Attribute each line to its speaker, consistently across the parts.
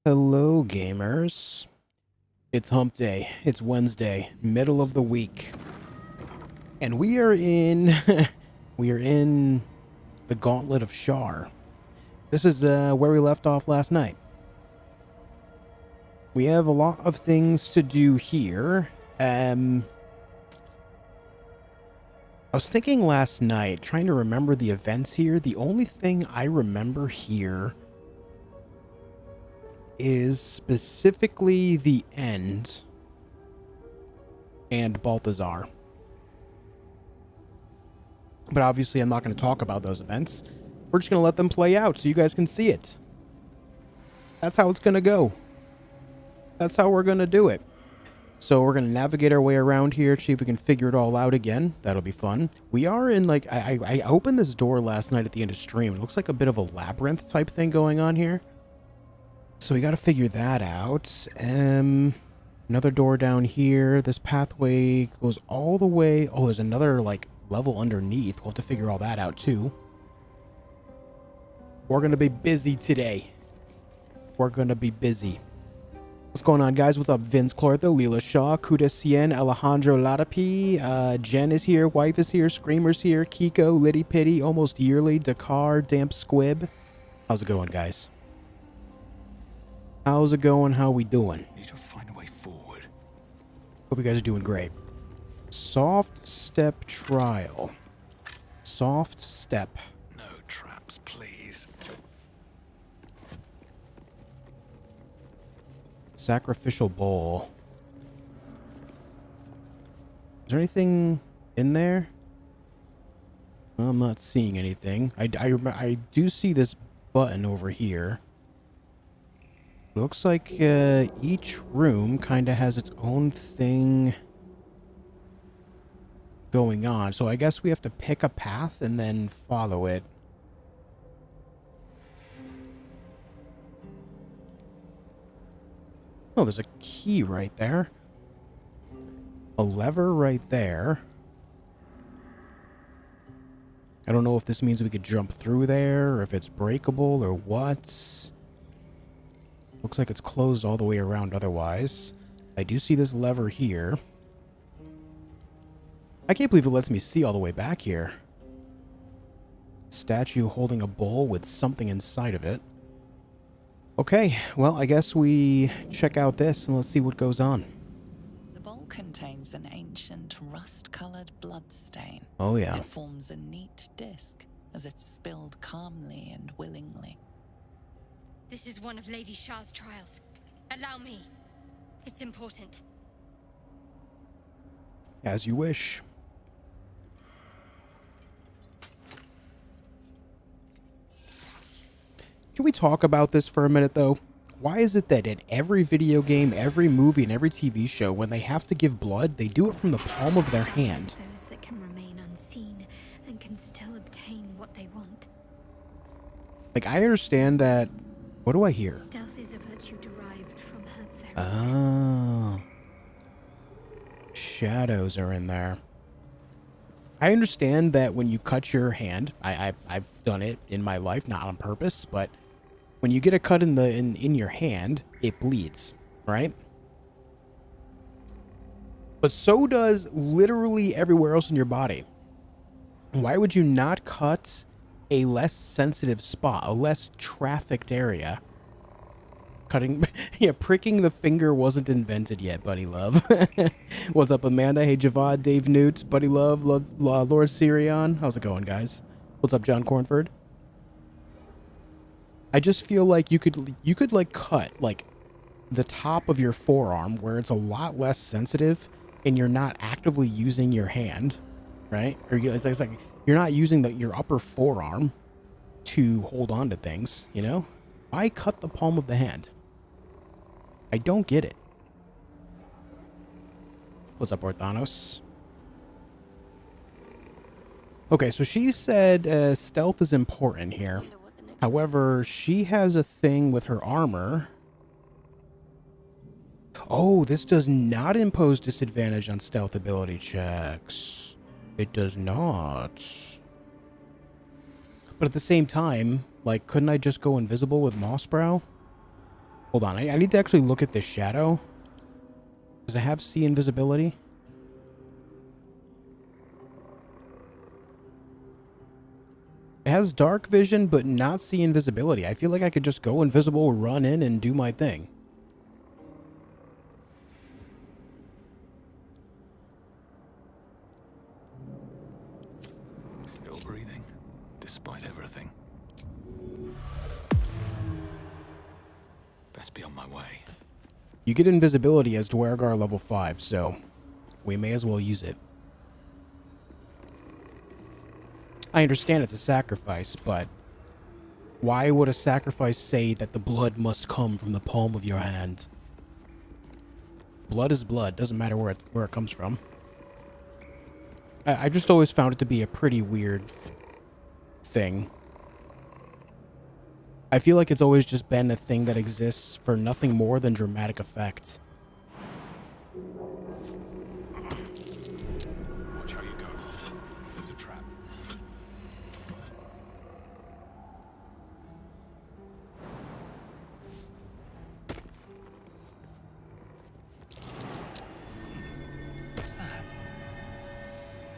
Speaker 1: Hello, gamers. It's hump day. It's Wednesday, middle of the week. And we are in we are in the gauntlet of Shar. This is where we left off last night. We have a lot of things to do here. I was thinking last night, trying to remember the events here. The only thing I remember here is specifically the end and Balthazar. But obviously I'm not going to talk about those events. We're just going to let them play out so you guys can see it. That's how it's going to go. That's how we're going to do it. So we're going to navigate our way around here, see if we can figure it all out again. That'll be fun. We are in, like, I opened this door last night at the end of stream. It looks like a bit of a labyrinth type thing going on here. So we got to figure that out. Another door down here. This pathway goes all the way. Oh, there's another, like, level underneath. We'll have to figure all that out, too. We're going to be busy today. We're going to be busy. What's going on, guys? What's up? Vince Clortho, Leela Shaw, Kuda Cien, Alejandro Latapi, Jen is here, Wife is here, Screamer's here, Kiko, Liddy Pitty, Almost Yearly, Dakar, Damp Squib. How's it going, guys? How's it going? How we doing?
Speaker 2: Need to find a way forward.
Speaker 1: Hope you guys are doing great. Soft step trial. Soft step.
Speaker 2: No traps, please.
Speaker 1: Sacrificial bowl. Is there anything in there? Well, I'm not seeing anything. I do see this button over here. It looks like each room kind of has its own thing going on. So I guess we have to pick a path and then follow it. Oh, there's a key right there. A lever right there. I don't know if this means we could jump through there or if it's breakable or what. Looks like it's closed all the way around otherwise. I do see this lever here. I can't believe it lets me see all the way back here. Statue holding a bowl with something inside of it. Okay, well, I guess we check out this and let's see what goes on.
Speaker 3: The bowl contains an ancient rust-colored blood stain.
Speaker 1: Oh, yeah.
Speaker 3: It forms a neat disc, as if spilled calmly and willingly.
Speaker 4: This is one of Lady Shar's trials. Allow me. It's important.
Speaker 1: As you wish. Can we talk about this for a minute, though? Why is it that in every video game, every movie, and every TV show, when they have to give blood, they do it from the palm of their hand?
Speaker 4: Those that can remain unseen and can still obtain what they want.
Speaker 1: Like, I understand that... What do I hear?
Speaker 4: Stealth is a virtue derived from her very
Speaker 1: Oh. Shadows are in there. I understand that when you cut your hand, I've done it in my life, not on purpose, but when you get a cut in your hand, it bleeds, right? But so does literally everywhere else in your body. Why would you not cut a less sensitive spot, a less trafficked area? Pricking the finger wasn't invented yet, buddy love. What's up, Amanda? Hey, Javad, Dave Newt, buddy love, Lord Sirion. How's it going, guys? What's up, John Cornford? I just feel like you could like cut like the top of your forearm where it's a lot less sensitive and you're not actively using your hand, right? Or it's like you're not using your upper forearm to hold on to things, you know? Why cut the palm of the hand? I don't get it. What's up, Orthanos? Okay, so she said stealth is important here. However, she has a thing with her armor. Oh, this does not impose disadvantage on stealth ability checks. It does not. But at the same time, like, couldn't I just go invisible with Mossbrow? Hold on, I need to actually look at this shadow. Does it have see invisibility? It has dark vision, but not see invisibility. I feel like I could just go invisible, run in, and do my thing.
Speaker 2: Still breathing, despite everything. Best be on my way.
Speaker 1: You get invisibility as duergar level 5, so we may as well use it. I understand it's a sacrifice, but why would a sacrifice say that the blood must come from the palm of your hand? Blood is blood, doesn't matter where it comes from. I just always found it to be a pretty weird thing. I feel like it's always just been a thing that exists for nothing more than dramatic effect.
Speaker 2: Watch how you go. There's a trap. What's that?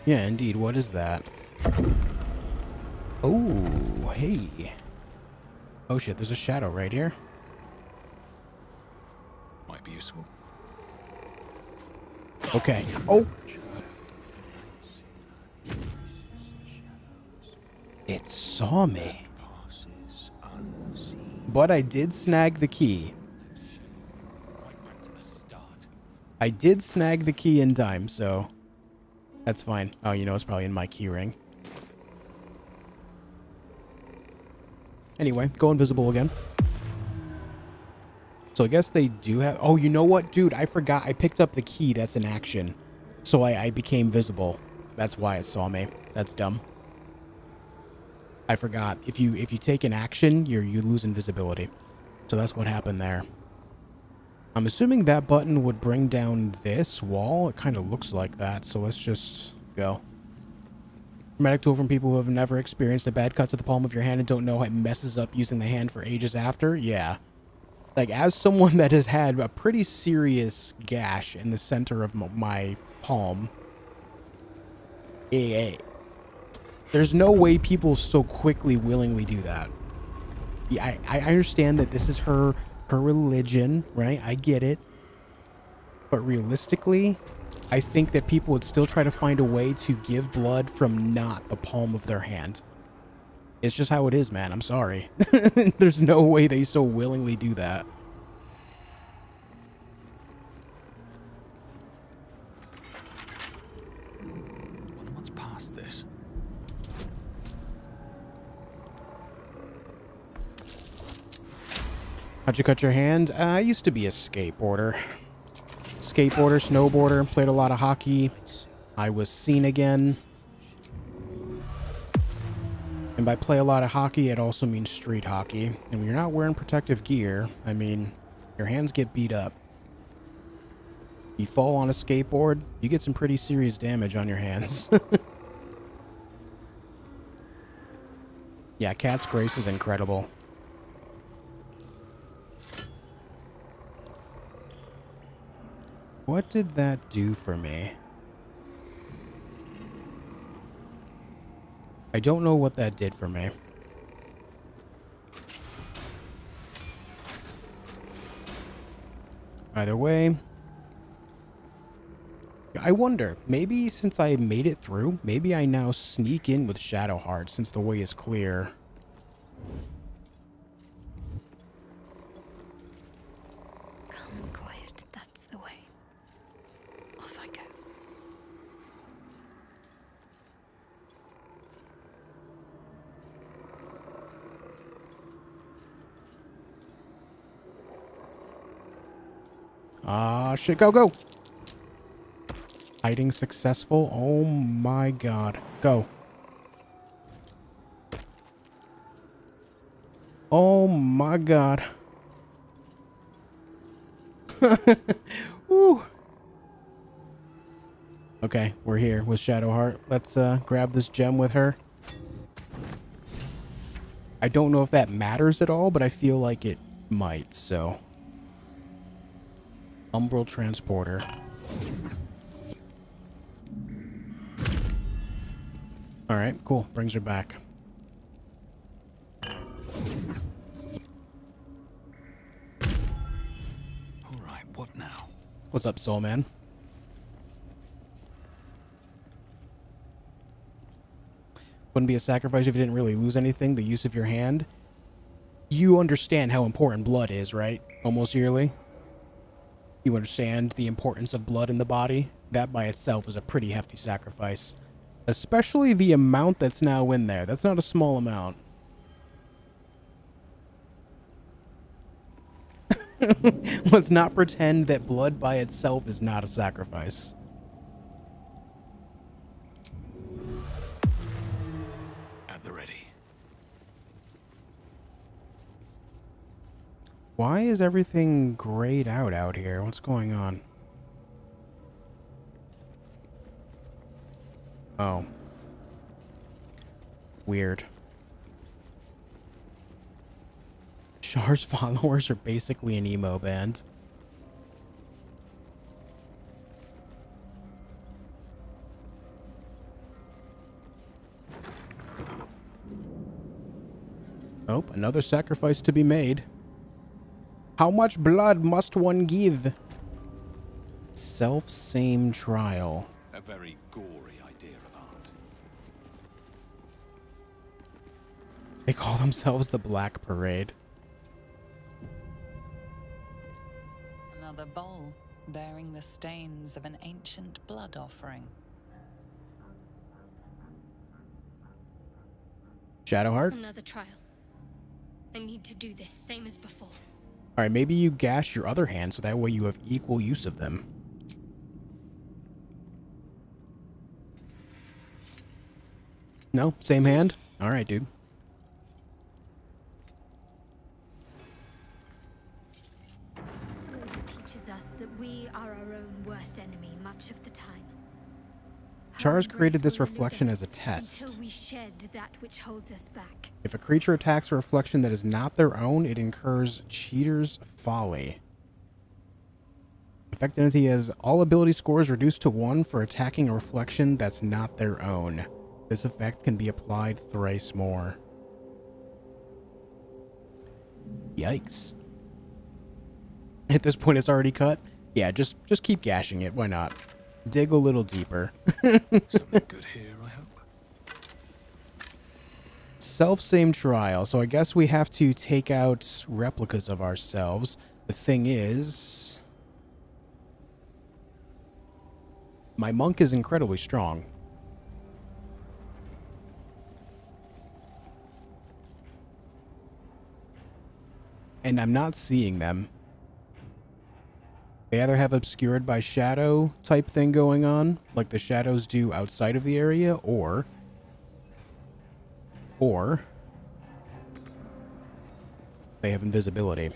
Speaker 1: Yeah, indeed. What is that? Oh, hey. Oh shit, there's a shadow right here.
Speaker 2: Might be useful.
Speaker 1: Okay. Oh! It saw me. But I did snag the key.
Speaker 2: Right back to the start.
Speaker 1: I did snag the key in time, so that's fine. Oh, you know, it's probably in my key ring. Anyway, go invisible again. So I guess they do have... Oh, you know what, dude? I forgot. I picked up the key. That's an action. So I became visible. That's why it saw me. That's dumb. I forgot. If you take an action, you lose invisibility. So that's what happened there. I'm assuming that button would bring down this wall. It kind of looks like that. So let's just go. Dramatic tool from people who have never experienced a bad cut to the palm of your hand and don't know how it messes up using the hand for ages after. Yeah. Like, as someone that has had a pretty serious gash in the center of my palm, there's no way people so quickly willingly do that. Yeah, I understand that this is her religion, right? I get it. But realistically, I think that people would still try to find a way to give blood from not the palm of their hand. It's just how it is, man. I'm sorry. There's no way they so willingly do that.
Speaker 2: What's past this?
Speaker 1: How'd you cut your hand? I used to be a skateboarder. Snowboarder, played a lot of hockey. I was seen again. And by play a lot of hockey, it also means street hockey. And when you're not wearing protective gear, I mean, your hands get beat up. You fall on a skateboard, you get some pretty serious damage on your hands. Yeah, Cat's Grace is incredible. What did that do for me? I don't know what that did for me. Either way, I wonder, maybe since I made it through, maybe I now sneak in with Shadowheart since the way is clear.
Speaker 4: Calm and quiet, that's the way. Off I go.
Speaker 1: Ah, shit, go, go! Hiding successful? Oh my god. Go. Oh my god. Woo. Okay, we're here with Shadowheart. Let's grab this gem with her. I don't know if that matters at all, but I feel like it might, so Umbral transporter. Alright, cool. Brings her back.
Speaker 2: Alright, what now?
Speaker 1: What's up, Soul Man? Wouldn't be a sacrifice if you didn't really lose anything. The use of your hand. You understand how important blood is, right? Almost yearly. You understand the importance of blood in the body. That by itself is a pretty hefty sacrifice. Especially the amount that's now in there. That's not a small amount. Let's not pretend that blood by itself is not a sacrifice.
Speaker 2: At the ready.
Speaker 1: Why is everything grayed out here? What's going on? Oh. Weird. Shar's followers are basically an emo band. Nope, another sacrifice to be made. How much blood must one give? Selfsame trial.
Speaker 2: A very gory idea of art.
Speaker 1: They call themselves the Black Parade.
Speaker 3: Another bowl bearing the stains of an ancient blood offering.
Speaker 1: Shadowheart?
Speaker 4: Another trial. I need to do this, same as before.
Speaker 1: Alright, maybe you gash your other hand so that way you have equal use of them. No? Same hand? Alright, dude.
Speaker 4: Teaches us that we are our own worst enemy much of the time.
Speaker 1: Char's
Speaker 4: How
Speaker 1: created this
Speaker 4: embrace will lead
Speaker 1: reflection
Speaker 4: us
Speaker 1: as a test.
Speaker 4: Until we shed that which holds us back.
Speaker 1: If a creature attacks a reflection that is not their own, it incurs Cheater's Folly. Effect entity has all ability scores reduced to 1 for attacking a reflection that's not their own. This effect can be applied thrice more. Yikes. At this point it's already cut? Yeah, just keep gashing it. Why not? Dig a little deeper.
Speaker 2: Something good here, I hope.
Speaker 1: Selfsame trial. So I guess we have to take out replicas of ourselves. The thing is, my monk is incredibly strong. And I'm not seeing them. They either have obscured by shadow type thing going on, like the shadows do outside of the area, or they have invisibility.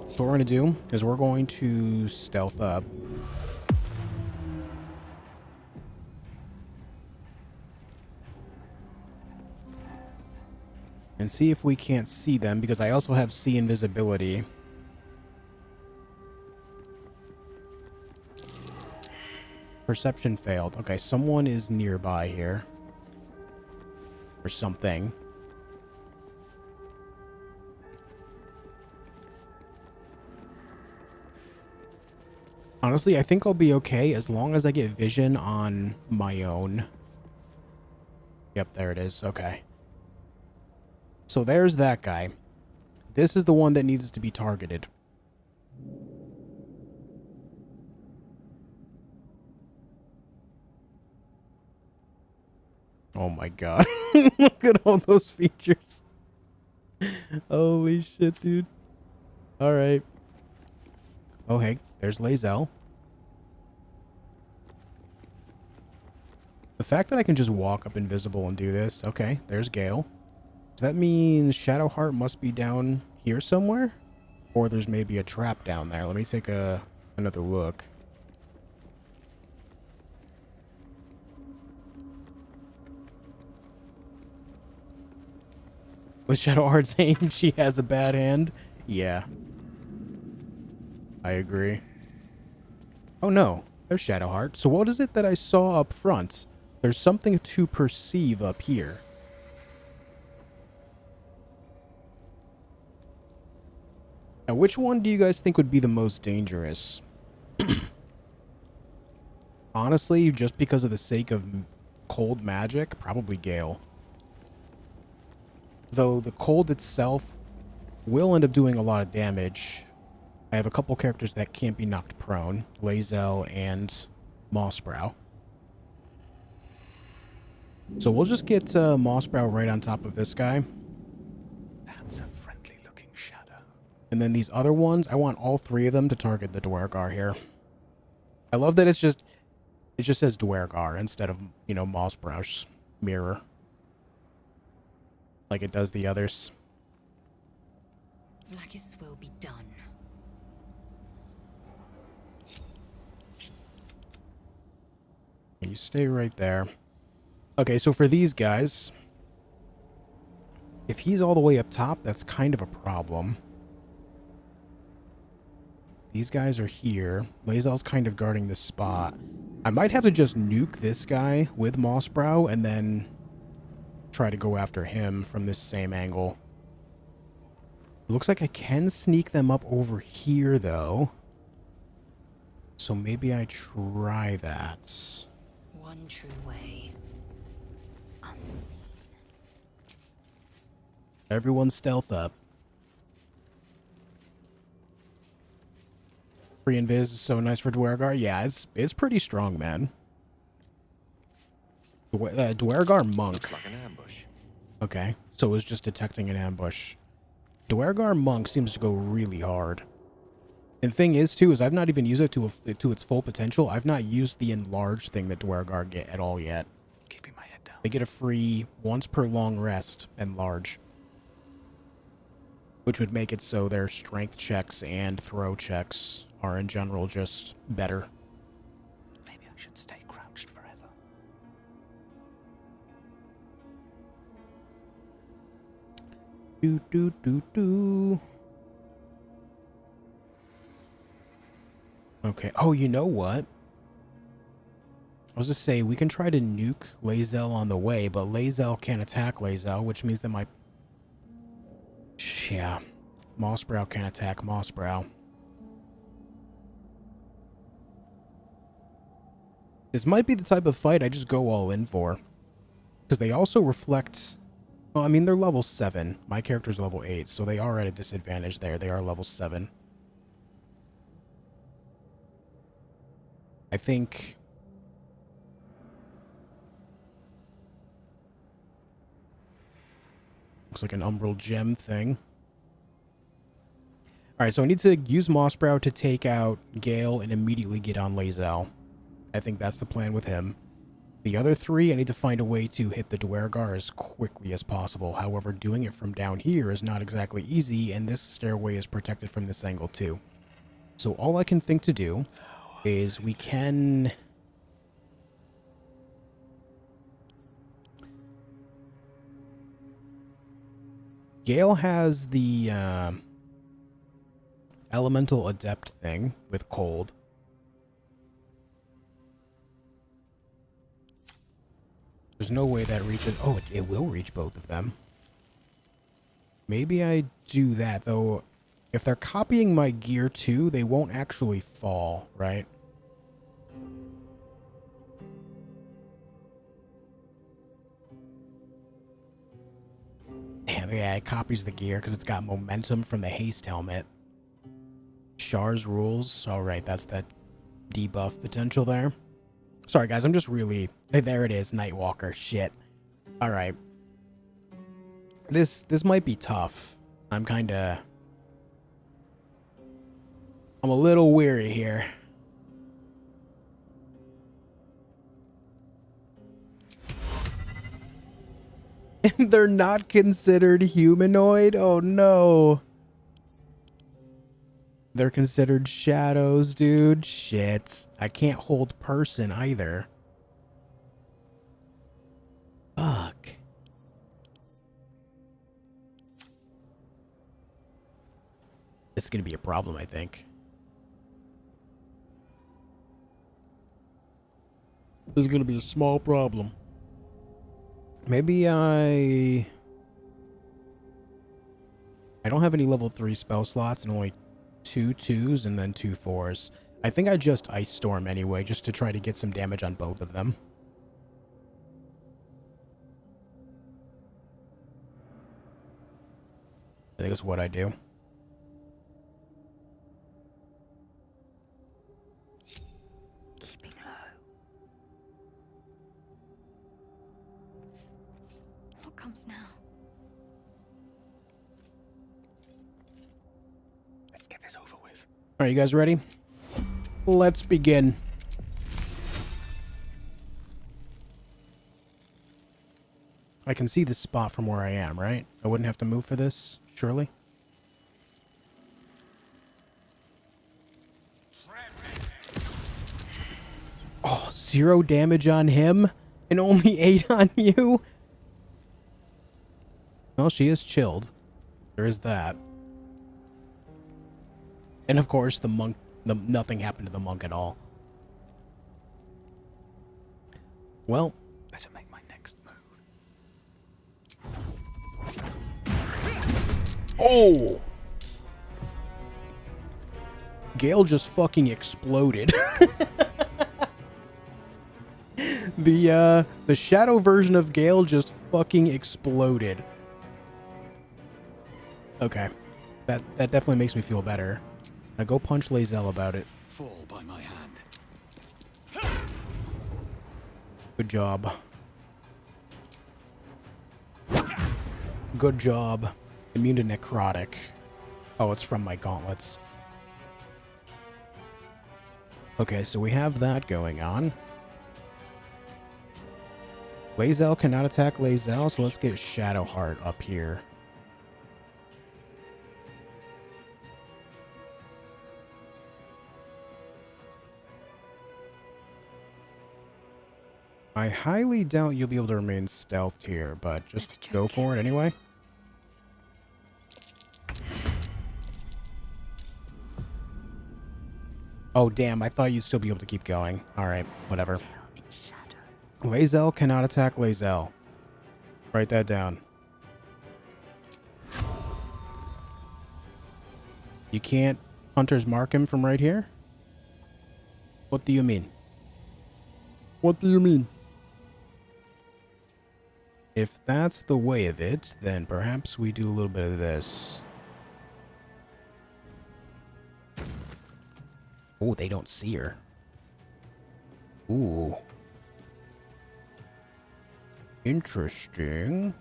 Speaker 1: So what we're going to do is we're going to stealth up. And see if we can't see them, because I also have see invisibility. Perception failed. Okay, someone is nearby here. Or something. Honestly, I think I'll be okay as long as I get vision on my own. Yep, there it is. Okay. So there's that guy. This is the one that needs to be targeted. Oh my god. Look at all those features. Holy shit, dude. Alright. Oh, hey. There's Lae'zel. The fact that I can just walk up invisible and do this. Okay, there's Gale. Does that mean Shadowheart must be down here somewhere? Or there's maybe a trap down there. Let me take another look. With Shadowheart's aim, she has a bad hand. Yeah. I agree. Oh no, there's Shadowheart. So what is it that I saw up front? There's something to perceive up here. Now, which one do you guys think would be the most dangerous? Honestly, just because of the sake of cold magic, probably Gale. Though the cold itself will end up doing a lot of damage. I have a couple characters that can't be knocked prone. Lae'zel and Mossbrow. So we'll just get Mossbrow right on top of this guy.
Speaker 2: That's a friendly looking shadow.
Speaker 1: And then these other ones, I want all three of them to target the duergar here. I love that it just says duergar instead of, you know, Mossbrow's mirror. Like it does the others.
Speaker 4: Blacketh's will be done.
Speaker 1: You stay right there. Okay, so for these guys, if he's all the way up top, that's kind of a problem. These guys are here. Lae'zel's kind of guarding this spot. I might have to just nuke this guy with Mossbrow and then try to go after him from this same angle. It looks like I can sneak them up over here, though. So maybe I try that.
Speaker 4: One true way. Unseen.
Speaker 1: Everyone stealth up. Free invis is so nice for duergar. Yeah, it's pretty strong, man. Duergar monk.
Speaker 5: Looks like an ambush.
Speaker 1: Okay, so it was just detecting an ambush. Duergar monk seems to go really hard. And the thing is, too, is I've not even used it to its full potential. I've not used the enlarged thing that duergar get at all yet.
Speaker 2: Keeping my head down.
Speaker 1: They get a free once per long rest enlarge, which would make it so their strength checks and throw checks are in general just better.
Speaker 2: Maybe I should stay crouched forever.
Speaker 1: Do do do do. Okay. Oh, you know what? I was just say we can try to nuke Lae'zel on the way, but Lae'zel can't attack Lae'zel, which means that my Mossbrow can't attack Mossbrow. This might be the type of fight I just go all in for, because they also reflect. Well, I mean, they're level 7. My character's level 8, so they are at a disadvantage there. They are level 7. I think looks like an umbral gem thing. Alright, so I need to use Mossbrow to take out Gale and immediately get on Lae'zel. I think that's the plan with him. The other three, I need to find a way to hit the duergar as quickly as possible. However, doing it from down here is not exactly easy, and this stairway is protected from this angle too. So all I can think to do is we can... Gale has the elemental adept thing with cold. There's no way that reaches... Oh, it will reach both of them. Maybe I do that, though. If they're copying my gear too, they won't actually fall, right? Damn, yeah, it copies the gear because it's got momentum from the haste helmet. Shar's rules. All right, that's that debuff potential there. Sorry, guys, I'm just really... Hey, there it is, Nightwalker. Shit. All right. This might be tough. I'm a little weary here. And they're not considered humanoid? Oh, no. They're considered shadows, dude. Shit. I can't hold person either. Fuck. This is going to be a problem, I think. This is gonna be a small problem. Maybe I don't have any level 3 spell slots and only 2 2s and then 2 4s. I think I just Ice Storm anyway, just to try to get some damage on both of them. I think that's what I do.
Speaker 3: Keeping low.
Speaker 4: What comes now?
Speaker 2: Let's get this over with.
Speaker 1: Alright, you guys ready? Let's begin. I can see this spot from where I am, right? I wouldn't have to move for this, surely? Oh, 0 damage on him and only 8 on you? Well, she is chilled. There is that. And of course, the monk, nothing happened to the monk at all. Well,
Speaker 2: Better make my next move.
Speaker 1: oh! Gale just fucking exploded. The shadow version of Gale just fucking exploded. Okay. That definitely makes me feel better. Now go punch Lae'zel about it.
Speaker 2: Fall by my hand.
Speaker 1: Good job. Good job. Immune to necrotic. Oh, it's from my gauntlets. Okay, so we have that going on. Lae'zel cannot attack Lae'zel, so let's get Shadowheart up here. I highly doubt you'll be able to remain stealthed here, but just go for it anyway. Oh, damn, I thought you'd still be able to keep going. Alright, whatever. Lae'zel cannot attack Lae'zel. Write that down. You can't Hunter's Mark him from right here? What do you mean? What do you mean? If that's the way of it, then perhaps we do a little bit of this. Oh, they don't see her. Ooh. Interesting.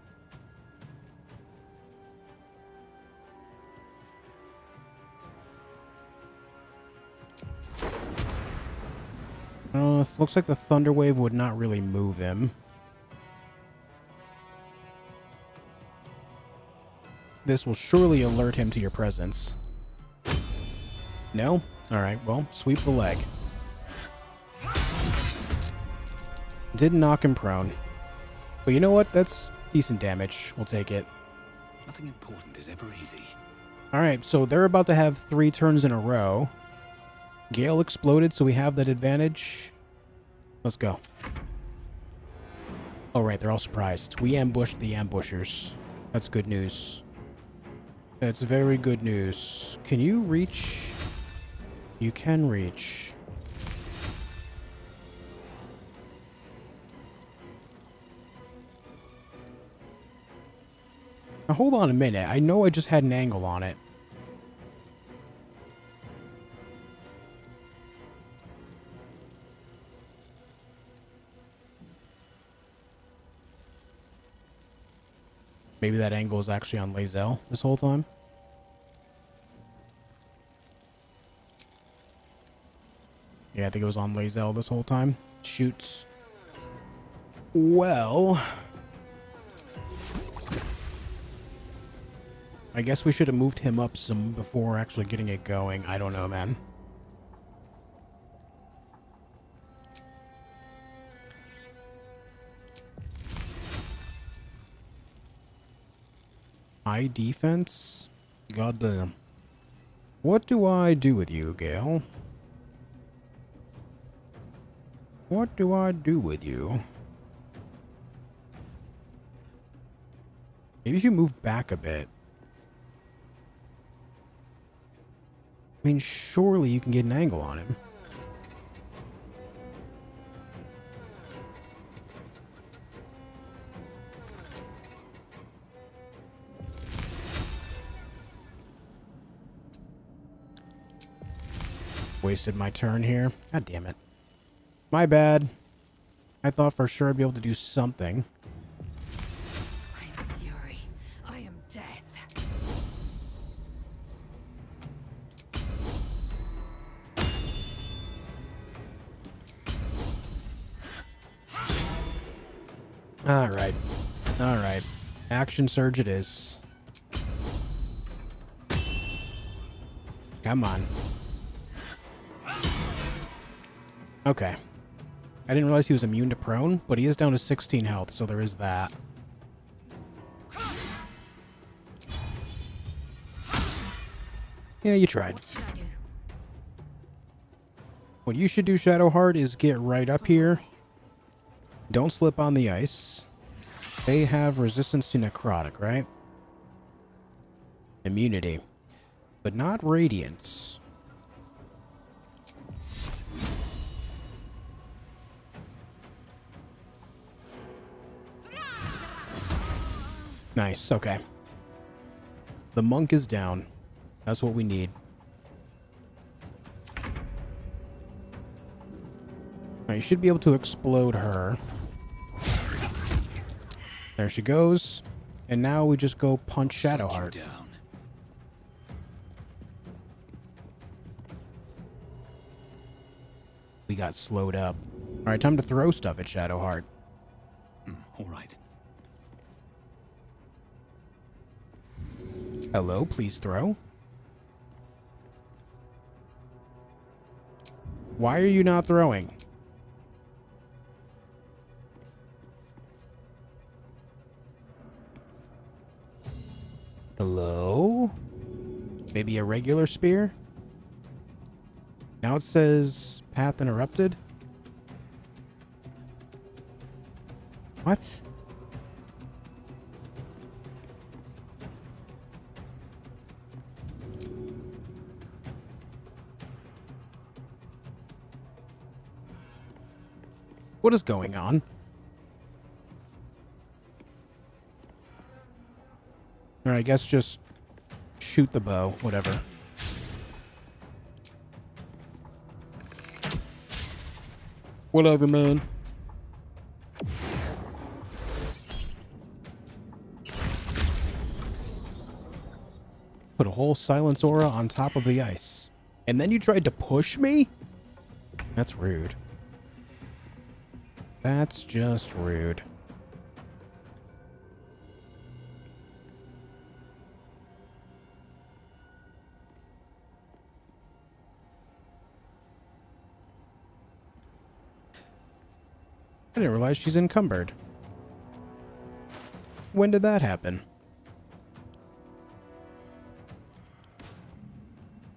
Speaker 1: Looks like the thunder wave would not really move him. This will surely alert him to your presence. No? Alright, well, sweep the leg. Didn't knock him prone. But you know what? That's decent damage. We'll take it.
Speaker 2: Nothing important is ever easy.
Speaker 1: Alright, so they're about to have 3 turns in a row. Gale exploded, so we have that advantage. Let's go. Alright, they're all surprised. We ambushed the ambushers. That's good news. That's very good news. Can you reach? You can reach. Now hold on a minute. I know I just had an angle on it. Maybe that angle is actually on Lae'zel this whole time. Yeah, I think it was on Lae'zel this whole time. Shoots. Well, I guess we should have moved him up some before actually getting it going. I don't know, man. High defense? Goddamn. What do I do with you, Gale? What do I do with you? Maybe if you move back a bit. I mean, surely you can get an angle on him. Wasted my turn here. God damn it. My bad. I thought for sure I'd be able to do something.
Speaker 5: I am fury. I am death.
Speaker 1: Alright. Alright. Action surge it is. Come on. Okay. I didn't realize he was immune to prone, but he is down to 16 health, so there is that. Yeah, you tried.
Speaker 4: What should I do?
Speaker 1: What you should do, Shadowheart, is get right up here. Don't slip on the ice. They have resistance to necrotic, right? Immunity. But not radiance. Nice, okay. The monk is down. That's what we need. Alright, you should be able to explode her. There she goes. And now we just go punch Shadowheart.
Speaker 2: Down.
Speaker 1: We got slowed up. Alright, time to throw stuff at Shadowheart.
Speaker 2: All right.
Speaker 1: Hello, please throw. Why are you not throwing? Hello? Maybe a regular spear? Now it says path interrupted. What? What is going on? Alright, I guess just shoot the bow, whatever. Whatever, man. Put a whole silence aura on top of the ice. And then you tried to push me? That's rude. That's just rude. I didn't realize she's encumbered. When did that happen?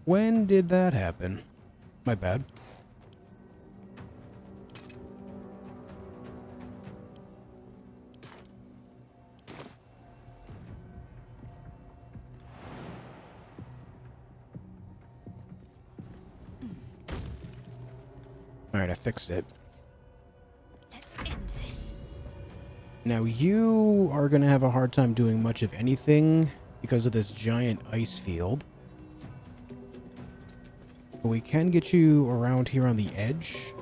Speaker 1: When did that happen? My bad. Alright, I fixed it.
Speaker 4: Let's end this.
Speaker 1: Now you are going to have a hard time doing much of anything because of this giant ice field. But we can get you around here on the edge.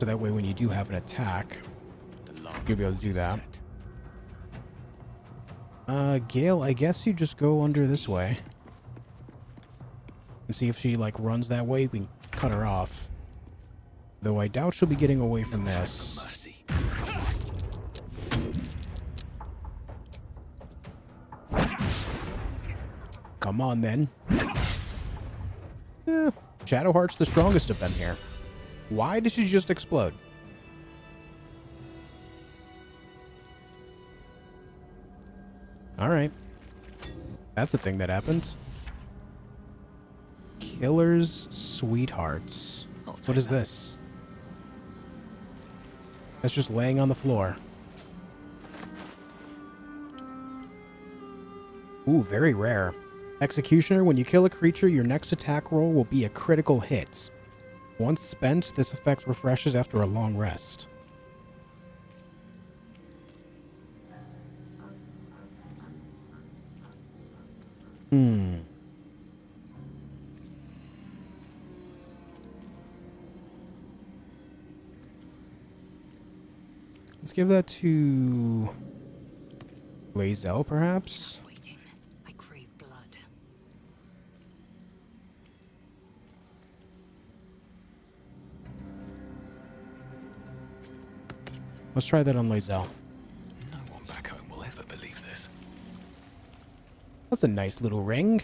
Speaker 1: So that way when you do have an attack, you'll be able to do that. Gale, I guess you just go under this way. And see if she, like, runs that way. We can cut her off. Though I doubt she'll be getting away from this.
Speaker 2: Mercy.
Speaker 1: Come on, then. Shadowheart's the strongest of them here. Why did she just explode? Alright. That's a thing that happens. Killer's Sweethearts.
Speaker 2: I'll
Speaker 1: What is this? That's just laying on the floor. Ooh, very rare. Executioner, when you kill a creature, your next attack roll will be a critical hit. Once spent, this effect refreshes after a long rest. Let's give that to Lae'zel, perhaps.
Speaker 5: Waiting. I crave blood.
Speaker 1: Let's try that on Lae'zel.
Speaker 2: No one back home will ever believe this.
Speaker 1: That's a nice little ring.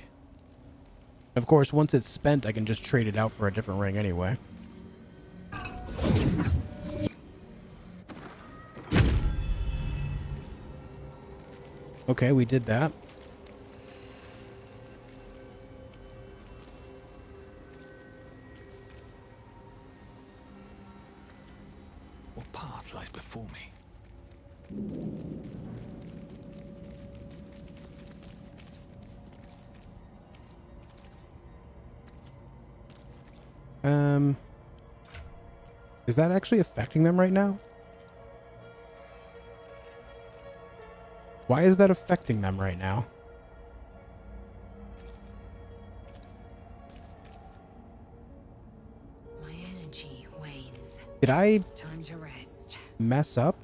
Speaker 1: Of course, once it's spent, I can just trade it out for a different ring anyway. Okay, we did that.
Speaker 2: What path lies before me?
Speaker 1: Is that actually affecting them right now? Why is that affecting them right now?
Speaker 5: My energy wanes.
Speaker 1: Did I
Speaker 5: Time to rest.
Speaker 1: mess up?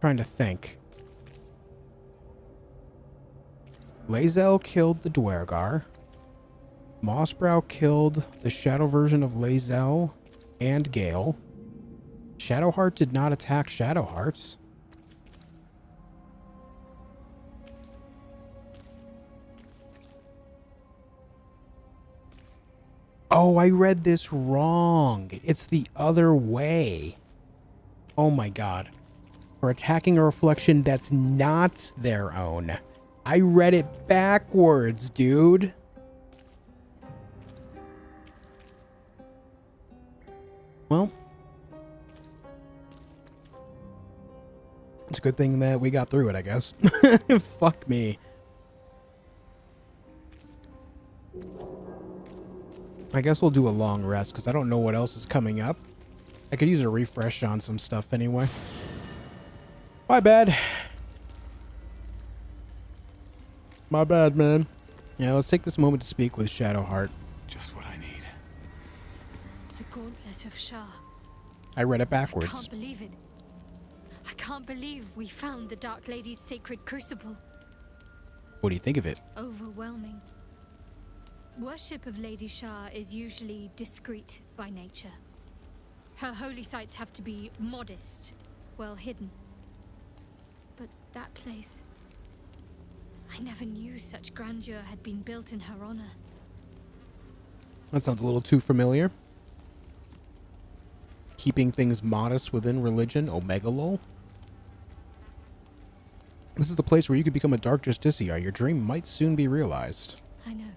Speaker 1: Trying to think. Lae'zel killed the duergar. Mossbrow killed the shadow version of Lae'zel and Gale. Shadowheart did not attack Shadowhearts. Oh, I read this wrong. It's the other way. Oh my god. For attacking a reflection that's not their own. I read it backwards, dude. Well, it's a good thing that we got through it, I guess. Fuck me. I guess we'll do a long rest because I don't know what else is coming up. I could use a refresh on some stuff anyway. My bad. My bad, man. Yeah, let's take this moment to speak with Shadowheart.
Speaker 2: Just what I need.
Speaker 4: The gauntlet of Shar.
Speaker 1: I read it
Speaker 4: I
Speaker 1: backwards.
Speaker 4: can't believe it. I can't believe we found the Dark Lady's sacred crucible.
Speaker 1: What do you think of it?
Speaker 4: Overwhelming. Worship of Lady Shar is usually discreet by nature. Her holy sites have to be modest, well hidden. But that place... I never knew such grandeur had been built in her honor.
Speaker 1: That sounds a little too familiar. Keeping things modest within religion, Omega lol. This is the place where you could become a Dark Justiciar. Your dream might soon be realized.
Speaker 4: I know.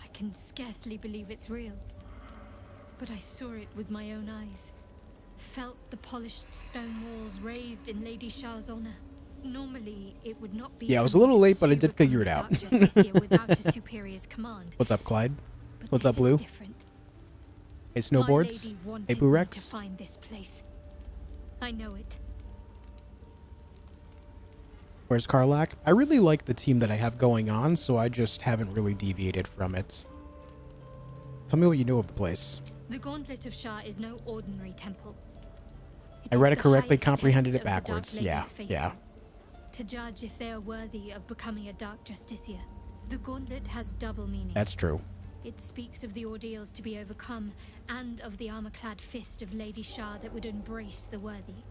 Speaker 4: I can scarcely believe it's real. But I saw it with my own eyes. Felt the polished stone walls raised in Lady Shar's honor. Normally, it would not be.
Speaker 1: Yeah, I was a little late, but I did figure it out.
Speaker 4: Without a superior's command.
Speaker 1: What's up, Clyde?
Speaker 4: But
Speaker 1: What's
Speaker 4: this
Speaker 1: up, Blue?
Speaker 4: is different.
Speaker 1: Hey,
Speaker 4: My
Speaker 1: Snowboards?
Speaker 4: lady wanted
Speaker 1: Hey, Boo
Speaker 4: me
Speaker 1: Rex?
Speaker 4: to find this place. I know it.
Speaker 1: Where's Karlak? I really like the team that I have going on, so I just haven't really deviated from it. Tell me what you know of the place.
Speaker 4: The Gauntlet of Shar is no ordinary temple.
Speaker 1: I read it
Speaker 4: the
Speaker 1: correctly,
Speaker 4: highest
Speaker 1: comprehended
Speaker 4: test
Speaker 1: it
Speaker 4: of the Dark
Speaker 1: backwards.
Speaker 4: Lady's
Speaker 1: Yeah,
Speaker 4: faithful.
Speaker 1: yeah.
Speaker 4: To judge if they are worthy of becoming a Dark Justiciar. The Gauntlet has double meaning.
Speaker 1: That's true.
Speaker 4: It speaks of the ordeals to be overcome, and of the armor-clad fist of Lady Shar that would embrace the worthy.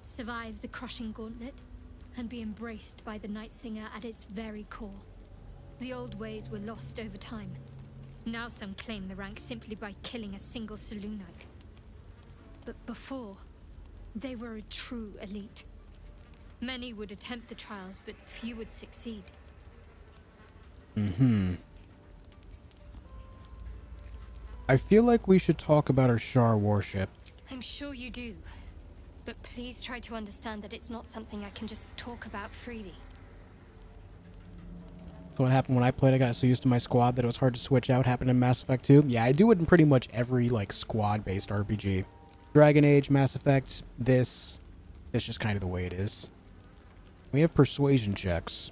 Speaker 4: Survive the crushing gauntlet, and be embraced by the Night Singer at its very core. The old ways were lost over time. Now some claim the rank simply by killing a single Selûnite. But before, they were a true elite. Many would attempt the trials, but few would succeed.
Speaker 1: I feel like we should talk about our Shar warship.
Speaker 4: I'm sure you do. But please try to understand that it's not something I can just talk about freely.
Speaker 1: So what happened when I played, I got so used to my squad that it was hard to switch out. Happened in Mass Effect 2. Yeah, I do it in pretty much every, like, squad-based RPG. Dragon Age, Mass Effect, this. It's just kind of the way it is. We have persuasion checks.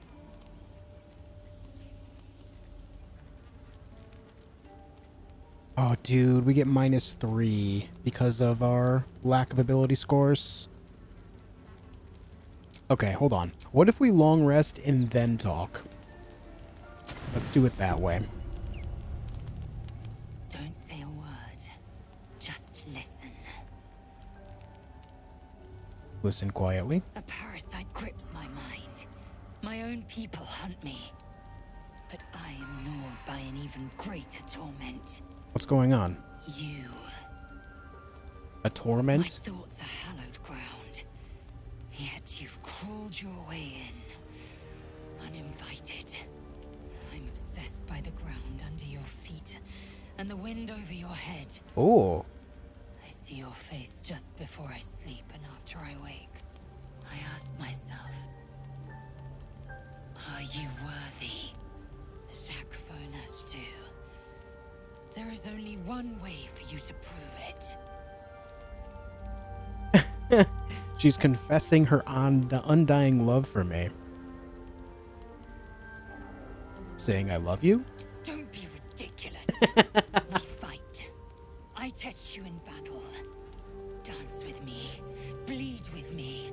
Speaker 1: Oh, dude, we get -3 because of our lack of ability scores. Okay, hold on. What if we long rest and then talk? Let's do it that way.
Speaker 5: Don't say a word. Just listen.
Speaker 1: Listen quietly.
Speaker 5: A parasite grips my mind. My own people hunt me. But I am gnawed by an even greater torment.
Speaker 1: What's going on?
Speaker 5: You.
Speaker 1: A torment?
Speaker 5: My thoughts are hallowed ground. Yet you've crawled your way in. Uninvited. I'm obsessed by the ground under your feet and the wind over your head.
Speaker 1: Oh.
Speaker 5: I see your face just before I sleep and after I wake. I ask myself, are you worthy? Shadowfell do. There is only one way for you to prove it.
Speaker 1: She's confessing her undying love for me. Saying I love you?
Speaker 5: Don't be ridiculous. We fight. I test you in battle. Dance with me. Bleed with me.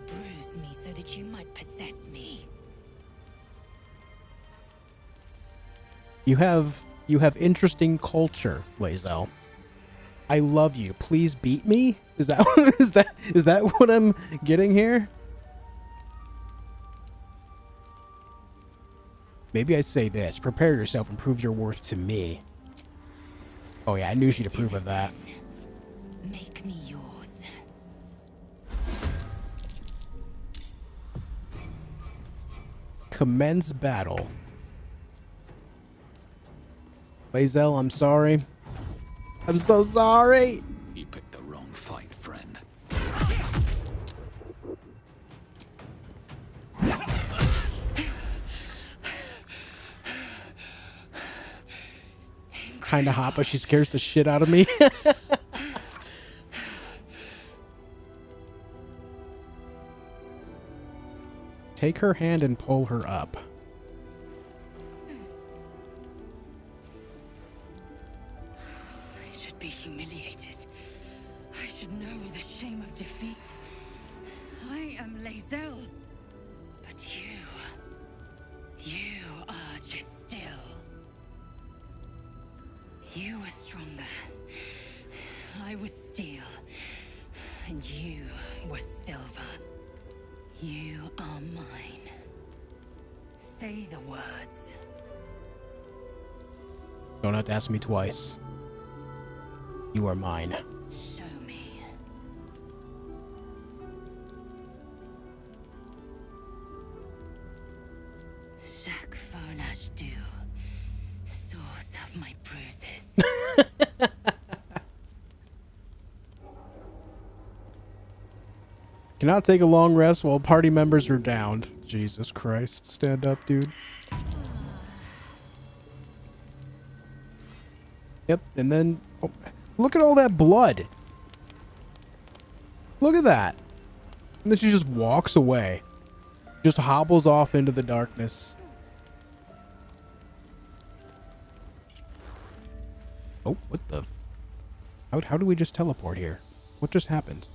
Speaker 5: Bruise me so that you might possess me.
Speaker 1: You have interesting culture, Lae'zel. I love you. Please beat me? Is that is that what I'm getting here? Maybe I say this. Prepare yourself and prove your worth to me. Oh yeah, I knew she'd approve of that.
Speaker 5: Make me yours.
Speaker 1: Commence battle. Lae'zel, I'm sorry. I'm so sorry.
Speaker 2: You picked the wrong fight, friend.
Speaker 1: Kinda hot, but she scares the shit out of me. Take her hand and pull her up.
Speaker 5: I should be humiliated. I should know the shame of defeat. I am Lae'zel. But you are just still. You were stronger. I was steel. And you were silver. You are mine. Say the words.
Speaker 1: Don't have to ask me twice. You are mine.
Speaker 5: Show me. Shadowfell do. Source of my bruises.
Speaker 1: Cannot take a long rest while party members are downed. Jesus Christ. Stand up, dude. Yep, and then... Oh, look at all that blood. Look at that. And then she just walks away. Just hobbles off into the darkness. Oh, what the... How do we just teleport here? What just happened?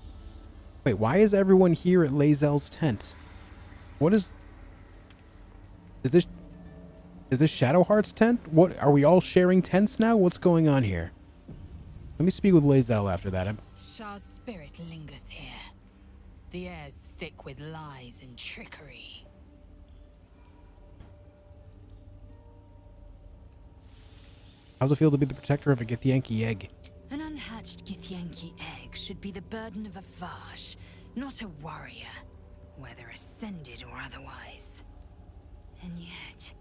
Speaker 1: Wait, why is everyone here at Lae'zel's tent? What is... Is this Shadowheart's tent? What, are we all sharing tents now? What's going on here? Let me speak with Lae'zel after that.
Speaker 5: Shar's spirit lingers here. The air's thick with lies and trickery.
Speaker 1: How's it feel to be the protector of a Githyanki egg?
Speaker 5: An unhatched Githyanki egg should be the burden of a Vash, not a warrior, whether ascended or otherwise. And yet,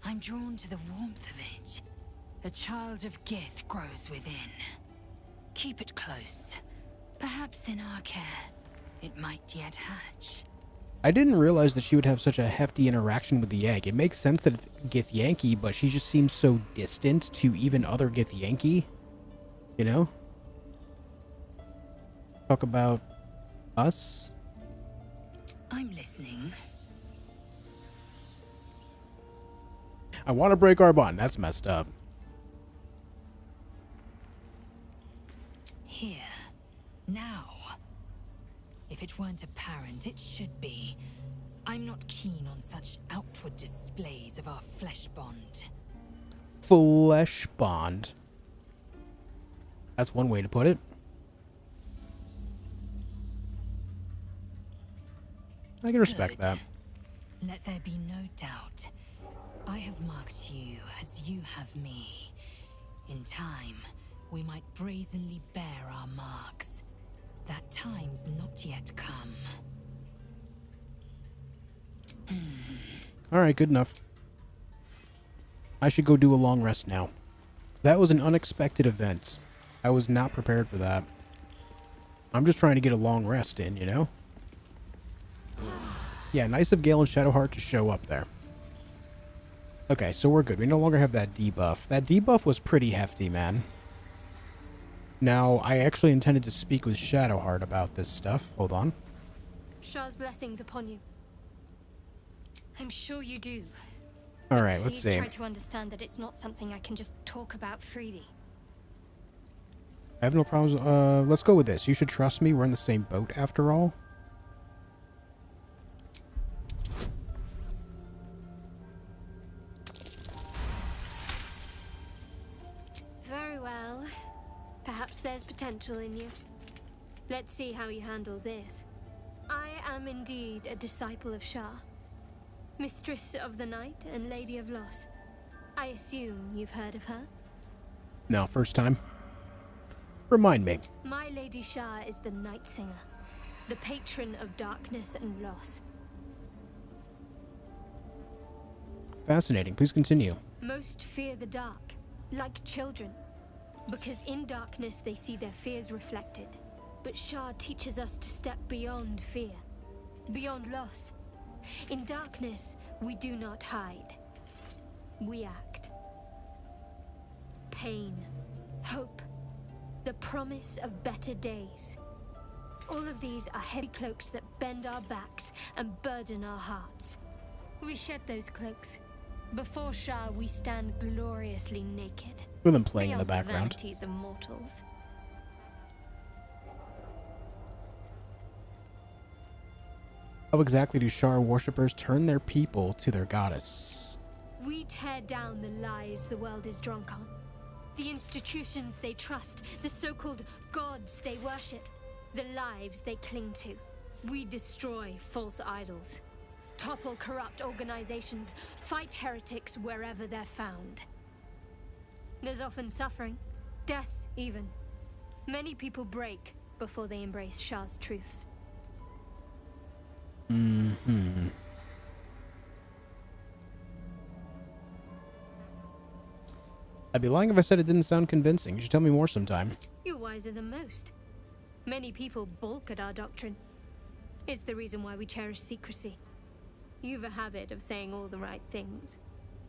Speaker 5: I'm drawn to the warmth of it. A child of Gith grows within. Keep it close. Perhaps in our care, it might yet hatch.
Speaker 1: I didn't realize that she would have such a hefty interaction with the egg. It makes sense that it's Githyanki, but she just seems so distant to even other Githyanki. You know? Talk about us?
Speaker 5: I'm listening.
Speaker 1: I want to break our bond. That's messed up.
Speaker 5: Here. Now. If it weren't apparent, it should be. I'm not keen on such outward displays of our flesh bond.
Speaker 1: Flesh bond. That's one way to put it. I can respect
Speaker 5: Good.
Speaker 1: that.
Speaker 5: Let there be no doubt. I have marked you as you have me. In time, we might brazenly bear our marks. That time's not yet come.
Speaker 1: Alright, good enough. I should go do a long rest now. That was an unexpected event. I was not prepared for that. I'm just trying to get a long rest in, you know? Yeah, nice of Gale and Shadowheart to show up there. Okay, so we're good. We no longer have that debuff. That debuff was pretty hefty, man. Now, I actually intended to speak with Shadowheart about this stuff. Hold on.
Speaker 4: Shar's blessings upon you. I'm sure you do.
Speaker 1: Alright, let's
Speaker 4: Please
Speaker 1: see.
Speaker 4: try to understand that it's not something I can just talk about freely.
Speaker 1: I have no problems. Let's go with this. You should trust me. We're in the same boat after all.
Speaker 4: Very well. Perhaps there's potential in you. Let's see how you handle this. I am indeed a disciple of Shar. Mistress of the Night and Lady of Loss. I assume you've heard of her?
Speaker 1: No, first time. Remind me.
Speaker 4: My Lady Shar is the Night Singer, the patron of darkness and loss.
Speaker 1: Fascinating. Please continue.
Speaker 4: Most fear the dark, like children, because in darkness they see their fears reflected. But Shar teaches us to step beyond fear, beyond loss. In darkness, we do not hide. We act. Pain, hope, the promise of better days. All of these are heavy cloaks that bend our backs and burden our hearts. We shed those cloaks. Before Shar, we stand gloriously naked.
Speaker 1: With them playing in the
Speaker 4: beyond
Speaker 1: background.
Speaker 4: Vanities of mortals.
Speaker 1: How exactly do Shar worshippers turn their people to their goddess?
Speaker 4: We tear down the lies the world is drunk on. The institutions they trust, the so-called gods they worship, the lives they cling to. We destroy false idols, topple corrupt organizations, fight heretics wherever they're found. There's often suffering, death even. Many people break before they embrace Shar's truths. I'd be lying if I said it didn't sound convincing. You should tell me more sometime. You're wiser than most. Many people balk at our doctrine. It's the reason why we cherish secrecy. You've a habit of saying all the right things.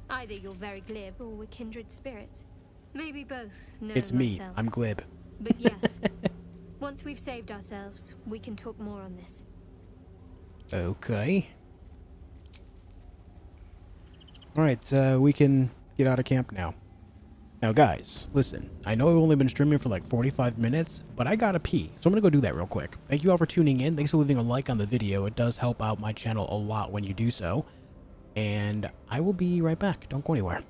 Speaker 4: Either you're very glib or we're kindred spirits. Maybe both. No,
Speaker 1: It's me.
Speaker 4: myself.
Speaker 1: I'm glib.
Speaker 4: But yes, once we've saved ourselves, we can talk more on this.
Speaker 1: Okay. Alright, we can get out of camp now. Now guys, listen, I know I've only been streaming for like 45 minutes, but I gotta pee, so I'm gonna go do that real quick. Thank you all for tuning in. Thanks for leaving a like on the video. It does help out my channel a lot when you do so. And I will be right back. Don't go anywhere.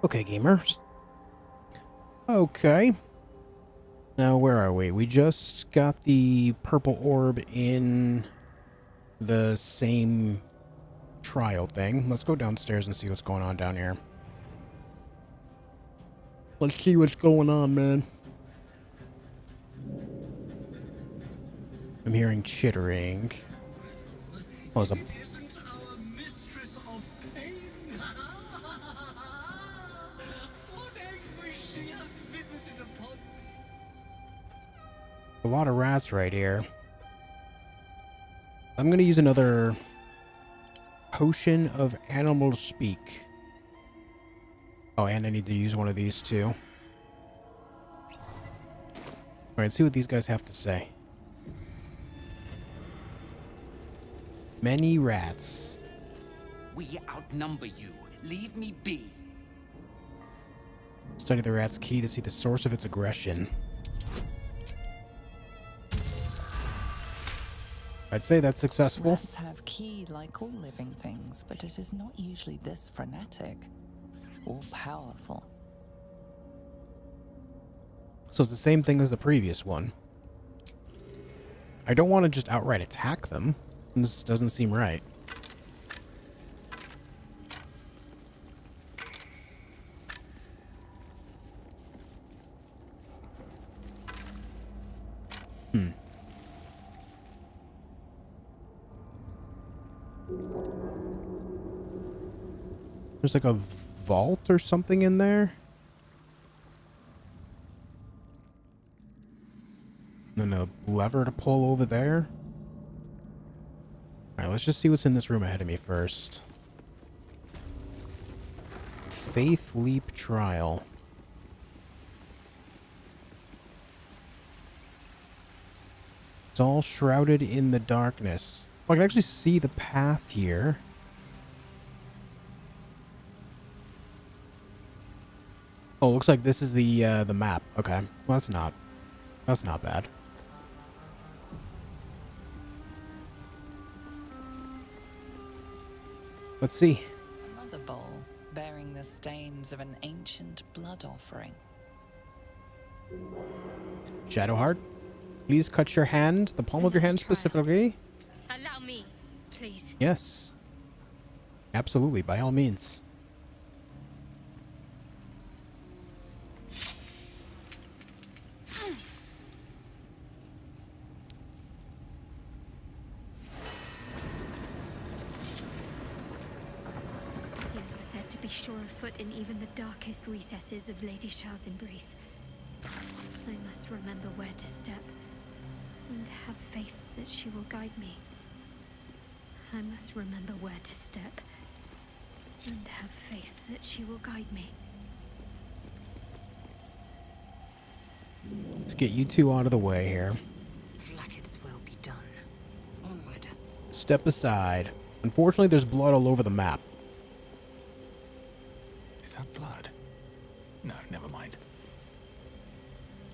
Speaker 1: Okay, gamers. Okay. Now, where are we? We just got the purple orb in the same trial thing. Let's go downstairs and see what's going on down here. Let's see what's going on, man. I'm hearing chittering. Oh, there's a...
Speaker 6: It isn't our mistress of pain. What anguish she has visited upon
Speaker 1: a lot of rats right here. I'm gonna use another potion of animal speak. Oh, and I need to use one of these too. Alright, see what these guys have to say. Many rats.
Speaker 7: We outnumber you. Leave me be.
Speaker 1: Study the rat's key to see the source of its aggression. I'd say that's successful.
Speaker 3: Rats have ki like all living things, but it is not usually this frenetic or powerful.
Speaker 1: So it's the same thing as the previous one. I don't want to just outright attack them. This doesn't seem right. There's like a vault or something in there. And a lever to pull over there. Alright, let's just see what's in this room ahead of me first. Faith Leap Trial. It's all shrouded in the darkness. Oh, I can actually see the path here. Oh, looks like this is the map. Okay, well that's not bad. Let's see.
Speaker 3: Another bowl bearing the stains of an ancient blood offering.
Speaker 1: Shadowheart, please cut your hand, the palm of your hand specifically.
Speaker 4: Allow me, please.
Speaker 1: Yes. Absolutely, by all means.
Speaker 4: These were said to be sure of foot in even the darkest recesses of Lady Shar's embrace. I must remember where to step, and have faith that she will guide me. I must remember where to step, and have faith that she will guide me.
Speaker 1: Let's get you two out of the way here.
Speaker 5: Like its will be done. Onward.
Speaker 1: Step aside. Unfortunately, there's blood all over the map.
Speaker 2: Is that blood? No, never mind.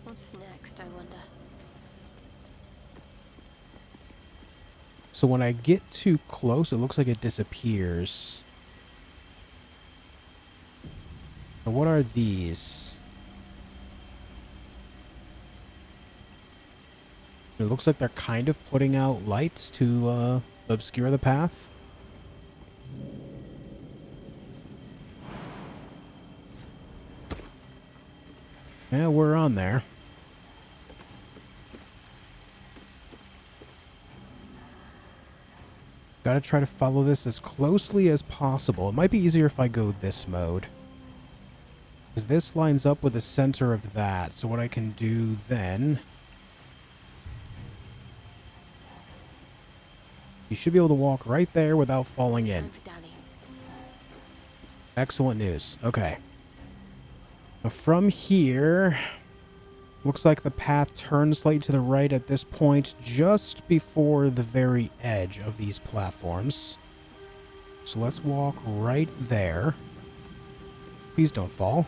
Speaker 4: What's next, I wonder?
Speaker 1: So when I get too close, it looks like it disappears. Now, what are these? It looks like they're kind of putting out lights to obscure the path. Yeah, we're on there. Gotta try to follow this as closely as possible. It might be easier if I go this mode, because this lines up with the center of that. So what I can do then... You should be able to walk right there without falling in. Excellent news. Okay. Now from here, looks like the path turns slightly to the right at this point, just before the very edge of these platforms. So let's walk right there. Please don't fall.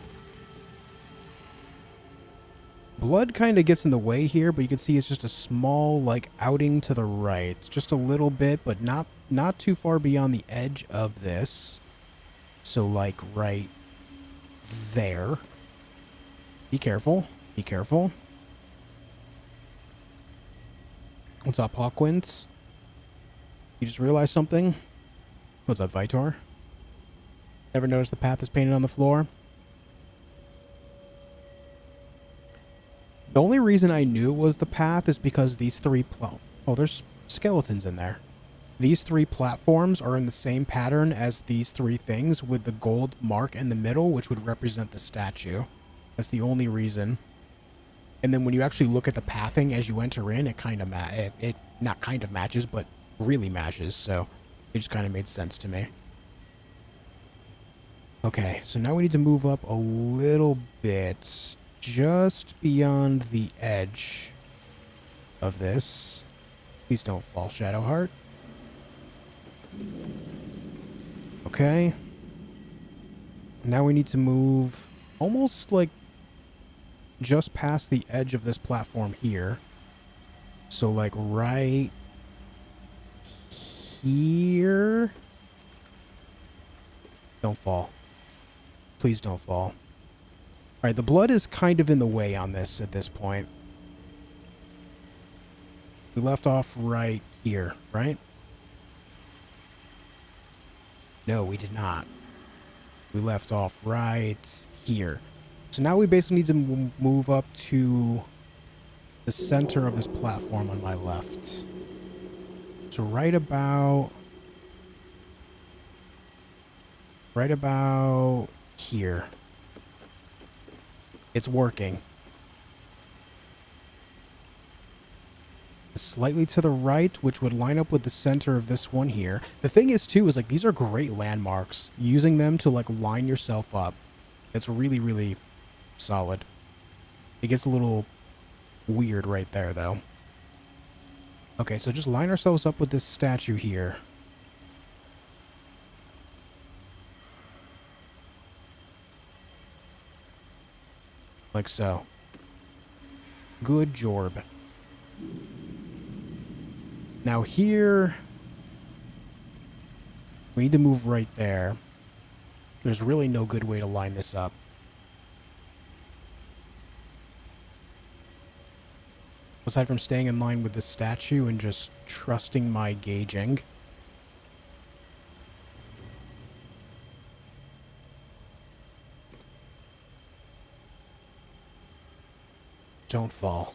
Speaker 1: Blood kind of gets in the way here, but you can see it's just a small, like, outing to the right. Just a little bit, but not too far beyond the edge of this. So, like, right there. Be careful. Be careful. What's up, Hawkwinds? You just realized something? What's up, Vitor? Ever noticed the path is painted on the floor? The only reason I knew it was the path is because these three... Oh, there's skeletons in there. These three platforms are in the same pattern as these three things, with the gold mark in the middle, which would represent the statue. That's the only reason. And then when you actually look at the pathing as you enter in, it kind of it not kind of matches, but really matches. So it just kind of made sense to me. Okay, so now we need to move up a little bit, just beyond the edge of this. Please don't fall, Shadowheart. Okay. Now we need to move almost like just past the edge of this platform here. So like right here. Don't fall. Please don't fall. Alright, the blood is kind of in the way on this at this point. We left off right here, right? No, we did not. We left off right here. So now we basically need to move up to the center of this platform on my left. So right about here. It's working. Slightly to the right, which would line up with the center of this one here. The thing is, too, is like these are great landmarks. Using them to like line yourself up, it's really, really solid. It gets a little weird right there, though. Okay, so just line ourselves up with this statue here. Like so. Good job. Now here, we need to move right there. There's really no good way to line this up. Aside from staying in line with the statue and just trusting my gauging. Don't fall.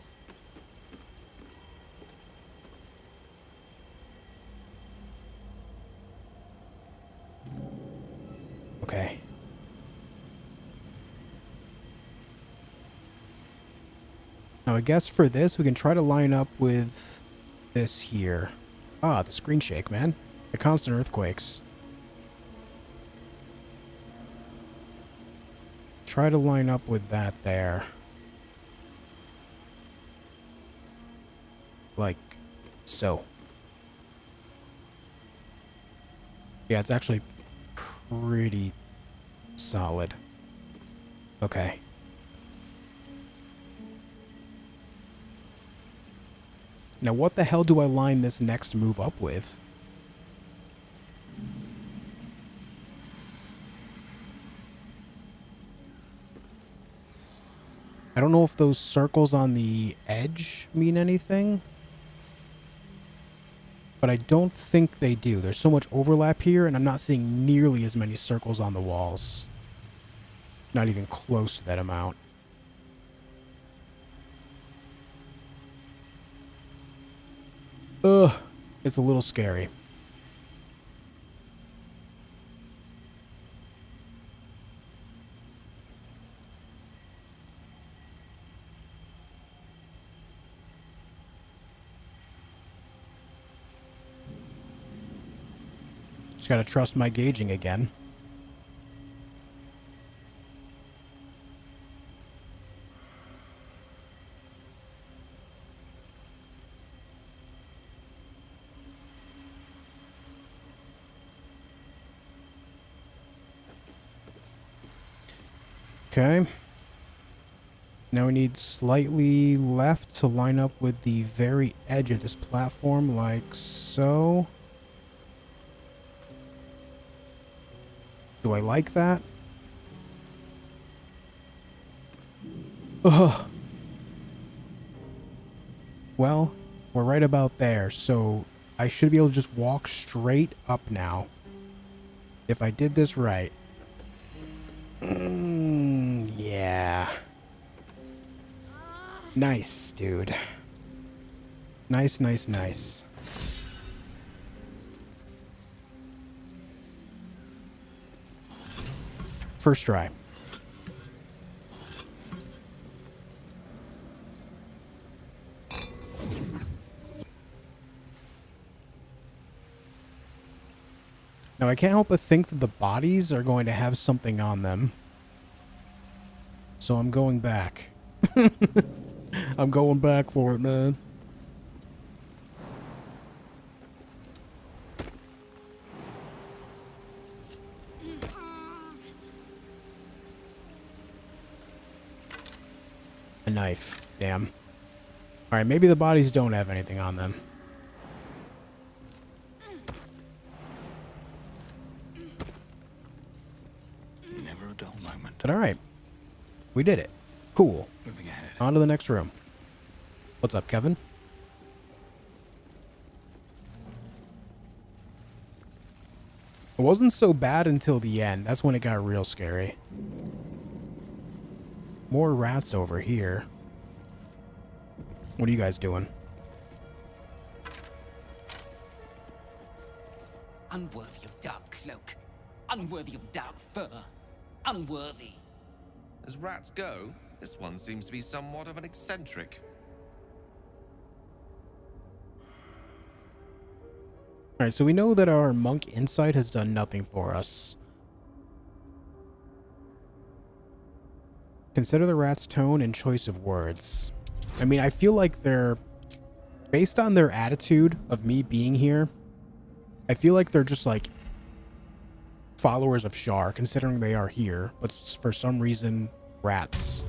Speaker 1: Okay. Now I guess for this we can try to line up with this here. Ah, the screen shake, man. The constant earthquakes. Try to line up with that there. Like so. Yeah, it's actually pretty solid. Okay. Now what the hell do I line this next move up with? I don't know if those circles on the edge mean anything. But I don't think they do. There's so much overlap here, and I'm not seeing nearly as many circles on the walls. Not even close to that amount. Ugh, it's a little scary. Just gotta trust my gauging again. Okay. Now we need slightly left to line up with the very edge of this platform, like so. Do I like that? Ugh. Well, we're right about there, so I should be able to just walk straight up now. If I did this right. Yeah. Nice, dude. Nice, nice, nice. First try. Now, I can't help but think that the bodies are going to have something on them. So I'm going back. I'm going back for it, man. A knife. Damn. Alright, maybe the bodies don't have anything on them.
Speaker 2: Never a dull moment.
Speaker 1: But alright. We did it. Cool.
Speaker 2: Moving ahead.
Speaker 1: On to the next room. What's up, Kevin? It wasn't so bad until the end. That's when it got real scary. More rats over here. What are you guys doing?
Speaker 7: Unworthy of dark cloak. Unworthy of dark fur. Unworthy.
Speaker 8: As rats go, this one seems to be somewhat of an eccentric.
Speaker 1: Alright, so we know that our monk insight has done nothing for us. Consider the rat's tone and choice of words. I mean, I feel like they're... Based on their attitude of me being here, I feel like they're just like followers of Shar, considering they are here, but for some reason, rats.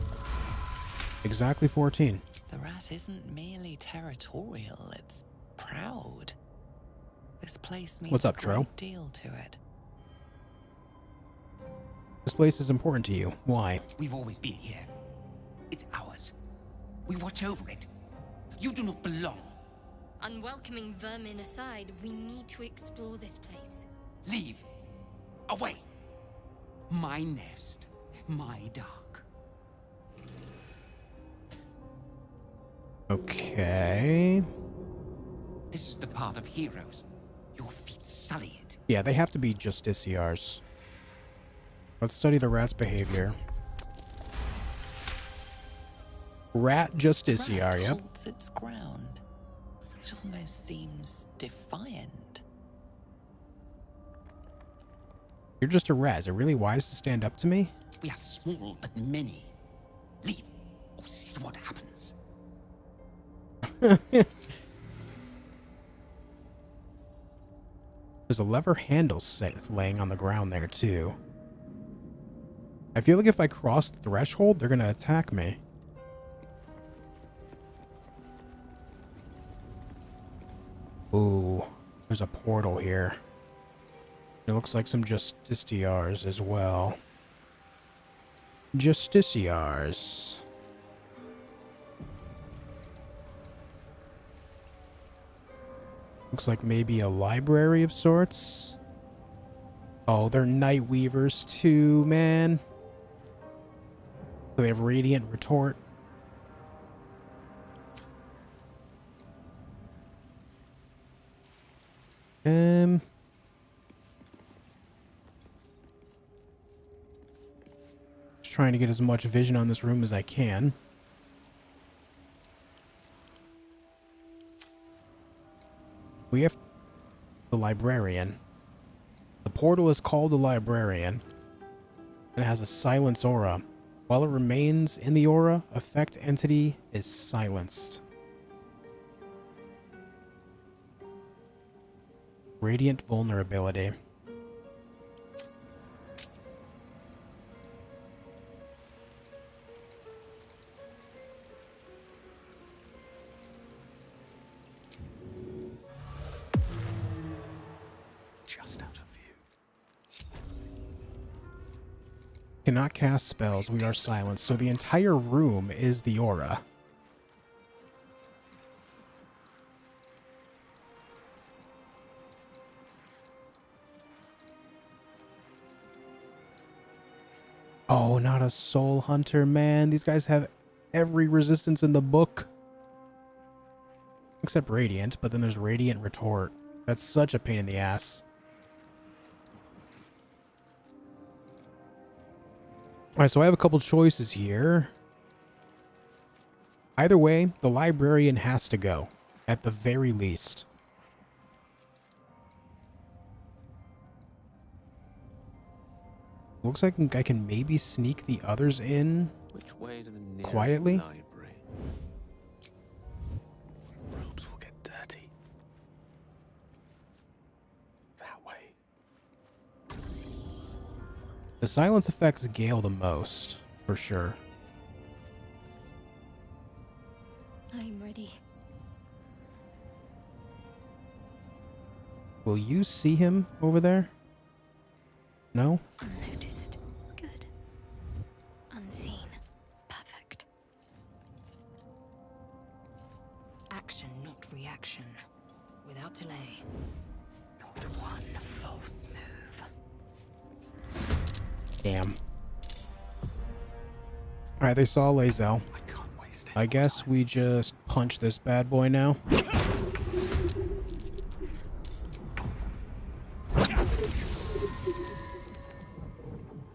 Speaker 1: Exactly 14.
Speaker 3: The rat isn't merely territorial, it's proud. This place means
Speaker 1: What's up,
Speaker 3: a
Speaker 1: Tro?
Speaker 3: great deal to it.
Speaker 1: This place is important to you. Why?
Speaker 7: We've always been here. It's ours. We watch over it. You do not belong.
Speaker 4: Unwelcoming vermin aside, we need to explore this place.
Speaker 7: Leave. Away. My nest. My dark.
Speaker 1: Okay.
Speaker 7: This is the path of heroes. Your feet sully it.
Speaker 1: Yeah, they have to be justiciars. Let's study the rat's behavior. Rat justiciar,
Speaker 3: Rat
Speaker 1: yep.
Speaker 3: holds its ground. It almost seems defiant.
Speaker 1: You're just a rat. Is it really wise to stand up to me?
Speaker 7: We are small but many. Leave or see what happens.
Speaker 1: There's a lever handle laying on the ground there, too. I feel like if I cross the threshold, they're going to attack me. Ooh, there's a portal here. It looks like some justiciars as well. Justiciars. Looks like maybe a library of sorts. Oh, they're night weavers too, man. So they have radiant retort. Just trying to get as much vision on this room as I can. We have the librarian. The portal is called the librarian and has a silence aura. While it remains in the aura, effect entity is silenced. Radiant vulnerability.
Speaker 2: Just out of view.
Speaker 1: Cannot cast spells. We are silenced. So the entire room is the aura. Oh, not a soul hunter, man. These guys have every resistance in the book. Except radiant, but then there's radiant retort. That's such a pain in the ass. Alright, so I have a couple choices here. Either way, the librarian has to go, at the very least. Looks like I can maybe sneak the others in
Speaker 2: Which way to the nearest
Speaker 1: quietly.
Speaker 2: library? Robes will get dirty. That way.
Speaker 1: The silence affects Gale the most, for sure.
Speaker 4: I'm ready.
Speaker 1: Will you see him over there? No?
Speaker 4: Unnoticed. Good. Unseen. Perfect.
Speaker 5: Action, not reaction. Without delay. Not one false move.
Speaker 1: Damn. Alright, they saw Lae'zel.
Speaker 2: I can't waste
Speaker 1: I guess we just punch this bad boy now.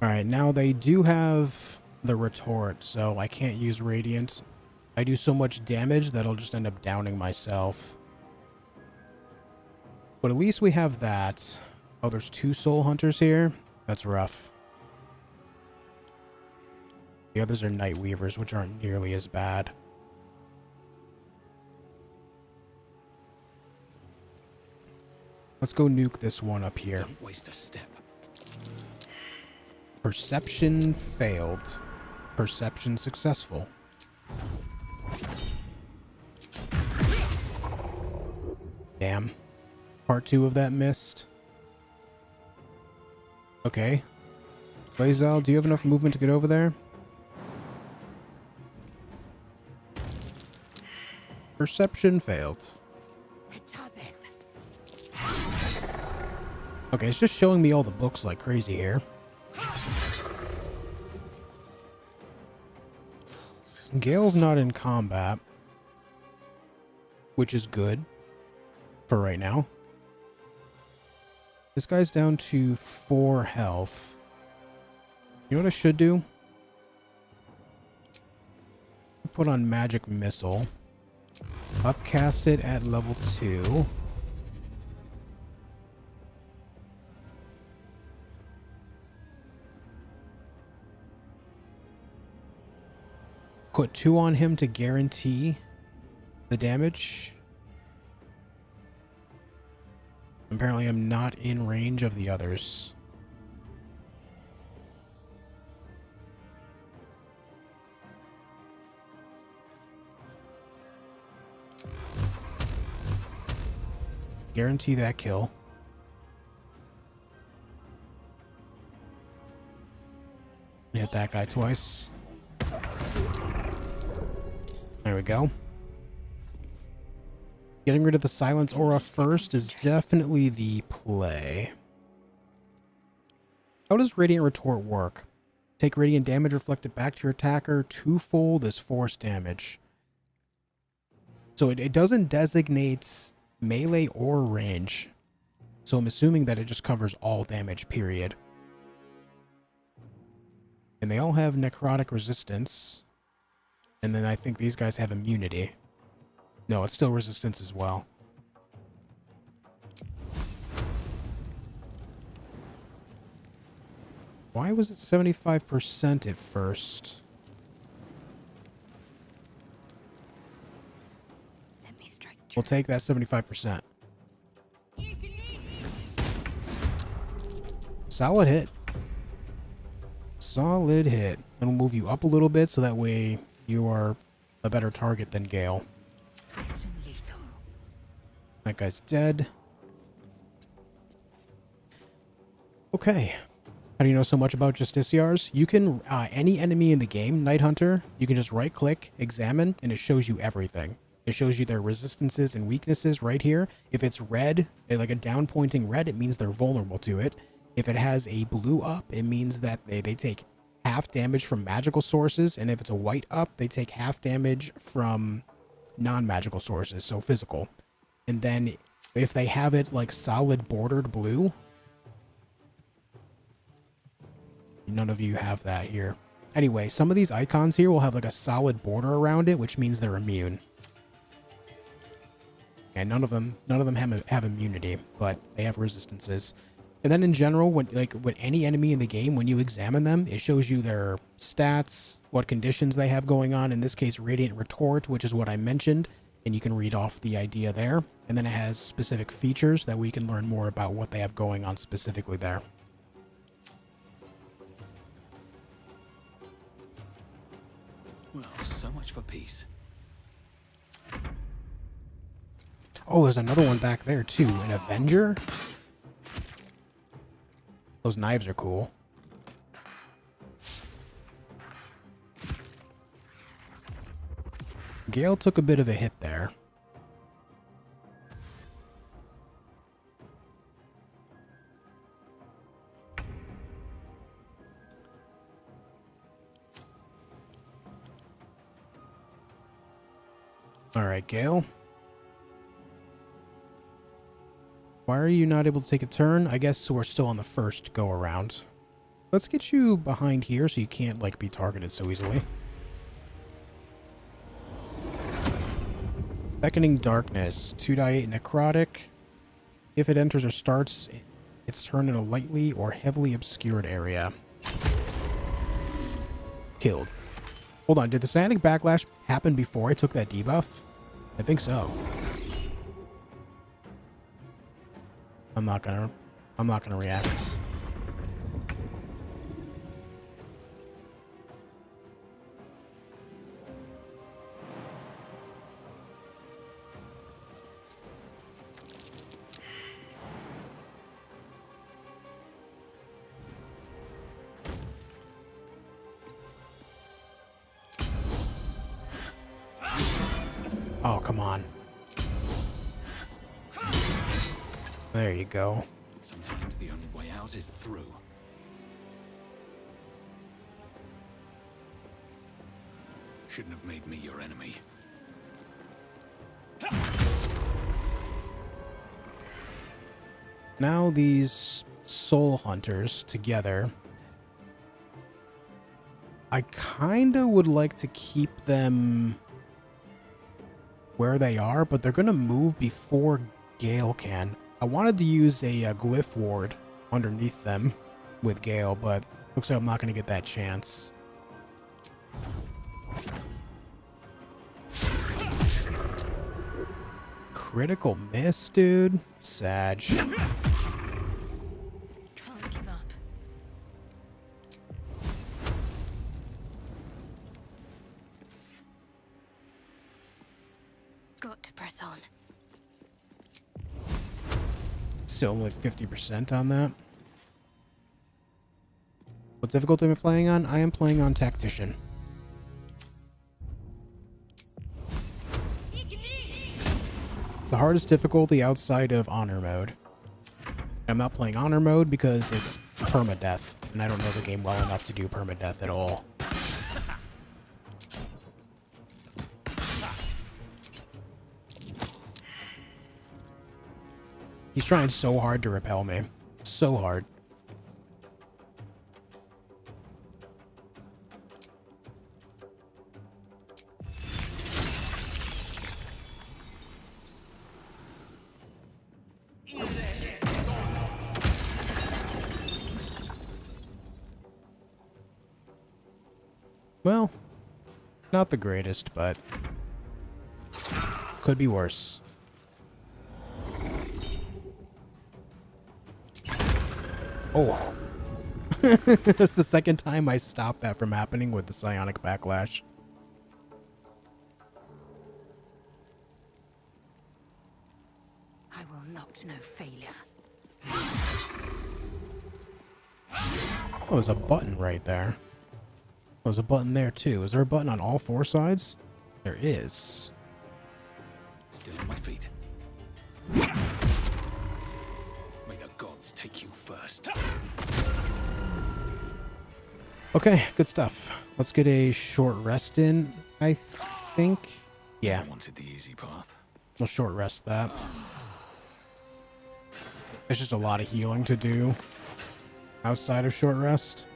Speaker 1: Alright, now they do have the retort, so I can't use Radiant. I do so much damage that I'll just end up downing myself. But at least we have that. Oh, there's 2 soul hunters here? That's rough. The others are Night Weavers, which aren't nearly as bad. Let's go nuke this one up here.
Speaker 2: Don't waste a step.
Speaker 1: Perception failed. Perception successful. Damn. Part 2 of that missed. Okay. Lae'zel, do you have enough movement to get over there? Perception failed. Okay, it's just showing me all the books like crazy here. Gale's not in combat, which is good for right now. This guy's down to 4 health. You know what I should do? Put on Magic Missile. Upcast it at level 2. Put 2 on him to guarantee the damage. Apparently I'm not in range of the others. Guarantee that kill. Hit that guy twice. There we go. Getting rid of the silence aura first is definitely the play. How does Radiant Retort work? Take radiant damage, reflect it back to your attacker. Twofold is force damage. So it doesn't designate melee or range. So I'm assuming that it just covers all damage, period. And they all have necrotic resistance. And then I think these guys have immunity. No, it's still resistance as well. Why was it 75% at first?
Speaker 4: Let me strike true.
Speaker 1: We'll take that 75%. Solid hit. Solid hit. And we'll move you up a little bit so that way you are a better target than Gale.
Speaker 5: Swift and lethal.
Speaker 1: That guy's dead. Okay. How do you know so much about Justiciars? You can, any enemy in the game, Night Hunter, you can just right click, examine, and it shows you everything. It shows you their resistances and weaknesses right here. If it's red, like a down pointing red, it means they're vulnerable to it. If it has a blue up, it means that they take half damage from magical sources. And if it's a white up, they take half damage from non-magical sources, so physical. And then if they have it like solid bordered blue, none of you have that here. Anyway, some of these icons here will have like a solid border around it, which means they're immune. And none of them have immunity, but they have resistances. And then in general, when any enemy in the game, when you examine them, it shows you their stats, what conditions they have going on. In this case, Radiant Retort, which is what I mentioned, and you can read off the idea there. And then it has specific features that we can learn more about what they have going on specifically there.
Speaker 2: Well, so much for peace.
Speaker 1: Oh, there's another one back there too, an Avenger. Those knives are cool. Gale took a bit of a hit there. All right, Gale. Why are you not able to take a turn? I guess we're still on the first go around. Let's get you behind here so you can't like be targeted so easily. Beckoning Darkness, 2-8 necrotic. If it enters or starts its turn in a lightly or heavily obscured area. Killed. Hold on, did the Psionic Backlash happen before I took that debuff? I think so. I'm not gonna react. Oh, come on. There you go.
Speaker 2: Sometimes the only way out is through. Shouldn't have made me your enemy.
Speaker 1: Now these soul hunters together. I kinda would like to keep them where they are, but they're gonna move before Gale can. I wanted to use a glyph ward underneath them with Gale, but looks like I'm not going to get that chance. Critical miss, dude. Sag.
Speaker 5: Can't give up. Got to press on.
Speaker 1: Still only 50% on that. What difficulty am I playing on? I am playing on Tactician. It's the hardest difficulty outside of Honor mode. I'm not playing Honor mode because it's permadeath, and I don't know the game well enough to do permadeath at all. He's trying so hard to repel me. So hard. Well, not the greatest, but could be worse. Oh. That's the second time I stopped that from happening with the Psionic Backlash.
Speaker 5: I will not know failure.
Speaker 1: Oh, there's a button right there. Oh, there's a button there too. Is there a button on all 4 sides? There is.
Speaker 2: Still on my feet. May the gods take you first.
Speaker 1: Okay, good stuff. Let's get a short rest in, I think. Yeah,
Speaker 2: I wanted the easy path.
Speaker 1: we'll short rest that. There's just a lot of healing to do outside of short rest.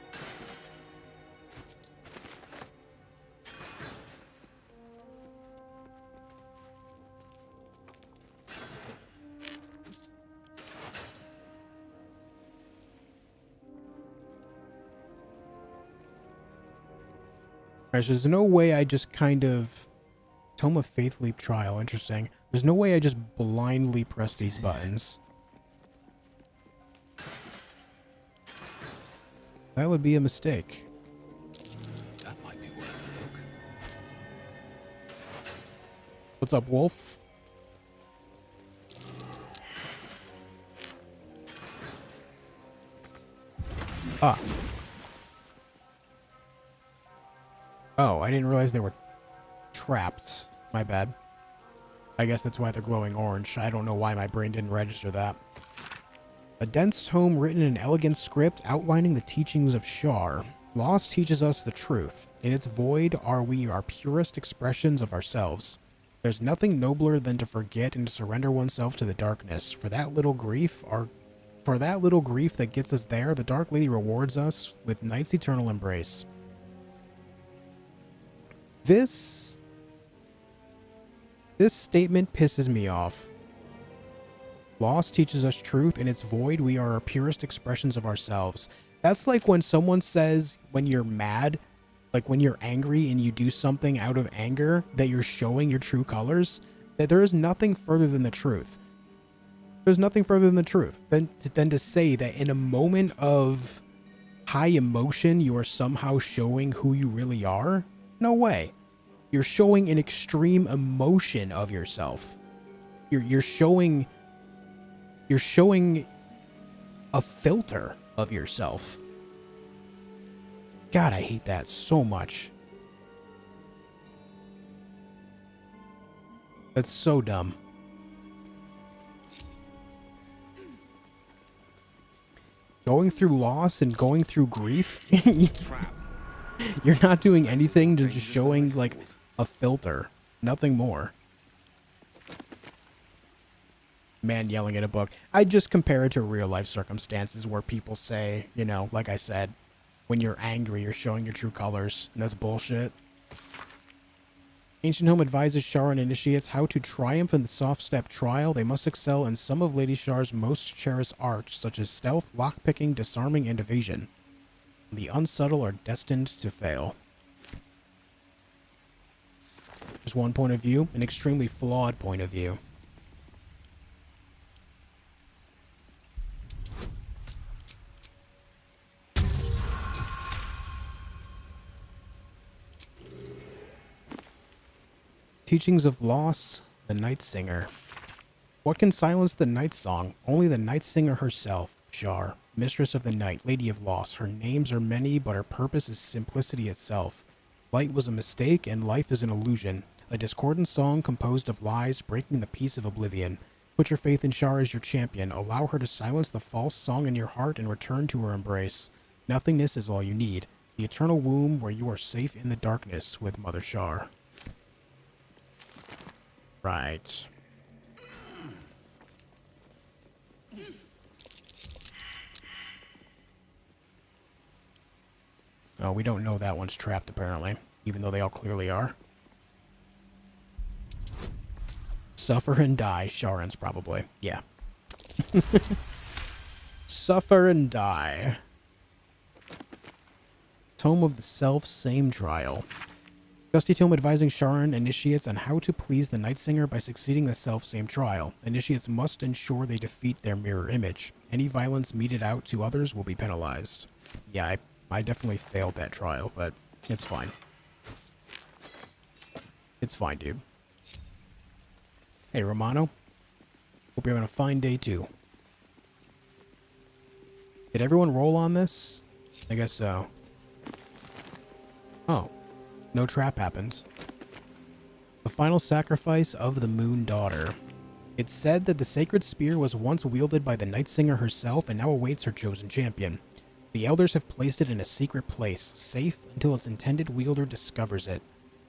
Speaker 1: Alright, so there's no way I just kind of... Tome of Faith Leap Trial, interesting. There's no way I just blindly press these buttons. That would be a mistake.
Speaker 2: That might be worth a look.
Speaker 1: What's up, Wolf? Ah. Oh, I didn't realize they were trapped. My bad. I guess that's why they're glowing orange. I don't know why my brain didn't register that. A dense tome written in an elegant script outlining the teachings of Shar. Lost teaches us the truth. In its void are we our purest expressions of ourselves. There's nothing nobler than to forget and to surrender oneself to the darkness. For that little grief that gets us there, the Dark Lady rewards us with night's eternal embrace. This statement pisses me off. Lost teaches us truth. In its void, we are our purest expressions of ourselves. That's like when someone says when you're mad, like when you're angry and you do something out of anger, that you're showing your true colors, that there is nothing further than the truth. There's nothing further than the truth than to say that in a moment of high emotion, you are somehow showing who you really are. No way. You're showing an extreme emotion of yourself. You're showing a filter of yourself. God, I hate that so much. That's so dumb. Going through loss and going through grief. You're not doing anything to just showing like a filter. Nothing more. Man yelling at a book. I just compare it to real life circumstances where people say, you know, like I said, when you're angry, you're showing your true colors. And that's bullshit. Ancient Home advises Shar and initiates how to triumph in the soft step trial. They must excel in some of Lady Shar's most cherished arts, such as stealth, lockpicking, disarming, and evasion. The unsubtle are destined to fail. Just one point of view, an extremely flawed point of view. Teachings of Loss, the Night Singer. What can silence the night song? Only the Night Singer herself, Shar, Mistress of the Night, Lady of Loss. Her names are many, but her purpose is simplicity itself. Light was a mistake, and life is an illusion. A discordant song composed of lies, breaking the peace of oblivion. Put your faith in Shar as your champion. Allow her to silence the false song in your heart and return to her embrace. Nothingness is all you need. The eternal womb where you are safe in the darkness with Mother Shar. Right. Oh, we don't know that one's trapped, apparently. Even though they all clearly are. Suffer and die. Sharon's probably. Yeah. Suffer and die. Tome of the Selfsame Trial. Dusty Tome advising Sharon initiates on how to please the Night Singer by succeeding the Selfsame Trial. Initiates must ensure they defeat their mirror image. Any violence meted out to others will be penalized. Yeah, I definitely failed that trial, but it's fine. It's fine, dude. Hey, Romano. Hope you're having a fine day, too. Did everyone roll on this? I guess so. Oh. No trap happens. The final sacrifice of the Moon Daughter. It's said that the sacred spear was once wielded by the Night Singer herself and now awaits her chosen champion. The elders have placed it in a secret place, safe until its intended wielder discovers it.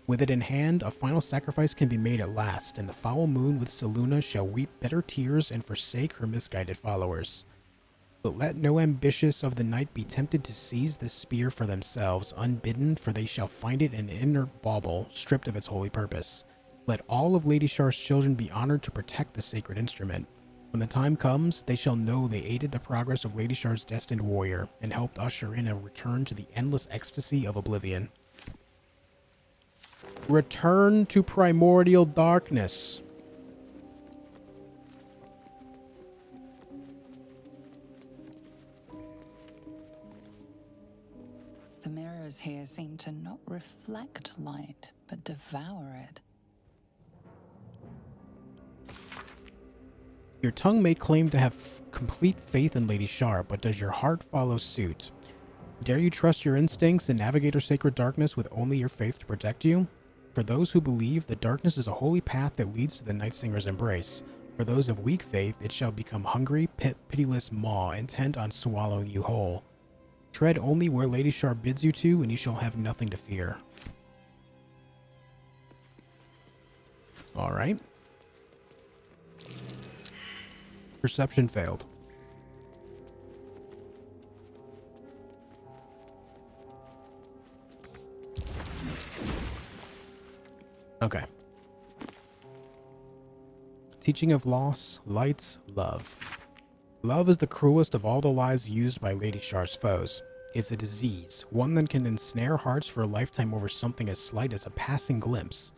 Speaker 1: With it in hand, a final sacrifice can be made at last, and the foul moon with Selûne shall weep bitter tears and forsake her misguided followers. But let no ambitious of the night be tempted to seize this spear for themselves, unbidden, for they shall find it in an inert bauble, stripped of its holy purpose. Let all of Lady Shar's children be honored to protect the sacred instrument. When the time comes, they shall know they aided the progress of Lady Shar's destined warrior, and helped usher in a return to the endless ecstasy of oblivion. Return to primordial darkness.
Speaker 3: The mirrors here seem to not reflect light, but devour it.
Speaker 1: Your tongue may claim to have complete faith in Lady Shar, but does your heart follow suit? Dare you trust your instincts and navigate her sacred darkness with only your faith to protect you? For those who believe, the darkness is a holy path that leads to the Night Singer's embrace. For those of weak faith, it shall become hungry, pitiless maw, intent on swallowing you whole. Tread only where Lady Shar bids you to, and you shall have nothing to fear. Alright. Perception failed. Okay. Teaching of loss, lights, love. Love is the cruelest of all the lies used by Lady Shar's foes. It's a disease, one that can ensnare hearts for a lifetime over something as slight as a passing glimpse.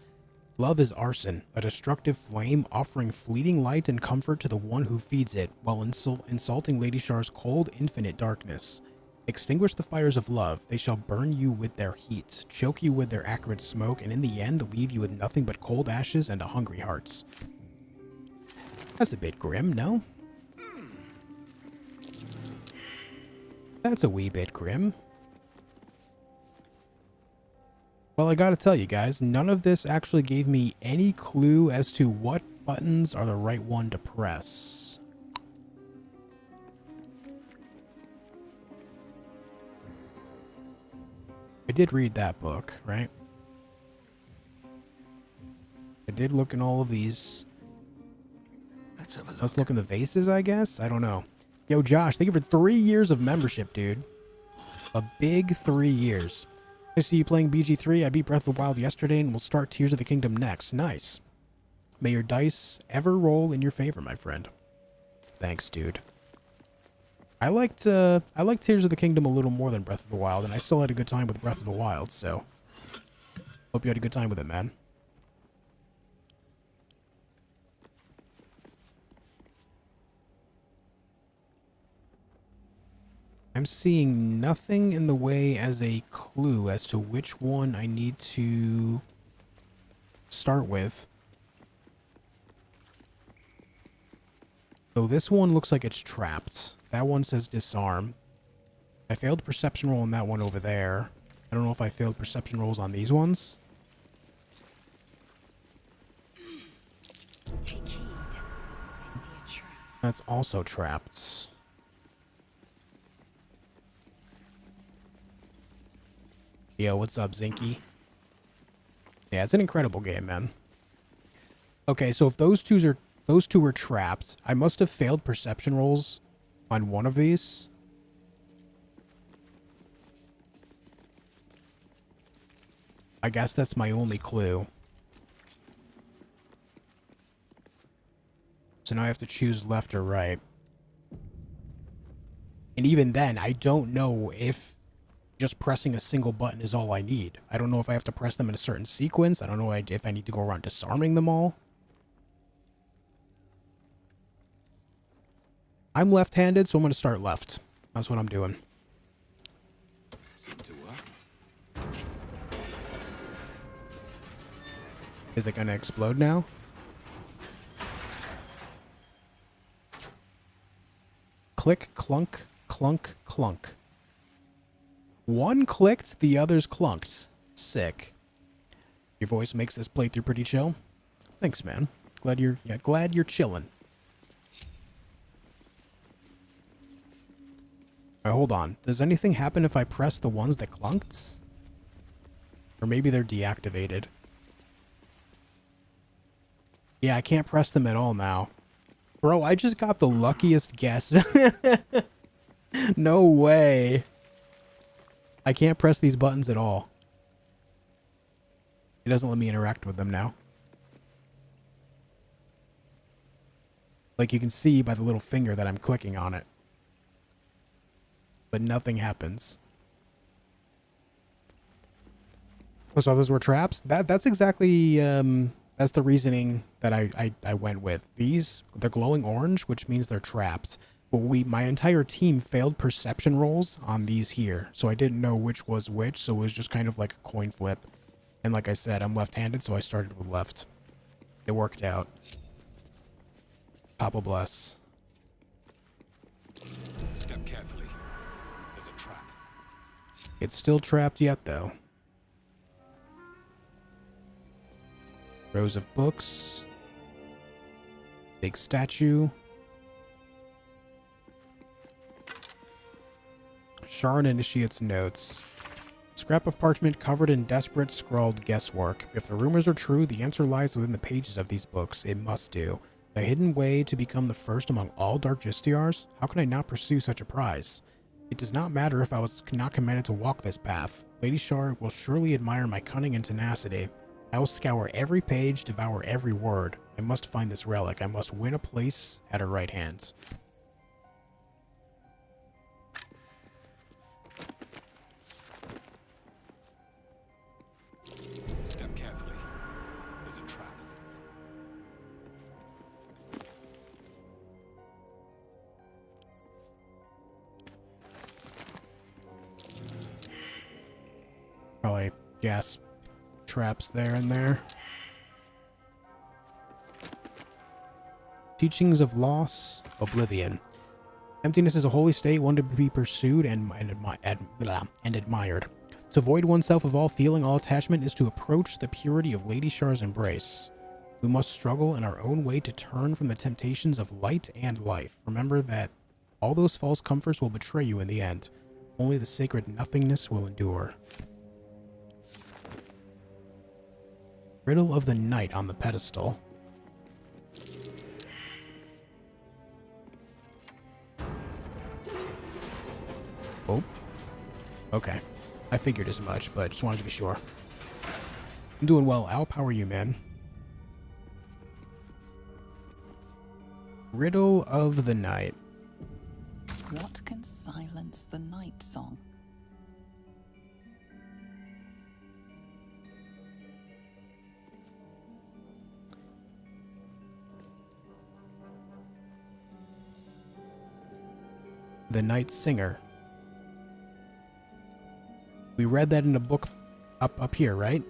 Speaker 1: Love is arson, a destructive flame offering fleeting light and comfort to the one who feeds it, while insulting Lady Shar's cold, infinite darkness. Extinguish the fires of love, they shall burn you with their heat, choke you with their acrid smoke, and in the end leave you with nothing but cold ashes and a hungry heart. That's a bit grim, no? That's a wee bit grim. Well, I gotta tell you guys, none of this actually gave me any clue as to what buttons are the right one to press. I did read that book, right? I did look in all of these.
Speaker 2: Let's have a look.
Speaker 1: Let's look in the vases, I guess? I don't know. Yo, Josh, thank you for 3 years of membership, dude. A big 3 years. I see you playing BG3. I beat Breath of the Wild yesterday and we'll start Tears of the Kingdom next. Nice. May your dice ever roll in your favor, my friend. Thanks, dude. I liked Tears of the Kingdom a little more than Breath of the Wild, and I still had a good time with Breath of the Wild, so hope you had a good time with it, man. I'm seeing nothing in the way as a clue as to which one I need to start with. So this one looks like it's trapped. That one says disarm. I failed perception roll on that one over there. I don't know if I failed perception rolls on these ones.
Speaker 5: Take heed. I see a trap.
Speaker 1: That's also trapped. Yo, what's up, Zinky? Yeah, it's an incredible game, man. Okay, so if those two were trapped, I must have failed perception rolls on one of these. I guess that's my only clue. So now I have to choose left or right. And even then, I don't know if just pressing a single button is all I need. I don't know if I have to press them in a certain sequence. I don't know if I need to go around disarming them all. I'm left-handed, so I'm going to start left. That's what I'm doing.
Speaker 2: Seem to work.
Speaker 1: Is it going to explode now? Click, clunk, clunk, clunk. One clicked, the others clunked. Sick. Your voice makes this playthrough pretty chill. Thanks, man. Glad you're chilling. Alright, hold on. Does anything happen if I press the ones that clunked? Or maybe they're deactivated. Yeah, I can't press them at all now. Bro, I just got the luckiest guess. No way. I can't press these buttons at all. It doesn't let me interact with them now. Like you can see by the little finger that I'm clicking on it. But nothing happens. Oh, so those were traps? That's exactly that's the reasoning that I went with. They're glowing orange, which means they're trapped. But my entire team failed perception rolls on these here, so I didn't know which was which, so it was just kind of like a coin flip. And like I said, I'm left-handed, so I started with left. It worked out. Papa bless.
Speaker 2: Step carefully. There's a trap.
Speaker 1: It's still trapped yet, though. Rows of books. Big statue. Shar initiates notes. Scrap of parchment covered in desperate, scrawled guesswork. If the rumors are true, the answer lies within the pages of these books. It must do. A hidden way to become the first among all dark Justiciars? How can I not pursue such a prize? It does not matter if I was not commanded to walk this path. Lady Shar will surely admire my cunning and tenacity. I will scour every page, devour every word. I must find this relic. I must win a place at her right hand.
Speaker 2: Step carefully. There's a trap.
Speaker 1: Probably gas traps there and there. Teachings of loss, oblivion. Emptiness is a holy state, one to be pursued and admired. To void oneself of all feeling, all attachment is to approach the purity of Lady Shar's embrace. We must struggle in our own way to turn from the temptations of light and life. Remember that all those false comforts will betray you in the end. Only the sacred nothingness will endure. Riddle of the Night on the pedestal. Oh. Okay. I figured as much, but just wanted to be sure. I'm doing well, Alp. How are you, man? Riddle of the Night.
Speaker 3: What can silence the night song?
Speaker 1: The Night Singer. We read that in a book up here, right?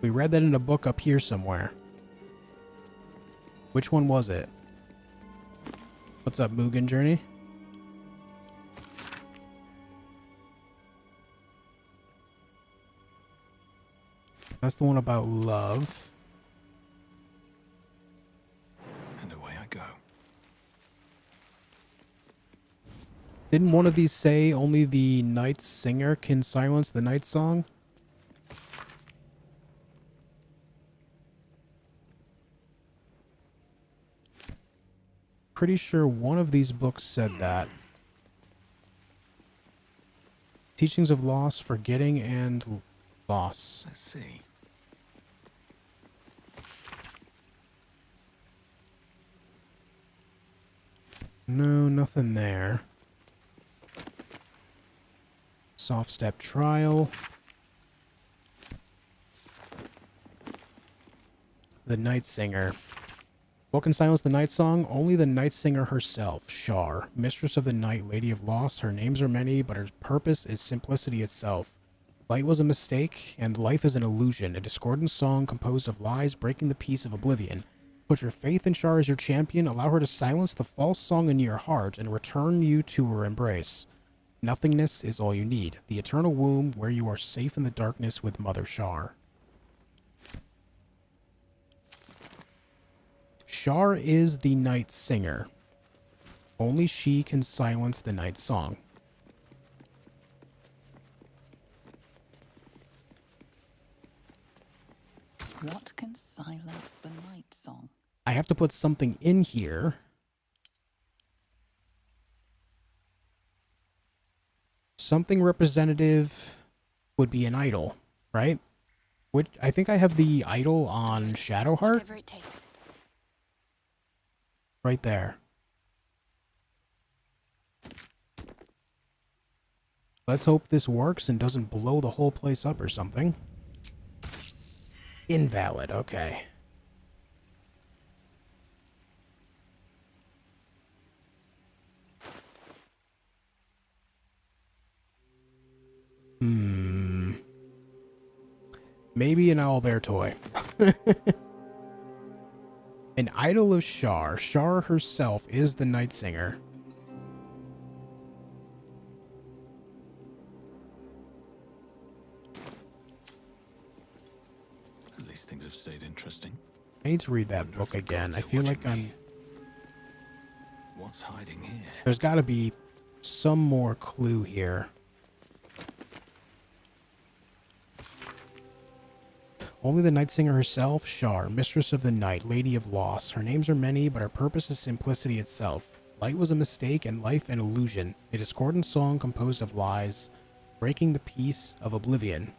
Speaker 1: We read that in a book up here somewhere. Which one was it? What's up, Mugen Journey? That's the one about love.
Speaker 2: And away I go.
Speaker 1: Didn't one of these say only the night singer can silence the night song? Pretty sure one of these books said that. Teachings of Loss, Forgetting, and Loss.
Speaker 2: Let's see.
Speaker 1: No, nothing there. Soft Step Trial. The Night Singer. What can silence the night song? Only the night singer herself, Shar, mistress of the night, lady of loss. Her names are many, but her purpose is simplicity itself. Light was a mistake, and life is an illusion, a discordant song composed of lies breaking the peace of oblivion. Put your faith in Shar as your champion, allow her to silence the false song in your heart, and return you to her embrace. Nothingness is all you need. The eternal womb where you are safe in the darkness with Mother Shar. Shar is the night singer. Only she can silence the night song.
Speaker 3: What can silence the night song?
Speaker 1: I have to put something in here. Something representative would be an idol, right? Which I think I have the idol on Shadowheart.
Speaker 4: Whatever it takes.
Speaker 1: Right there. Let's hope this works and doesn't blow the whole place up or something. Invalid, okay. Maybe an owlbear toy. An idol of Shar. Shar herself is the night singer.
Speaker 2: At least things have stayed interesting.
Speaker 1: I need to read that book again. I feel like I'm...
Speaker 2: What's hiding here?
Speaker 1: There's got to be some more clue here. Only the night singer herself, Shar, mistress of the night, lady of loss. Her names are many, but her purpose is simplicity itself. Light was a mistake and life an illusion. A discordant song composed of lies, breaking the peace of oblivion.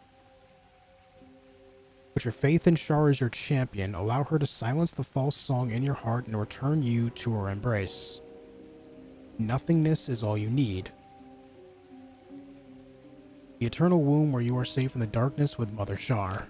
Speaker 1: Put your faith in Shar as your champion. Allow her to silence the false song in your heart and return you to her embrace. Nothingness is all you need. The eternal womb where you are safe in the darkness with Mother Shar.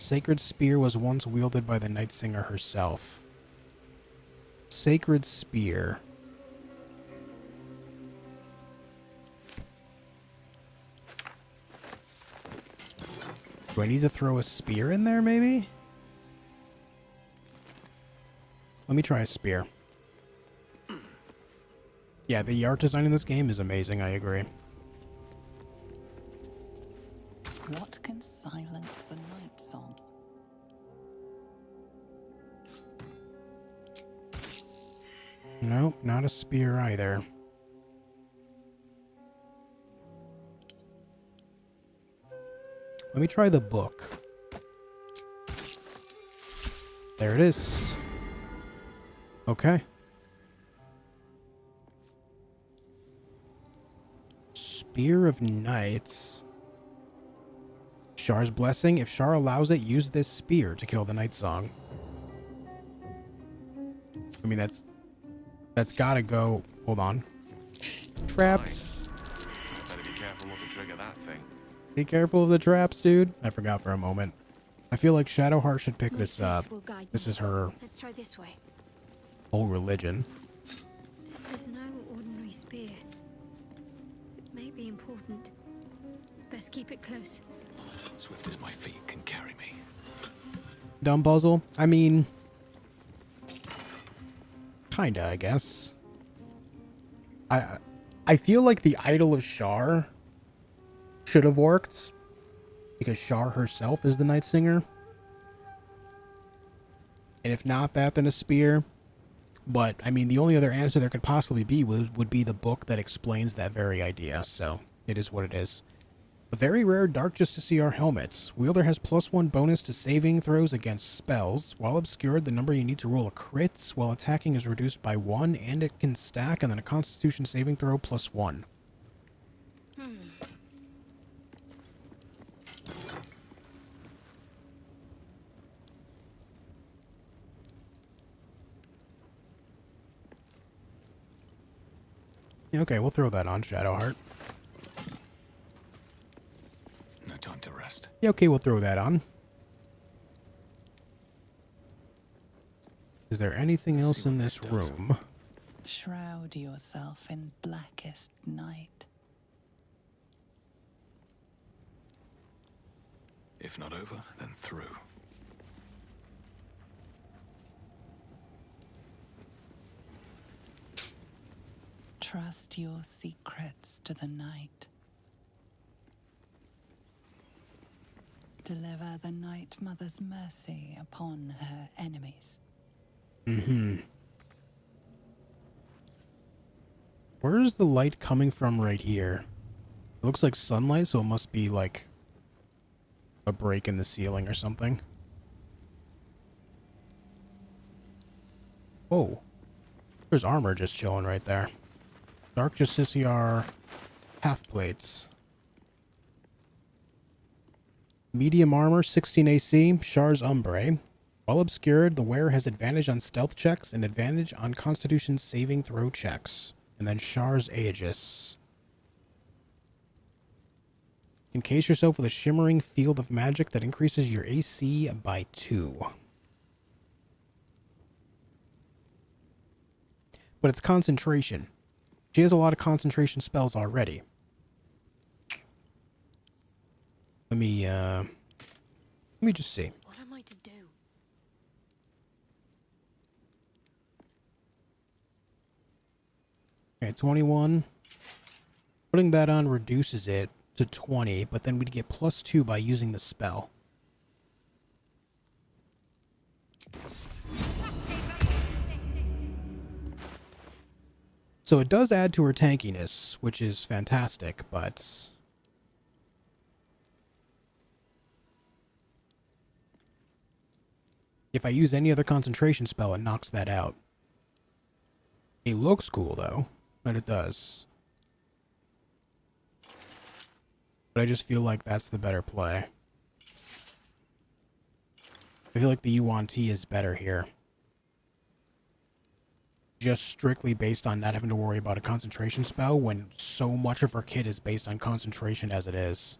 Speaker 1: Sacred spear was once wielded by the Night Singer herself. Sacred spear. Do I need to throw a spear in there, maybe? Let me try a spear. Yeah, the art design in this game is amazing, I agree.
Speaker 3: What can silence the night song?
Speaker 1: Nope, not a spear either. Let me try the book. There it is. Okay. Spear of Knights. Shar's blessing. If Shar allows it, use this spear to kill the Night Song. I mean, that's gotta go. Hold on. Traps.
Speaker 8: Better be careful not to trigger that thing.
Speaker 1: Be careful of the traps, dude. I forgot for a moment. I feel like Shadowheart should pick this up. This is her
Speaker 4: Let's try this way.
Speaker 1: whole religion.
Speaker 4: This is no ordinary spear. It may be important. Best keep it close.
Speaker 2: Swift as my feet can carry me.
Speaker 1: Dumb puzzle? I mean... kinda, I guess. I feel like the Idol of Shar should have worked, because Shar herself is the Night Singer. And if not that, then a spear. But, I mean, the only other answer there could possibly be would be the book that explains that very idea, so it is what it is. A very rare Dark Justiciar helmet. Wielder has +1 bonus to saving throws against spells. While obscured, the number you need to roll a crit while attacking is reduced by 1, and it can stack, and then a Constitution saving throw +1. Okay, we'll throw that on Shadowheart.
Speaker 2: No time to rest.
Speaker 1: Yeah, okay, we'll throw that on. Is there anything else in this room?
Speaker 3: Shroud yourself in blackest night.
Speaker 2: If not over, then through.
Speaker 3: Trust your secrets to the night. Deliver the Night Mother's mercy upon her enemies.
Speaker 1: Where's the light coming from right here? It looks like sunlight, so it must be like a break in the ceiling or something. Whoa. There's armor just chilling right there. Dark Justiciar half plates. Medium armor, 16 AC, Shar's Umbre. While obscured, the wearer has advantage on stealth checks and advantage on Constitution saving throw checks. And then Shar's Aegis. Encase yourself with a shimmering field of magic that increases your AC by 2. But it's concentration. She has a lot of concentration spells already. Let me just see.
Speaker 4: What am I to do?
Speaker 1: Okay, 21. Putting that on reduces it to 20, but then we'd get +2 by using the spell. So it does add to her tankiness, which is fantastic, but if I use any other concentration spell, it knocks that out. It looks cool, though, but it does. But I just feel like that's the better play. I feel like the Yuan Ti is better here. Just strictly based on not having to worry about a concentration spell when so much of her kit is based on concentration as it is.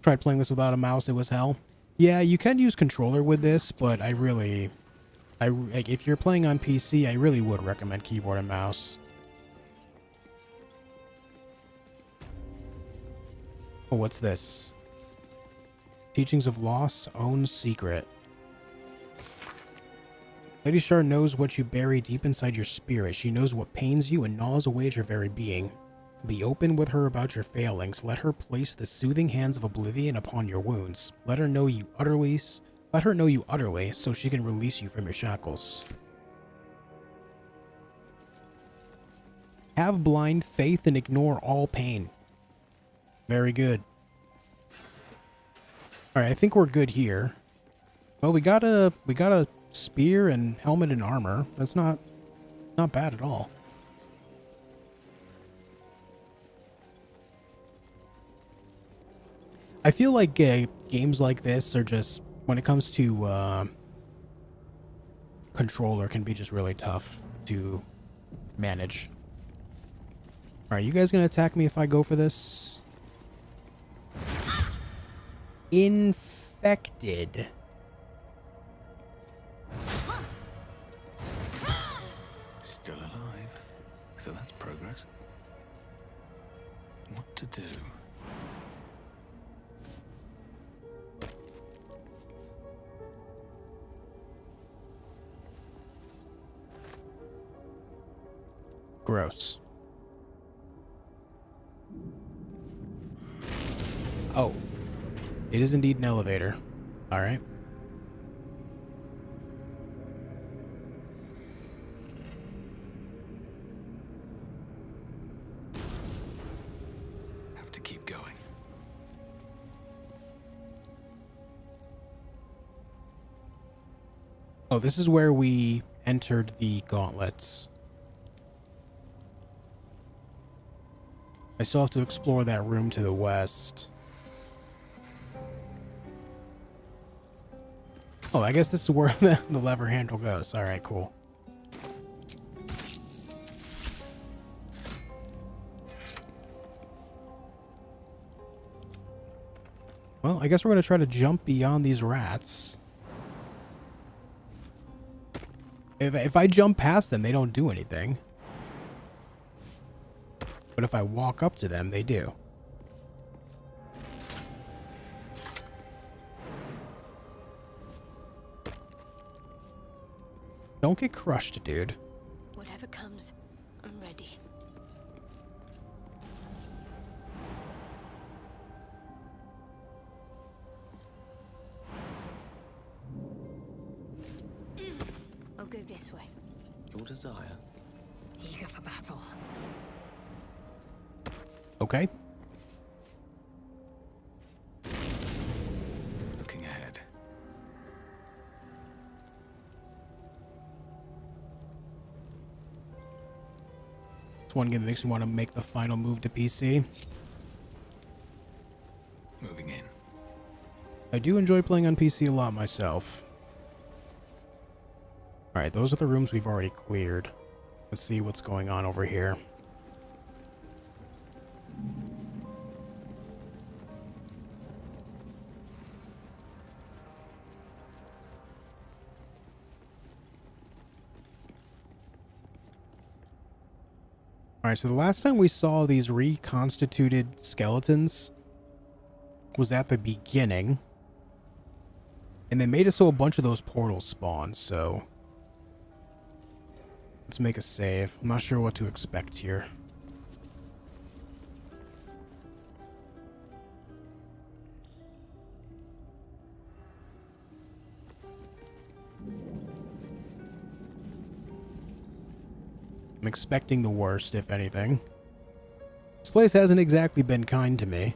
Speaker 1: Tried playing this without a mouse, it was hell. Yeah, you can use controller with this, but like, if you're playing on PC, I really would recommend keyboard and mouse. Oh, what's this? Teachings of Loss, Own Secret. Lady Shar knows what you bury deep inside your spirit. She knows what pains you and gnaws away at your very being. Be open with her about your failings. Let her place the soothing hands of oblivion upon your wounds. Let her know you utterly, so she can release you from your shackles. Have blind faith and ignore all pain. Very good. Alright, I think we're good here. Well, we got a spear and helmet and armor. That's not bad at all. I feel like games like this are just, when it comes to controller, can be just really tough to manage. Alright, you guys gonna attack me if I go for this? Infected.
Speaker 2: Still alive. So that's progress. What to do?
Speaker 1: Gross. Oh. It is indeed an elevator. Alright.
Speaker 2: Have to keep going.
Speaker 1: Oh, this is where we entered the gauntlets. I still have to explore that room to the west. Oh, I guess this is where the lever handle goes. Alright, cool. Well, I guess we're going to try to jump beyond these rats. If I jump past them, they don't do anything. But if I walk up to them, they do. Don't get crushed, dude.
Speaker 4: Whatever comes, I'm ready. I'll go this way.
Speaker 2: Your desire.
Speaker 5: Eager for battle.
Speaker 1: Okay.
Speaker 2: Looking ahead.
Speaker 1: This one game makes me want to make the final move to PC.
Speaker 2: Moving in.
Speaker 1: I do enjoy playing on PC a lot myself. Alright, those are the rooms we've already cleared. Let's see what's going on over here. Alright, so the last time we saw these reconstituted skeletons was at the beginning. And they made it so a bunch of those portals spawned, so let's make a save. I'm not sure what to expect here. I'm expecting the worst, if anything. This place hasn't exactly been kind to me.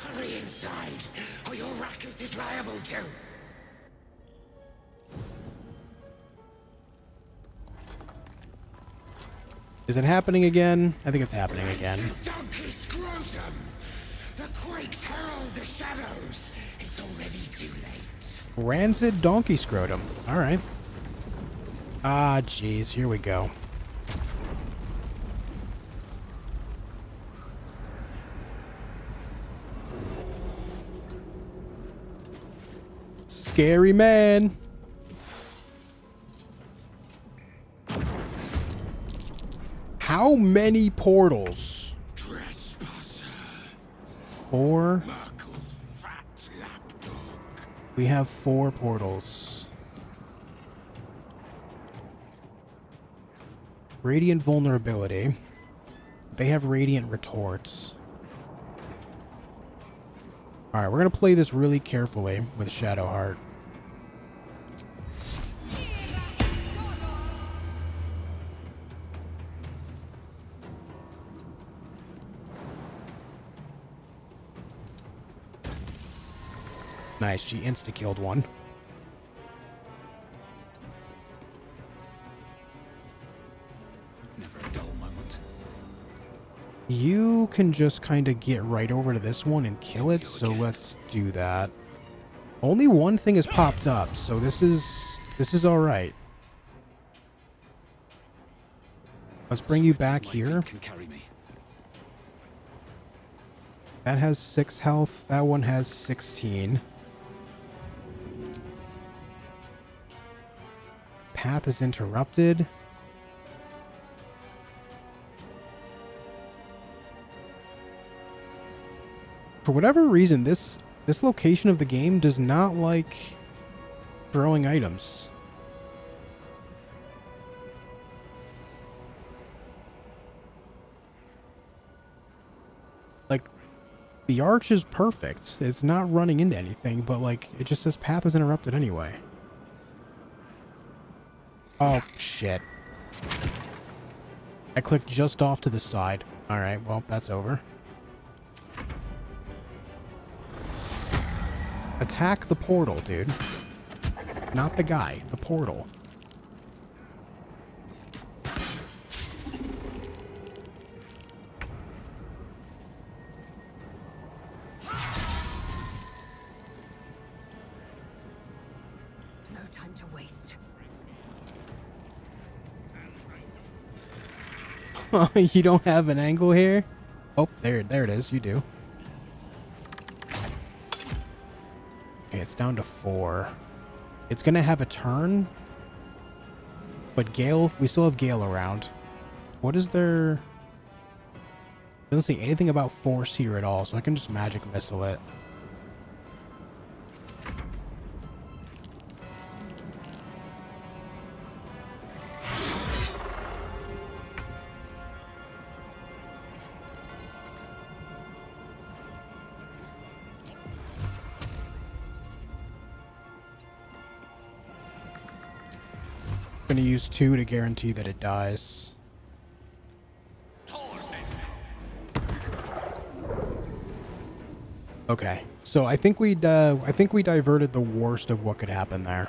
Speaker 6: Hurry inside, or your racket is liable to.
Speaker 1: Is it happening again? I think it's happening again.
Speaker 6: Donkey scrotum! The quakes herald the shadows. It's already too late.
Speaker 1: Rancid donkey scrotum. Alright. Ah, jeez. Here we go. Scary man. How many portals?
Speaker 6: Trespasser.
Speaker 1: 4.
Speaker 6: Merkel's fat lapdog.
Speaker 1: We have 4 portals. Radiant vulnerability. They have radiant retorts. Alright, we're gonna play this really carefully with Shadowheart. Nice, she insta-killed one.
Speaker 2: Never a dull moment.
Speaker 1: You can just kind of get right over to this one and kill it, so let's do that. Only one thing has popped up, so this is all right. Let's bring you back here.
Speaker 2: Can carry me.
Speaker 1: That has 6 health. That one has 16. Path is interrupted. For whatever reason, this location of the game does not like throwing items. Like, the arch is perfect. It's not running into anything, but like, it just says path is interrupted anyway. Oh, shit. I clicked just off to the side. Alright, well, that's over. Attack the portal, dude. Not the guy, the portal.
Speaker 5: No time to waste.
Speaker 1: You don't have an angle here? Oh, there it is. You do. Okay, it's down to 4. It's gonna have a turn. But Gale, we still have Gale around. What is there? Doesn't say anything about force here at all, so I can just magic missile it. gonna use 2 to guarantee that it dies. Okay, so I think we diverted the worst of what could happen there.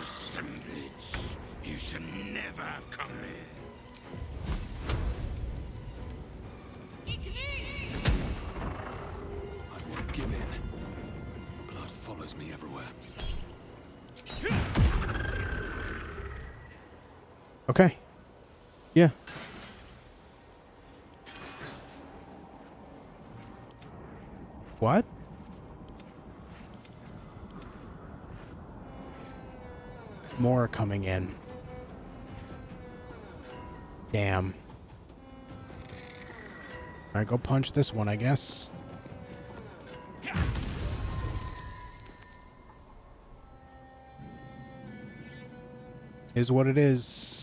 Speaker 6: Assemblage. You should never have come here.
Speaker 2: I won't give in. Blood follows me everywhere.
Speaker 1: Okay. Yeah. What? More are coming in. Damn. Alright, go punch this one, I guess. Is what it is.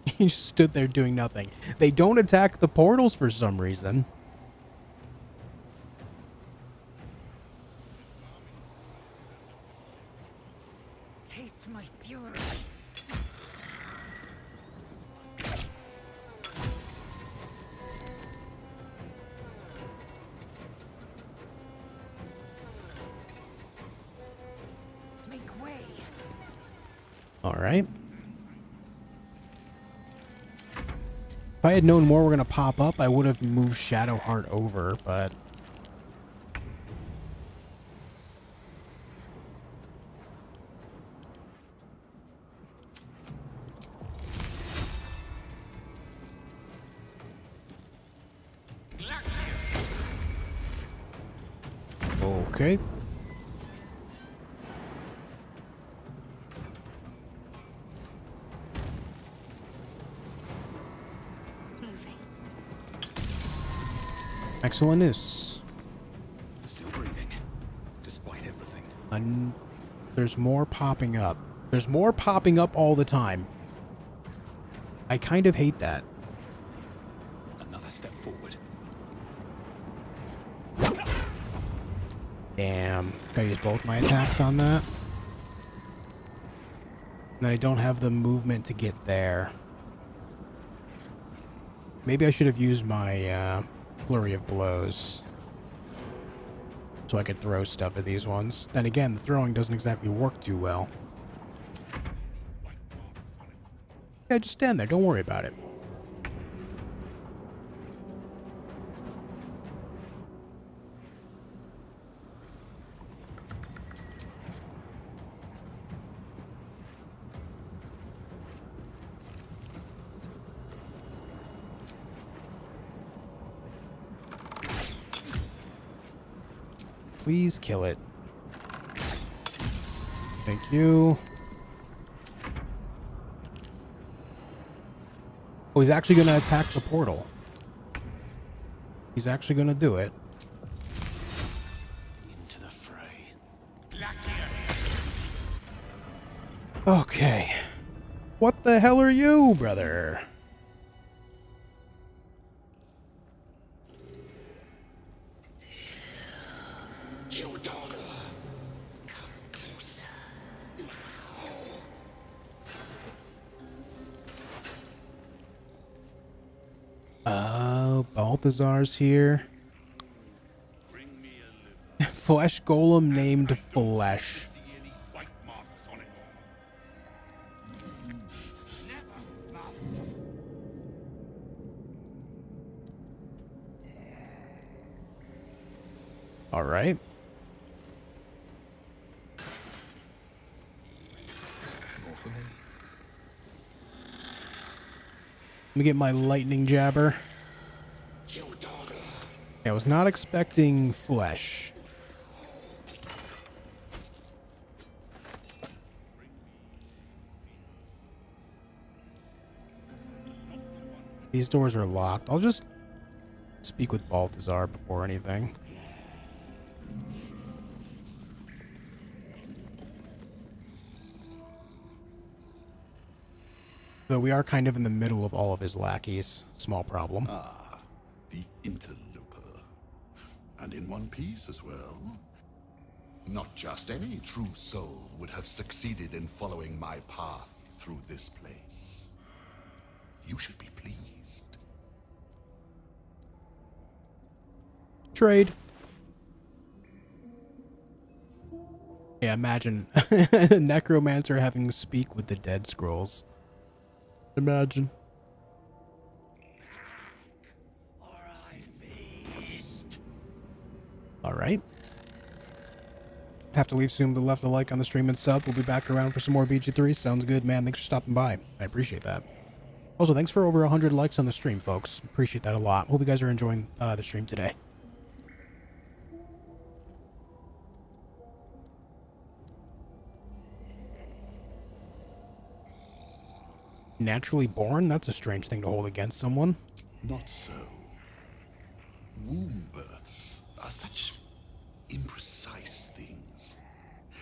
Speaker 1: He just stood there doing nothing. They don't attack the portals for some reason.
Speaker 5: Taste my fury. Make way.
Speaker 1: All right. If I had known more were going to pop up, I would have moved Shadowheart over, but... Okay. Excellent news.
Speaker 2: Still breathing, despite everything.
Speaker 1: There's more popping up. There's more popping up all the time. I kind of hate that.
Speaker 2: Another step forward.
Speaker 1: Damn. Gotta use both my attacks on that. And then I don't have the movement to get there. Maybe I should have used my flurry of blows. So I could throw stuff at these ones. Then again, the throwing doesn't exactly work too well. Yeah, just stand there. Don't worry about it. Please kill it. Thank you. Oh, he's actually going to attack the portal. He's actually going to do it.
Speaker 2: Into the fray.
Speaker 1: Okay. What the hell are you, brother?
Speaker 6: You dog. Come closer.
Speaker 1: Oh, Balthazar's here. Flesh golem named Flesh. All right.
Speaker 2: More for me.
Speaker 1: Let me get my lightning jabber. I was not expecting flesh. These doors are locked. I'll just speak with Balthazar before anything. Though we are kind of in the middle of all of his lackeys. Small problem.
Speaker 9: Ah, the interloper. And in one piece as well. Not just any true soul would have succeeded in following my path through this place. You should be pleased.
Speaker 1: Trade. Yeah, imagine necromancer having to speak with the dead scrolls. Imagine. All right. Have to leave soon, but left a like on the stream and sub. We'll be back around for some more BG3. Sounds good, man. Thanks for stopping by. I appreciate that. Also, thanks for over 100 likes on the stream, folks. Appreciate that a lot. Hope you guys are enjoying the stream today. Naturally born? That's a strange thing to hold against someone.
Speaker 9: Not so. Womb births are such imprecise things.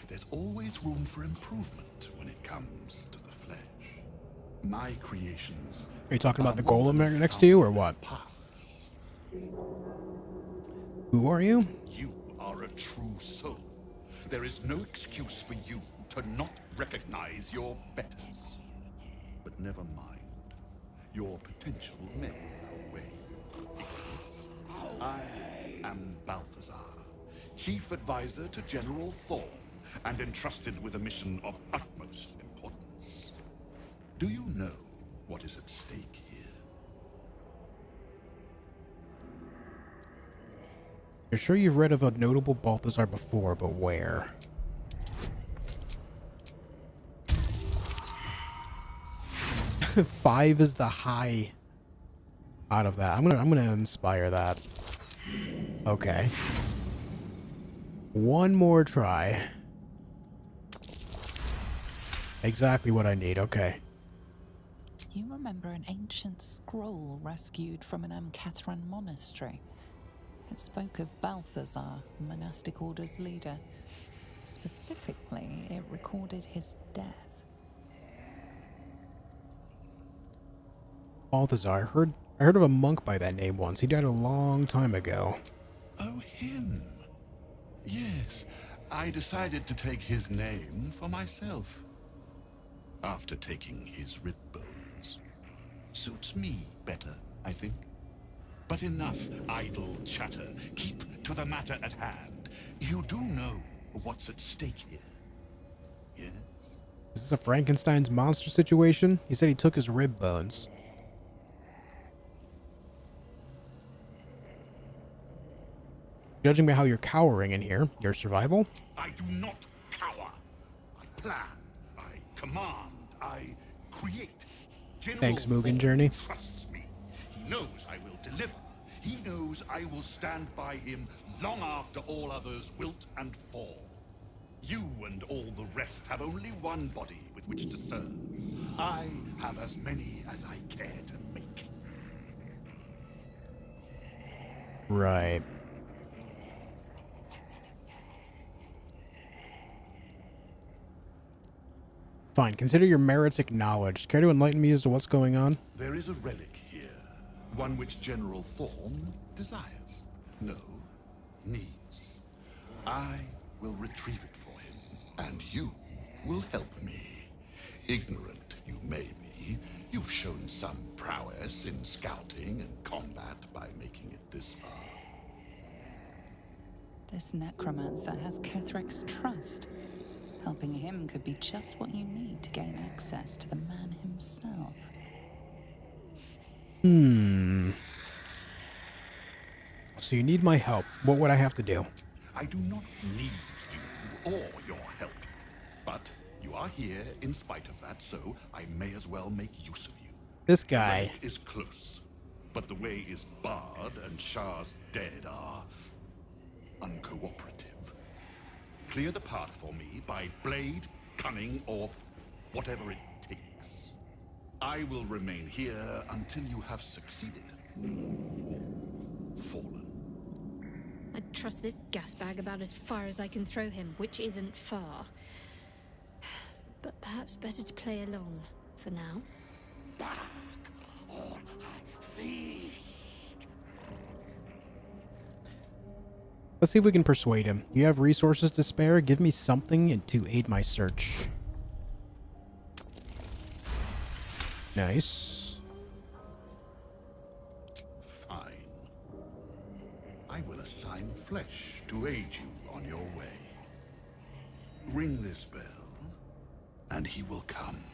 Speaker 9: There's always room for improvement when it comes to the flesh. My creations.
Speaker 1: Are you talking about the golem next to you, or what?
Speaker 9: Parts.
Speaker 1: Who are you?
Speaker 9: You are a true soul. There is no excuse for you to not recognize your betters. But never mind. Your potential may outweigh your ignorance. I am Balthazar, Chief Advisor to General Thorn, and entrusted with a mission of utmost importance. Do you know what is at stake here?
Speaker 1: You're sure you've read of a notable Balthazar before, but where? Five is the high out of that. I'm gonna inspire that. Okay. One more try. Exactly what I need. Okay.
Speaker 3: You remember an ancient scroll rescued from an Amcathran monastery? It spoke of Balthazar, the monastic order's leader. Specifically, it recorded his death.
Speaker 1: Balthazar. I heard of a monk by that name once. He died a long time ago.
Speaker 9: Oh, him. Yes, I decided to take his name for myself. After taking his rib bones. Suits me better, I think. But enough idle chatter. Keep to the matter at hand. You do know what's at stake here. Yes?
Speaker 1: Is this a Frankenstein's monster situation? He said he took his rib bones. Judging by how you're cowering in here, your survival?
Speaker 9: I do not cower. I plan. I command. I create. General
Speaker 1: Thanks, Mugen
Speaker 9: Thorn
Speaker 1: Journey.
Speaker 9: trusts me. He knows I will deliver. He knows I will stand by him long after all others wilt and fall. You and all the rest have only one body with which to serve. I have as many as I care to make.
Speaker 1: Right. Fine. Consider your merits acknowledged. Care to enlighten me as to what's going on?
Speaker 9: There is a relic here. One which General Thorn desires. No, needs. I will retrieve it for him, and you will help me. Ignorant you may be, you've shown some prowess in scouting and combat by making it this far.
Speaker 3: This necromancer has Ketherick's trust. Helping him could be just what you need to gain access to the man himself.
Speaker 1: So you need my help. What would I have to do?
Speaker 9: I do not need you or your help. But you are here in spite of that, so I may as well make use of you.
Speaker 1: This
Speaker 9: The
Speaker 1: guy.
Speaker 9: relic is close, but the way is barred and Shar's dead are uncooperative. Clear the path for me by blade, cunning, or whatever it takes. I will remain here until you have succeeded. Or fallen.
Speaker 4: I'd trust this gas bag about as far as I can throw him, which isn't far. But perhaps better to play along for now.
Speaker 6: back, or I feast.
Speaker 1: Let's see if we can persuade him. You have resources to spare? Give me something to aid my search. Nice.
Speaker 9: Fine. I will assign flesh to aid you on your way. Ring this bell, and he will come.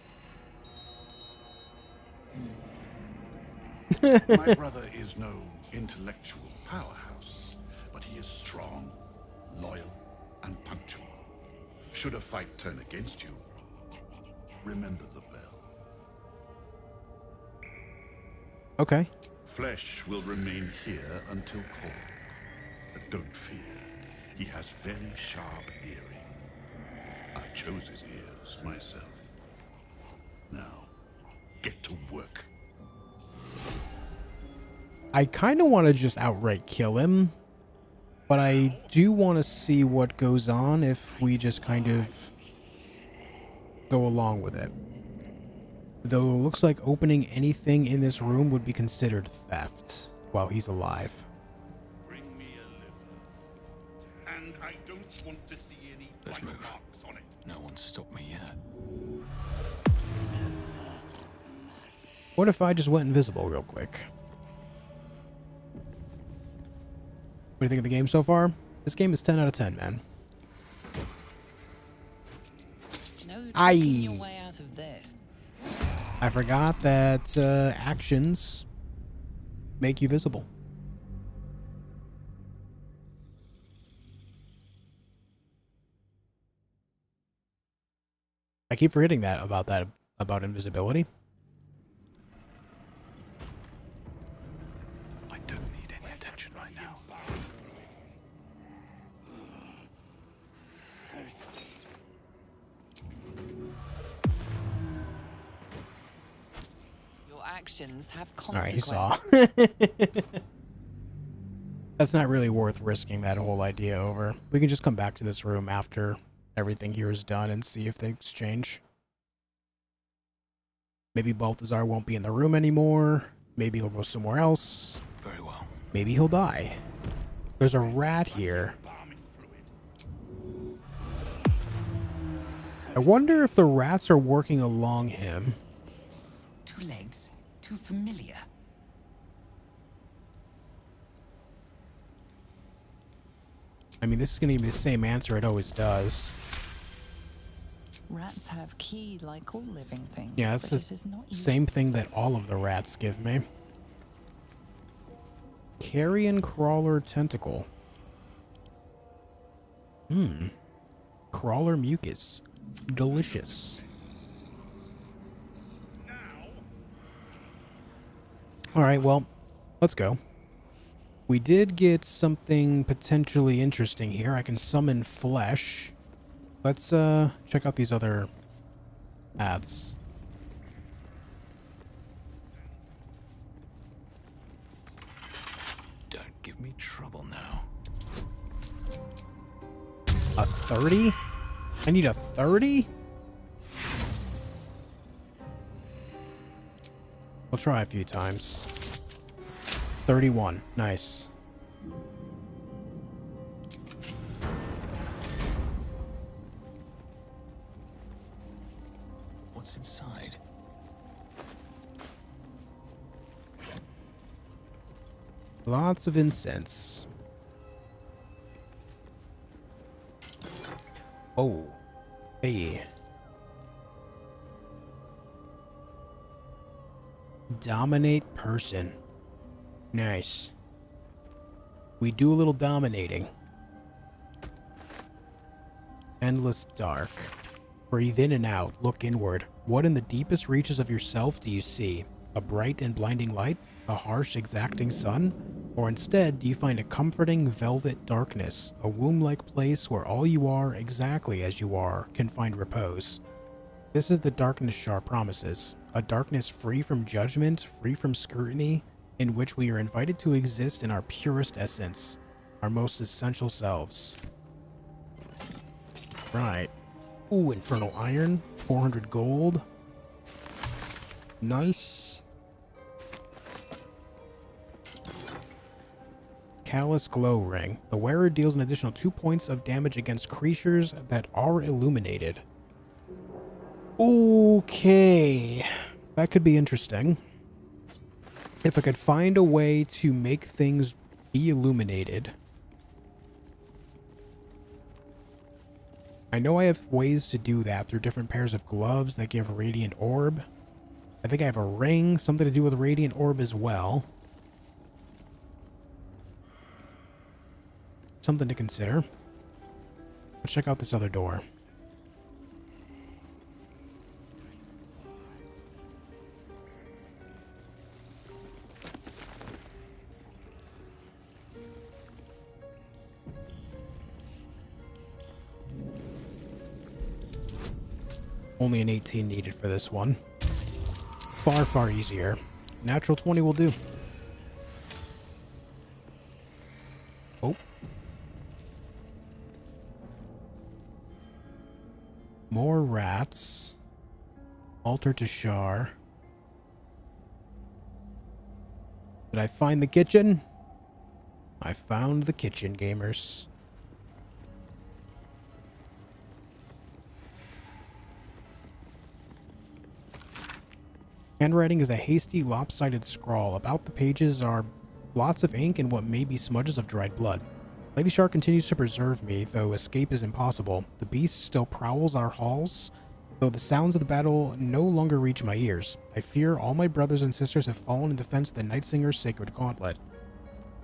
Speaker 9: My brother is no intellectual powerhouse, but he is strong, loyal, and punctual. Should a fight turn against you, remember the bell.
Speaker 1: Okay.
Speaker 9: Flesh will remain here until called. But don't fear, he has very sharp hearing. I chose his ears myself. Now, get to work.
Speaker 1: I kind of want to just outright kill him, but I do want to see what goes on if we just kind of go along with it. Though it looks like opening anything in this room would be considered theft while he's alive.
Speaker 9: Bring me a liver. And I don't want to see any
Speaker 2: Let's
Speaker 9: bite
Speaker 2: move.
Speaker 9: marks on it.
Speaker 2: No one's stopped me yet.
Speaker 1: What if I just went invisible real quick? What do you think of the game so far? This game is 10 out of 10, man.
Speaker 3: No tricking your way out of this.
Speaker 1: I forgot that actions make you visible. I keep forgetting about invisibility.
Speaker 2: I don't need any attention right now.
Speaker 3: Your actions have
Speaker 1: Alright, he
Speaker 3: consequences.
Speaker 1: saw. That's not really worth risking that whole idea over. We can just come back to this room after everything here is done and see if things change. Maybe Balthazar won't be in the room anymore. Maybe he'll go somewhere else.
Speaker 2: Very well.
Speaker 1: Maybe he'll die. There's a rat here. I wonder if the rats are working along him.
Speaker 7: 2 legs, too familiar.
Speaker 1: I mean, this is going to be the same answer it always does.
Speaker 3: Rats have ki like all living things.
Speaker 1: Yeah, it's
Speaker 3: but
Speaker 1: the
Speaker 3: it is not
Speaker 1: same thing that all of the rats give me. Carrion crawler tentacle. Crawler mucus. Delicious. Alright, well, let's go. We did get something potentially interesting here. I can summon flesh. Let's check out these other paths.
Speaker 2: Don't give me trouble now.
Speaker 1: A 30? I need a 30? We'll try a few times. 31. Nice.
Speaker 2: What's inside?
Speaker 1: Lots of incense. Oh. Hey. Dominate person. Nice. We do a little dominating. Endless dark. Breathe in and out. Look inward. What in the deepest reaches of yourself do you see? A bright and blinding light? A harsh, exacting sun? Or instead, do you find a comforting velvet darkness? A womb-like place where all you are, exactly as you are, can find repose. This is the darkness Shar promises. A darkness free from judgment, free from scrutiny, in which we are invited to exist in our purest essence, our most essential selves. Right. Ooh, infernal iron, 400 gold. Nice. Callous Glow Ring. The wearer deals an additional 2 points of damage against creatures that are illuminated. Okay. That could be interesting. If I could find a way to make things be illuminated. I know I have ways to do that through different pairs of gloves that give Radiant Orb. I think I have a ring, something to do with Radiant Orb as well. Something to consider. Let's check out this other door. Only an 18 needed for this one. Far, far easier. Natural 20 will do. Oh. More rats. Altar to Shar. Did I find the kitchen? I found the kitchen, gamers. Handwriting is a hasty, lopsided scrawl. About the pages are lots of ink and what may be smudges of dried blood. Lady Shar continues to preserve me, though escape is impossible. The beast still prowls our halls, though the sounds of the battle no longer reach my ears. I fear all my brothers and sisters have fallen in defense of the Nightsinger's sacred gauntlet.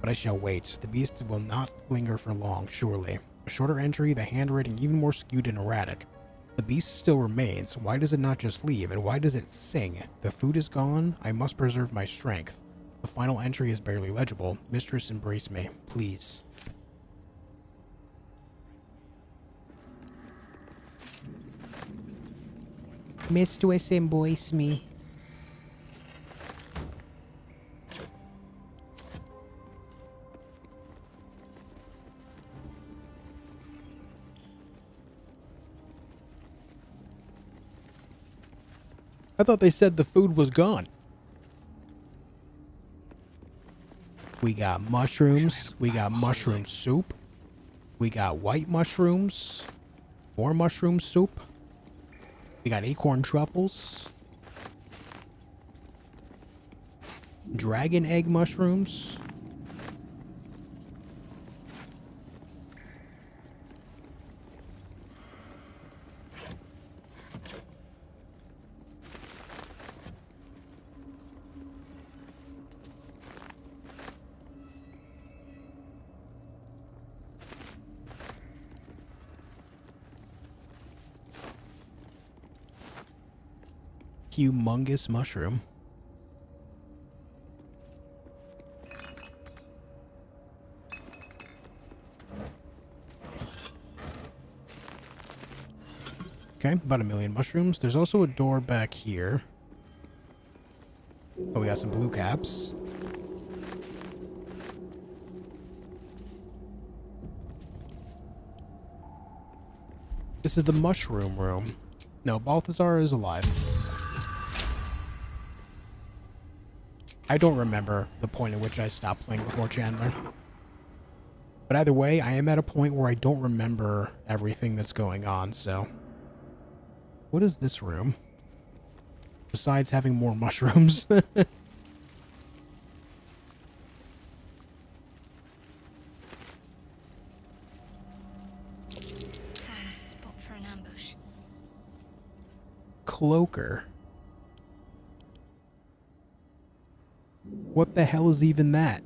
Speaker 1: But I shall wait. The beast will not linger for long, surely. A shorter entry, the handwriting even more skewed and erratic. The beast still remains. Why does it not just leave? And why does it sing? The food is gone. I must preserve my strength. The final entry is barely legible. Mistress, embrace me, please. Mistress, embrace me. I thought they said the food was gone. We got mushrooms. We got mushroom soup. We got white mushrooms. More mushroom soup. We got acorn truffles. Dragon egg mushrooms. Humongous mushroom. Okay, about 1 million mushrooms. There's also a door back here. Oh, we got some blue caps. This is the mushroom room. No, Balthazar is alive. I don't remember the point at which I stopped playing before Chandler. But either way, I am at a point where I don't remember everything that's going on, so... What is this room? Besides having more mushrooms.
Speaker 4: Found a spot for an ambush.
Speaker 1: Cloaker. What the hell is even that?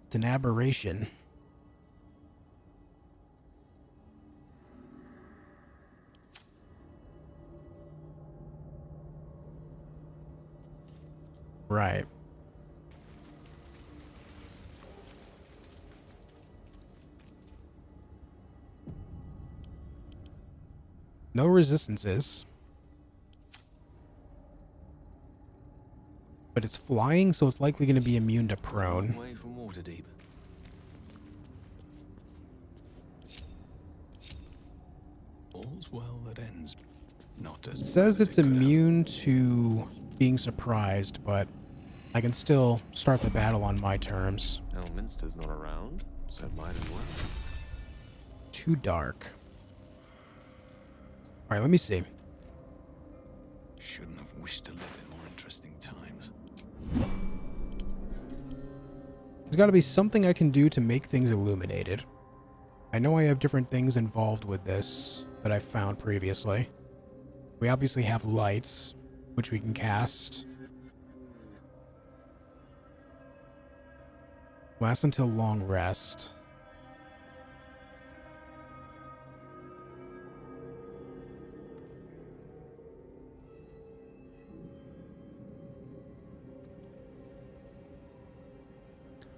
Speaker 1: It's an aberration. Right. No resistances. But it's flying, so it's likely going to be immune to prone.
Speaker 2: Away from Waterdeep.
Speaker 7: All
Speaker 2: all's well that ends. Not as
Speaker 1: It says
Speaker 2: well as
Speaker 1: it's
Speaker 2: it could have.
Speaker 1: immune to being surprised, but I can still start the battle on my terms.
Speaker 8: Elminster's not around, so it might as well.
Speaker 1: Too dark. Alright, let me see.
Speaker 2: Shouldn't have wished to live in more interesting times.
Speaker 1: There's got to be something I can do to make things illuminated. I know I have different things involved with this that I've found previously. We obviously have lights, which we can cast. Last until long rest.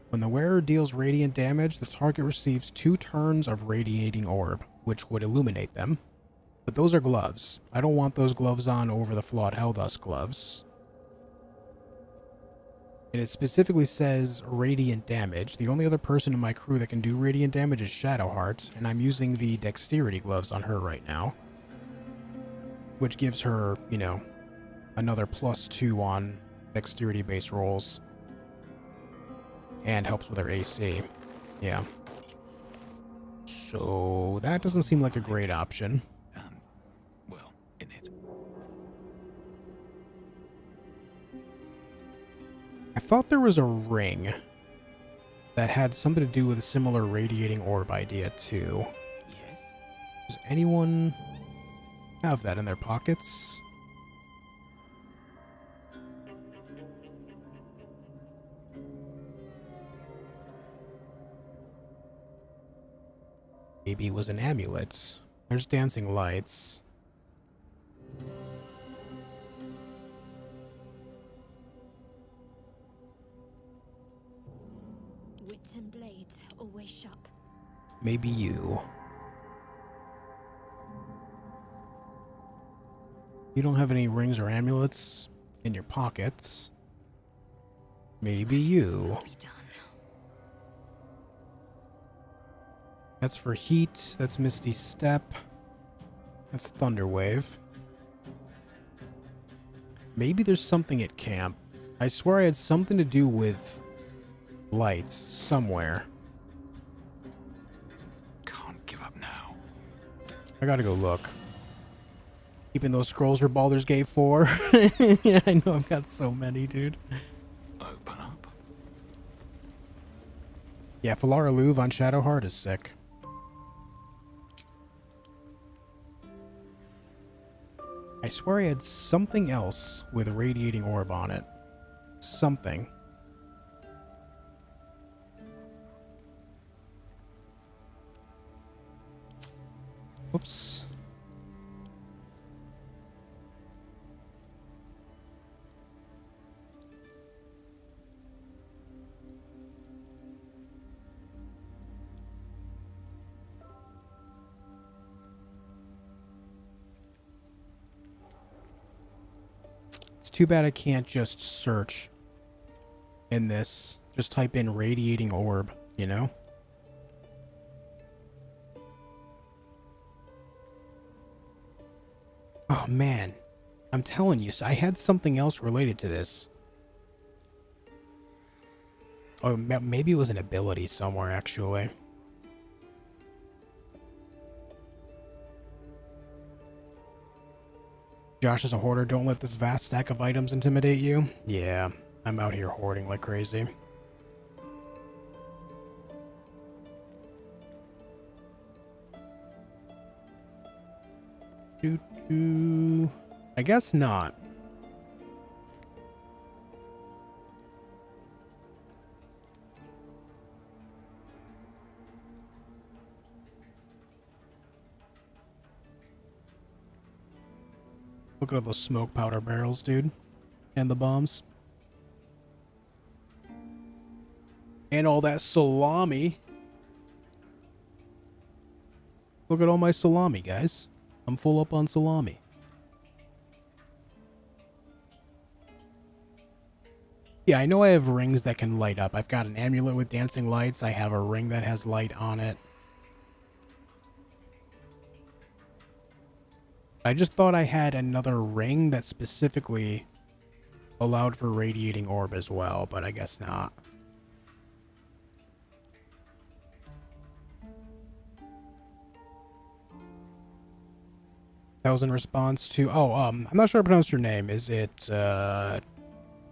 Speaker 1: When the wearer deals radiant damage, the target receives 2 turns of radiating orb, which would illuminate them. But those are gloves. I don't want those gloves on over the flawed Helldust gloves. And it specifically says radiant damage. The only other person in my crew that can do radiant damage is Shadowheart, and I'm using the dexterity gloves on her right now. Which gives her, you know, another +2 on dexterity base rolls. And helps with her AC. Yeah. So that doesn't seem like a great option.
Speaker 2: Well, in it.
Speaker 1: I thought there was a ring that had something to do with a similar radiating orb idea too.
Speaker 7: Yes?
Speaker 1: Does anyone have that in their pockets? Maybe it was an amulet. There's dancing lights.
Speaker 4: Wits and blades always sharp.
Speaker 1: Maybe you. You don't have any rings or amulets in your pockets. Maybe you.
Speaker 5: Be done.
Speaker 1: That's for heat. That's Misty Step. That's Thunderwave. Maybe there's something at camp. I swear I had something to do with lights somewhere.
Speaker 2: Can't give up now.
Speaker 1: I gotta go look. Keeping those scrolls for Baldur's Gate 4. Yeah, I know I've got so many, dude.
Speaker 2: Open up.
Speaker 1: Yeah, Falara Louv on Shadowheart is sick. I swear I had something else with a radiating orb on it. Something. Oops. It's too bad I can't just search in this. Just type in radiating orb, you know? Oh man, I'm telling you, I had something else related to this. Oh, maybe it was an ability somewhere, actually. Josh is a hoarder. Don't let this vast stack of items intimidate you. Yeah, I'm out here hoarding like crazy. I guess not. Look at all those smoke powder barrels, dude. And the bombs. And all that salami. Look at all my salami, guys. I'm full up on salami. Yeah, I know I have rings that can light up. I've got an amulet with dancing lights. I have a ring that has light on it. I just thought I had another ring that specifically allowed for radiating orb as well, but I guess not. That was in response to... Oh, I'm not sure how to pronounce your name. Is it,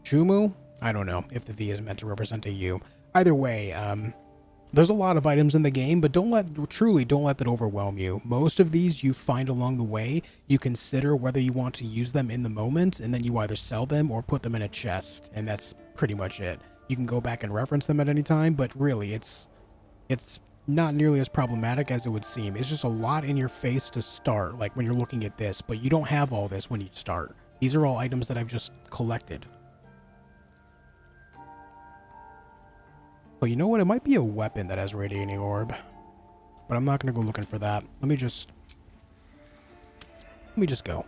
Speaker 1: Jumu? I don't know if the V is meant to represent a U. Either way, there's a lot of items in the game, but don't let that overwhelm you. Most of these you find along the way. You consider whether you want to use them in the moment, and then you either sell them or put them in a chest, and that's pretty much it. You can go back and reference them at any time, but really, it's not nearly as problematic as it would seem. It's just a lot in your face to start, like when you're looking at this, but you don't have all this when you start. These are all items that I've just collected. Oh, you know what? It might be a weapon that has radiating orb, but I'm not going to go looking for that. Let me just go.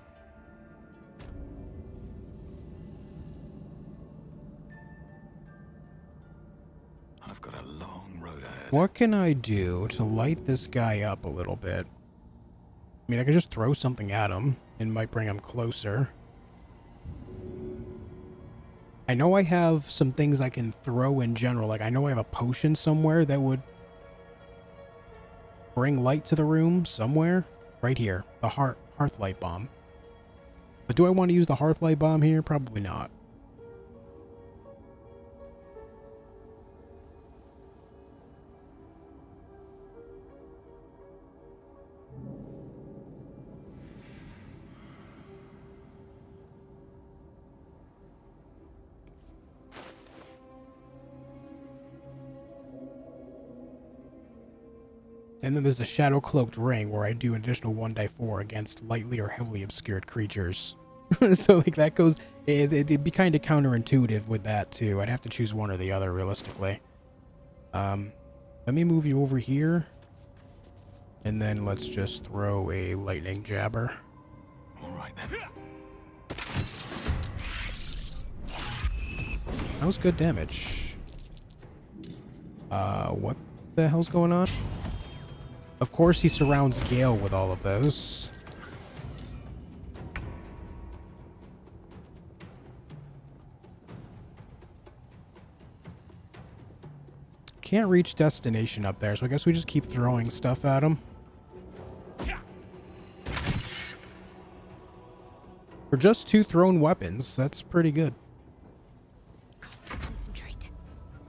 Speaker 2: I've got a long road ahead.
Speaker 1: What can I do to light this guy up a little bit? I mean, I could just throw something at him. It might bring him closer. I know I have some things I can throw in general. Like, I know I have a potion somewhere that would bring light to the room somewhere. Right here. The Hearthlight Bomb. But do I want to use the Hearthlight Bomb here? Probably not. And then there's the Shadow Cloaked Ring, where I do an additional 1d4 against lightly or heavily obscured creatures. So, like, that goes... It'd be kind of counterintuitive with that, too. I'd have to choose one or the other, realistically. Let me move you over here. And then let's just throw a lightning jabber.
Speaker 2: Alright then.
Speaker 1: That was good damage. What the hell's going on? Of course he surrounds Gale with all of those. Can't reach destination up there, so I guess we just keep throwing stuff at him. For just 2 thrown weapons, that's pretty good.
Speaker 4: Concentrate.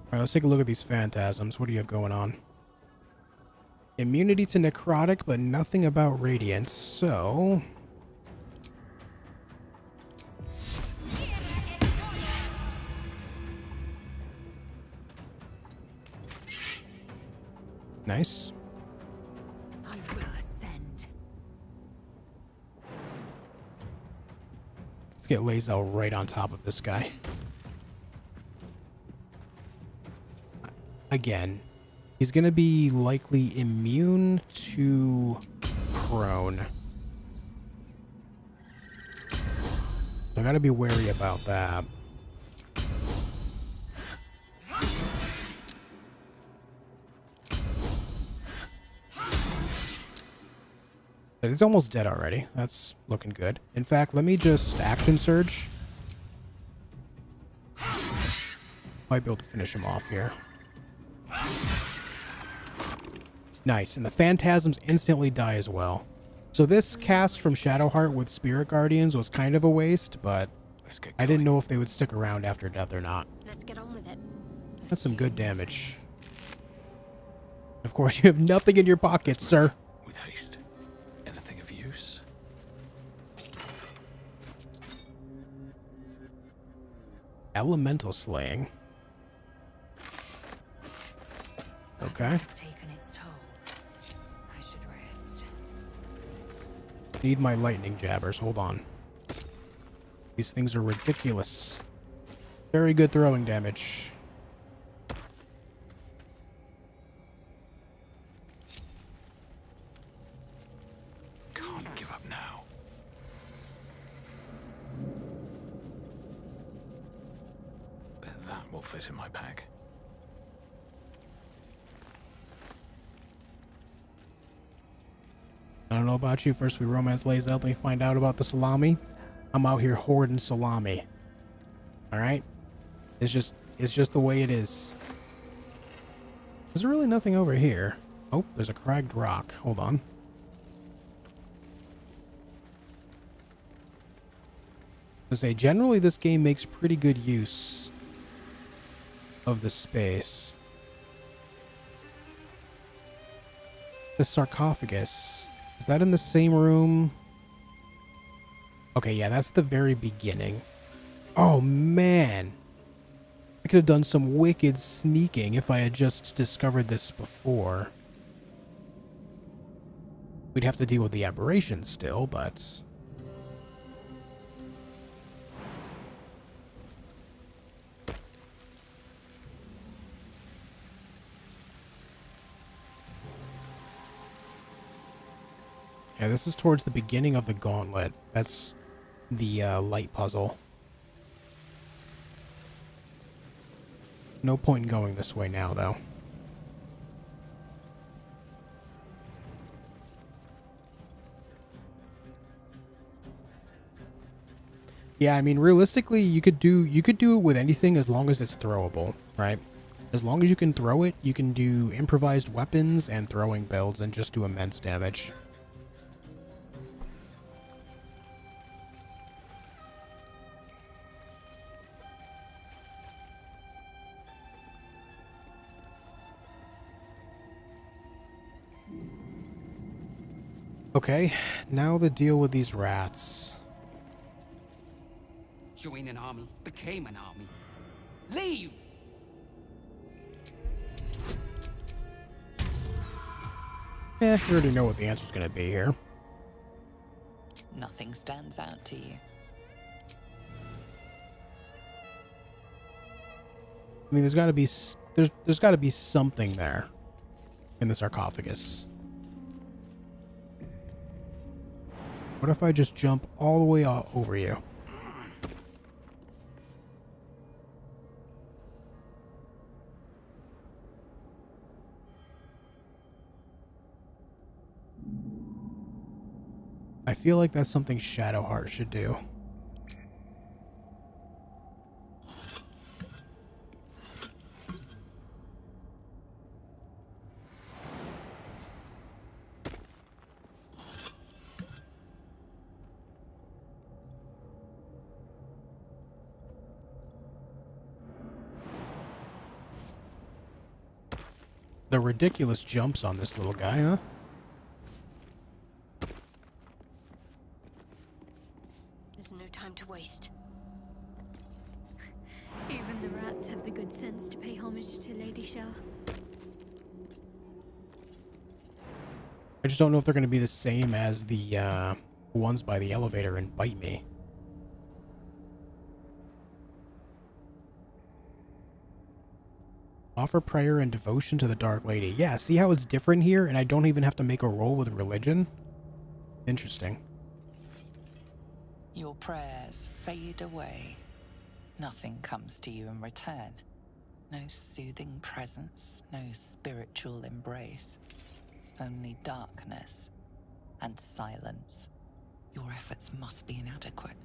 Speaker 1: Alright, let's take a look at these phantasms. What do you have going on? Immunity to necrotic, but nothing about radiance, so... Nice.
Speaker 5: I will ascend.
Speaker 1: Let's get Lae'zel right on top of this guy. Again, he's going to be likely immune to prone. So I got to be wary about that. But he's almost dead already. That's looking good. In fact, let me just action surge. Might be able to finish him off here. Nice, and the phantasms instantly die as well. So this cast from Shadowheart with Spirit Guardians was kind of a waste, but I didn't know if they would stick around after death or not.
Speaker 4: Let's get on with it.
Speaker 1: That's some good damage. Of course, you have nothing in your pockets, sir.
Speaker 2: With haste. Anything of use?
Speaker 1: Elemental slaying. Okay.
Speaker 5: It's taken its toll. I should rest.
Speaker 1: Need my lightning jabbers. Hold on. These things are ridiculous. Very good throwing damage.
Speaker 2: Can't give up now. Bet that will fit in my pack.
Speaker 1: I don't know about you. First we romance lays out, then we find out about the salami. I'm out here hoarding salami. Alright? It's just the way it is. There's really nothing over here. Oh, there's a cracked rock. Hold on. I say, generally this game makes pretty good use of the space. The sarcophagus. Is that in the same room? Okay, yeah, that's the very beginning. Oh, man. I could have done some wicked sneaking if I had just discovered this before. We'd have to deal with the aberration still, but... yeah, this is towards the beginning of the gauntlet. That's the light puzzle. No point in going this way now, though. Yeah, I mean, realistically, you could do it with anything as long as it's throwable, right? As long as you can throw it, you can do improvised weapons and throwing builds and just do immense damage. Okay, now the deal with these rats.
Speaker 7: Join an army, became an army. Leave!
Speaker 1: You already know what the answer's gonna be here.
Speaker 3: Nothing stands out to you.
Speaker 1: I mean, there's gotta be there's gotta be something there in the sarcophagus. What if I just jump all the way over you? I feel like that's something Shadowheart should do. The ridiculous jumps on this little guy, huh?
Speaker 4: There's no time to waste. Even the rats have the good sense to pay homage to Lady Shar.
Speaker 1: I just don't know if they're going to be the same as the ones by the elevator and bite me. Offer prayer and devotion to the Dark Lady. Yeah, see how it's different here, and I don't even have to make a roll with religion? Interesting.
Speaker 3: Your prayers fade away. Nothing comes to you in return. No soothing presence, no spiritual embrace. Only darkness and silence. Your efforts must be inadequate.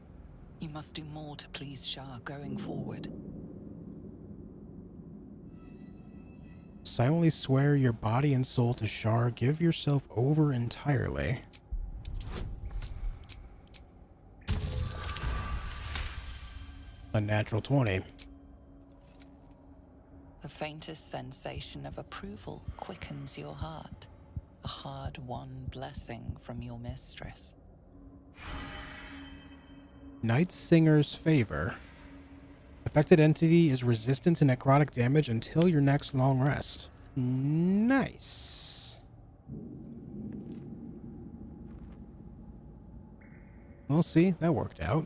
Speaker 3: You must do more to please Shar going forward.
Speaker 1: Silently swear your body and soul to Shar. Give yourself over entirely. A natural 20.
Speaker 3: The faintest sensation of approval quickens your heart. A hard-won blessing from your mistress.
Speaker 1: Night Singer's Favor. Affected entity is resistant to necrotic damage until your next long rest. Nice. We'll see. That worked out.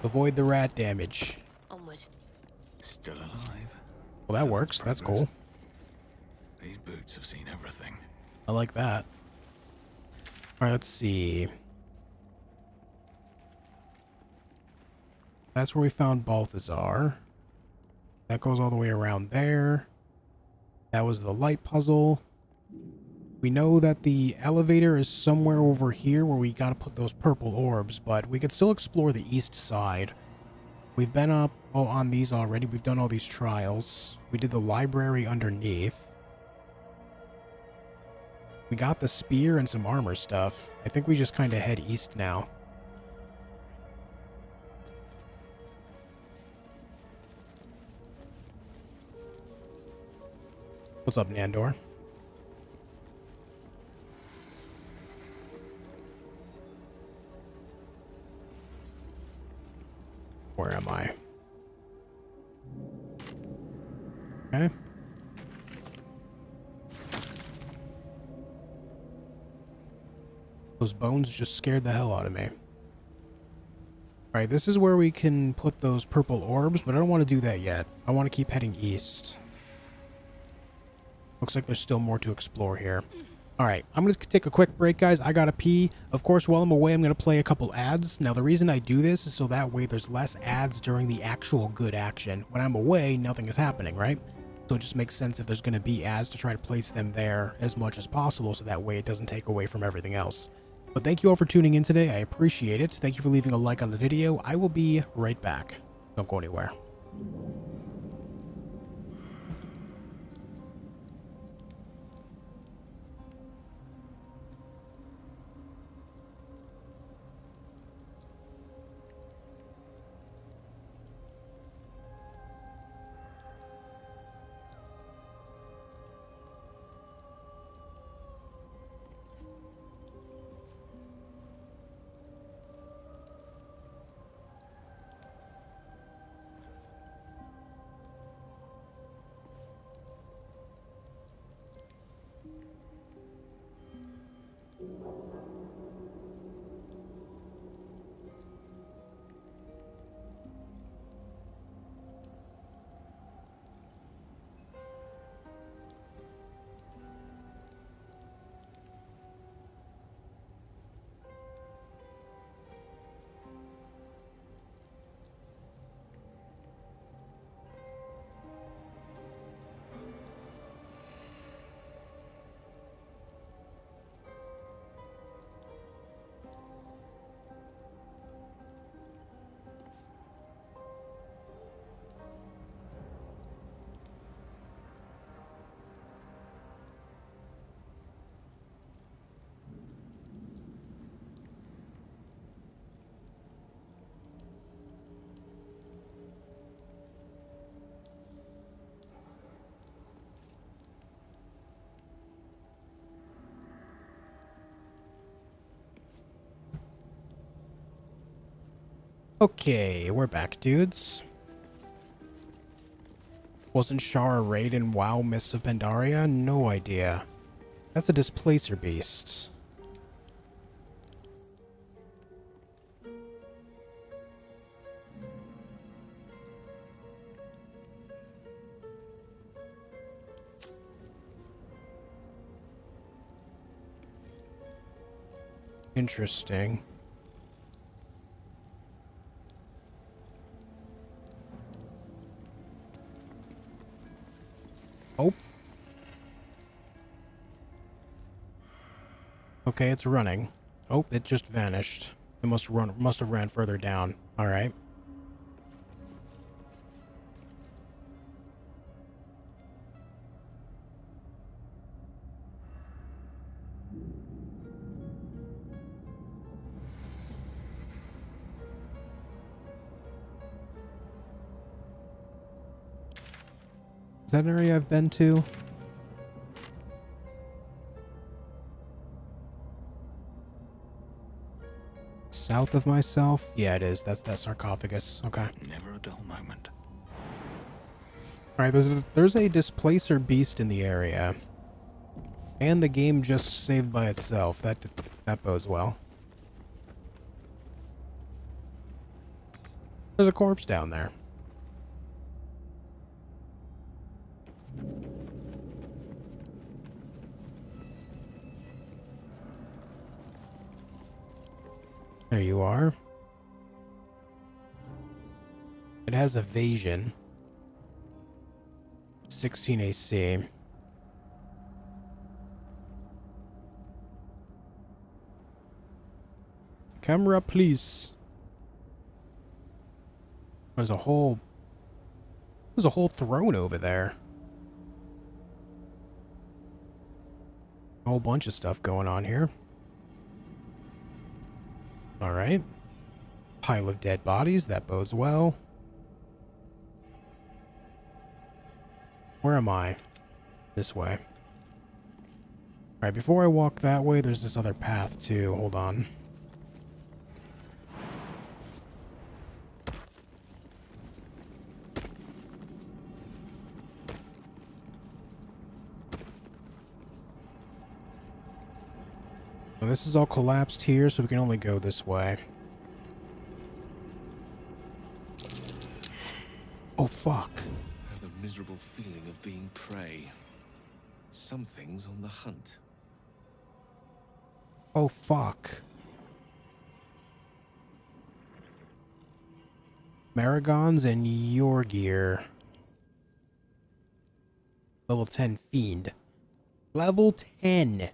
Speaker 1: Avoid the rat damage.
Speaker 4: Onward.
Speaker 2: Still alive.
Speaker 1: Well, that works. That's cool.
Speaker 2: These boots have seen everything.
Speaker 1: I like that. All right, let's see. That's where we found Balthazar. That goes all the way around there. That was the light puzzle. We know that the elevator is somewhere over here where we gotta put those purple orbs, but we could still explore the east side. We've been up on these already. We've done all these trials. We did the library underneath. We got the spear and some armor stuff. I think we just kind of head east now. What's up, Nandor? Where am I? Okay. Those bones just scared the hell out of me. Alright, this is where we can put those purple orbs, but I don't want to do that yet. I want to keep heading east. Looks like there's still more to explore here. Alright, I'm going to take a quick break, guys. I gotta pee. Of course, while I'm away, I'm going to play a couple ads. Now, the reason I do this is so that way there's less ads during the actual good action. When I'm away, nothing is happening, right? So it just makes sense if there's going to be ads to try to place them there as much as possible so that way it doesn't take away from everything else. But thank you all for tuning in today. I appreciate it. Thank you for leaving a like on the video. I will be right back. Don't go anywhere. Okay, we're back, dudes. Wasn't Shar a raid in WoW Mist of Pandaria? No idea. That's a displacer beast. Interesting. Oh. Okay, it's running. Oh, it just vanished. It must have ran further down. All right. Is that an area I've been to? South of myself? Yeah, it is. That's that sarcophagus. Okay.
Speaker 2: Never a dull moment.
Speaker 1: Alright, there's a displacer beast in the area. And the game just saved by itself. That bodes well. There's a corpse down there. There you are. It has evasion. 16 AC. Camera, please. There's a whole throne over there. A whole bunch of stuff going on here. Alright. Pile of dead bodies, that bodes well. Where am I? This way. Alright, before I walk that way, there's this other path too. Hold on. Well, this is all collapsed here, so we can only go this way. Oh, fuck.
Speaker 8: I have the miserable feeling of being prey. Something's on the hunt.
Speaker 1: Oh, fuck. Maragons and Yorgir. Level 10 Fiend. Level 10.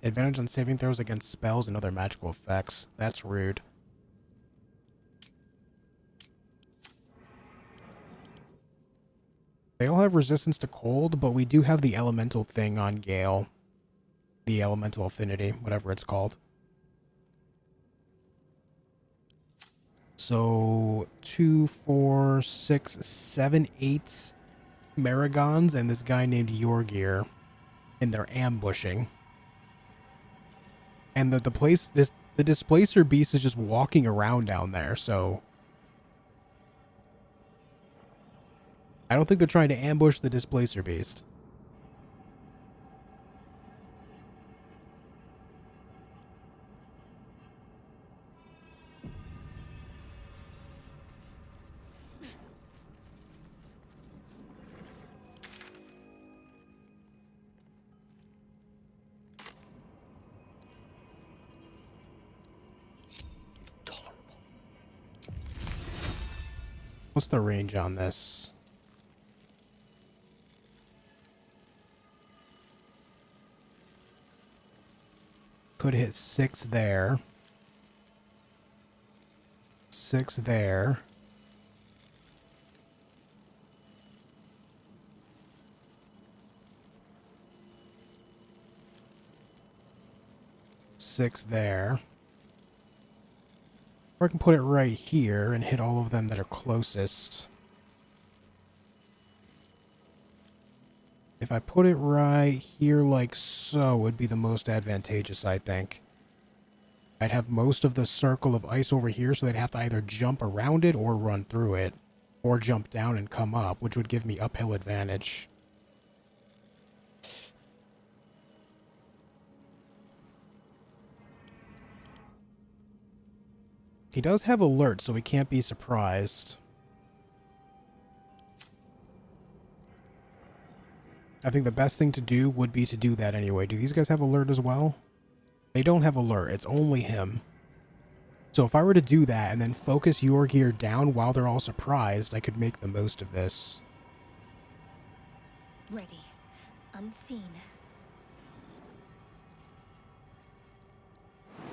Speaker 1: Advantage on saving throws against spells and other magical effects. That's rude. They all have resistance to cold, but we do have the elemental thing on Gale. The elemental affinity, whatever it's called. So 2, 4, 6, 7, 8 Maragons and this guy named Yorgir, and they're ambushing. And the displacer beast is just walking around down there, so I don't think they're trying to ambush the displacer beast. What's the range on this? Could hit 6 there. 6 there. Six there. Or I can put it right here and hit all of them that are closest. If I put it right here like so, would be the most advantageous, I think. I'd have most of the circle of ice over here, so they'd have to either jump around it or run through it. Or jump down and come up, which would give me uphill advantage. He does have alert, so we can't be surprised. I think the best thing to do would be to do that anyway. Do these guys have alert as well? They don't have alert. It's only him. So if I were to do that and then focus Yorgir down while they're all surprised, I could make the most of this.
Speaker 10: Ready. Unseen.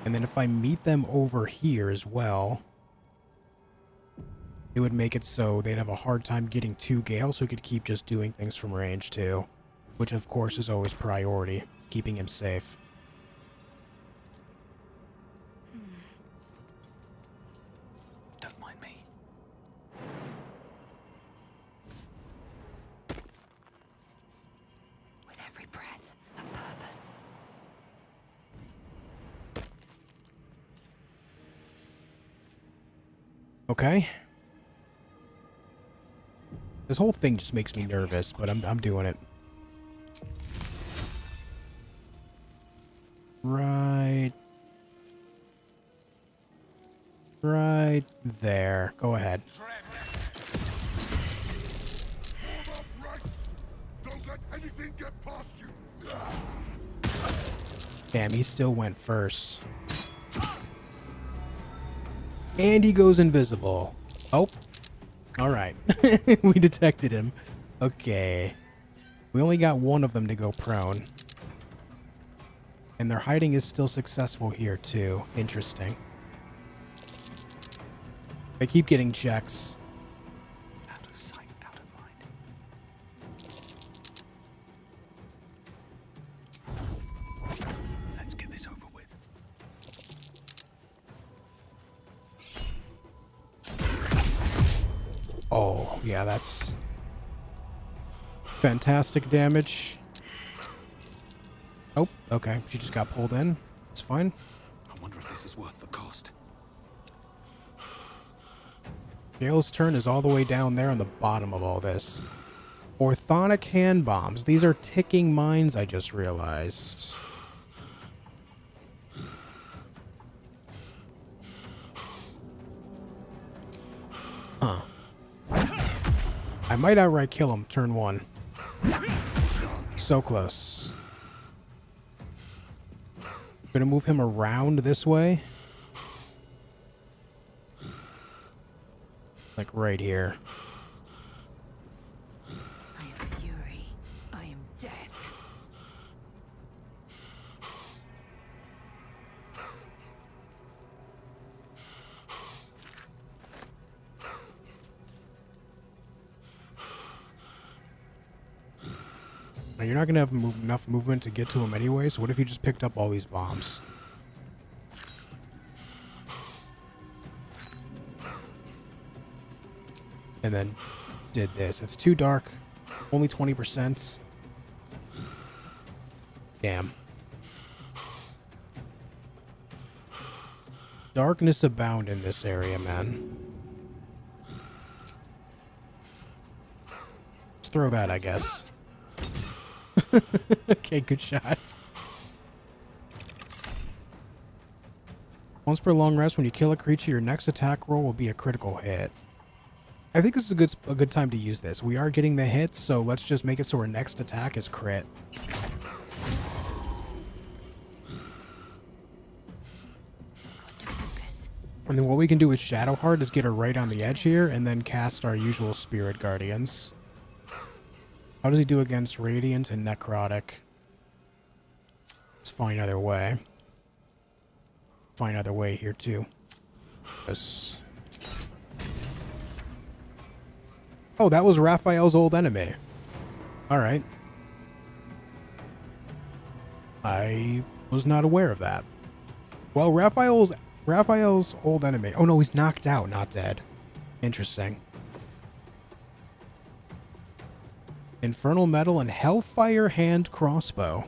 Speaker 1: And then if I meet them over here as well, it would make it so they'd have a hard time getting to Gale, so we could keep just doing things from range too. Which of course is always priority, keeping him safe.
Speaker 2: Don't mind me.
Speaker 10: With every breath, a purpose.
Speaker 1: Okay. This whole thing just makes me nervous, but I'm doing it. Right. Right there. Go ahead.
Speaker 9: Don't let anything get past you.
Speaker 1: Damn, he still went first. And he goes invisible. Oh. Alright. We detected him. Okay. We only got one of them to go prone. And their hiding is still successful here, too. Interesting. They keep getting checks.
Speaker 2: Out of sight, out of mind. Let's get this over with.
Speaker 1: Oh, yeah, that's fantastic damage. Oh, okay. She just got pulled in. It's fine.
Speaker 2: I wonder if this is worth the cost.
Speaker 1: Gale's turn is all the way down there on the bottom of all this. Orthonic hand bombs. These are ticking mines, I just realized. Huh. I might outright kill him turn 1. So close. Gonna move him around this way. Like right here.
Speaker 10: I am fury. I am death.
Speaker 1: Now, you're not gonna have enough movement to get to him anyway, so what if you just picked up all these bombs? And then did this. It's too dark. Only 20%. Damn. Darkness abound in this area, man. Let's throw that, I guess. Okay, good shot. Once per long rest, when you kill a creature, your next attack roll will be a critical hit. I think this is a good time to use this. We are getting the hits, so let's just make it so our next attack is crit. And then what we can do with Shadowheart is get her right on the edge here, and then cast our usual Spirit Guardians. How does he do against Radiant and Necrotic? It's fine either way. Fine either way here, too. Yes. Oh, that was Raphael's old enemy. Alright. I was not aware of that. Well, Raphael's old enemy. Oh no, he's knocked out, not dead. Interesting. Infernal Metal and Hellfire Hand Crossbow.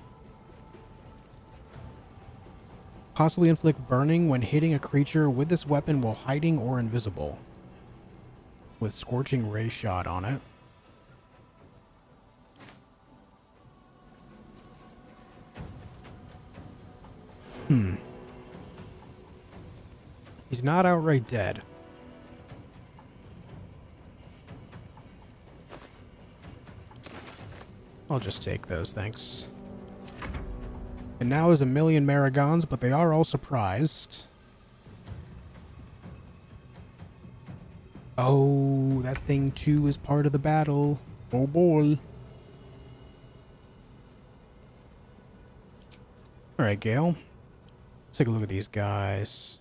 Speaker 1: Possibly inflict burning when hitting a creature with this weapon while hiding or invisible. With Scorching Ray Shot on it. He's not outright dead. I'll just take those, thanks. And now is a million Maragons, but they are all surprised. Oh, that thing too is part of the battle. Oh boy. Alright, Gale. Let's take a look at these guys.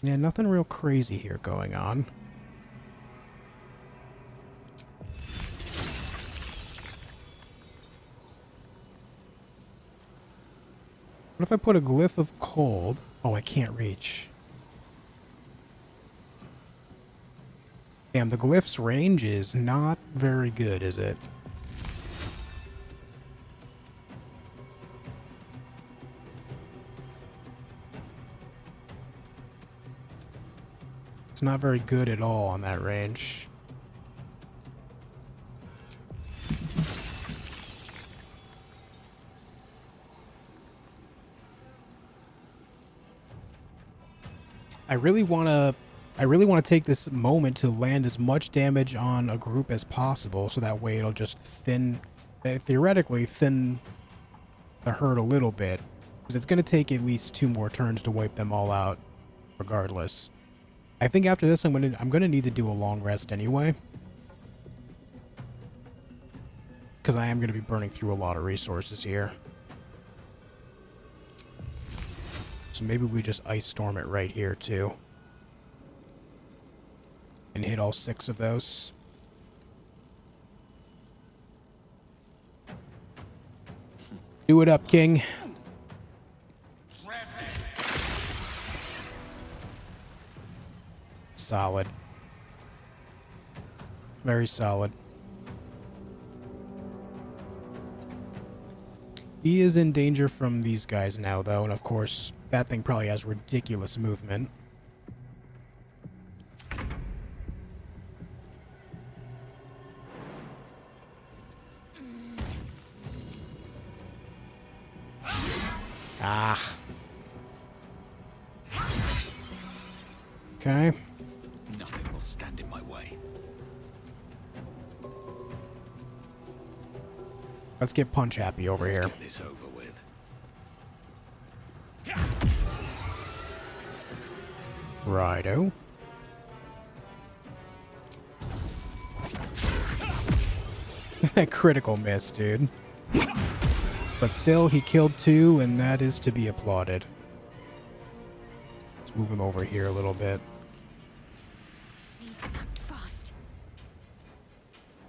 Speaker 1: Yeah, nothing real crazy here going on. What if I put a Glyph of Cold? Oh, I can't reach. Damn, the Glyph's range is not very good, is it? It's not very good at all on that range. I really want to take this moment to land as much damage on a group as possible, so that way it'll just theoretically thin the herd a little bit, because it's going to take at least 2 more turns to wipe them all out regardless. I think after this I'm going to need to do a long rest anyway, because I am going to be burning through a lot of resources here. So maybe we just ice storm it right here too, and hit all 6 of those. Do it up, King. Solid. Very solid. He is in danger from these guys now, though, and of course, that thing probably has ridiculous movement. Ah. Okay.
Speaker 2: Nothing will stand in my way.
Speaker 1: Let's get punch happy over here.
Speaker 2: Get this over with.
Speaker 1: Righto. That critical miss, dude. But still, he killed 2, and that is to be applauded. Let's move him over here a little bit.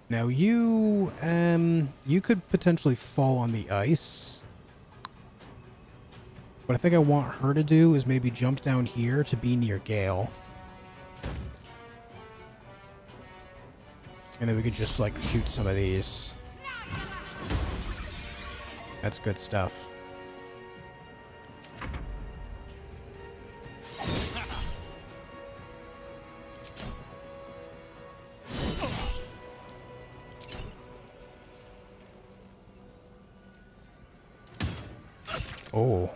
Speaker 1: Now you could potentially fall on the ice. What I think I want her to do is maybe jump down here to be near Gale. And then we could just, like, shoot some of these. That's good stuff. Oh.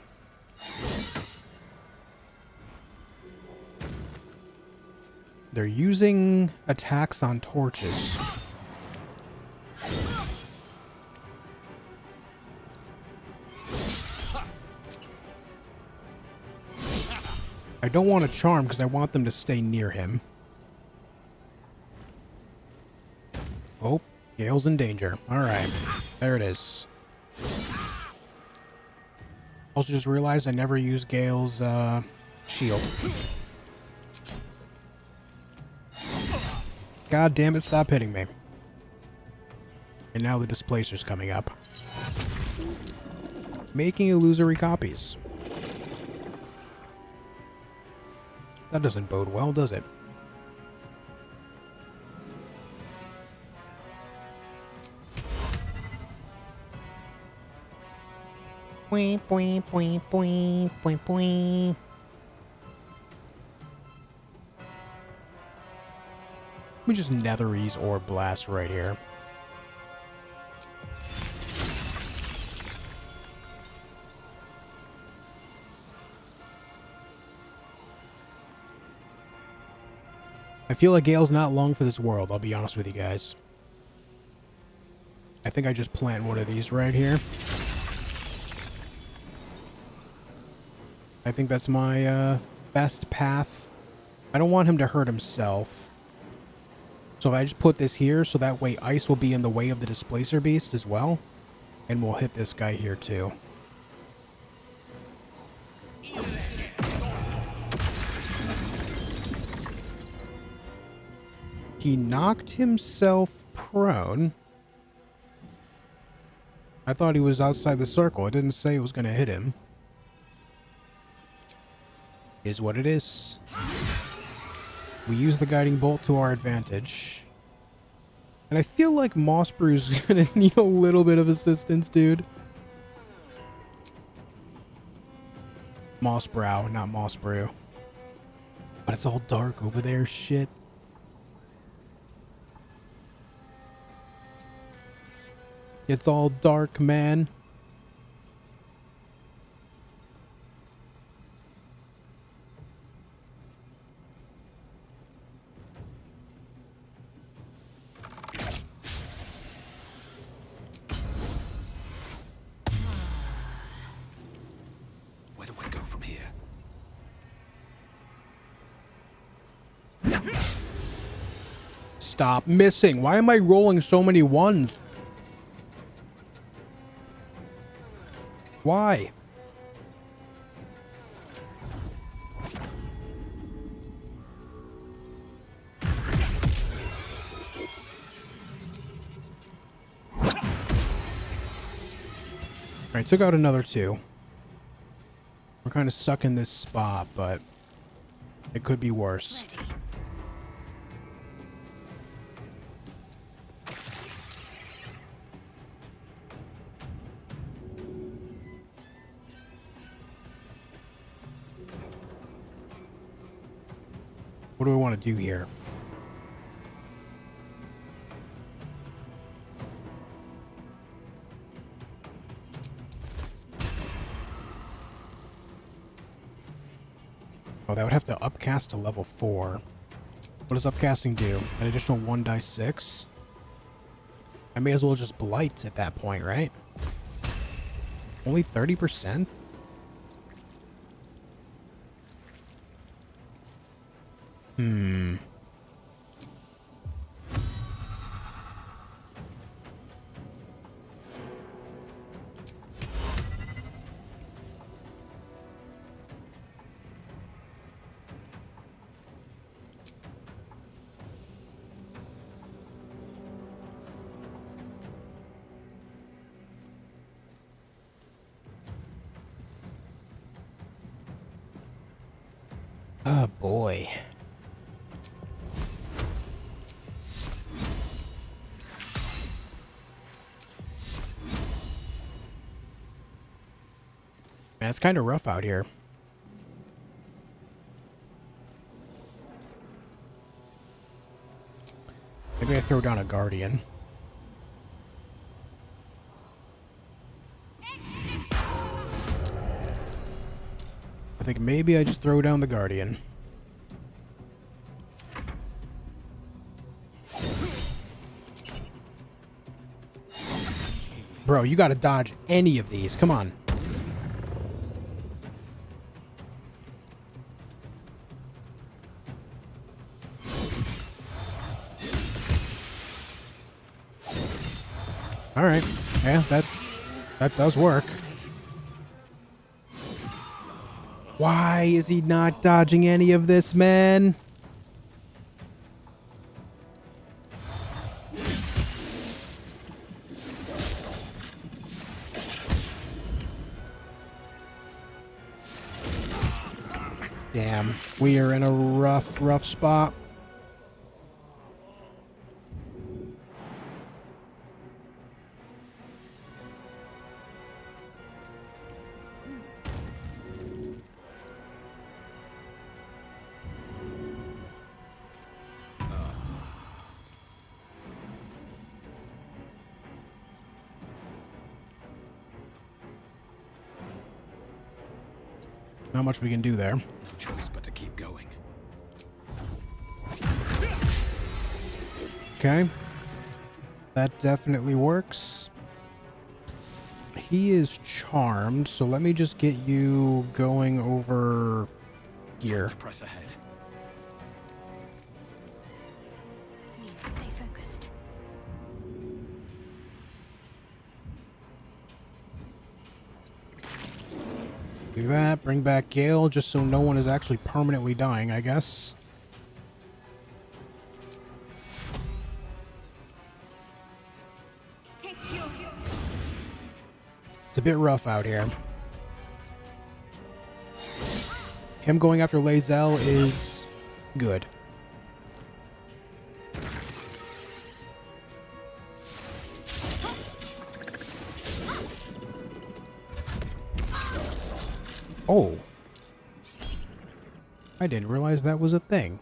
Speaker 1: They're using attacks on torches. I don't want to charm because I want them to stay near him. Oh, Gale's in danger. Alright, there it is. Also just realized I never used Gale's shield. God damn it, stop hitting me. And now the displacer's coming up. Making illusory copies. That doesn't bode well, does it? Boing, boing, boing, boing, boing, boing. Let me just Netherese or blast right here. I feel like Gale's not long for this world, I'll be honest with you guys. I think I just plant one of these right here. I think that's my best path. I don't want him to hurt himself. So if I just put this here, so that way ice will be in the way of the displacer beast as well. And we'll hit this guy here too. He knocked himself prone. I thought he was outside the circle. It didn't say it was going to hit him. Is what it is. We use the guiding bolt to our advantage. And I feel like Moss Brew's going to need a little bit of assistance, dude. Moss Brow, not Moss Brew. But it's all dark over there, shit. It's all dark, man. Stop missing. Why am I rolling so many ones? Why? Alright, took out another 2. We're kind of stuck in this spot, but it could be worse.
Speaker 10: Ready.
Speaker 1: What do I want to do here? Oh, that would have to upcast to level 4. What does upcasting do? An additional 1d6? I may as well just blight at that point, right? Only 30%? Hmm. Oh boy. Man, it's kind of rough out here. Maybe I throw down a guardian. I think maybe I just throw down the guardian. Bro, you gotta dodge any of these. Come on. All right. Yeah, that does work. Why is he not dodging any of this, man? Damn, we are in a rough spot. Not much we can do there.
Speaker 2: No choice but to keep going.
Speaker 1: Okay. That definitely works. He is charmed, so let me just get you going over here.
Speaker 2: To press ahead.
Speaker 10: Need to stay focused.
Speaker 1: Do that, bring back Gale, just so no one is actually permanently dying, I guess. It's a bit rough out here. Him going after Lae'zel is good. Oh. I didn't realize that was a thing.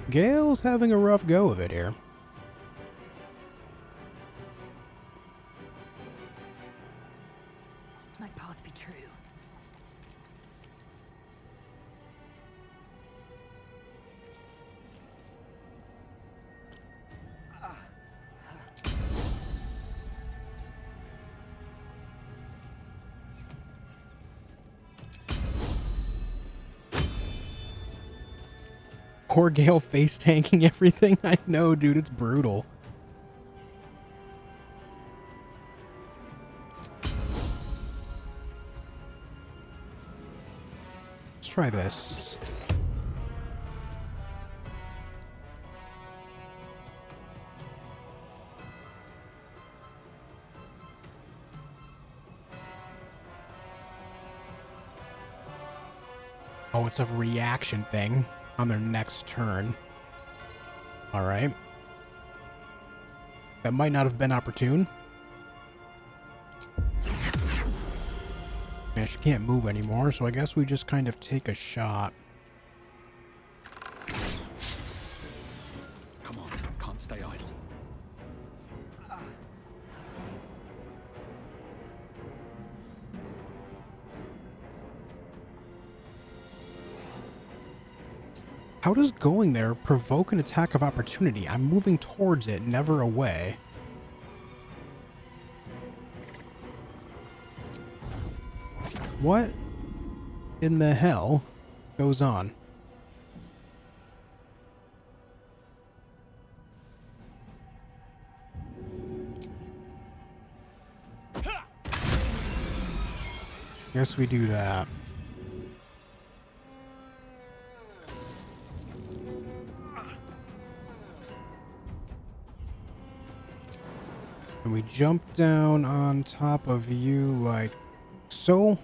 Speaker 1: Gale's having a rough go of it here.
Speaker 10: My path be true.
Speaker 1: Poor Gale face tanking everything. I know, dude. It's brutal. Let's try this. Oh, it's a reaction thing on their next turn. Alright. That might not have been opportune. Yeah, she can't move anymore, so I guess we just kind of take a shot.
Speaker 2: Come on, can't stay idle.
Speaker 1: How does going there provoke an attack of opportunity? I'm moving towards it, never away. What in the hell goes on? Guess we do that. And we jump down on top of you like so.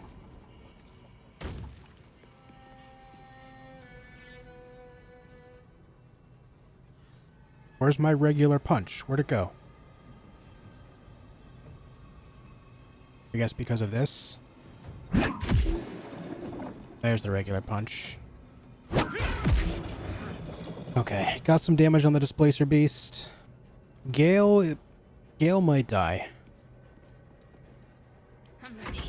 Speaker 1: Where's my regular punch? Where'd it go? I guess because of this. There's the regular punch. Okay, got some damage on the displacer beast. Gale might die.
Speaker 10: I'm ready.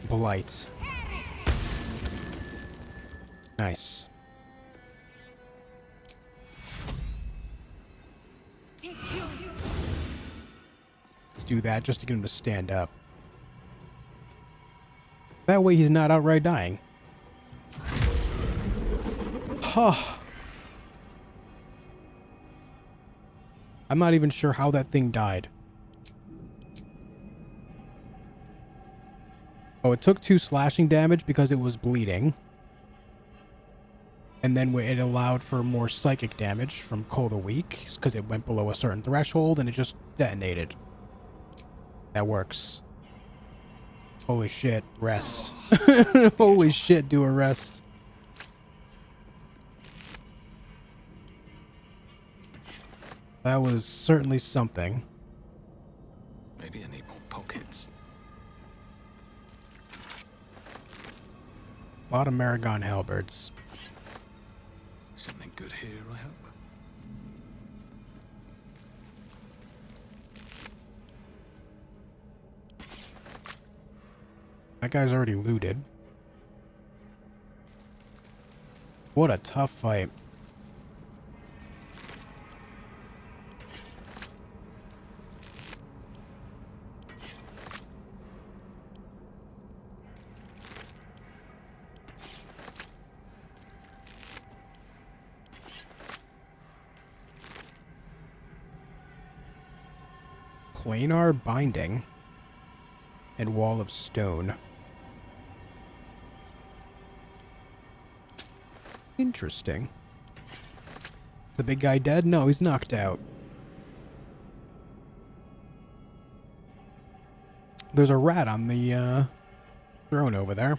Speaker 1: Blight. Nice. Let's do that just to get him to stand up. That way he's not outright dying. Huh. I'm not even sure how that thing died. Oh, it took 2 slashing damage because it was bleeding. And then it allowed for more psychic damage from Cole the Weak because it went below a certain threshold and it just detonated. That works. Holy shit, rest. Holy shit, do a rest. That was certainly something.
Speaker 2: Maybe I need more pockets.
Speaker 1: A lot of Maragon halberds.
Speaker 2: Something good here, I hope.
Speaker 1: That guy's already looted. What a tough fight. Planar binding and wall of stone. Interesting. The big guy dead? No, he's knocked out. There's a rat on the throne over there.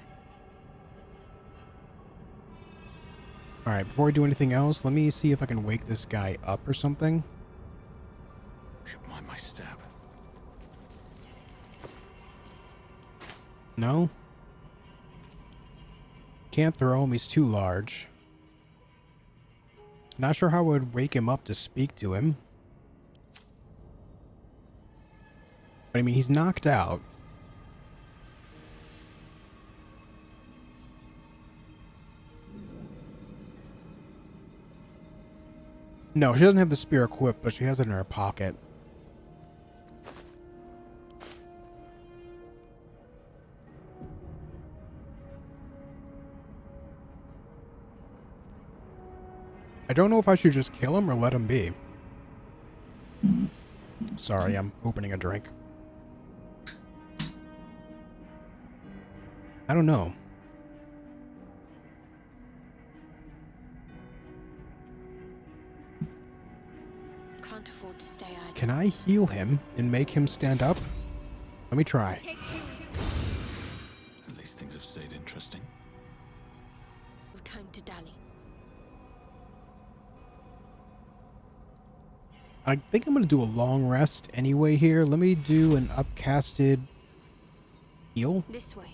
Speaker 1: Alright, before I do anything else, let me see if I can wake this guy up or something.
Speaker 2: Should mind my stab.
Speaker 1: No? Can't throw him, he's too large. Not sure how I would wake him up to speak to him. But I mean, he's knocked out. No, she doesn't have the spear equipped, but she has it in her pocket. I don't know if I should just kill him or let him be. Sorry, I'm opening a drink. I don't know.
Speaker 10: Can't afford to stay idle.
Speaker 1: Can I heal him and make him stand up? Let me try.
Speaker 2: At least things have stayed interesting.
Speaker 10: No time to dally.
Speaker 1: I think I'm going to do a long rest anyway here. Let me do an upcasted heal.
Speaker 10: This way.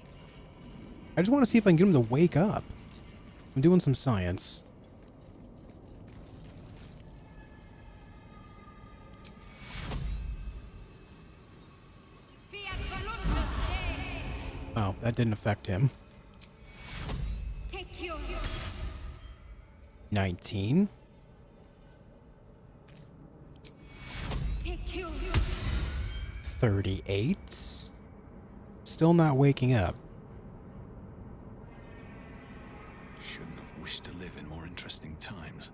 Speaker 1: I just want to see if I can get him to wake up. I'm doing some science. Oh, that didn't affect him. 19. 38. Still not waking up.
Speaker 2: Shouldn't have wished to live in more interesting times.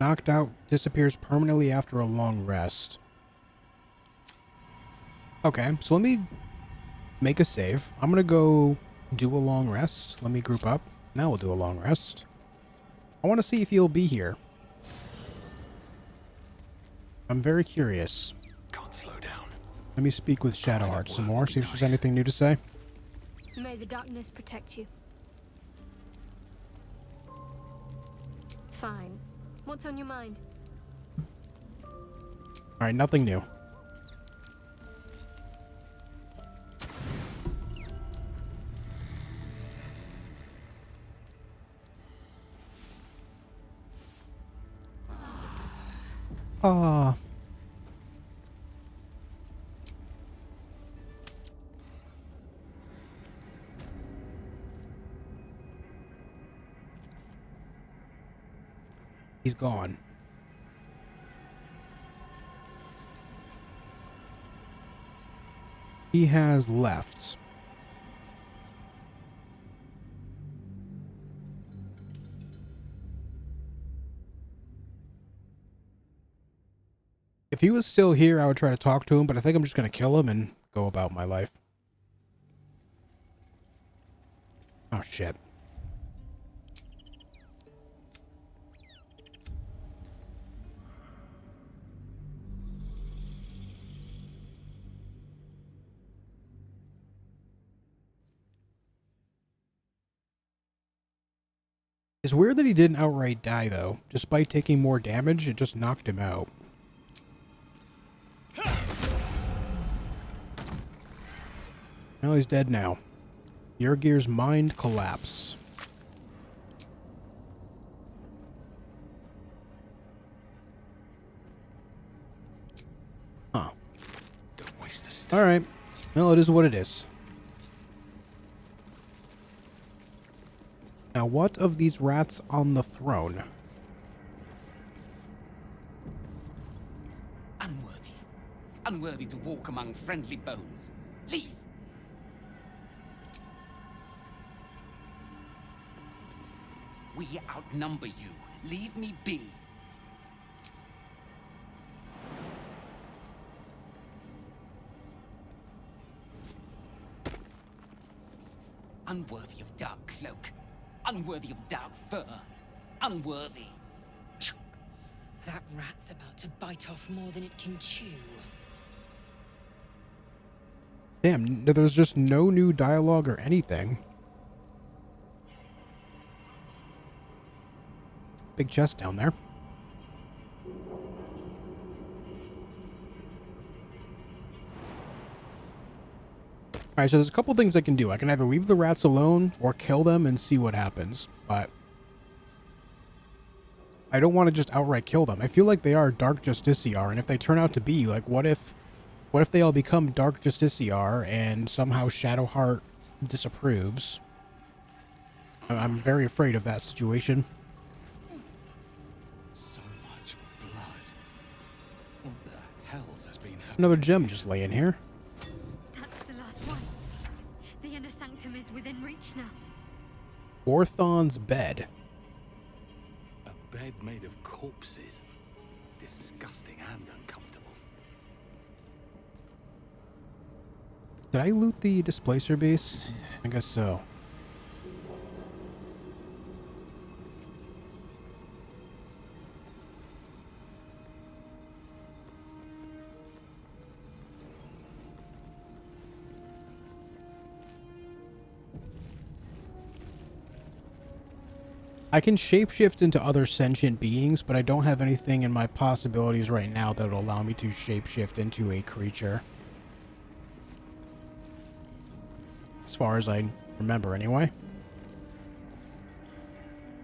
Speaker 1: Knocked out, disappears permanently after a long rest. Okay, so let me make a save. I'm gonna go do a long rest. Let me group up. Now we'll do a long rest. I want to see if he'll be here. I'm very curious.
Speaker 2: Can't slow down.
Speaker 1: Let me speak with Shadowheart some more, see if there's anything new to say.
Speaker 10: May the darkness protect you. Fine. What's on your mind?
Speaker 1: Alright, nothing new. Ah. He's gone. He has left. If he was still here, I would try to talk to him, but I think I'm just going to kill him and go about my life. Oh, shit. It's weird that he didn't outright die, though. Despite taking more damage, it just knocked him out. Well, he's dead now. Duergar's mind collapsed. Huh.
Speaker 2: Don't waste a step.
Speaker 1: Alright. Well, it is what it is. Now, what of these rats on the throne?
Speaker 7: Unworthy. Unworthy to walk among friendly bones. Leave. We outnumber you. Leave me be. Unworthy of dark cloak. Unworthy of dark fur. Unworthy.
Speaker 5: That rat's about to bite off more than it can chew.
Speaker 1: Damn, there's just no new dialogue or anything. Big chest down there. Alright, so there's a couple things I can do. I can either leave the rats alone or kill them and see what happens. But I don't want to just outright kill them. I feel like they are Dark Justiciar, and if they turn out to be, like, what if they all become Dark Justiciar and somehow Shadowheart disapproves? I'm very afraid of that situation.
Speaker 2: So much blood.
Speaker 8: What the hell's has been happening?
Speaker 1: Another gem just laying here.
Speaker 4: That's the last one. The inner sanctum is within reach now.
Speaker 1: Orthon's bed.
Speaker 2: A bed made of corpses. Disgusting and uncomfortable.
Speaker 1: Did I loot the displacer beast? I guess so. I can shapeshift into other sentient beings, but I don't have anything in my possibilities right now that will allow me to shapeshift into a creature. As far as I remember, anyway.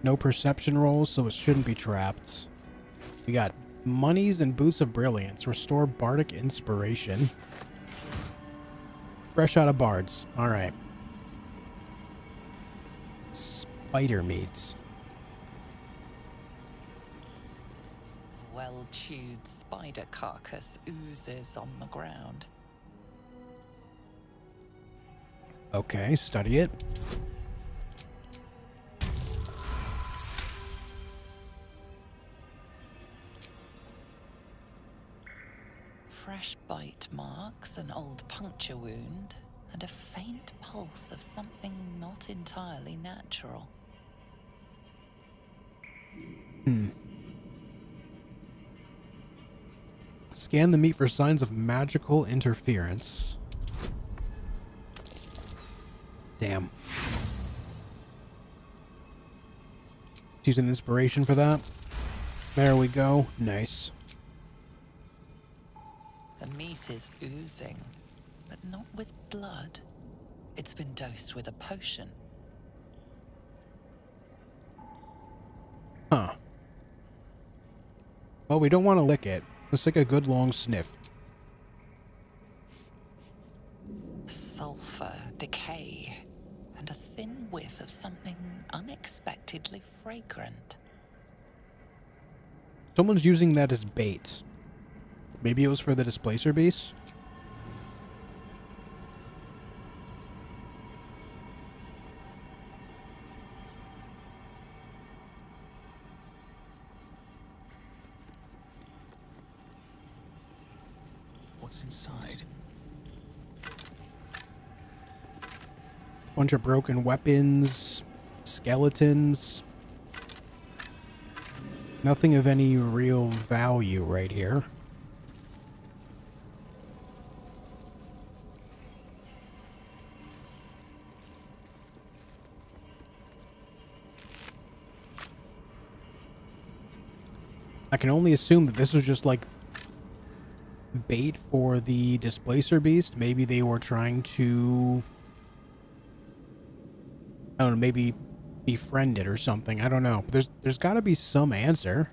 Speaker 1: No perception rolls, so it shouldn't be trapped. We got monies and boots of brilliance. Restore bardic inspiration. Fresh out of bards. Alright. Spider meats.
Speaker 3: Well-chewed spider carcass oozes on the ground.
Speaker 1: Okay, study it.
Speaker 3: Fresh bite marks, an old puncture wound, and a faint pulse of something not entirely natural.
Speaker 1: Scan the meat for signs of magical interference. Damn. Use an inspiration for that. There we go. Nice.
Speaker 3: The meat is oozing, but not with blood. It's been dosed with a potion.
Speaker 1: Huh. Well, we don't want to lick it. Let's take a good long sniff.
Speaker 3: Sulfur, decay, and a thin whiff of something unexpectedly fragrant.
Speaker 1: Someone's using that as bait. Maybe it was for the displacer beast?
Speaker 2: What's inside?
Speaker 1: Bunch of broken weapons, skeletons. Nothing of any real value right here. I can only assume that this was just like bait for the displacer beast. Maybe they were trying to, I don't know, maybe befriend it or something. I don't know. There's got to be some answer.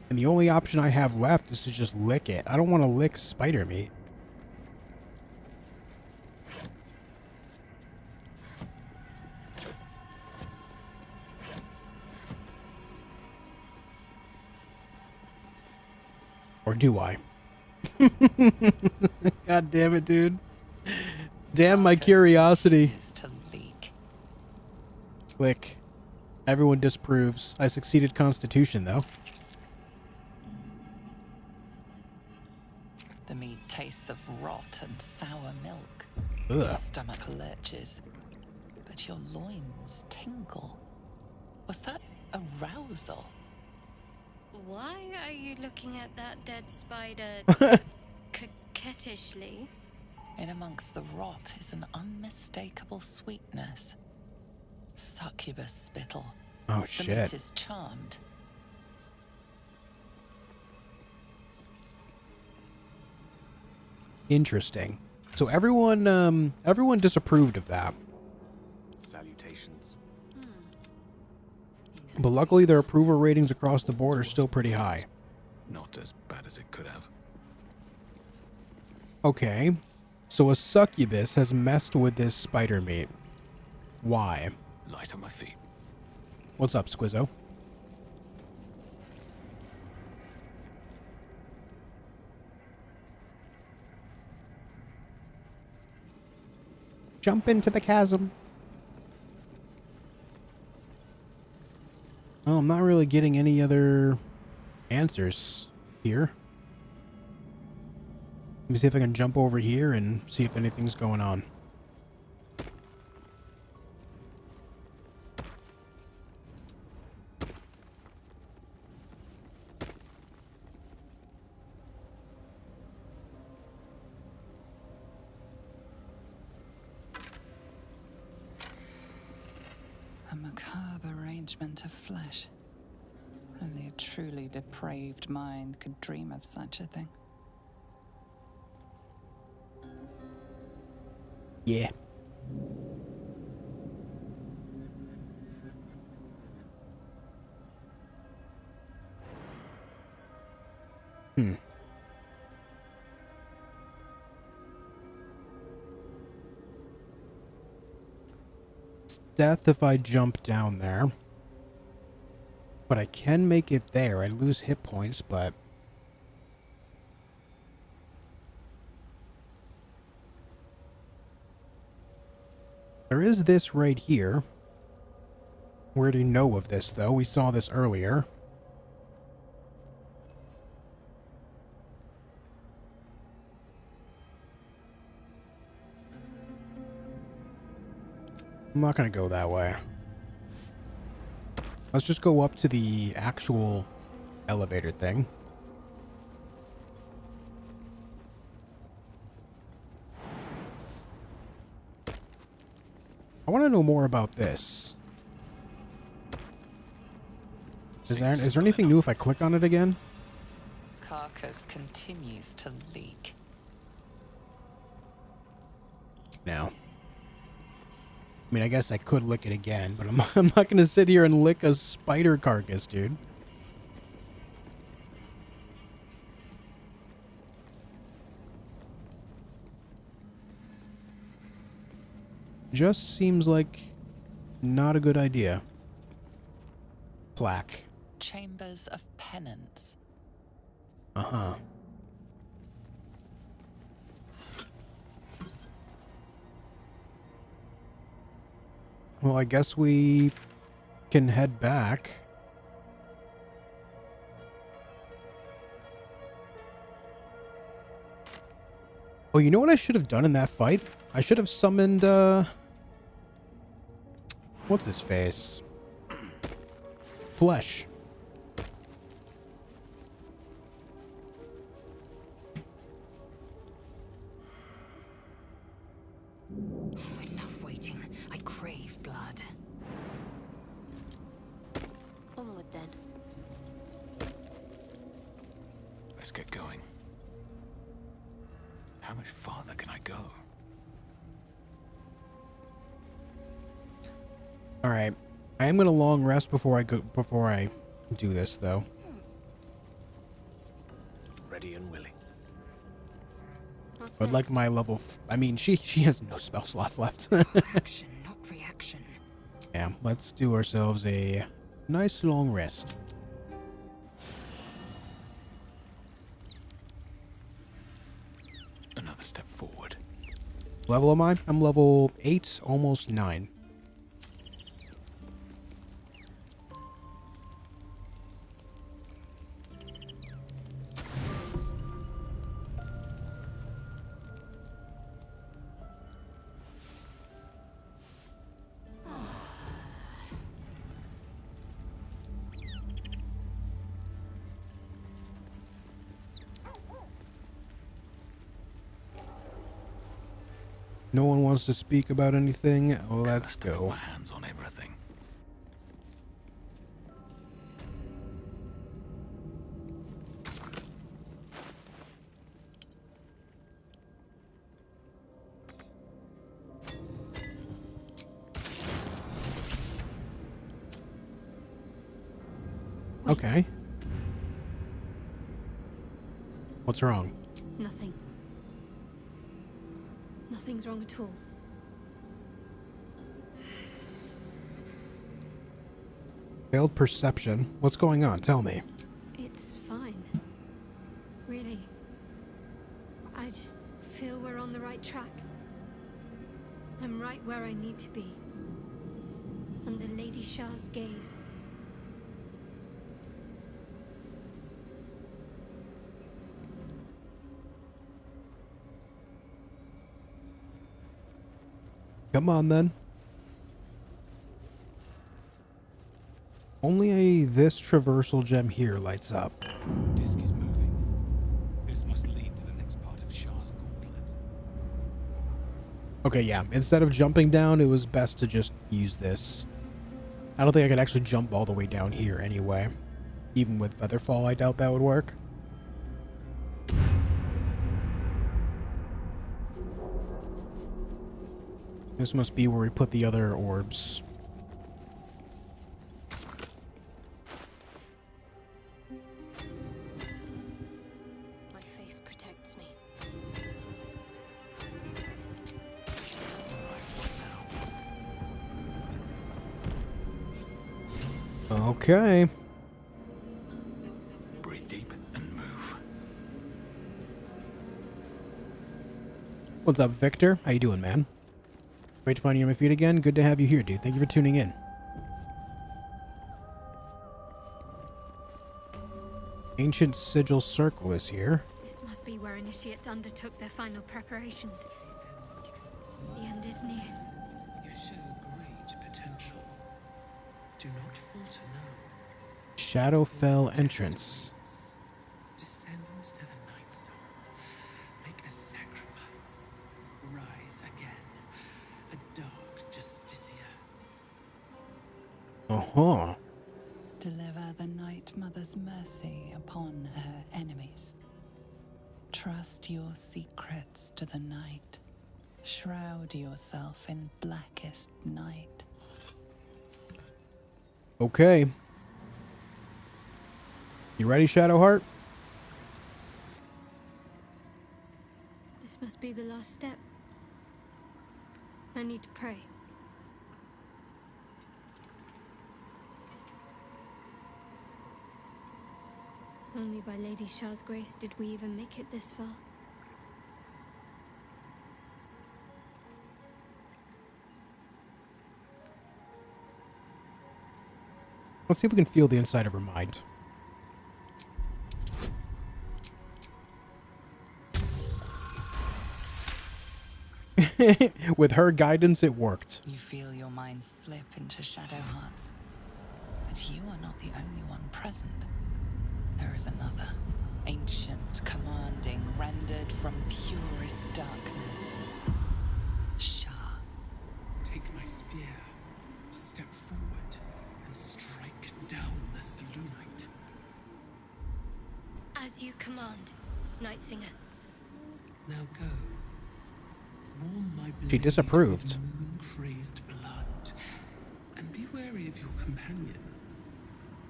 Speaker 1: And the only option I have left is to just lick it. I don't want to lick spider meat. Or do I? God damn it, dude. Damn my curiosity.
Speaker 3: To leak.
Speaker 1: Click. Everyone disproves. I succeeded Constitution, though.
Speaker 3: The meat tastes of rot and sour milk.
Speaker 1: Ugh.
Speaker 3: Your stomach lurches, but your loins tingle. Was that arousal?
Speaker 10: Why are you looking at that dead spider coquettishly?
Speaker 3: In amongst the rot is an unmistakable sweetness. Succubus spittle.
Speaker 1: Oh,
Speaker 3: The
Speaker 1: shit.
Speaker 3: meat is charmed.
Speaker 1: Interesting. So everyone disapproved of that.
Speaker 2: Salutations.
Speaker 1: But luckily their approval ratings across the board are still pretty high.
Speaker 2: Not as bad as it could have.
Speaker 1: Okay. So a succubus has messed with this spider meat. Why?
Speaker 2: Light on my feet.
Speaker 1: What's up, Squizzo? Jump into the chasm. Oh, I'm not really getting any other answers here. Let me see if I can jump over here and see if anything's going on.
Speaker 3: A macabre arrangement of flesh. Only a truly depraved mind could dream of such a thing.
Speaker 1: Yeah. It's death if I jump down there. But I can make it there. I lose hit points, but... There is this right here. Where do you know of this, though? We saw this earlier. I'm not going to go that way. Let's just go up to the actual elevator thing. I want to know more about this. Is there anything new if I click on it again?
Speaker 3: Carcass continues to leak.
Speaker 1: No. I mean, I guess I could lick it again, but I'm not going to sit here and lick a spider carcass, dude. Just seems like not a good idea. Plaque.
Speaker 3: Chambers of penance.
Speaker 1: Uh-huh. Well, I guess we can head back. Oh, you know what I should have done in that fight? I should have summoned, what's his face? Flesh.
Speaker 5: Enough waiting. I crave blood.
Speaker 10: Onward then.
Speaker 2: Let's get going. How much farther can I go?
Speaker 1: All right. I am going to long rest before I do this, though.
Speaker 2: Ready and willing.
Speaker 10: What's
Speaker 1: But like
Speaker 10: next?
Speaker 1: my level, I mean, she has no spell slots left.
Speaker 5: Action, not reaction.
Speaker 1: Yeah, let's do ourselves a nice long rest.
Speaker 2: Another step forward.
Speaker 1: Level am I? I'm level 8, almost 9. No one wants to speak about anything. Let's
Speaker 2: Put
Speaker 1: go.
Speaker 2: my hands on everything.
Speaker 1: Okay. What's wrong?
Speaker 4: Nothing. Nothing's wrong at all.
Speaker 1: Failed perception. What's going on? Tell me.
Speaker 4: It's fine. Really. I just feel we're on the right track. I'm right where I need to be. Under Lady Shar's gaze.
Speaker 1: Come on, then. Only this traversal gem here lights up.
Speaker 2: The disc is moving. This must lead to the next part of Shar's gauntlet.
Speaker 1: Okay, yeah. Instead of jumping down, it was best to just use this. I don't think I could actually jump all the way down here anyway. Even with Featherfall, I doubt that would work. This must be where we put the other orbs.
Speaker 4: My faith protects me.
Speaker 1: Okay.
Speaker 2: Breathe deep and move.
Speaker 1: What's up, Victor? How you doing, man? Great to find you on my feed again. Good to have you here, dude. Thank you for tuning in. Ancient Sigil Circle is here.
Speaker 4: This must be where initiates undertook their final preparations. The end is near.
Speaker 11: You show great potential. Do not falter now.
Speaker 1: Shadowfell entrance.
Speaker 11: Descend to the night zone. Make a sacrifice. Rise again. A dark justiciar.
Speaker 1: Uh-huh.
Speaker 3: Deliver the Night Mother's mercy upon her enemies. Trust your secrets to the night. Shroud yourself in blackest night.
Speaker 1: Okay. You ready, Shadowheart?
Speaker 4: This must be the last step. I need to pray. Only by Lady Shar's grace did we even make it this far.
Speaker 1: Let's see if we can feel the inside of her mind. With her guidance, it worked.
Speaker 3: You feel your mind slip into Shadowheart's. But you are not the only one present. There is another, ancient, commanding, rendered from purest darkness. Shar.
Speaker 11: Take my spear. Step forward and strike down the Selunite.
Speaker 4: As you command, Night Singer.
Speaker 11: Now go. Warm my blade
Speaker 1: She disapproved.
Speaker 11: with moon-crazed blood, and be wary of your companion.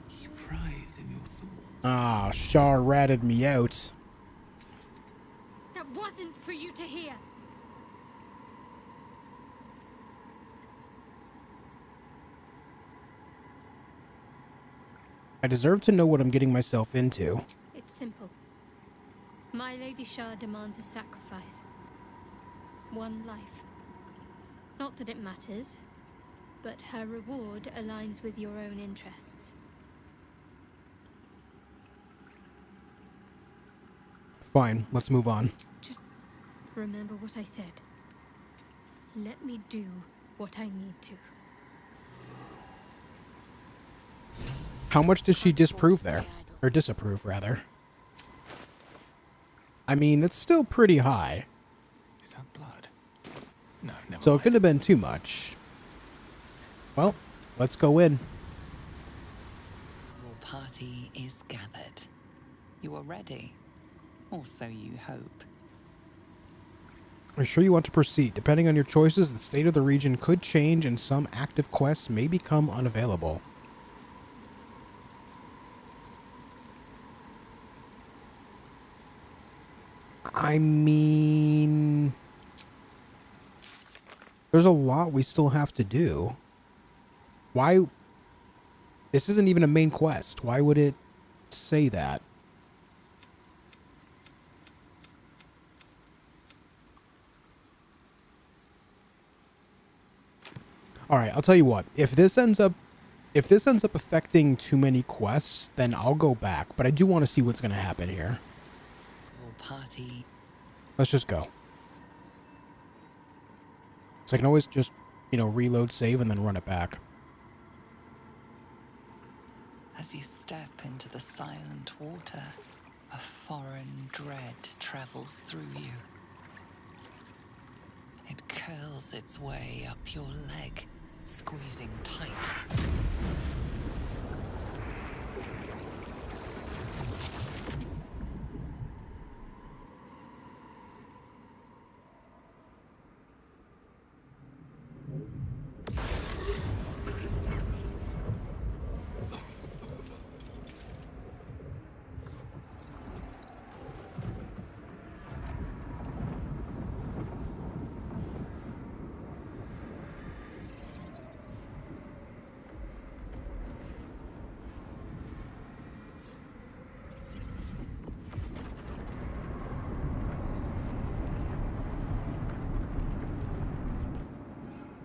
Speaker 11: He pries in your thoughts.
Speaker 1: Ah, Shar ratted me out.
Speaker 4: That wasn't for you to hear.
Speaker 1: I deserve to know what I'm getting myself into.
Speaker 4: It's simple. My Lady Shar demands a sacrifice. One life. Not that it matters, but her reward aligns with your own interests.
Speaker 1: Fine, let's move on.
Speaker 4: Just remember what I said. Let me do what I need to.
Speaker 1: How much does she disprove there? Or disapprove, rather. I mean, that's still pretty high.
Speaker 2: Is that blood? No, never
Speaker 1: So it
Speaker 2: mind.
Speaker 1: could have been too much. Well, let's go in.
Speaker 3: Your party is gathered. You are ready. Or so you hope.
Speaker 1: Are you sure you want to proceed? Depending on your choices, the state of the region could change and some active quests may become unavailable. I mean, there's a lot we still have to do. Why? This isn't even a main quest. Why would it say that? All right, I'll tell you what. If this ends up affecting too many quests, then I'll go back. But I do want to see what's going to happen here.
Speaker 3: Your party.
Speaker 1: Let's just go. So I can always just, you know, reload, save, and then run it back.
Speaker 3: As you step into the silent water, a foreign dread travels through you. It curls its way up your leg, squeezing tight.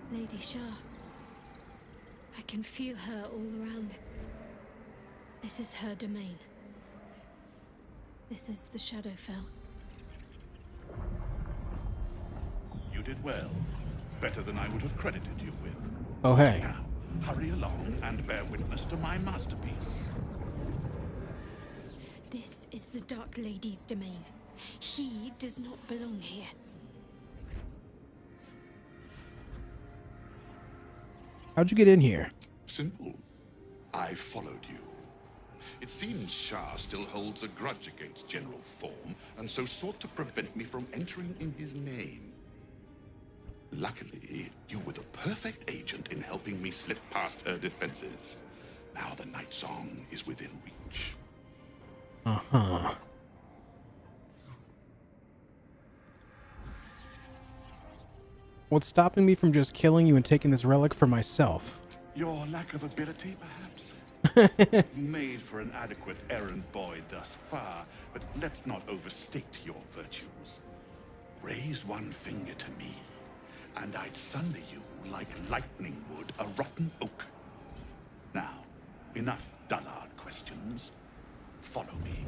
Speaker 4: Lady Shar. I can feel her all around. This is her domain. This is the Shadowfell.
Speaker 9: You did well. Better than I would have credited you with.
Speaker 1: Oh, hey.
Speaker 9: Now, hurry along and bear witness to my masterpiece.
Speaker 4: This is the Dark Lady's domain. He does not belong here.
Speaker 1: How'd you get in here?
Speaker 9: Simple. I followed you. It seems Shar still holds a grudge against General Thorm, and so sought to prevent me from entering in his name. Luckily, you were the perfect agent in helping me slip past her defenses. Now the Night Song is within reach.
Speaker 1: Uh-huh. What's stopping me from just killing you and taking this relic for myself?
Speaker 9: Your lack of ability, perhaps? You made for an adequate errand boy thus far, but let's not overstate your virtues. Raise one finger to me, and I'd sunder you like lightning would a rotten oak. Now, enough dullard questions. Follow me.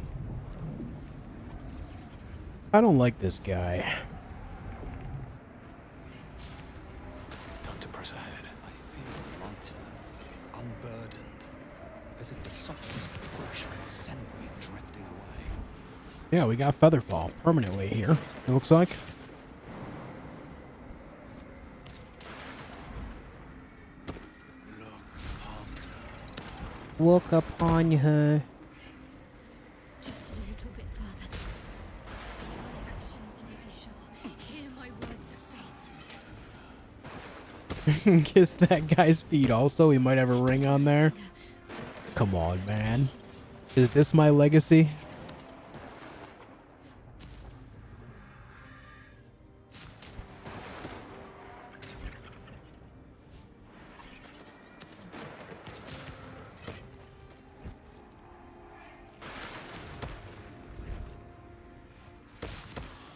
Speaker 1: I don't like this guy.
Speaker 8: Time to press ahead.
Speaker 12: I feel lighter, unburdened, as if the softest brush could send me drifting away.
Speaker 1: Yeah, we got Featherfall permanently here, it looks like. Look upon her.
Speaker 4: Just a little bit further. See my actions, Lady Shar. Hear my words of faith.
Speaker 1: Kiss that guy's feet also. He might have a ring on there. Come on, man. Is this my legacy?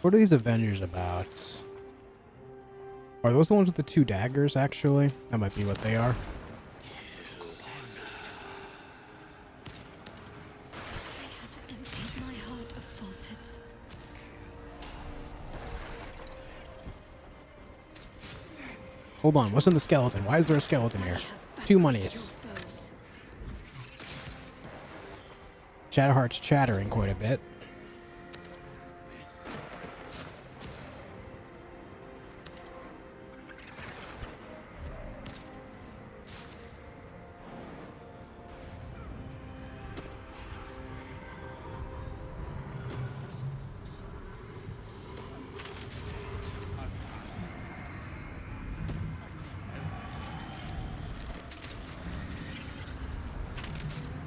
Speaker 1: What are these Avengers about? Are those the ones with the two daggers, actually? That might be what they are.
Speaker 4: Emptied my heart of falsehoods.
Speaker 1: Hold on, what's in the skeleton? Why is there a skeleton here? 2 monies. Shadowheart's chattering quite a bit.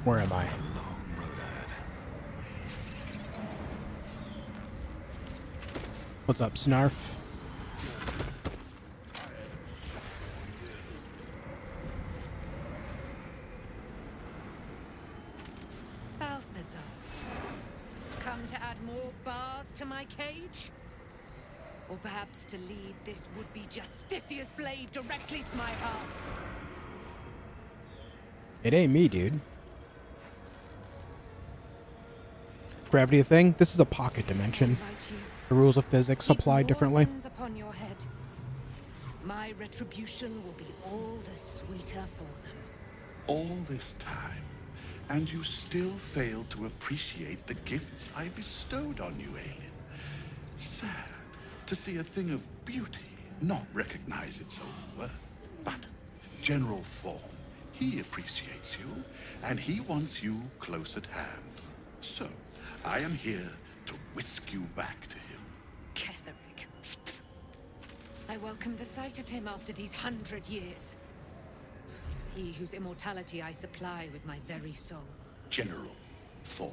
Speaker 1: Where am I? What's up, Snarf?
Speaker 5: Balthazar, come to add more bars to my cage? Or perhaps to lead this would-be Justicia's blade directly to my heart.
Speaker 1: It ain't me, dude. Gravity thing? This is a pocket dimension. The rules of physics apply differently.
Speaker 5: Upon your head. My retribution will be all the sweeter for them.
Speaker 9: All this time, and you still fail to appreciate the gifts I bestowed on you, Aelin. Sad to see a thing of beauty not recognize its own worth. But General Thorm, he appreciates you, and he wants you close at hand. So, I am here to whisk you back to him.
Speaker 5: Ketherick. I welcome the sight of him after these 100 years. He whose immortality I supply with my very soul.
Speaker 9: General Thorm.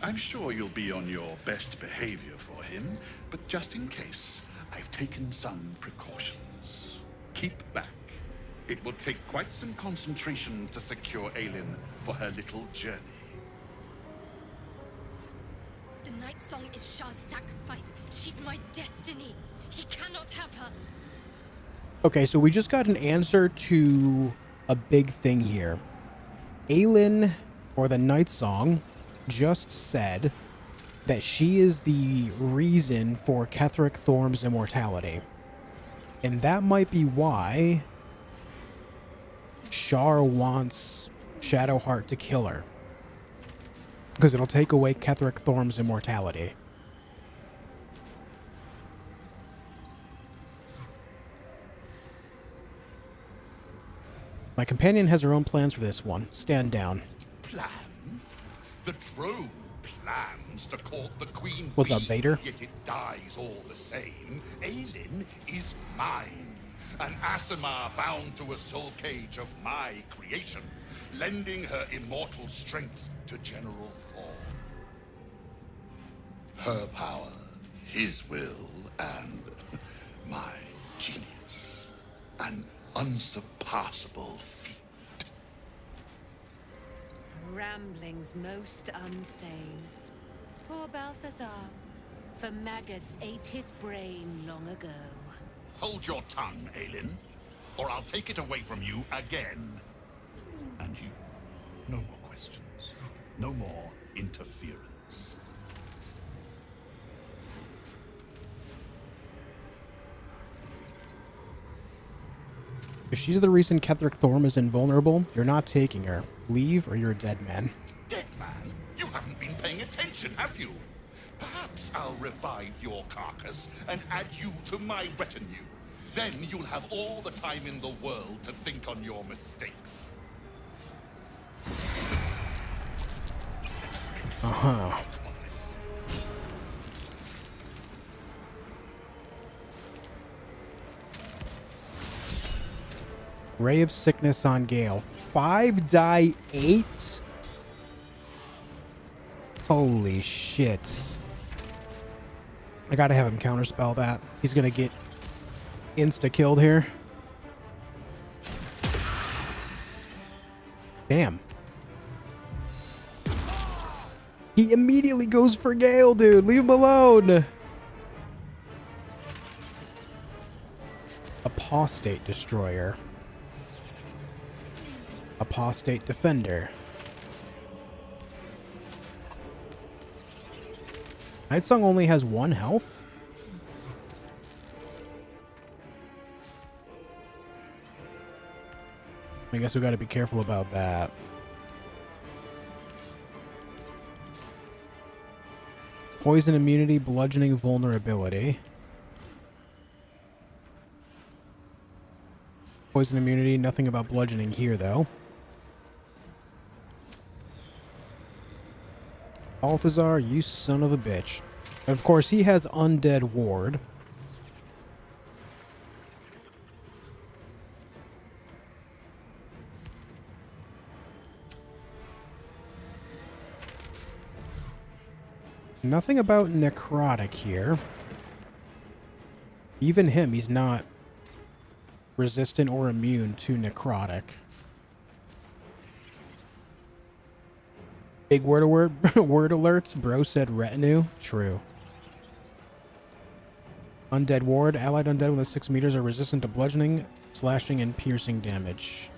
Speaker 9: I'm sure you'll be on your best behavior for him, but just in case, I've taken some precautions. Keep back. It will take quite some concentration to secure Aelin for her little journey.
Speaker 4: The Night Song is Shar's sacrifice. She's my destiny. He cannot have her.
Speaker 1: Okay, so we just got an answer to a big thing here. Aelin, or the Night Song, just said that she is the reason for Ketherick Thorm's immortality. And that might be why Shar wants Shadowheart to kill her. Because it'll take away Ketherick Thorm's immortality. My companion has her own plans for this one. Stand down.
Speaker 9: Plans? The drone plans to court the Queen
Speaker 1: What's up,
Speaker 9: Bee,
Speaker 1: Vader?
Speaker 9: Yet it dies all the same. Aelin is mine. An Aasimar bound to a soul cage of my creation, lending her immortal strength to General Thorm. Her power, his will, and my genius. An unsurpassable feat.
Speaker 5: Ramblings most unsane. Poor Balthazar. For maggots ate his brain long ago.
Speaker 9: Hold your tongue, Aelin, or I'll take it away from you again. And you, no more questions. No more interference.
Speaker 1: If she's the reason Ketherick Thorm is invulnerable, you're not taking her. Leave or you're a dead man.
Speaker 9: Dead man? You haven't been paying attention, have you? Perhaps I'll revive your carcass and add you to my retinue. Then you'll have all the time in the world to think on your mistakes.
Speaker 1: Uh-huh. Ray of Sickness on Gale. 5 die 8? Holy shit. I gotta have him counterspell that. He's gonna get insta-killed here. Damn. He immediately goes for Gale, dude. Leave him alone. Apostate Destroyer. Apostate Defender. Nightsong only has 1 health? I guess we gotta be careful about that. Poison immunity, bludgeoning vulnerability. Poison immunity, nothing about bludgeoning here though. Balthazar, you son of a bitch. Of course, he has Undead Ward. Nothing about Necrotic here. Even him, he's not resistant or immune to Necrotic. Big word alerts. Bro said retinue. True. Undead ward. Allied undead within 6 meters are resistant to bludgeoning, slashing, and piercing damage.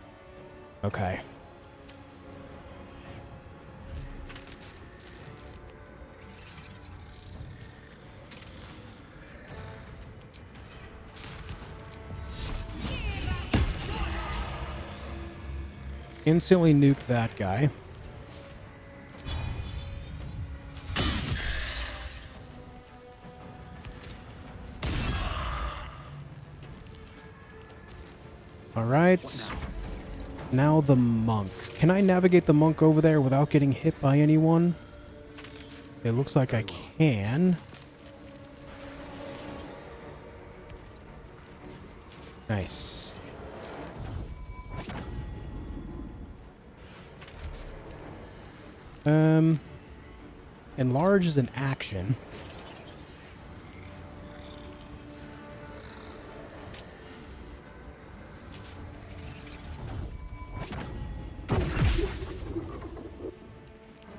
Speaker 1: Okay. Instantly nuked that guy. Alright. Now the monk. Can I navigate the monk over there without getting hit by anyone? It looks like I can. Nice. Enlarge is an action.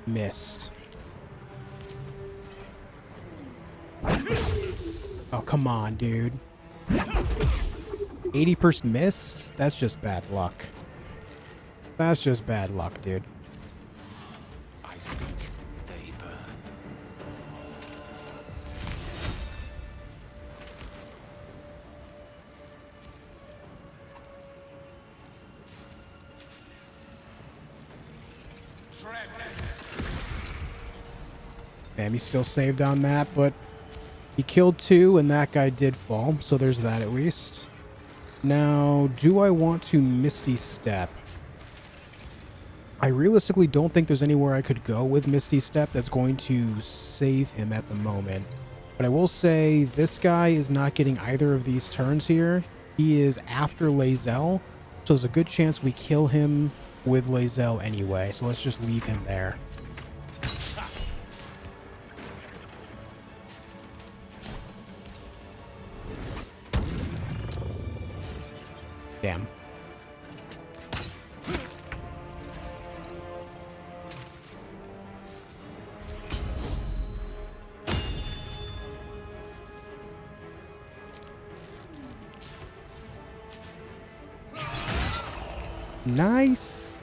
Speaker 1: Missed. Oh, come on, dude. 80% missed? That's just bad luck. That's just bad luck, dude.
Speaker 12: I speak, they burn.
Speaker 1: Damn, he's still saved on that, but he killed 2 and that guy did fall, so there's that at least. Now, do I want to Misty Step? I realistically don't think there's anywhere I could go with Misty Step that's going to save him at the moment. But I will say this guy is not getting either of these turns here. He is after Lae'zel, so there's a good chance we kill him with Lae'zel anyway, so let's just leave him there. Damn. Nice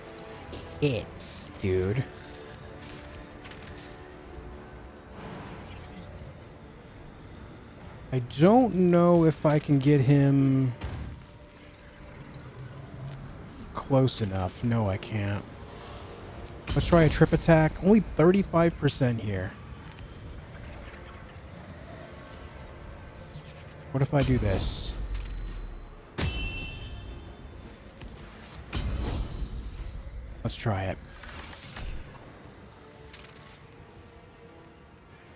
Speaker 1: hit, dude. I don't know if I can get him close enough. No, I can't. Let's try a trip attack. Only 35% here. What if I do this? Let's try it.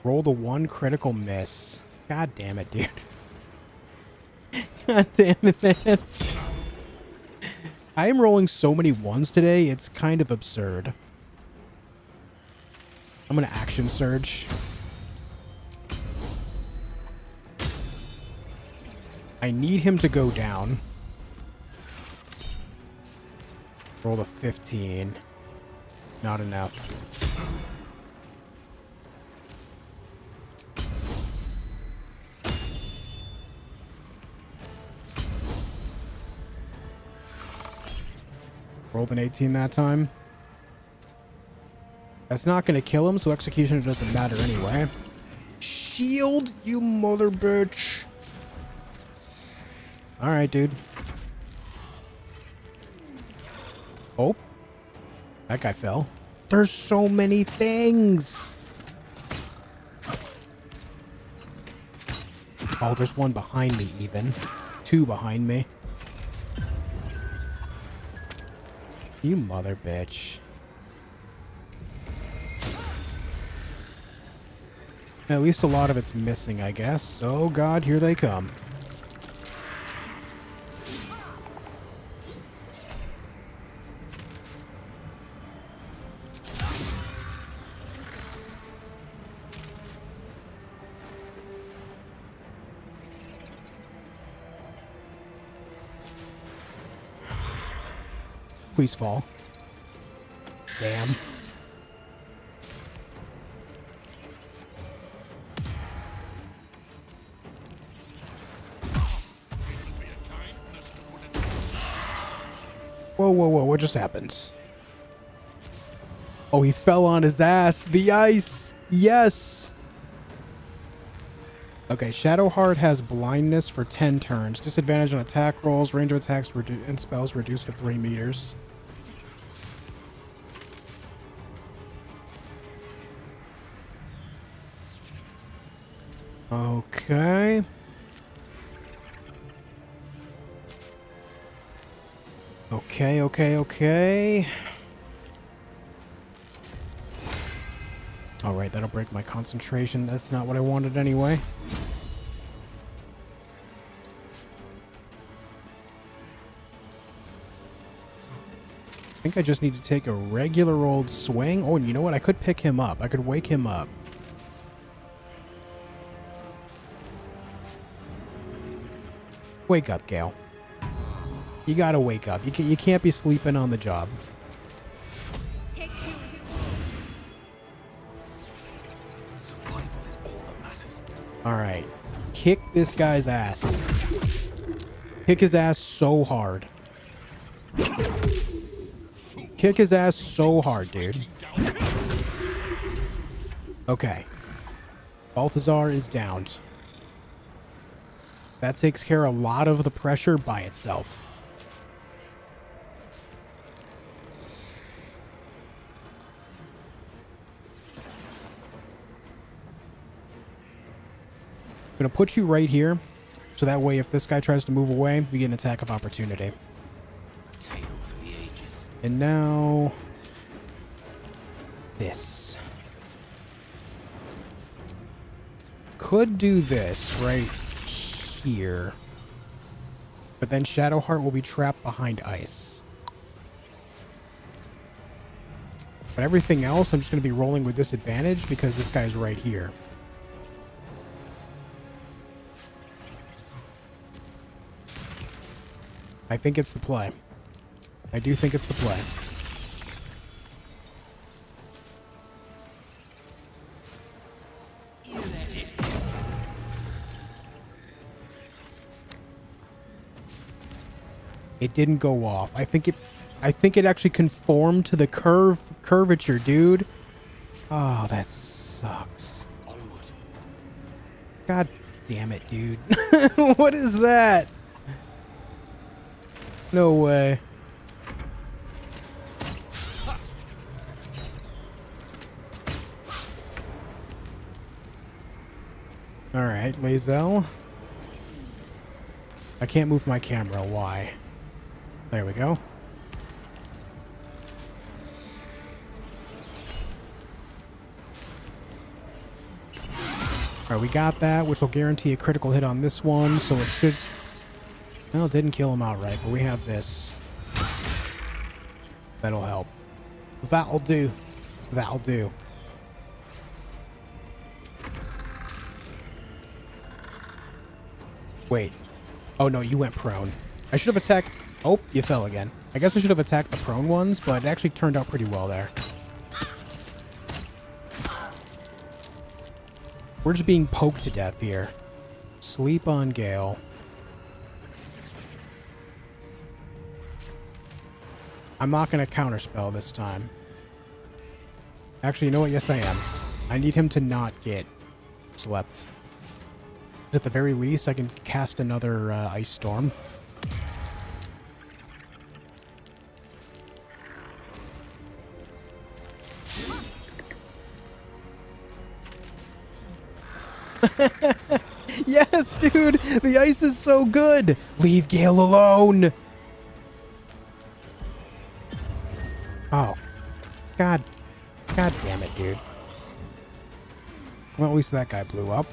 Speaker 1: Roll the 1 critical miss. God damn it, dude. God damn it, man. I am rolling so many 1s today, it's kind of absurd. I'm gonna action surge. I need him to go down. Roll the 15. Not enough. Rolled an 18 that time. That's not going to kill him, so execution doesn't matter anyway. Shield, you mother bitch. Alright, dude. Oh. That guy fell. There's so many things. Oh, there's one behind me even. 2 behind me. You mother bitch. At least a lot of it's missing, I guess. Oh god, here they come. Please fall. Damn. Whoa, whoa, whoa. What just happened? Oh, he fell on his ass. The ice. Yes. Okay, Shadowheart has blindness for 10 turns. Disadvantage on attack rolls. Range of attacks and spells reduced to 3 meters. Okay. Okay. Alright, that'll break my concentration. That's not what I wanted anyway. I think I just need to take a regular old swing. Oh, and you know what? I could pick him up. I could wake him up. Wake up, Gale. You gotta wake up. You can't be sleeping on the job.
Speaker 12: Survival is all that matters.
Speaker 1: Alright. Kick this guy's ass. Kick his ass so hard. Kick his ass so hard, dude. Okay. Balthazar is downed. That takes care of a lot of the pressure by itself. I'm going to put you right here, so that way if this guy tries to move away, we get an attack of opportunity. And now this. Could do this right here. But then Shadowheart will be trapped behind ice. But everything else, I'm just going to be rolling with disadvantage because this guy's right here. I think it's the play. I do think it's the play. It didn't go off. I think it actually conformed to the curvature, dude. Oh, that sucks. God damn it, dude. What is that? No way. Alright, Lae'zel. I can't move my camera. Why? There we go. Alright, we got that, which will guarantee a critical hit on this one, so it should... Well, it didn't kill him outright, but we have this. That'll help. That'll do. That'll do. Wait. Oh, no, you went prone. I should have attacked... Oh, you fell again. I guess I should have attacked the prone ones, but it actually turned out pretty well there. We're just being poked to death here. Sleep on Gale. I'm not going to counterspell this time. Actually, you know what? Yes, I am. I need him to not get slept. At the very least, I can cast another Ice Storm. Yes, dude! The ice is so good! Leave Gale alone! Oh. God damn it, dude. Well, at least that guy blew up.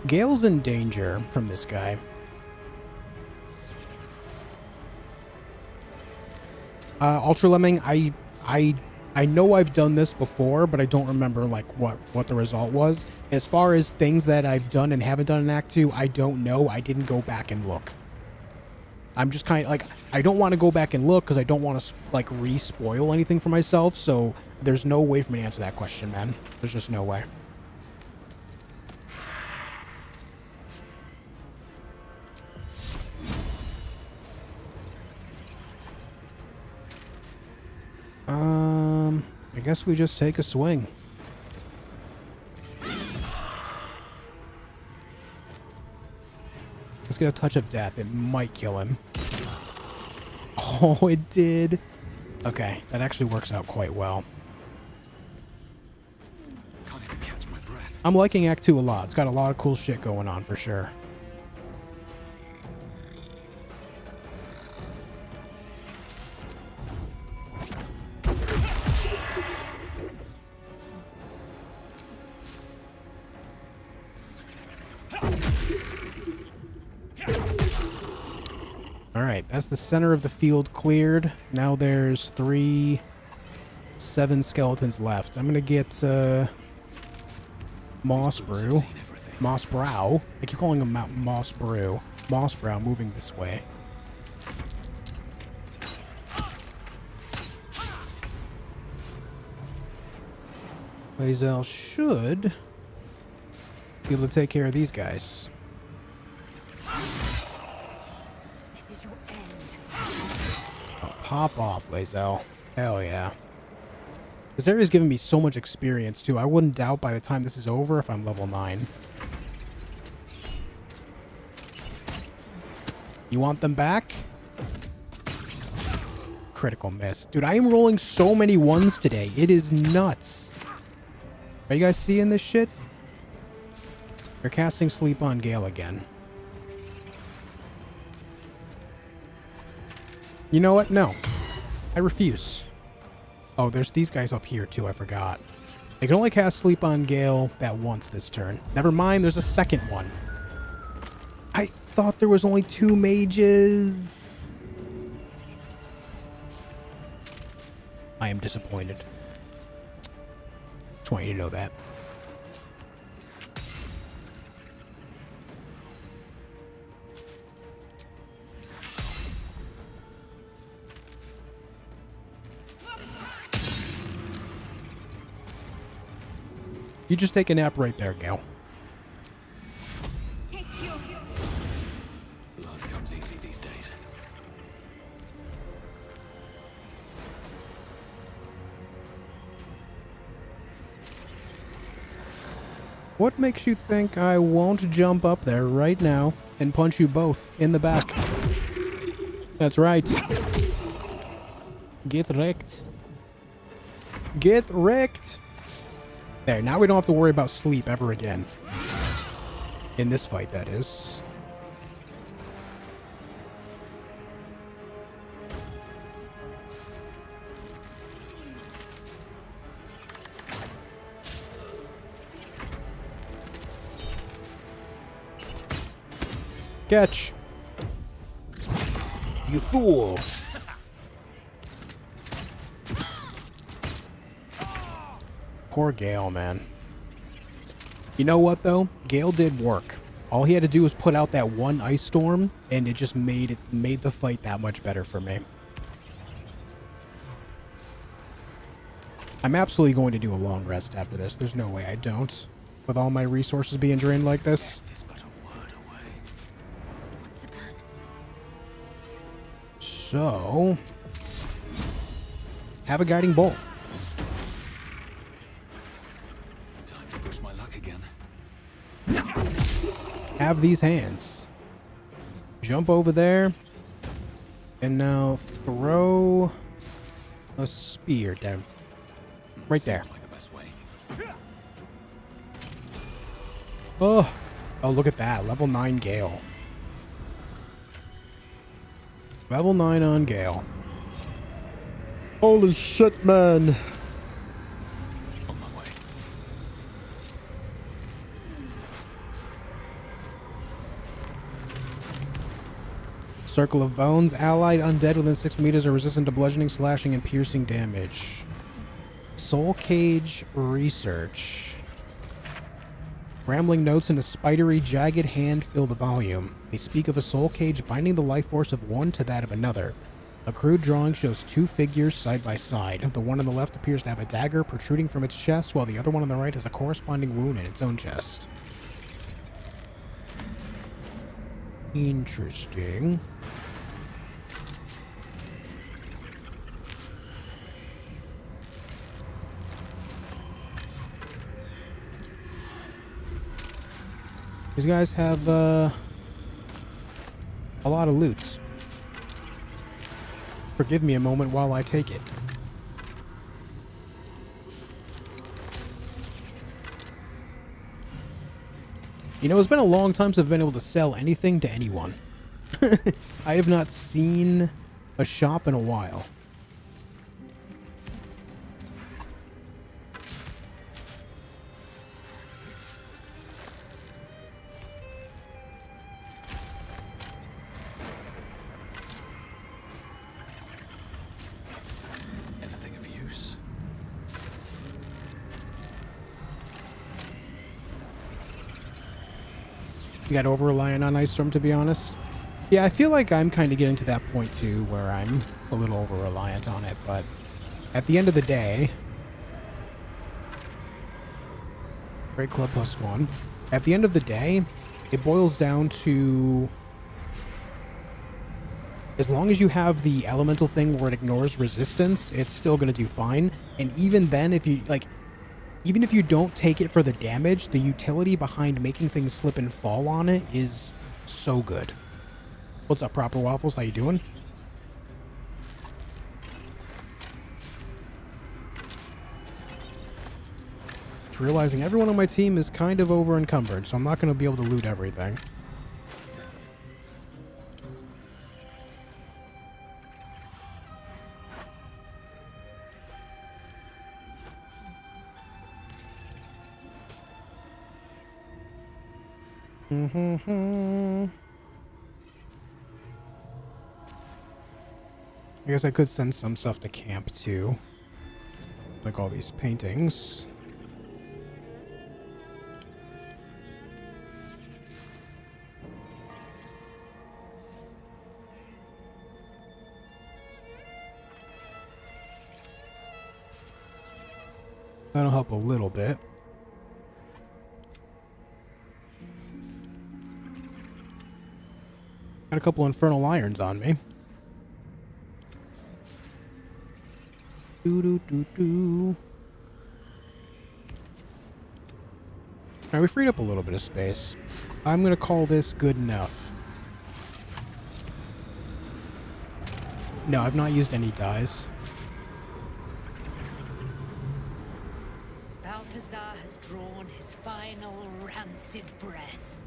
Speaker 1: Gale's in danger from this guy. Ultra Lemming, I know I've done this before, but I don't remember like what the result was. As far as things that I've done and haven't done in Act 2, I don't know. I didn't go back and look. I'm just kind of like, I don't want to go back and look because I don't want to like re-spoil anything for myself. So there's no way for me to answer that question, man. There's just no way. I guess we just take a swing. Let's get a touch of death. It might kill him. Oh, it did. Okay, that actually works out quite well.
Speaker 8: Can't even catch my breath.
Speaker 1: I'm liking Act 2 a lot. It's got a lot of cool shit going on for sure. Alright, that's the center of the field cleared. Now there's 7 skeletons left. I'm gonna get Moss Brow. I keep calling him Moss Brow. Moss Brow moving this way. Lae'zel should be able to take care of these guys. Pop off, Lae'zel. Hell yeah. This area's giving me so much experience, too. I wouldn't doubt by the time this is over if I'm level 9. You want them back? Critical miss. Dude, I am rolling so many ones today. It is nuts. Are you guys seeing this shit? They're casting Sleep on Gale again. You know what? No. I refuse. Oh, there's these guys up here, too. I forgot. They can only cast Sleep on Gale that once this turn. Never mind, there's a second one. I thought there was only 2 mages. I am disappointed. Just want you to know that. You just take a nap right there, Gale.
Speaker 8: Blood comes easy these days.
Speaker 1: What makes you think I won't jump up there right now and punch you both in the back? That's right. Get wrecked. Get wrecked. There, now we don't have to worry about sleep ever again. In this fight, that is. Catch. You fool. Poor Gale, man. You know what, though? Gale did work. All he had to do was put out that one ice storm, and it just made the fight that much better for me. I'm absolutely going to do a long rest after this. There's no way I don't. With all my resources being drained like this. So, have a guiding bolt.
Speaker 8: Time to push my luck again.
Speaker 1: Have these hands. Jump over there. And now throw a spear down. Right there.
Speaker 8: Like the best way.
Speaker 1: Oh, look at that. Level 9 Gale. Level 9 on Gale. Holy shit, man.
Speaker 8: On my way.
Speaker 1: Circle of Bones. Allied undead within 6 meters are resistant to bludgeoning, slashing, and piercing damage. Soul Cage Research. Rambling notes in a spidery, jagged hand fill the volume. They speak of a soul cage binding the life force of one to that of another. A crude drawing shows 2 figures side by side. The one on the left appears to have a dagger protruding from its chest, while the other one on the right has a corresponding wound in its own chest. Interesting. These guys have a lot of loot. Forgive me a moment while I take it. You know, it's been a long time since I've been able to sell anything to anyone. I have not seen a shop in a while.
Speaker 12: Anything of use?
Speaker 1: You got over-reliant on Ice Storm, to be honest. Yeah, I feel like I'm kind of getting to that point, too, where I'm a little over-reliant on it, but at the end of the day... Great Club +1. At the end of the day, it boils down to... As long as you have the elemental thing where it ignores resistance, it's still going to do fine. And even then, if you, like... Even if you don't take it for the damage, the utility behind making things slip and fall on it is so good. What's up, Proper Waffles? How you doing? Just realizing everyone on my team is kind of over encumbered, so I'm not going to be able to loot everything. I guess I could send some stuff to camp too. Like all these paintings. That'll help a little bit. Got a couple infernal irons on me. Alright, we freed up a little bit of space. I'm gonna call this good enough. No, I've not used any dyes.
Speaker 5: Balthazar has drawn his final rancid breath.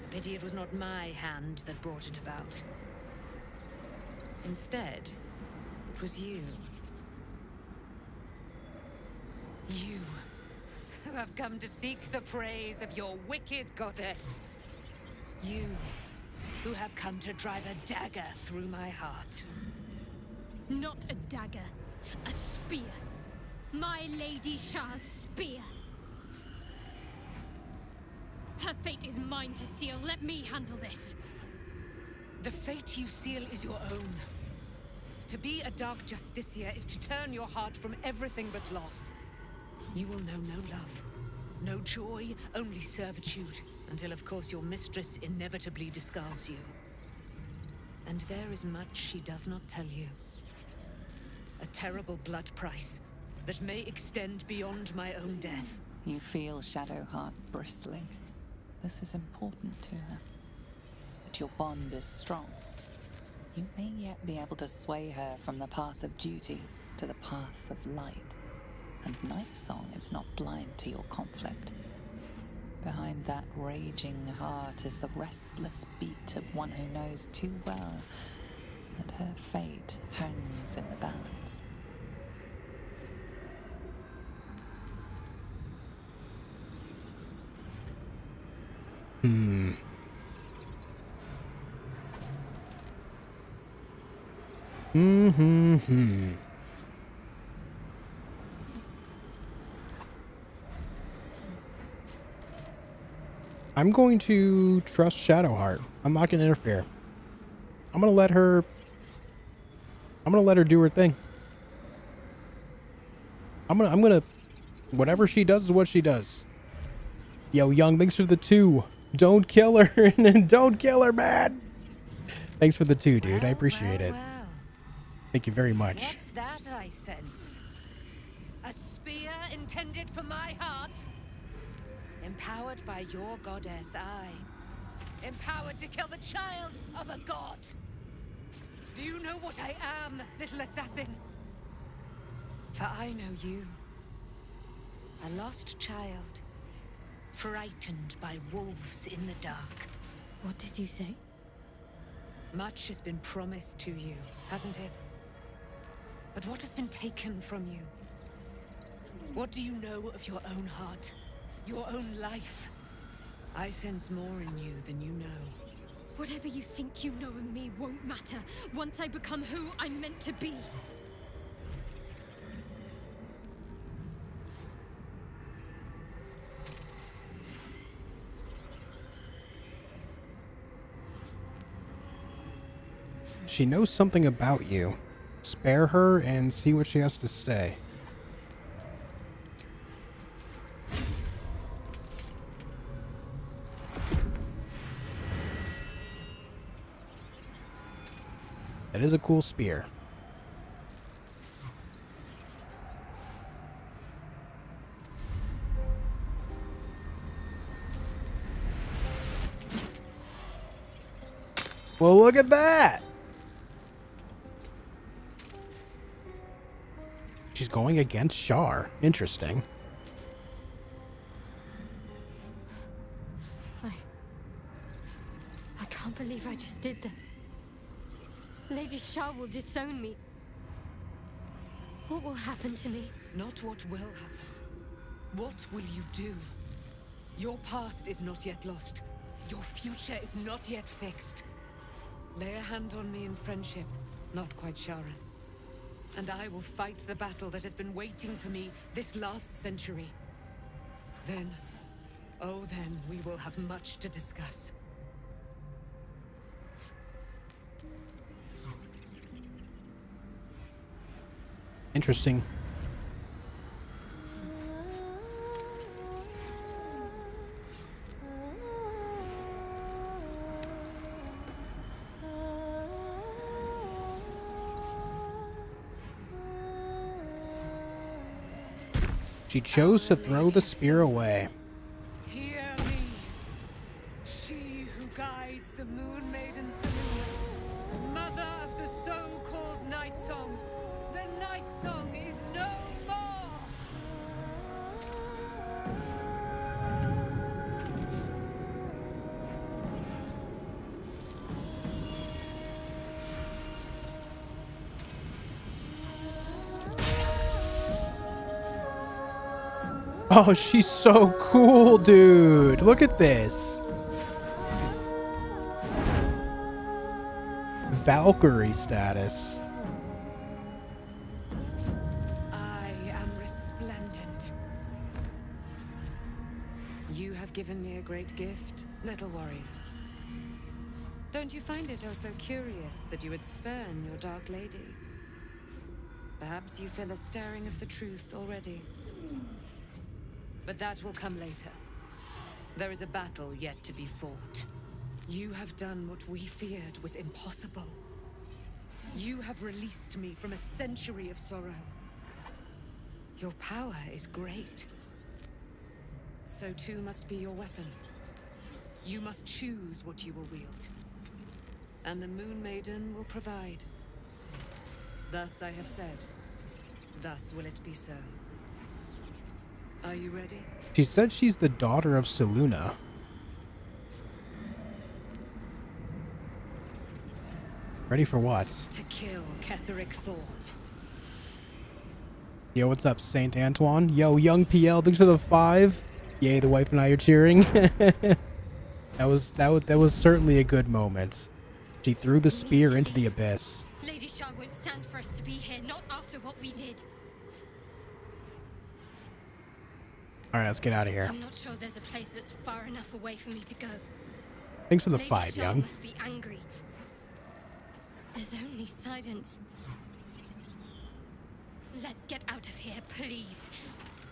Speaker 5: A pity it was not my hand that brought it about. Instead, it was you. You, who have come to seek the praise of your wicked goddess. You, who have come to drive a dagger through my heart.
Speaker 4: Not a dagger, a spear. My Lady Shar's spear. Her fate is mine to seal. Let me handle this.
Speaker 5: The fate you seal is your own. To be a Dark Justicia is to turn your heart from everything but loss. You will know no love, no joy, only servitude, until of course your mistress inevitably discards you. And there is much she does not tell you. A terrible blood price that may extend beyond my own death.
Speaker 3: You feel Shadowheart bristling. This is important to her. But your bond is strong. You may yet be able to sway her from the path of duty to the path of light. And Nightsong is not blind to your conflict. Behind that raging heart is the restless beat of one who knows too well that her fate hangs in the balance.
Speaker 1: I'm going to trust Shadowheart. I'm not going to interfere. I'm going to let her do her thing. I'm going to whatever she does is what she does. Yo, Young, thanks for the 2. Don't kill her. Don't kill her, man. Thanks for the 2, dude. I appreciate it. Thank you very much.
Speaker 5: What's that I sense? A spear intended for my heart? Empowered by your goddess, I. Empowered to kill the child of a god. Do you know what I am, little assassin? For I know you. A lost child. Frightened by wolves in the dark.
Speaker 4: What did you say?
Speaker 5: Much has been promised to you, hasn't it? But what has been taken from you? What do you know of your own heart? Your own life? I sense more in you than you know.
Speaker 4: Whatever you think you know of me won't matter once I become who I'm meant to be.
Speaker 1: She knows something about you. Spare her and see what she has to say. That is a cool spear. Well, look at that! She's going against Shar. Interesting.
Speaker 4: I can't believe I just did that. Lady Shar will disown me. What will happen to me?
Speaker 5: Not what will happen. What will you do? Your past is not yet lost. Your future is not yet fixed. Lay a hand on me in friendship, not quite Sharon. And I will fight the battle that has been waiting for me this last century. Then, oh then, we will have much to discuss.
Speaker 1: Interesting. She chose to throw the spear away.
Speaker 5: Hear me. She who guides the Moon Maiden Selûne, mother of the so-called Night Song. The Night Song is no more!
Speaker 1: Oh, she's so cool, dude. Look at this. Valkyrie status.
Speaker 5: I am resplendent. You have given me a great gift, little warrior. Don't you find it oh so curious that you would spurn your dark lady? Perhaps you feel a stirring of the truth already. But that will come later. There is a battle yet to be fought. You have done what we feared was impossible. You have released me from a century of sorrow. Your power is great. So too must be your weapon. You must choose what you will wield. And the Moon Maiden will provide. Thus I have said. Thus will it be so. Are you ready?
Speaker 1: She said she's the daughter of Selûne. Ready for what?
Speaker 5: To kill Ketheric Thorn.
Speaker 1: Yo, what's up, Saint Antoine? Yo, young PL, thanks for the 5. Yay, the wife and I are cheering. that was certainly a good moment. She threw the spear into the abyss.
Speaker 4: Lady Shar won't stand for us to be here, not after what we did.
Speaker 1: All right, let's get out of here.
Speaker 4: I'm not sure there's a place that's far enough away for me to go.
Speaker 1: Thanks for the
Speaker 4: Lady
Speaker 1: 5,
Speaker 4: Shar
Speaker 1: young.
Speaker 4: must be angry. There's only silence. Let's get out of here, please.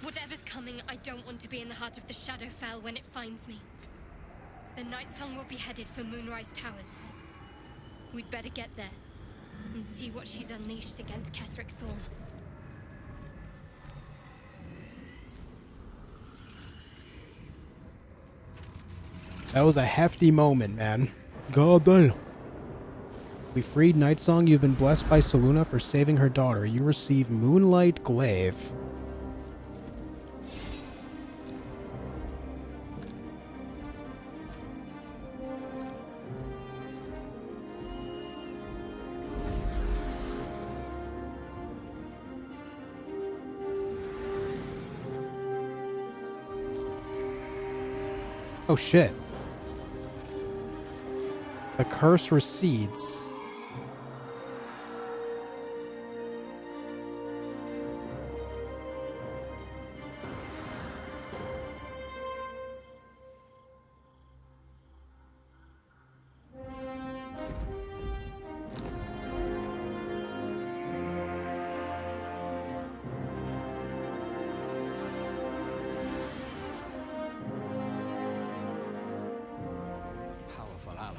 Speaker 4: Whatever's coming, I don't want to be in the heart of the Shadowfell when it finds me. The Night Song will be headed for Moonrise Towers. We'd better get there and see what she's unleashed against Ketheric Thorn.
Speaker 1: That was a hefty moment, man. God damn. We freed Nightsong. You've been blessed by Selûne for saving her daughter. You receive Moonlight Glaive. Oh shit. The curse recedes.
Speaker 12: Powerful ally.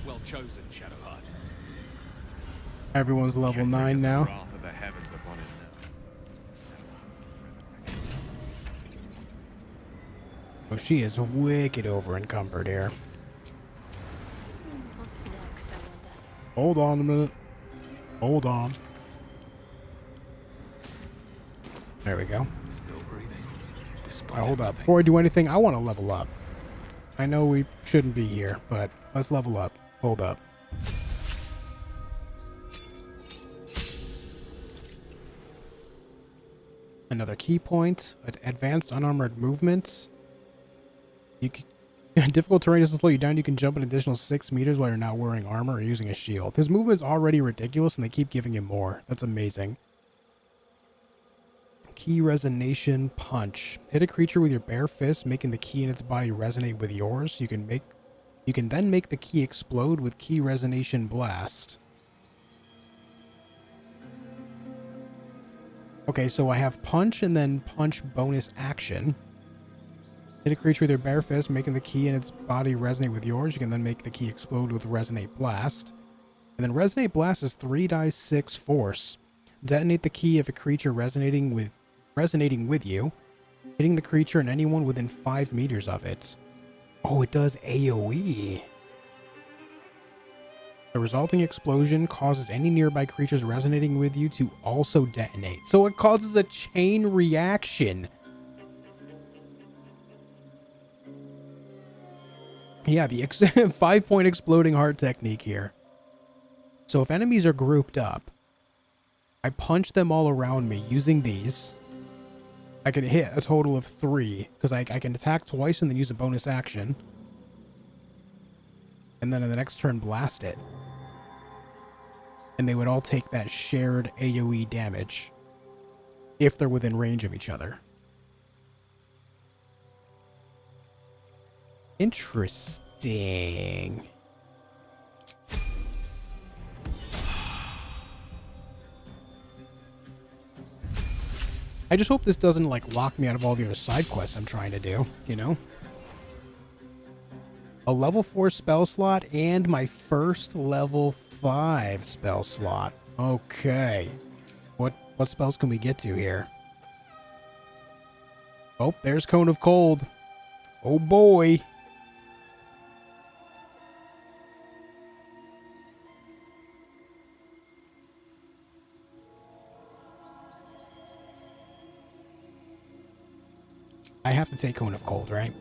Speaker 12: Well chosen, Shadowheart.
Speaker 1: Everyone's level 9 now.
Speaker 8: Wrath of the heavens upon it now.
Speaker 1: Oh, she is wicked over encumbered here.
Speaker 10: What's next, I wonder?
Speaker 1: Hold on a minute. Hold on. There we go.
Speaker 12: Still breathing. Despite
Speaker 1: Hold up.
Speaker 12: everything.
Speaker 1: Before I do anything, I want to level up. I know we shouldn't be here, but let's level up. Hold up. Another key point. Advanced unarmored movements. You can, difficult terrain doesn't slow you down. You can jump an additional 6 meters while you're not wearing armor or using a shield. His movement's already ridiculous, and they keep giving him more. That's amazing. Key resonation punch. Hit a creature with your bare fist, making the key in its body resonate with yours. You can then make the key explode with key resonation blast. Okay, so I have punch and then punch bonus action. Hit a creature with your bare fist, making the key in its body resonate with yours. You can then make the key explode with resonate blast. And then resonate blast is 3d6 force. Detonate the key of a creature resonating with you, hitting the creature and anyone within 5 meters of it. Oh, it does AoE. The resulting explosion causes any nearby creatures resonating with you to also detonate. So it causes a chain reaction. Yeah, the 5-point exploding heart technique here. So if enemies are grouped up, I punch them all around me using these. I can hit a total of 3 because I can attack twice and then use a bonus action. And then in the next turn blast it. And they would all take that shared AoE damage if they're within range of each other. Interesting. I just hope this doesn't, like, lock me out of all the other side quests I'm trying to do, you know? A level 4 spell slot and my first level 5 spell slot. Okay. What spells can we get to here? Oh, there's Cone of Cold. Oh boy. I have to take Cone of Cold, right?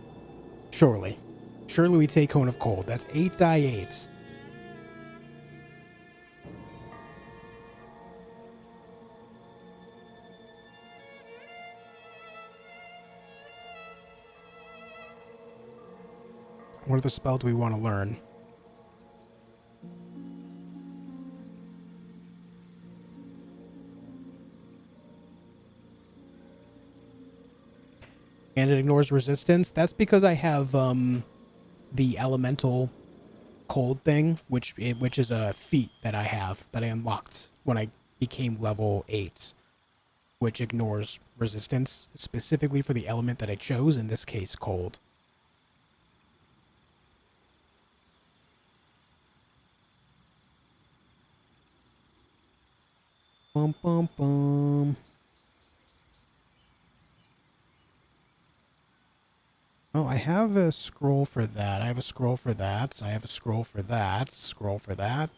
Speaker 1: Surely. Surely we take Cone of Cold. That's 8d8. What other spell do we want to learn? And it ignores resistance. That's because I have the elemental cold thing, which is a feat that I have that I unlocked when I became level 8, which ignores resistance specifically for the element that I chose, in this case cold. Bum bum bum. Oh, I have a scroll for that. I have a scroll for that. I have a scroll for that. Scroll for that.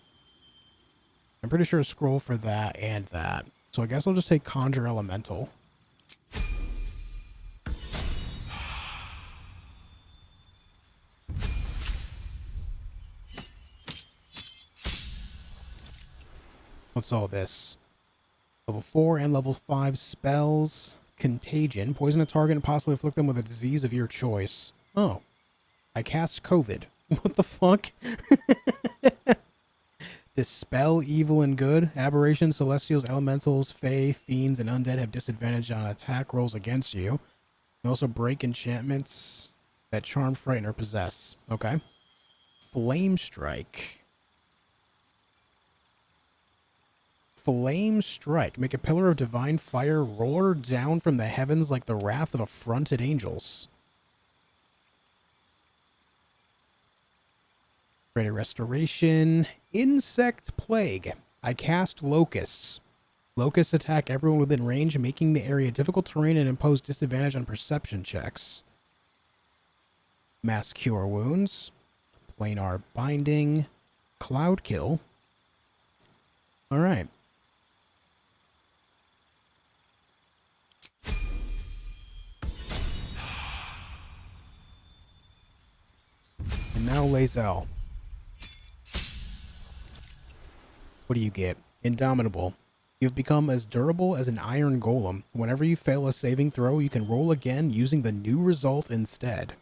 Speaker 1: I'm pretty sure a scroll for that and that. So I guess I'll just take Conjure Elemental. What's all this? Level 4 and level 5 spells. Contagion. Poison a target and possibly afflict them with a disease of your choice. Oh. I cast COVID. What the fuck? Dispel evil and good. Aberrations, celestials, elementals, fae, fiends, and undead have disadvantage on attack rolls against you. You can also break enchantments that charm, frighten, or possess. Okay. Flame Strike. Flame Strike. Make a pillar of divine fire roar down from the heavens like the wrath of affronted angels. Greater Restoration. Insect Plague. I cast Locusts. Locusts attack everyone within range, making the area difficult terrain and impose disadvantage on perception checks. Mass Cure Wounds. Planar Binding. Cloud Kill. Alright. And now Lae'zel. What do you get? Indomitable. You've become as durable as an iron golem. Whenever you fail a saving throw, you can roll again using the new result instead.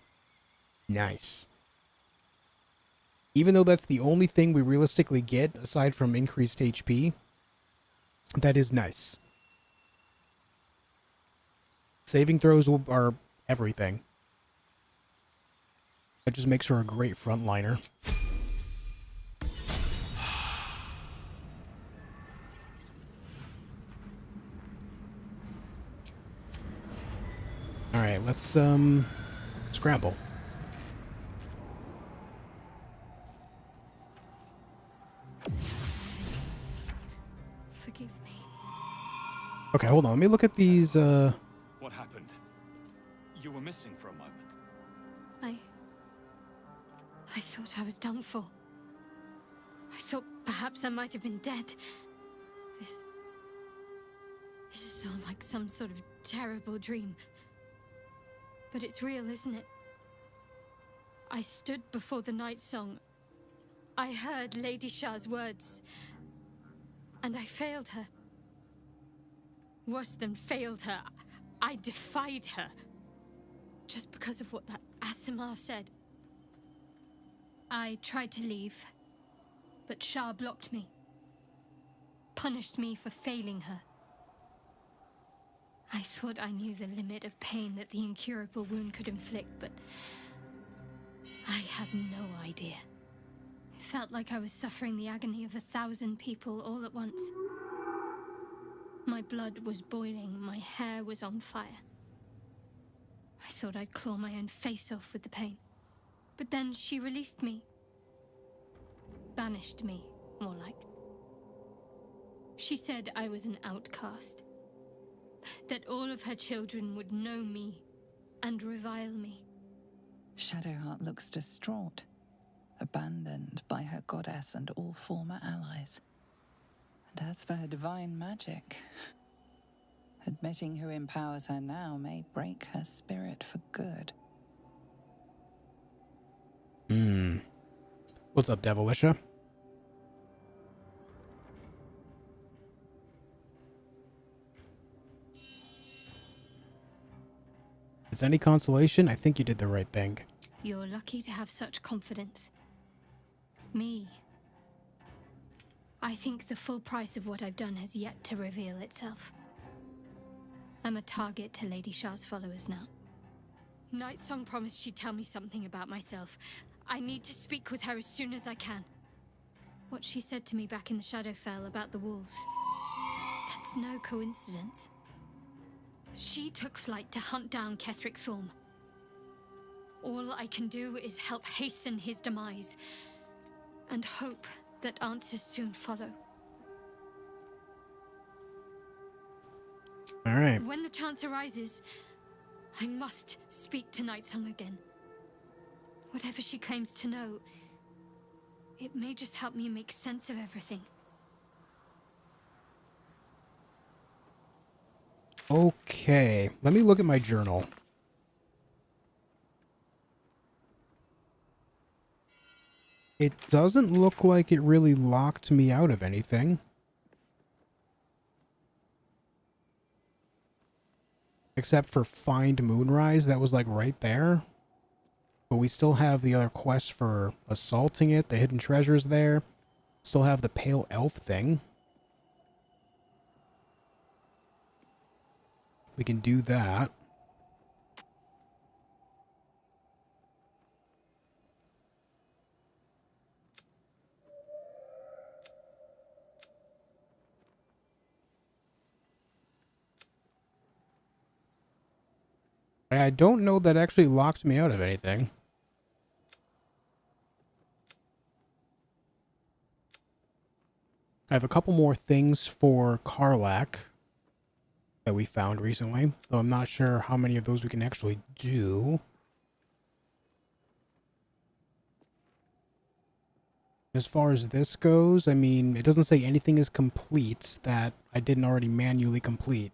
Speaker 1: Nice. Even though that's the only thing we realistically get, aside from increased HP, that is nice. Saving throws are everything. That just makes her a great frontliner. Alright, let's scramble.
Speaker 4: Forgive me.
Speaker 1: Okay, hold on. Let me look at these,
Speaker 12: What happened? You were missing for a moment.
Speaker 4: I thought I was done for. I thought perhaps I might have been dead. This is all like some sort of terrible dream. But it's real, isn't it? I stood before the night song. I heard Lady Shar's words. And I failed her. Worse than failed her, I defied her. Just because of what that Aasimar said. I tried to leave, but Shar blocked me. Punished me for failing her. I thought I knew the limit of pain that the incurable wound could inflict, but I had no idea. It felt like I was suffering the agony of 1,000 people all at once. My blood was boiling, my hair was on fire. I thought I'd claw my own face off with the pain. But then she released me. Banished me, more like. She said I was an outcast. That all of her children would know me and revile me.
Speaker 3: Shadowheart looks distraught, abandoned by her goddess and all former allies. And as for her divine magic, admitting who empowers her now may break her spirit for good.
Speaker 1: What's up, Devilisha? If it's any consolation, I think you did the right thing.
Speaker 4: You're lucky to have such confidence. Me. I think the full price of what I've done has yet to reveal itself. I'm a target to Lady Shar's followers now. Nightsong promised she'd tell me something about myself. I need to speak with her as soon as I can. What she said to me back in the Shadowfell about the wolves. That's no coincidence. She took flight to hunt down Ketheric Thorm. All I can do is help hasten his demise, and hope that answers soon follow.
Speaker 1: All right.
Speaker 4: When the chance arises, I must speak to Nightsong again. Whatever she claims to know, it may just help me make sense of everything.
Speaker 1: Okay, let me look at my journal. It doesn't look like it really locked me out of anything. Except for find Moonrise, that was like right there. But we still have the other quest for assaulting it, the hidden treasures there. Still have the pale elf thing. We can do that. I don't know that actually locked me out of anything. I have a couple more things for Karlach that we found recently, though I'm not sure how many of those we can actually do. As far as this goes, I mean, it doesn't say anything is complete that I didn't already manually complete.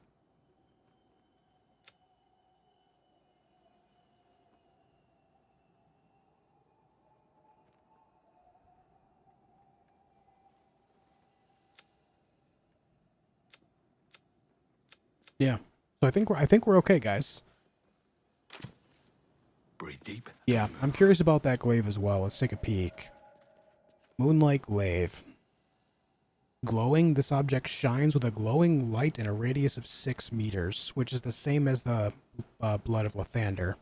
Speaker 1: Yeah. So I think we're okay, guys.
Speaker 12: Breathe deep.
Speaker 1: Yeah, I'm curious about that glaive as well. Let's take a peek. Moonlight glaive. Glowing, this object shines with a glowing light in a radius of 6 meters, which is the same as the blood of Lathander.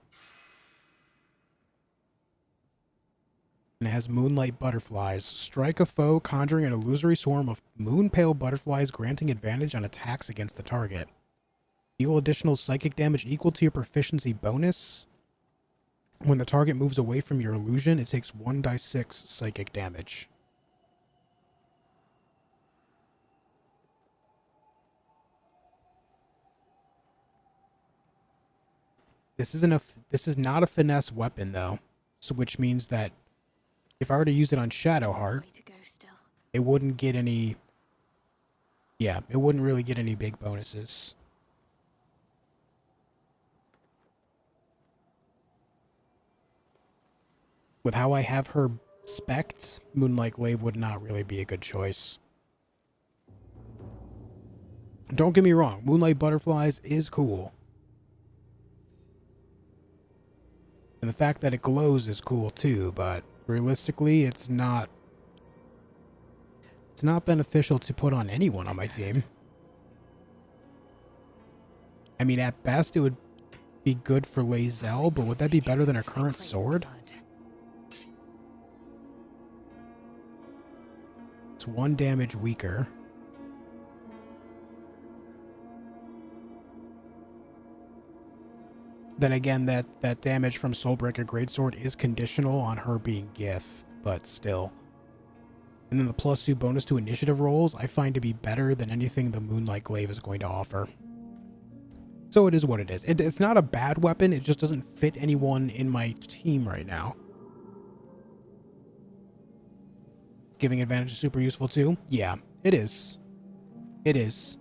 Speaker 1: And it has moonlight butterflies. Strike a foe, conjuring an illusory swarm of moon-pale butterflies, granting advantage on attacks against the target. Deal additional psychic damage equal to your proficiency bonus. When the target moves away from your illusion, it takes 1d6 psychic damage. This is not a finesse weapon though, so which means that if I were to use it on Shadowheart, it wouldn't get any. Yeah, it wouldn't really get any big bonuses. With how I have her spec'd, Moonlight Glaive would not really be a good choice. Don't get me wrong, Moonlight Butterflies is cool. And the fact that it glows is cool too, but realistically, it's not beneficial to put on anyone on my team. I mean, at best, it would be good for Lae'zel, but would that be better than her current sword? It's 1 damage weaker. Then again, that damage from Soulbreaker Greatsword is conditional on her being Gith, but still. And then the +2 bonus to initiative rolls I find to be better than anything the Moonlight Glaive is going to offer. So it is what it is. It's not a bad weapon, it just doesn't fit anyone in my team right now. Giving advantage is super useful too? Yeah, it is. It is.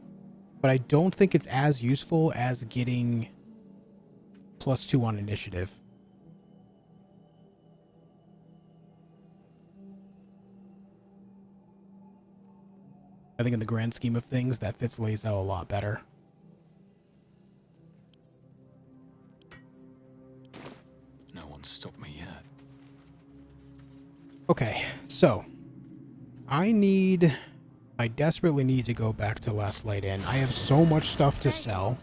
Speaker 1: But I don't think it's as useful as getting +2 on initiative. I think in the grand scheme of things, that fits Lae'zel a lot better.
Speaker 12: No one's stopped me yet.
Speaker 1: Okay, so I desperately need to go back to Last Light Inn. I have so much stuff to sell.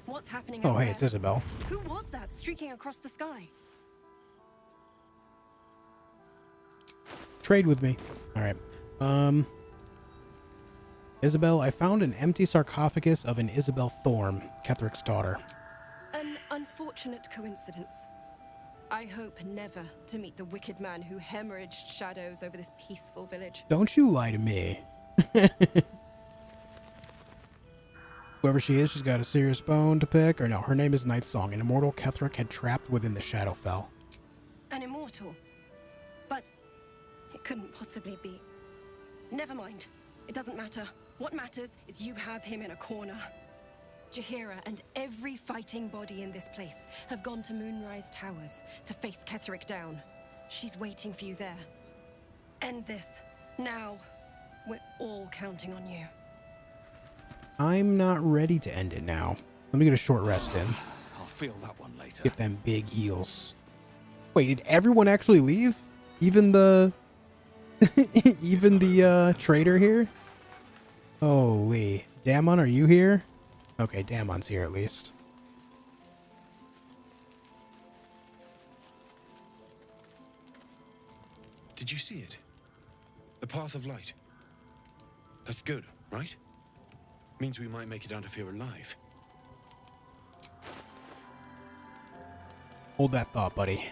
Speaker 13: What's happening?
Speaker 1: Oh, hey, it's Isabel.
Speaker 13: Who was that streaking across the sky?
Speaker 1: Trade with me. All right. Isabel, I found an empty sarcophagus of an Isabel Thorm, Kethric's daughter.
Speaker 13: An unfortunate coincidence. I hope never to meet the wicked man who hemorrhaged shadows over this peaceful village.
Speaker 1: Don't you lie to me. Whoever she is, she's got a serious bone to pick. Or no, her name is Nightsong, an immortal Ketheric had trapped within the Shadowfell.
Speaker 13: An immortal? But it couldn't possibly be. Never mind. It doesn't matter. What matters is you have him in a corner. Jaheira and every fighting body in this place have gone to Moonrise Towers to face Ketheric down. She's waiting for you there. End this. Now. We're all counting on you.
Speaker 1: I'm not ready to end it now. Let me get a short rest in.
Speaker 12: I'll feel that one later.
Speaker 1: Get them big heals. Wait, did everyone actually leave? Even the... even the, trader here? Holy. Damon, are you here? Okay, Damon's here at least.
Speaker 8: Did you see it? The path of light. That's good, right? Means we might make it out of here alive.
Speaker 1: Hold that thought, buddy.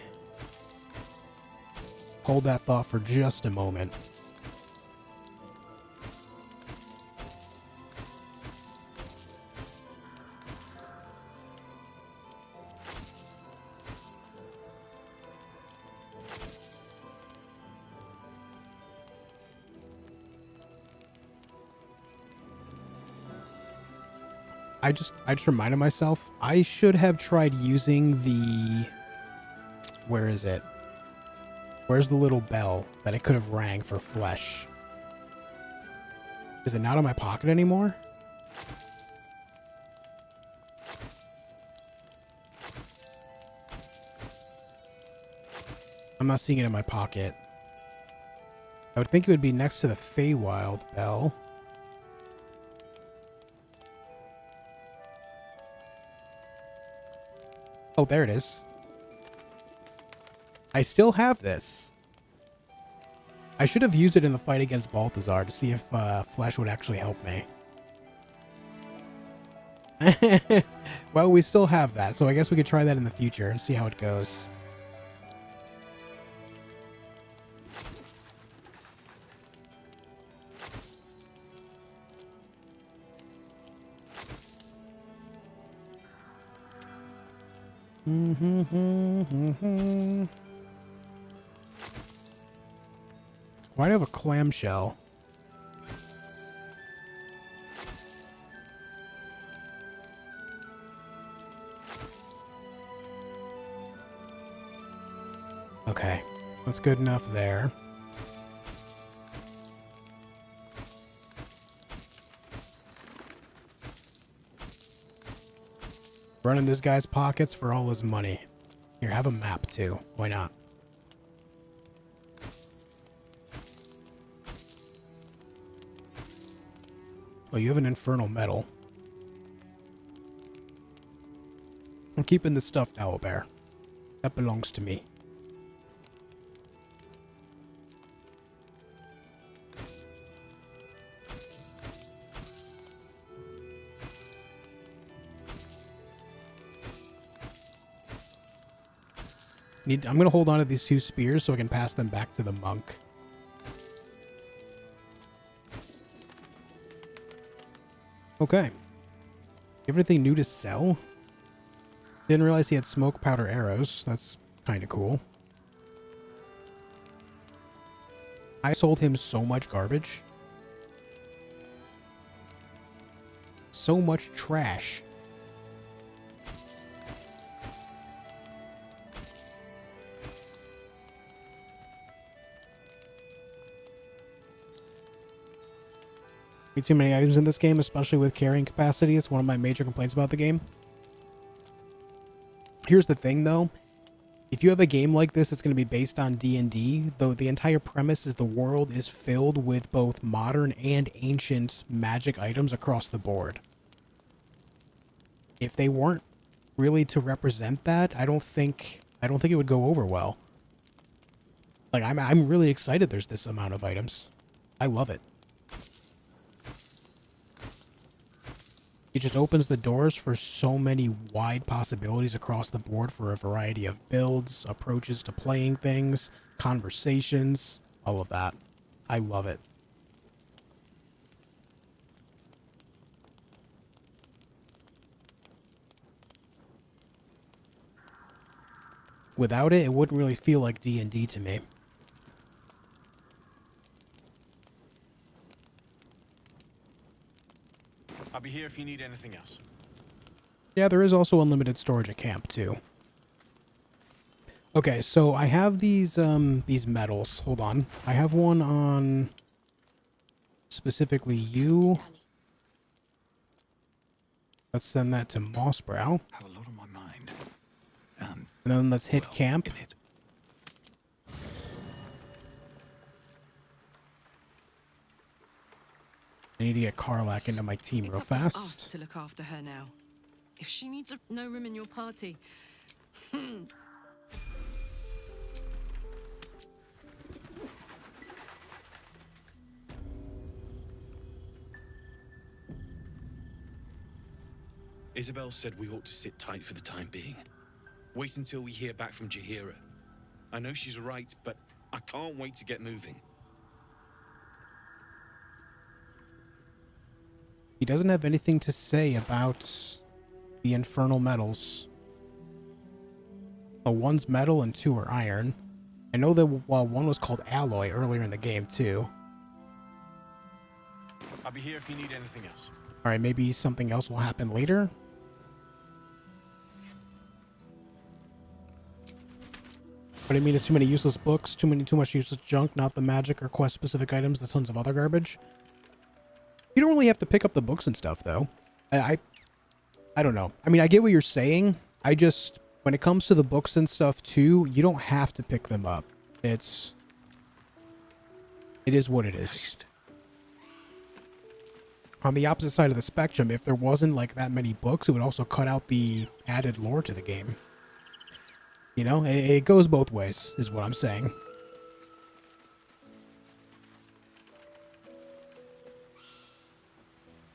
Speaker 1: Hold that thought for just a moment. I just reminded myself, I should have tried using the... Where is it? Where's the little bell that I could have rang for flesh? Is it not in my pocket anymore? I'm not seeing it in my pocket. I would think it would be next to the Feywild bell. Oh, there it is. I still have this. I should have used it in the fight against Balthazar to see if flesh would actually help me. Well, we still have that, so I guess we could try that in the future and see how it goes. Why do I have a clamshell? Okay, that's good enough there. Running this guy's pockets for all his money. Here, have a map too. Why not? Oh, you have an infernal metal. I'm keeping the stuffed owlbear. That belongs to me. I'm going to hold on to these two spears so I can pass them back to the monk. Okay. You have anything new to sell? Didn't realize he had smoke powder arrows. That's kind of cool. I sold him so much garbage. So much trash. Way too many items in this game, especially with carrying capacity. It's one of my major complaints about the game. Here's the thing, though. If you have a game like this, it's going to be based on D&D, though the entire premise is the world is filled with both modern and ancient magic items across the board. If they weren't really to represent that, I don't think it would go over well. Like, I'm really excited there's this amount of items. I love it. It just opens the doors for so many wide possibilities across the board for a variety of builds, approaches to playing things, conversations, all of that. I love it. without it, it wouldn't really feel like D&D to me.
Speaker 8: I'll be here if you need anything else.
Speaker 1: Yeah, there is also unlimited storage at camp, too. Okay, so I have these medals. Hold on. I have one on specifically you. Let's send that to Mossbrow.
Speaker 12: Have a lot on my mind.
Speaker 1: And then let's hit camp. I need to get Karlak into my team real
Speaker 14: It's up to us
Speaker 1: fast.
Speaker 14: to look after her now. If she needs no room in your party.
Speaker 8: Isabel said we ought to sit tight for the time being. Wait until we hear back from Jaheira. I know she's right, but I can't wait to get moving.
Speaker 1: He doesn't have anything to say about the infernal metals. Well, one's metal and two are iron. I know that one was called alloy earlier in the game, too.
Speaker 8: I'll be here if you need anything else.
Speaker 1: Alright, maybe something else will happen later? What I mean is too many useless books, too much useless junk, not the magic or quest-specific items, the tons of other garbage. You don't really have to pick up the books and stuff, though. I don't know. I mean, I get what you're saying. I just, when it comes to the books and stuff, too, you don't have to pick them up. It is what it is. On the opposite side of the spectrum, if there wasn't, like, that many books, it would also cut out the added lore to the game. You know, it goes both ways, is what I'm saying.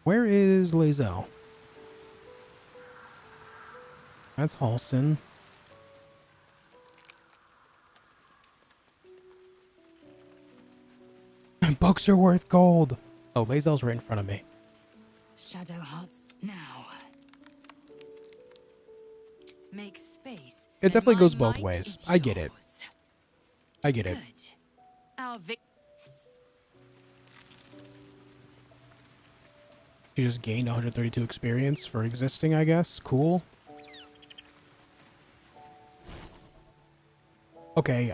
Speaker 1: Where is Lae'zel? That's Halsin. Books are worth gold. Oh, Lae'zel's right in front of me.
Speaker 5: Shadow hearts now. Make space.
Speaker 1: It definitely goes both ways. I get it. I get it.
Speaker 5: Our
Speaker 1: You just gained 132 experience for existing, I guess. Cool. Okay,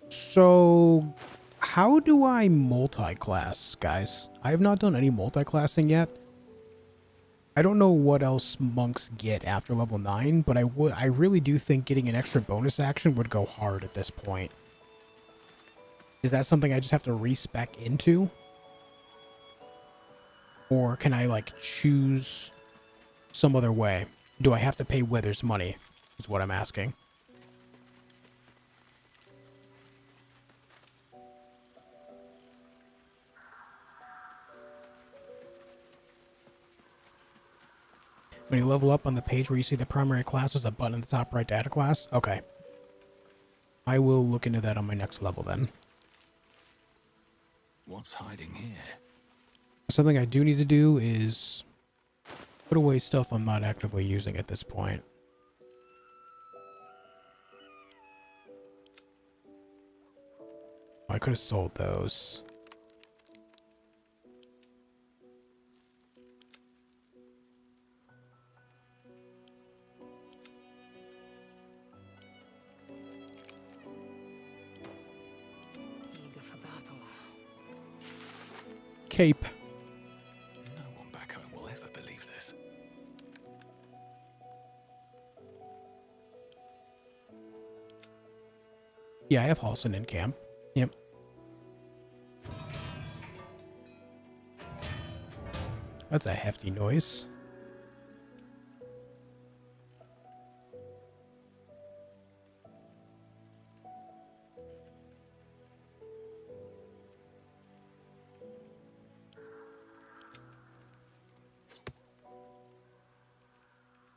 Speaker 1: so how do I multi-class, guys? I have not done any multi-classing yet. I don't know what else monks get after level 9, but I really do think getting an extra bonus action would go hard at this point. Is that something I just have to respec into? Or can I, like, choose some other way? Do I have to pay Withers money, is what I'm asking. When you level up on the page where you see the primary class, there's a button at the top right to add a class? Okay. I will look into that on my next level then.
Speaker 12: What's hiding here?
Speaker 1: Something I do need to do is put away stuff I'm not actively using at this point. I could have sold those.
Speaker 5: eager for battle.
Speaker 1: Cape.
Speaker 12: No one back home will ever believe this.
Speaker 1: Yeah, I have Halsin in camp. Yep. That's a hefty noise.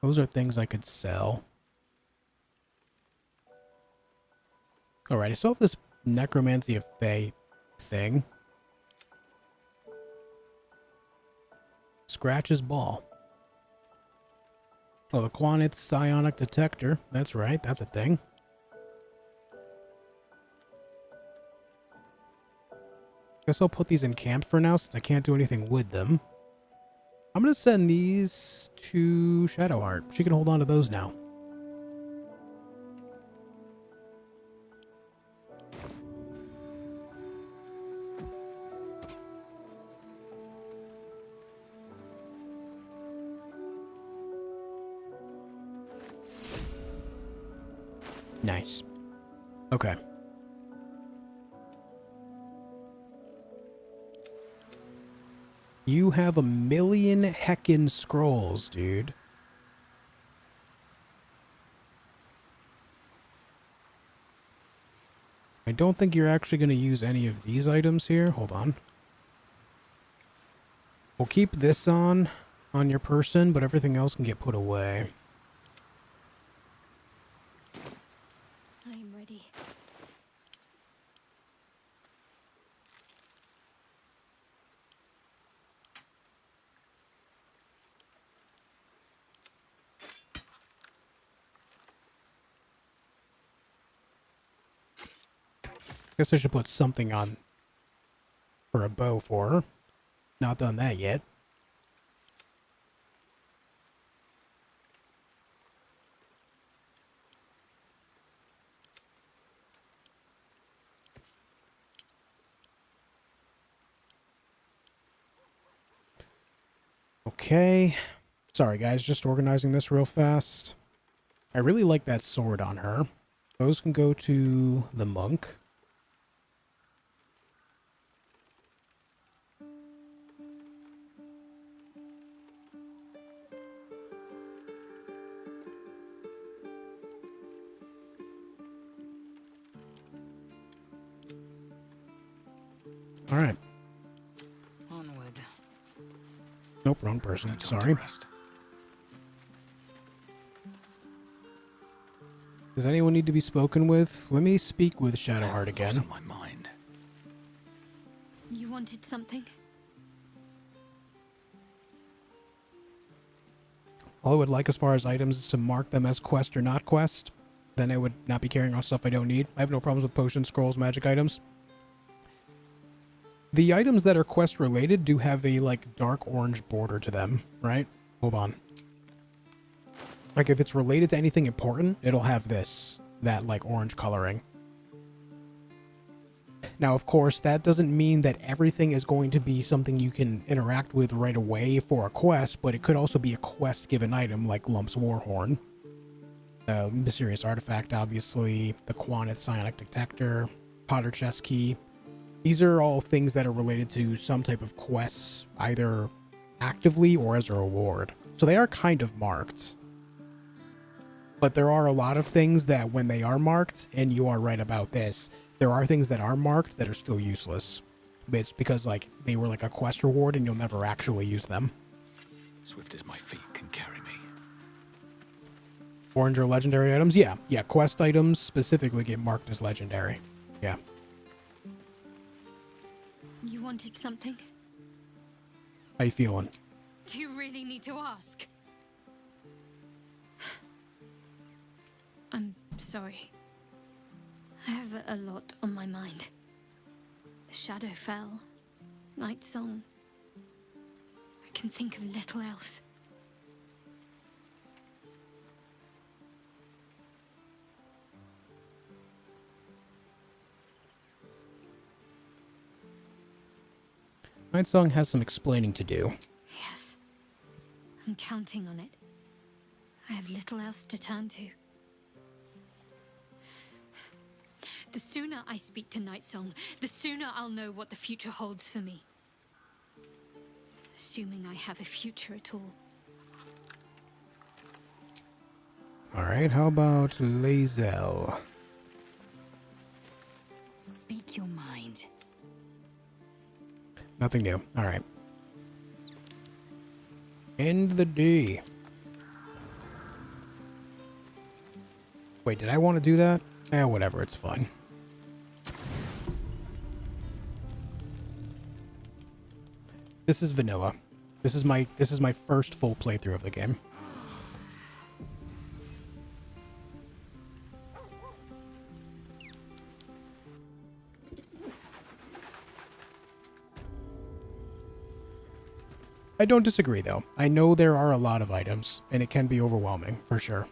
Speaker 1: Those are things I could sell. Alright, I still have this Necromancy of Thay thing. scratch his ball. Oh, the Quanit's psionic detector. That's right, that's a thing. Guess I'll put these in camp for now since I can't do anything with them. I'm going to send these to Shadowheart. She can hold on to those now. Nice. Okay. You have 1,000,000 heckin' scrolls, dude. I don't think you're actually going to use any of these items here. Hold on. We'll keep this on your person, but everything else can get put away.
Speaker 4: I'm ready.
Speaker 1: Guess I should put something on for a bow for her. Not done that yet. Okay. Sorry guys, just organizing this real fast. I really like that sword on her. Those can go to the monk. All right.
Speaker 5: Onward.
Speaker 1: Nope, wrong person. Sorry. Does anyone need to be spoken with? Let me speak with Shadowheart again.
Speaker 12: On my mind.
Speaker 4: You wanted something?
Speaker 1: All I would like as far as items is to mark them as quest or not quest. Then I would not be carrying on stuff I don't need. I have no problems with potions, scrolls, magic items. The items that are quest related do have a like dark orange border to them, right? Hold on. Like if it's related to anything important, it'll have that like orange coloring. Now, of course, that doesn't mean that everything is going to be something you can interact with right away for a quest, but it could also be a quest-given item like Lump's Warhorn. Mysterious Artifact, obviously, the Quanit Psionic Detector, Potter Chest Key. These are all things that are related to some type of quest, either actively or as a reward. So they are kind of marked. But there are a lot of things that when they are marked, and you are right about this, there are things that are marked that are still useless. It's because like they were like a quest reward and you'll never actually use them.
Speaker 12: Swift as my feet can carry me.
Speaker 1: Orange or legendary items? Yeah, quest items specifically get marked as legendary. Yeah.
Speaker 4: You wanted something?
Speaker 1: How you feeling?
Speaker 4: Do you really need to ask? I'm sorry. I have a lot on my mind. The Shadowfell, Night Song. I can think of little else.
Speaker 1: Night Song has some explaining to do.
Speaker 4: Yes. I'm counting on it. I have little else to turn to. The sooner I speak to Night Song, the sooner I'll know what the future holds for me. Assuming I have a future at all.
Speaker 1: Alright, how about Lae'zel?
Speaker 5: Speak your mind.
Speaker 1: Nothing new. Alright. End the day. Wait, did I want to do that? Whatever, it's fine. This is vanilla. This is my first full playthrough of the game. I don't disagree, though. I know there are a lot of items, and it can be overwhelming, for sure.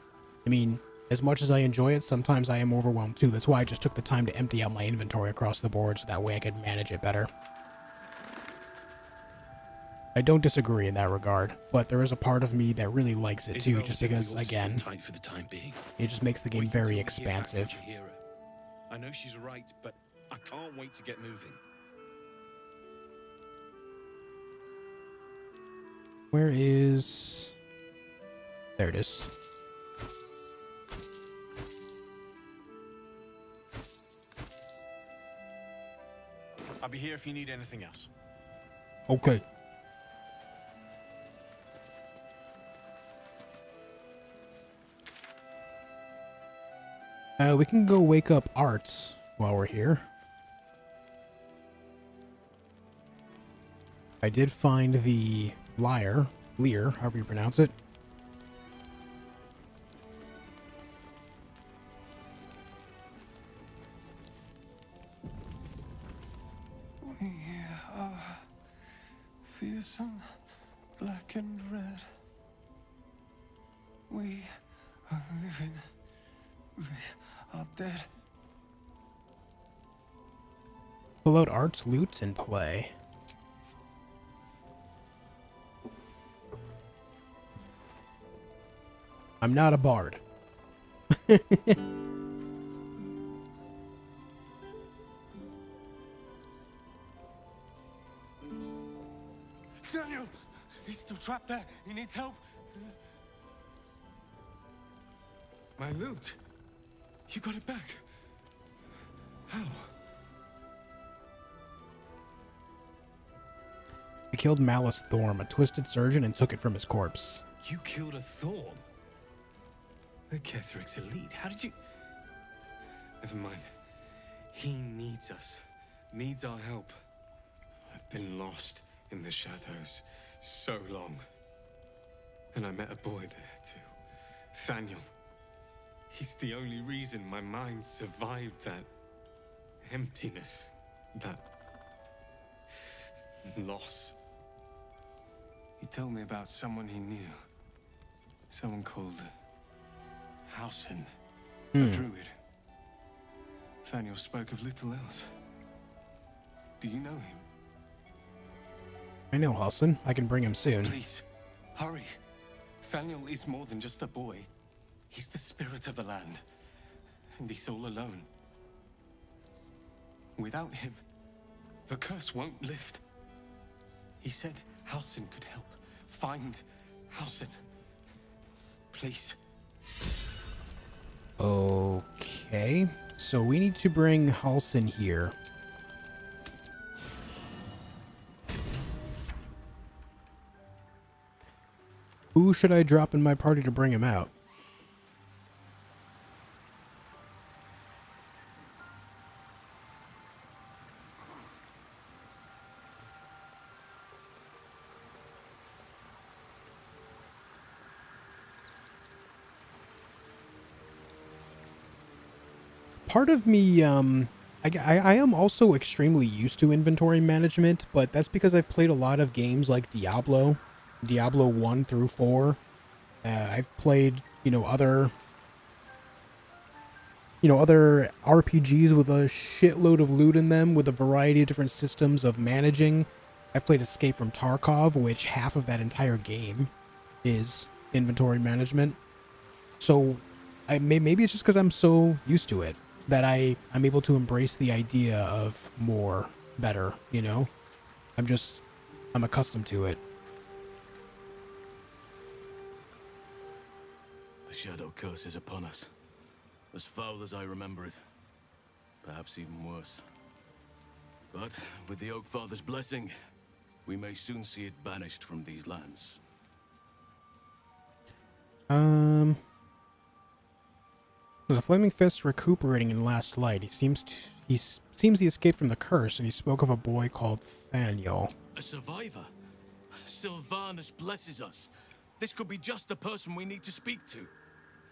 Speaker 1: I mean, as much as I enjoy it, sometimes I am overwhelmed, too. That's why I just took the time to empty out my inventory across the board, so that way I could manage it better. I don't disagree in that regard, but there is a part of me that really likes it, too, just because, again,
Speaker 8: for the time being.
Speaker 1: It just makes the game very expansive.
Speaker 8: I know she's right, but I can't wait to get moving.
Speaker 1: Where is... There it is.
Speaker 15: I'll be here if you need anything else.
Speaker 1: Okay. We can go wake up Arts while we're here. I did find the Lear, however you pronounce it.
Speaker 11: We are fearsome, black and red. We are living. We are dead.
Speaker 1: Pull out Arts, loot, and play. I'm not a bard.
Speaker 11: Daniel! He's still trapped there. He needs help. My loot. You got it back. How?
Speaker 1: I killed Malice Thorm, a twisted surgeon, and took it from his corpse.
Speaker 11: You killed a Thorm? The Ketheric's elite. How did you... Never mind. He needs us. Needs our help. I've been lost in the shadows so long. And I met a boy there too. Thaniel. He's the only reason my mind survived that emptiness, that loss. He told me about someone he knew. Someone called Halsin, a druid. Thaniel spoke of little else. Do you know him?
Speaker 1: I know Halsin. I can bring him soon.
Speaker 11: Please, hurry. Thaniel is more than just a boy. He's the spirit of the land. And he's all alone. Without him, the curse won't lift. He said Halsin could help. Find Halsin. Please.
Speaker 1: Okay. So we need to bring Halsin here. Who should I drop in my party to bring him out? Part of me, I am also extremely used to inventory management, but that's because I've played a lot of games like Diablo 1 through 4. I've played, other RPGs with a shitload of loot in them, with a variety of different systems of managing. I've played Escape from Tarkov, which half of that entire game is inventory management. So maybe it's just because I'm so used to it that I'm able to embrace the idea of more, better, I'm accustomed to it.
Speaker 16: The shadow curse is upon us. As foul as I remember it. Perhaps even worse. But with the Oak Father's blessing, we may soon see it banished from these lands.
Speaker 1: The Flaming Fist recuperating in Last Light. He seems he escaped from the curse, and he spoke of a boy called Thaniel.
Speaker 16: A survivor? Sylvanus blesses us. This could be just the person we need to speak to.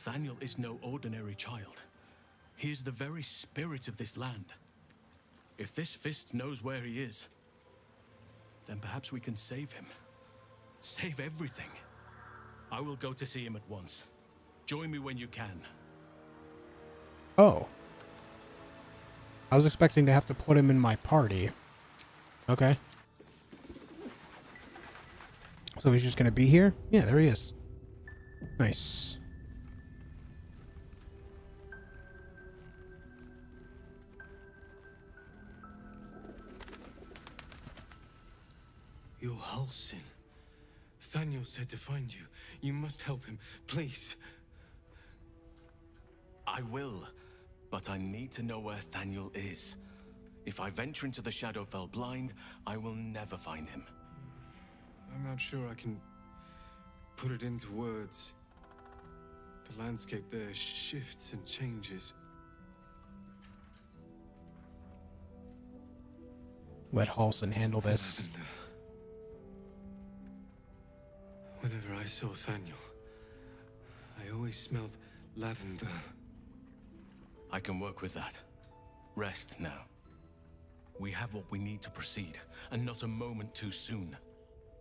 Speaker 16: Thaniel is no ordinary child. He is the very spirit of this land. If this fist knows where he is, then perhaps we can save him. Save everything. I will go to see him at once. Join me when you can.
Speaker 1: Oh. I was expecting to have to put him in my party. Okay. So he's just gonna be here? Yeah, there he is. Nice.
Speaker 11: You're Halsin. Thaniel said to find you. You must help him, please.
Speaker 16: I will, but I need to know where Thaniel is. If I venture into the Shadowfell blind, I will never find him.
Speaker 11: I'm not sure I can put it into words. The landscape there shifts and changes.
Speaker 1: Let Halsin handle this.
Speaker 11: Whenever I saw Thaniel, I always smelled lavender.
Speaker 16: I can work with that. Rest now. We have what we need to proceed, and not a moment too soon.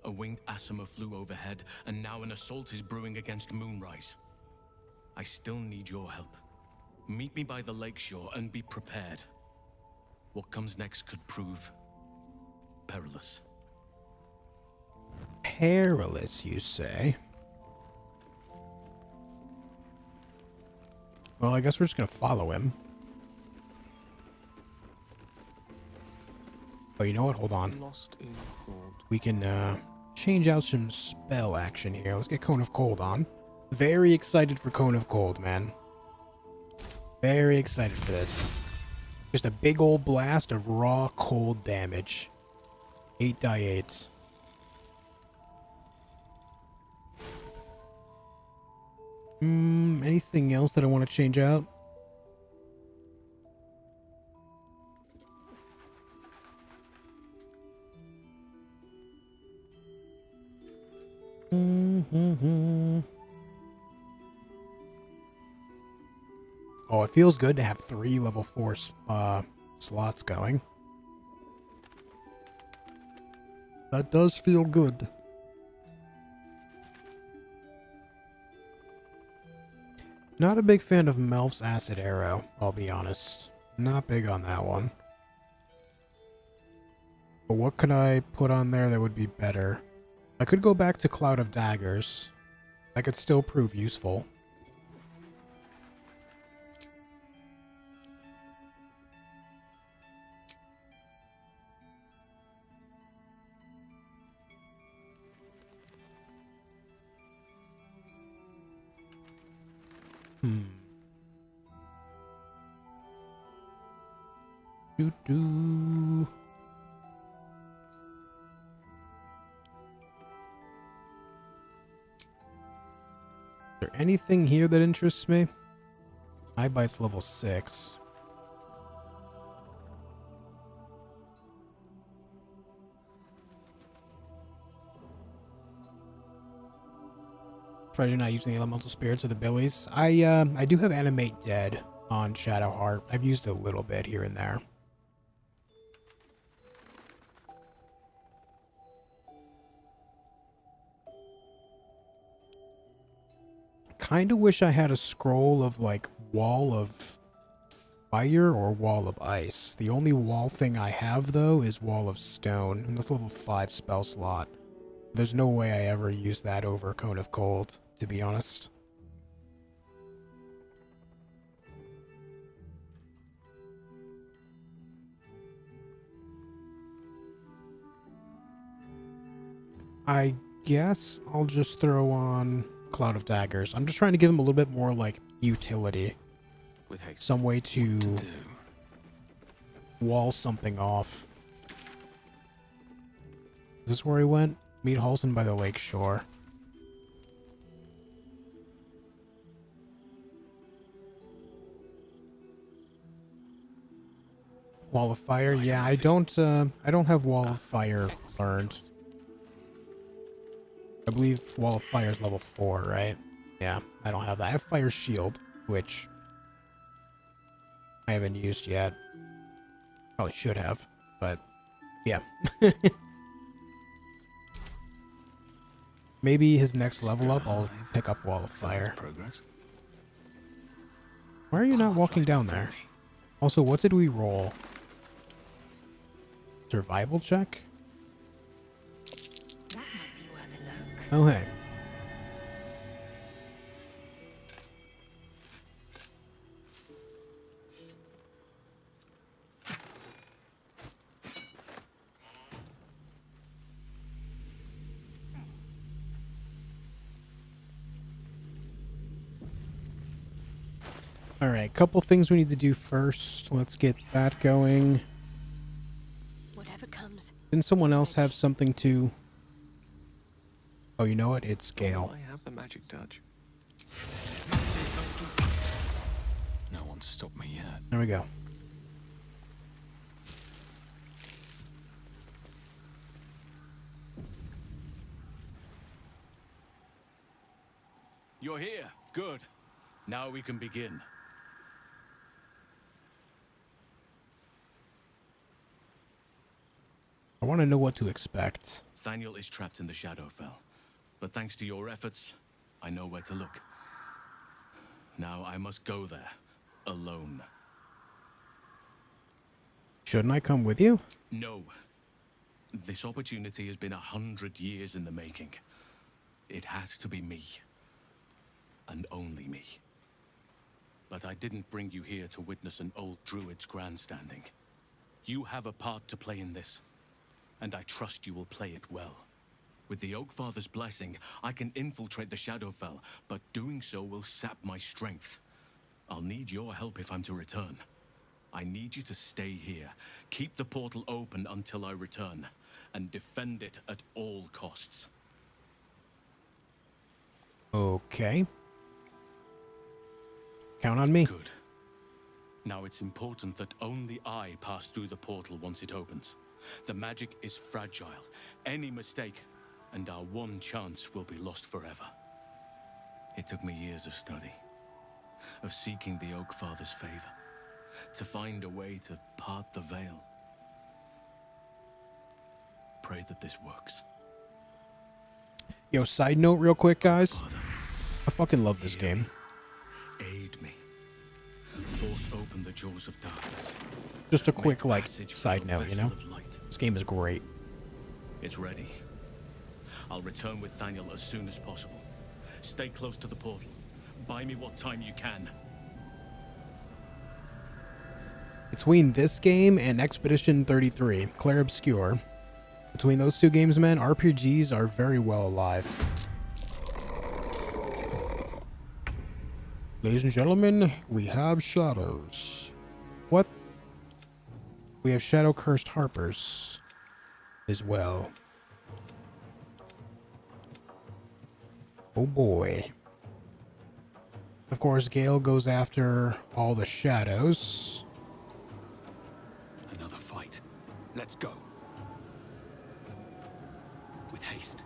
Speaker 16: A winged Asima flew overhead, and now an assault is brewing against Moonrise. I still need your help. Meet me by the lakeshore and be prepared. What comes next could prove perilous.
Speaker 1: Perilous, you say? Well, I guess we're just gonna follow him. Oh, you know what? Hold on. We can change out some spell action here. Let's get Cone of Cold on. Very excited for Cone of Cold, man. Very excited for this. Just a big old blast of raw cold damage. 8 die 8s. Anything else that I want to change out? Oh, it feels good to have 3 level 4 slots going. That does feel good. Not a big fan of Melf's Acid Arrow, I'll be honest. Not big on that one. But what could I put on there that would be better? I could go back to Cloud of Daggers. That could still prove useful. Doo-doo. Is there anything here that interests me? My bite's level 6. Surprised you're not using the elemental spirits of the billies. I do have Animate Dead on Shadowheart. I've used it a little bit here and there. Kinda wish I had a scroll of like Wall of Fire or Wall of Ice. The only wall thing I have though is Wall of Stone, and that's a level 5 spell slot. There's no way I ever use that over Cone of Cold, to be honest. I guess I'll just throw on Cloud of Daggers. I'm just trying to give him a little bit more, like, utility. Some way to wall something off. Is this where he went? Meet Halsin by the lake shore. Wall of Fire? Yeah, I don't have Wall of Fire learned. believe Wall of Fire is level 4, right? Yeah, I don't have that. I have Fire Shield, which I haven't used yet. Probably should have, but yeah. Maybe his next level up, I'll pick up Wall of Fire. Why are you not walking down there? Also, what did we roll? Survival check? Oh, hey. Alright, couple things we need to do first. Let's get that going.
Speaker 4: Whatever comes.
Speaker 1: Didn't someone else have something to... Oh, you know what? It's Gale.
Speaker 12: I have the magic touch.
Speaker 2: No one's stopped me yet.
Speaker 1: There we go.
Speaker 16: You're here. Good. Now we can begin.
Speaker 1: I want to know what to expect.
Speaker 16: Thaniel is trapped in the Shadowfell, but thanks to your efforts, I know where to look. Now I must go there, alone.
Speaker 1: Shouldn't I come with you?
Speaker 16: No. This opportunity has been 100 years in the making. It has to be me. And only me. But I didn't bring you here to witness an old druid's grandstanding. You have a part to play in this, and I trust you will play it well. With the Oakfather's blessing, I can infiltrate the Shadowfell, but doing so will sap my strength. I'll need your help if I'm to return. I need you to stay here, keep the portal open until I return, and defend it at all costs.
Speaker 1: Okay. Count on me.
Speaker 16: Good. Now it's important that only I pass through the portal once it opens. The magic is fragile. Any mistake, and our one chance will be lost forever. It took me years of study, of seeking the Oakfather's favor, to find a way to part the veil. Pray that this works.
Speaker 1: Yo, side note real quick, guys. I fucking love this game.
Speaker 16: Aid me. Force open the jaws of darkness.
Speaker 1: Just a quick, like, side note, you know? This game is great.
Speaker 16: It's ready. I'll return with Thaniel as soon as possible. Stay close to the portal. Buy me what time you can.
Speaker 1: Between this game and Expedition 33, Clair Obscure, between those two games, man, RPGs are very well alive. Ladies and gentlemen, we have shadows. What? We have Shadow Cursed Harpers as well. Oh boy. Of course, Gale goes after all the shadows.
Speaker 12: Another fight. Let's go. With haste.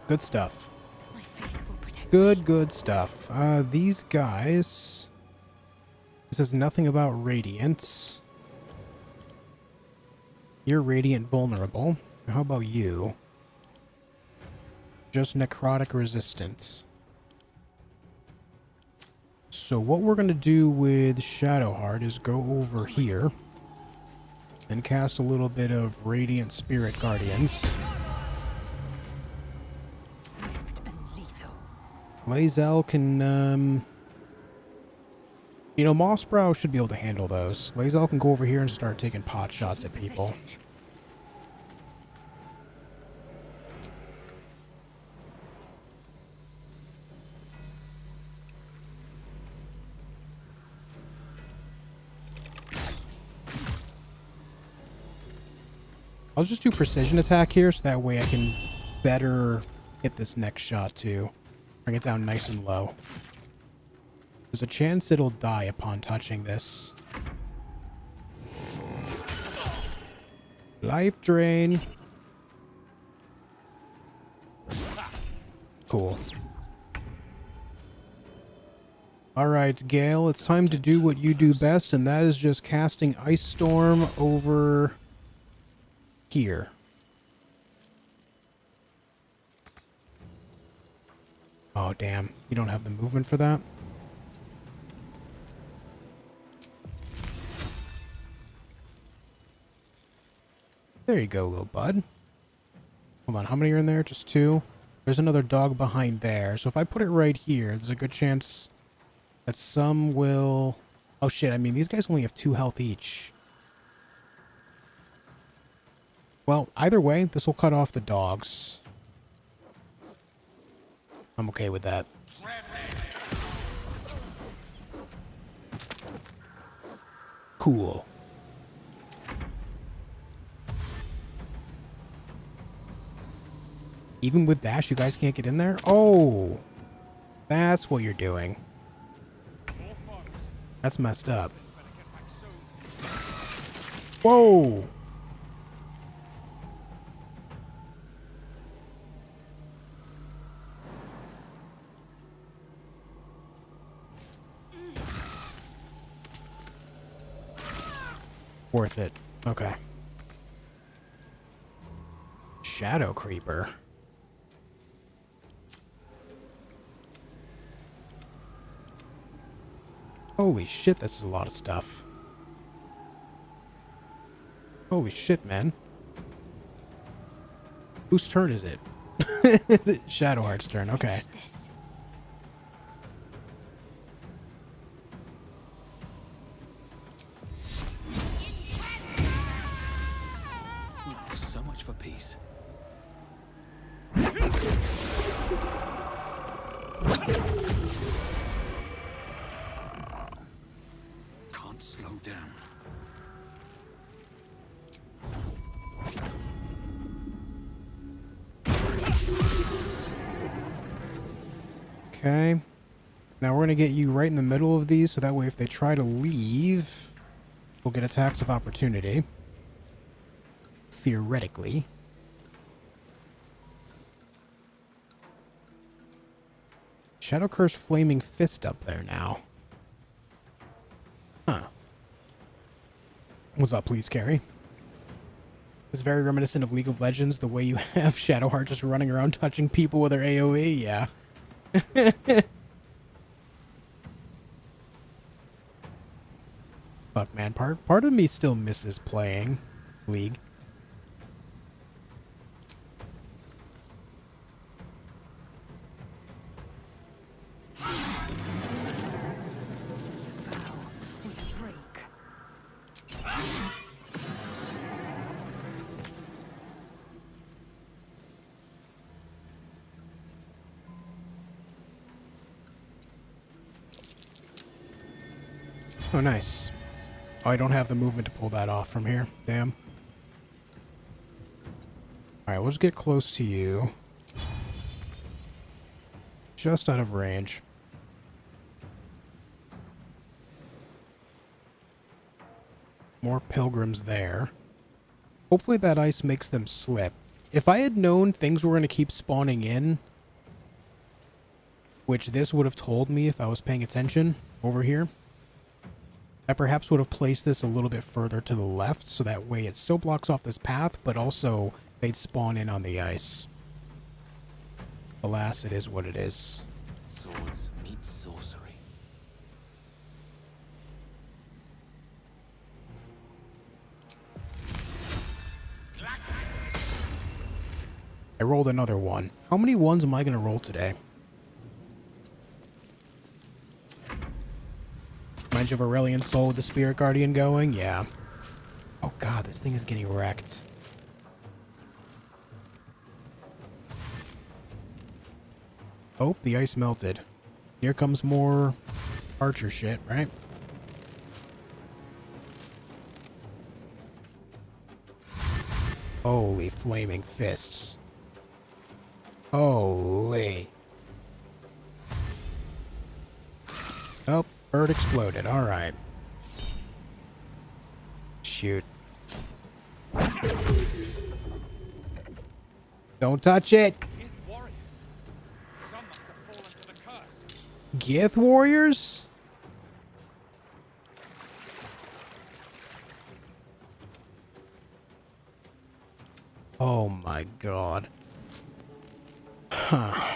Speaker 1: Good stuff. Good stuff. These guys... This says nothing about Radiance. You're Radiant Vulnerable. How about you? Just Necrotic Resistance. So what we're going to do with Shadowheart is go over here and cast a little bit of Radiant Spirit Guardians. Lae'zel can, you know, Mossbrow should be able to handle those. Lae'zel can go over here and start taking pot shots at people. I'll just do precision attack here, so that way I can better hit this next shot too. Bring it down nice and low. There's a chance it'll die upon touching this. Life drain. Cool. Alright, Gale, it's time to do what you do best, and that is just casting Ice Storm over here. Oh, damn. You don't have the movement for that? There you go, little bud. Hold on, how many are in there? Just 2? There's another dog behind there, so if I put it right here, there's a good chance that some will... Oh shit, I mean, these guys only have 2 health each. Well, either way, this will cut off the dogs. I'm okay with that. Cool. Even with dash, you guys can't get in there? Oh! That's what you're doing. That's messed up. Whoa! Worth it. Okay. Shadow Creeper. Holy shit, this is a lot of stuff. Holy shit, man. Whose turn is it? Shadowheart's turn, okay.
Speaker 12: So much for peace. Can't slow down.
Speaker 1: Okay. Now we're going to get you right in the middle of these, so that way if they try to leave, we'll get attacks of opportunity. Theoretically. Shadow Curse Flaming Fist up there now. Huh. What's up, please, Carrie? It's very reminiscent of League of Legends, the way you have Shadowheart just running around touching people with her AoE, yeah. Fuck, man, part of me still misses playing League. Oh, nice. Oh, I don't have the movement to pull that off from here. Damn. Alright, we'll just get close to you. Just out of range. More pilgrims there. Hopefully that ice makes them slip. If I had known things were going to keep spawning in, which this would have told me if I was paying attention over here, I perhaps would have placed this a little bit further to the left, so that way it still blocks off this path, but also they'd spawn in on the ice. Alas, it is what it is.
Speaker 12: Swords meet sorcery.
Speaker 1: I rolled another one. How many ones am I going to roll today? Reminds you of Aurelian Soul with the Spirit Guardian going? Yeah. Oh god, this thing is getting wrecked. Oh, the ice melted. Here comes more archer shit, right? Holy flaming fists. Holy. Oh, bird exploded. Alright. Shoot. Don't touch it! Gith warriors? Oh my god. Huh.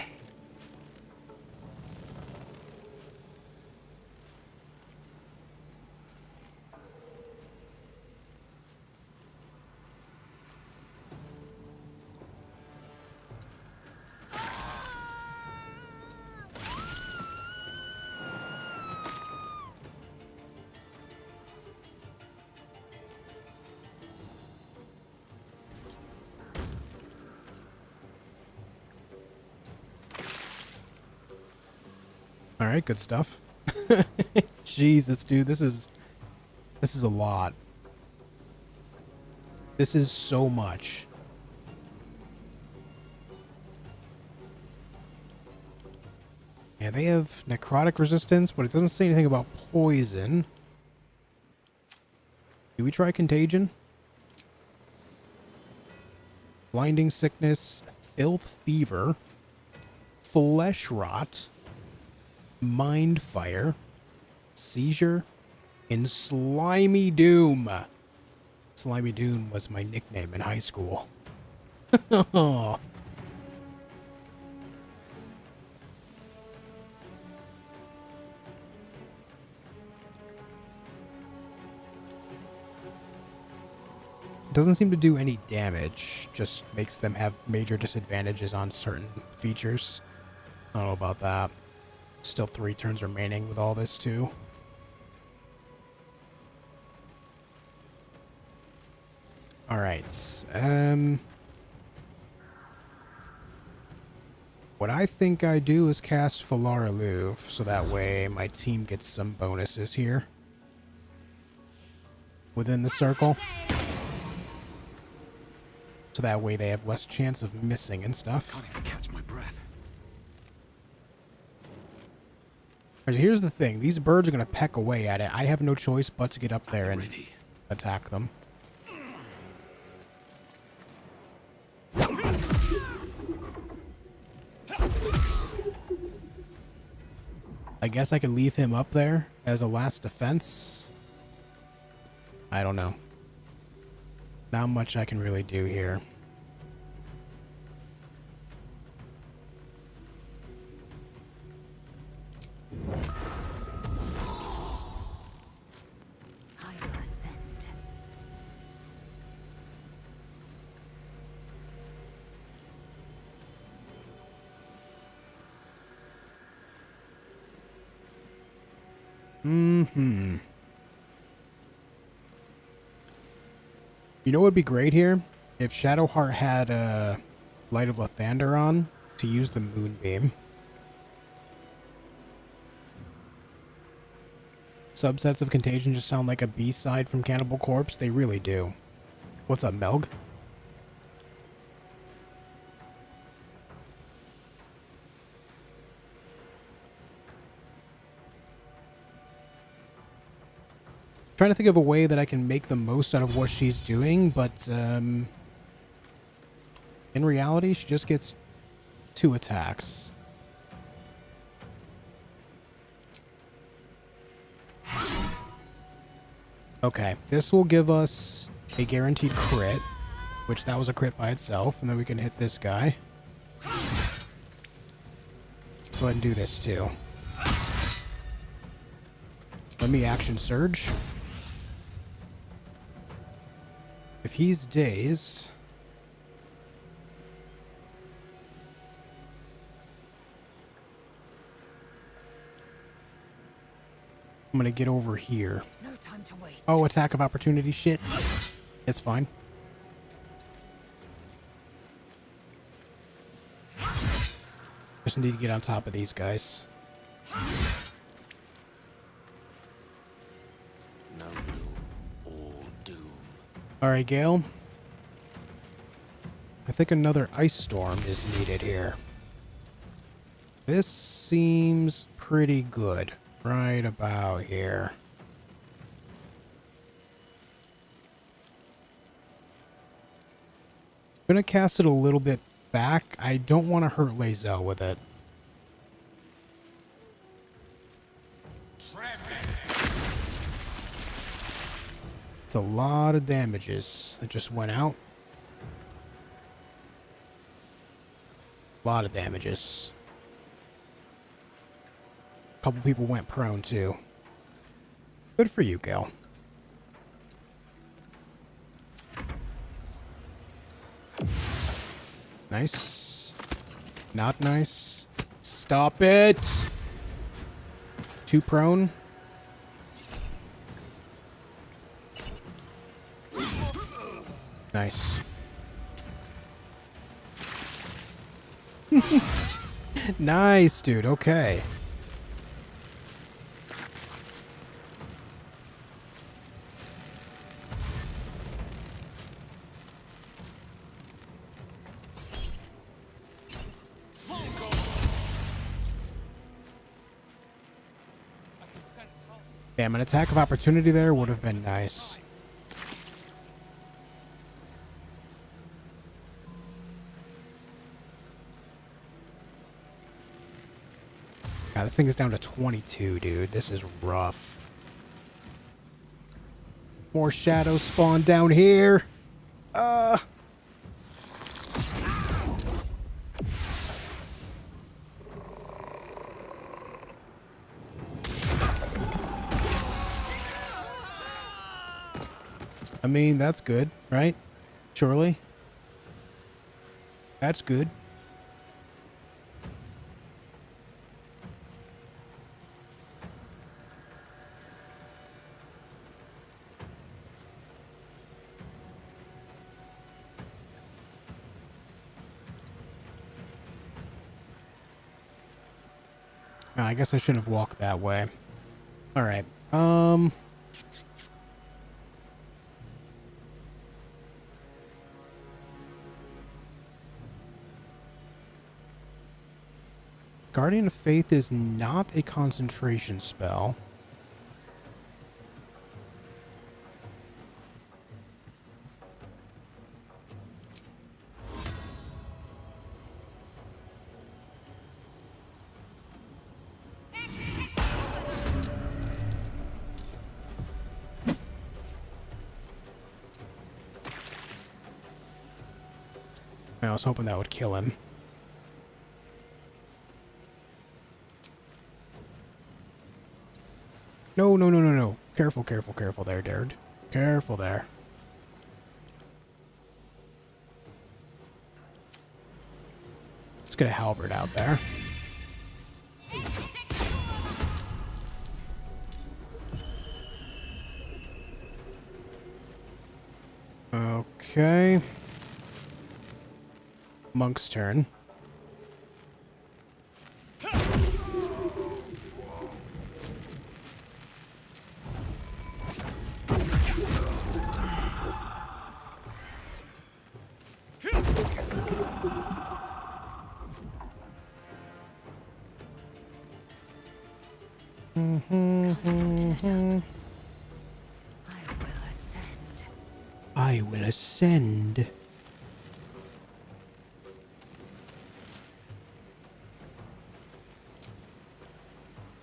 Speaker 1: All right, good stuff. Jesus, dude, this is a lot. This is so much. Yeah, they have necrotic resistance, but it doesn't say anything about poison. Do we try contagion? Blinding sickness, filth fever, flesh rot, mind fire, seizure, and slimy doom. Slimy Doom was my nickname in high school. Doesn't seem to do any damage, just makes them have major disadvantages on certain features. I don't know about that. Still 3 turns remaining with all this too. Alright, what I think I do is cast Falar Alluve, so that way my team gets some bonuses here. Within the circle. So that way they have less chance of missing and stuff.
Speaker 12: Can't even catch my breath.
Speaker 1: Here's the thing. These birds are going to peck away at it. I have no choice but to get up there and attack them. I guess I could leave him up there as a last defense. I don't know. Not much I can really do here. You know what would be great here? If Shadowheart had Light of Lathander on to use the Moonbeam. Subsets of Contagion just sound like a B-side from Cannibal Corpse. They really do. What's up, Melg? Trying to think of a way that I can make the most out of what she's doing, but in reality, she just gets 2 attacks. Okay, this will give us a guaranteed crit, which that was a crit by itself, and then we can hit this guy. Go ahead and do this too. Let me action surge. If he's dazed, I'm gonna get over here.
Speaker 5: No time to waste.
Speaker 1: Oh, attack of opportunity shit. It's fine. Just need to get on top of these guys. Alright, Gale. I think another ice storm is needed here. This seems pretty good. Right about here. I'm gonna cast it a little bit back. I don't want to hurt Lae'zel with it. It's a lot of damages that just went out. A lot of damages. A couple people went prone too. Good for you, Gale. Nice. Not nice. Stop it! 2 prone. Nice. Nice, dude. Okay. Damn, an attack of opportunity there would have been nice. God, this thing is down to 22, dude. This is rough. More shadows spawn down here. I mean, that's good, right? Surely. That's good. Oh, I guess I shouldn't have walked that way. All right. Guardian of Faith is not a concentration spell. I was hoping that would kill him. No, no, no, no, no. Careful, careful, careful there, dude. Careful there. Let's get a halberd out there. Okay. Monk's turn. I will ascend.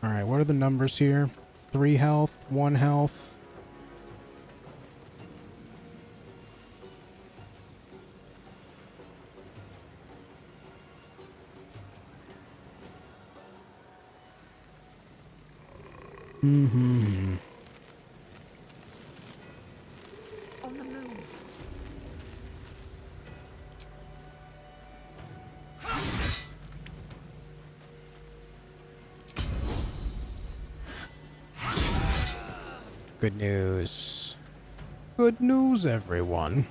Speaker 1: Alright, what are the numbers here? 3 health, 1 health.
Speaker 5: On the move.
Speaker 1: Good news. Good news, everyone.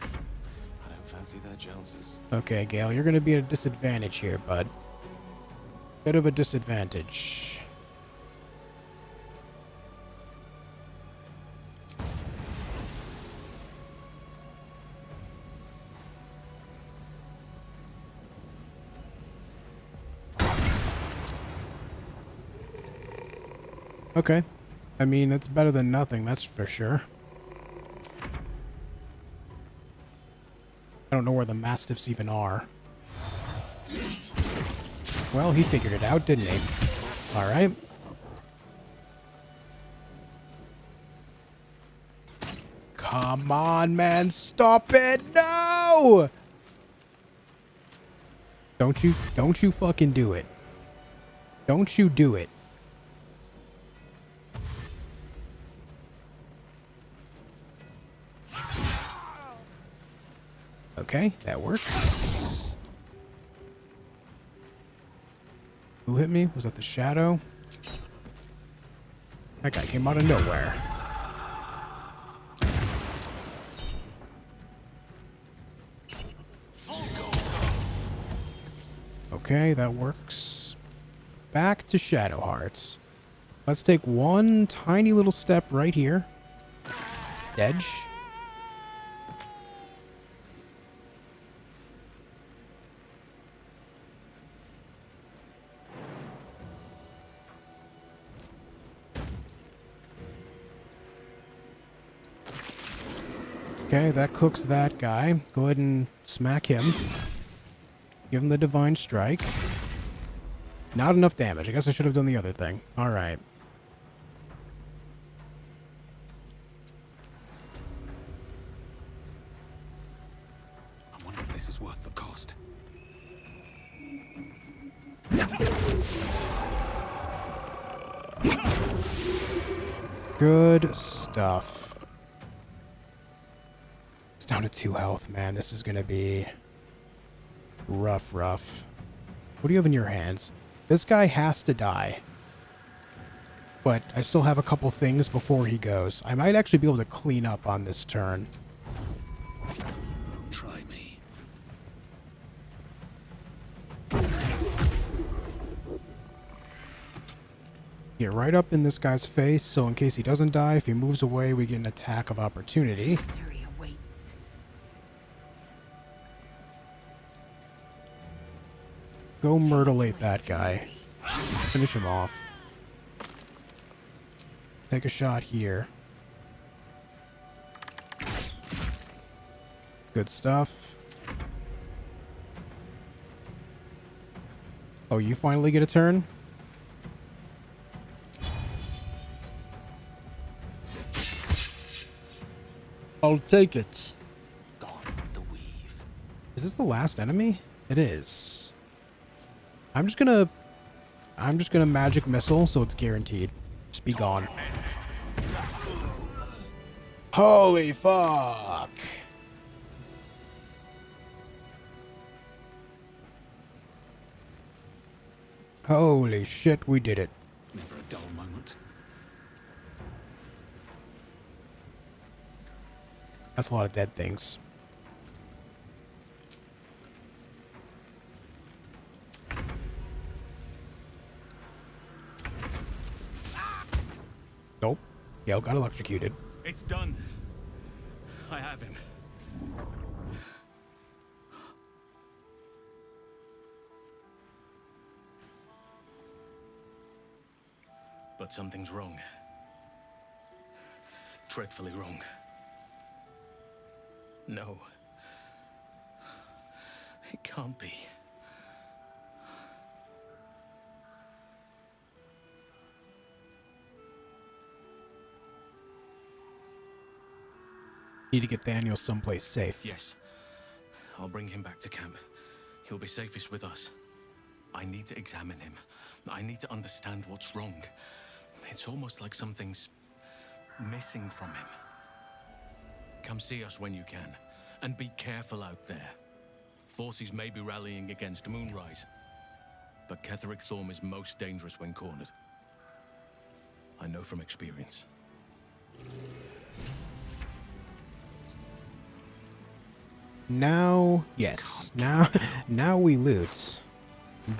Speaker 12: I don't fancy their chances.
Speaker 1: Okay, Gale, you're going to be at a disadvantage here, bud. Bit of a disadvantage. Okay. I mean, it's better than nothing, that's for sure. I don't know where the mastiffs even are. Well, he figured it out, didn't he? Alright. Come on, man. Stop it. No! Don't you fucking do it. Don't you do it. Okay, that works. Who hit me? Was that the shadow? That guy came out of nowhere. Okay, that works. Back to Shadow Hearts. Let's take one tiny little step right here. Edge. Okay, that cooks that guy. Go ahead and smack him. Give him the Divine Strike. Not enough damage. I guess I should have done the other thing. Alright.
Speaker 12: I wonder if this is worth the cost.
Speaker 1: Good stuff. It's down to 2 health, man. This is gonna be rough. What do you have in your hands? This guy has to die. But I still have a couple things before he goes. I might actually be able to clean up on this turn.
Speaker 12: Try me.
Speaker 1: Get right up in this guy's face, so in case he doesn't die, if he moves away, we get an attack of opportunity. Go myrtlate that guy. Finish him off. Take a shot here. Good stuff. Oh, you finally get a turn? I'll take it. Is this the last enemy? It is. I'm just gonna magic missile, so it's guaranteed. Just be gone. Holy fuck! Holy shit, we did it.
Speaker 12: Never a dull moment.
Speaker 1: That's a lot of dead things. Nope. Yale got electrocuted.
Speaker 11: It's done. I have him. But something's wrong. Dreadfully wrong. No. It can't be.
Speaker 1: Need to get Daniel someplace safe.
Speaker 11: Yes. I'll bring him back to camp. He'll be safest with us. I need to examine him. I need to understand what's wrong. It's almost like something's missing from him. Come see us when you can. And be careful out there. Forces may be rallying against Moonrise. But Ketheric Thorm is most dangerous when cornered. I know from experience.
Speaker 1: Now, yes. Now we loot.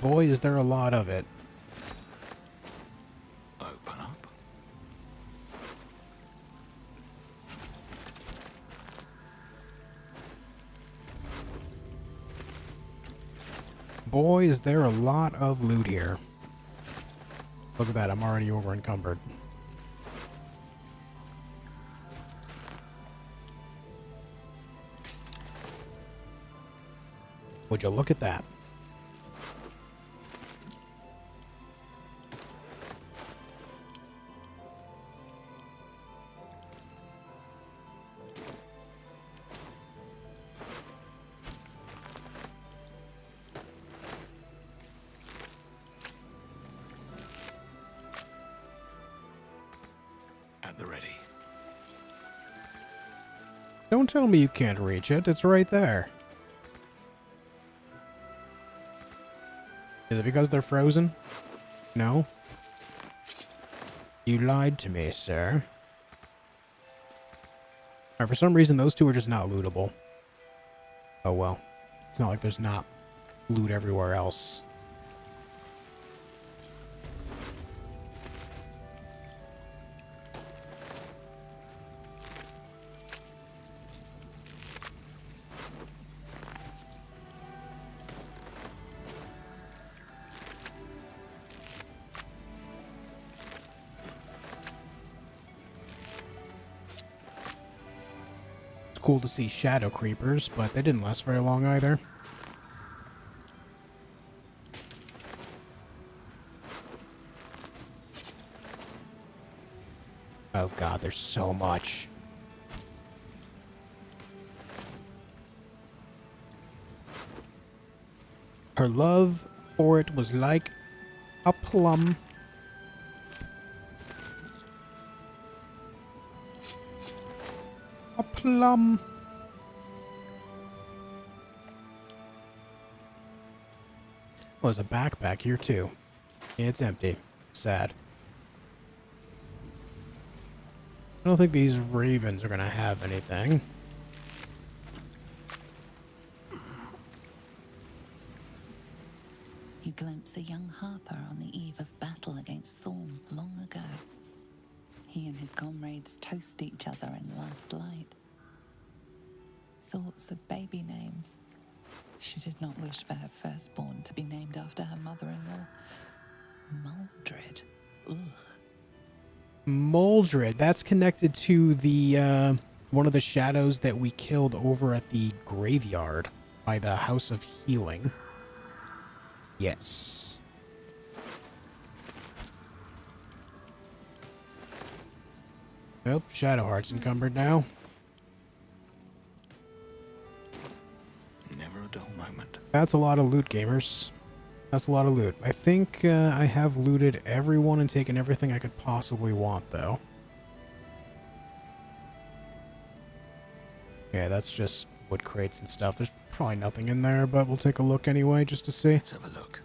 Speaker 1: Boy, is there a lot of it.
Speaker 12: Open up.
Speaker 1: Boy, is there a lot of loot here. Look at that, I'm already over encumbered. Would you look at that?
Speaker 8: At the ready.
Speaker 1: Don't tell me you can't reach it. It's right there. Is it because they're frozen? No? You lied to me, sir. Alright, for some reason, those two are just not lootable. Oh well. It's not like there's not loot everywhere else. Cool to see shadow creepers, but they didn't last very long either. Oh god, there's so much. Her love for it was like a plum. A plum. Well, there's a backpack here too. It's empty. Sad. I don't think these ravens are gonna have anything.
Speaker 3: You glimpse a young harper on the eve of battle against Thorn long ago. He and his comrades toast each other in last light. Thoughts of baby names. She did not wish for her firstborn to be named after her mother-in-law. Maldred. Ugh.
Speaker 1: Maldred, that's connected to the one of the shadows that we killed over at the graveyard by the House of Healing. Yes. Nope, Shadowheart's encumbered now.
Speaker 12: Never a dull moment.
Speaker 1: That's a lot of loot, gamers. That's a lot of loot. I think I have looted everyone and taken everything I could possibly want, though. Yeah, that's just wood crates and stuff. There's probably nothing in there, but we'll take a look anyway, just to see.
Speaker 12: Let's have a look.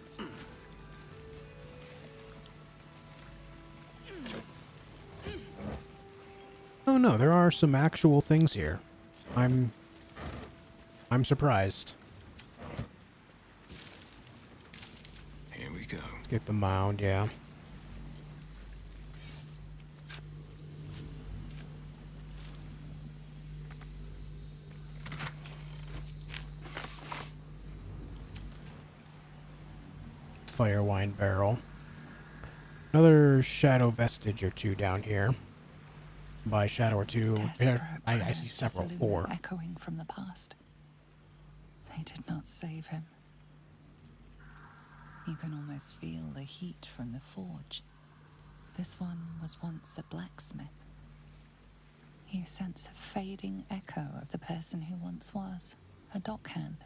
Speaker 1: Oh no, there are some actual things here. I'm surprised.
Speaker 12: Here we go.
Speaker 1: Get the mound, yeah. Fire wine barrel. Another shadow vestige or two down here. By shadow or two, I see several. 4.
Speaker 3: Echoing from the past. They did not save him. You can almost feel the heat from the forge. This one was once a blacksmith. You sense a fading echo of the person who once was a dockhand.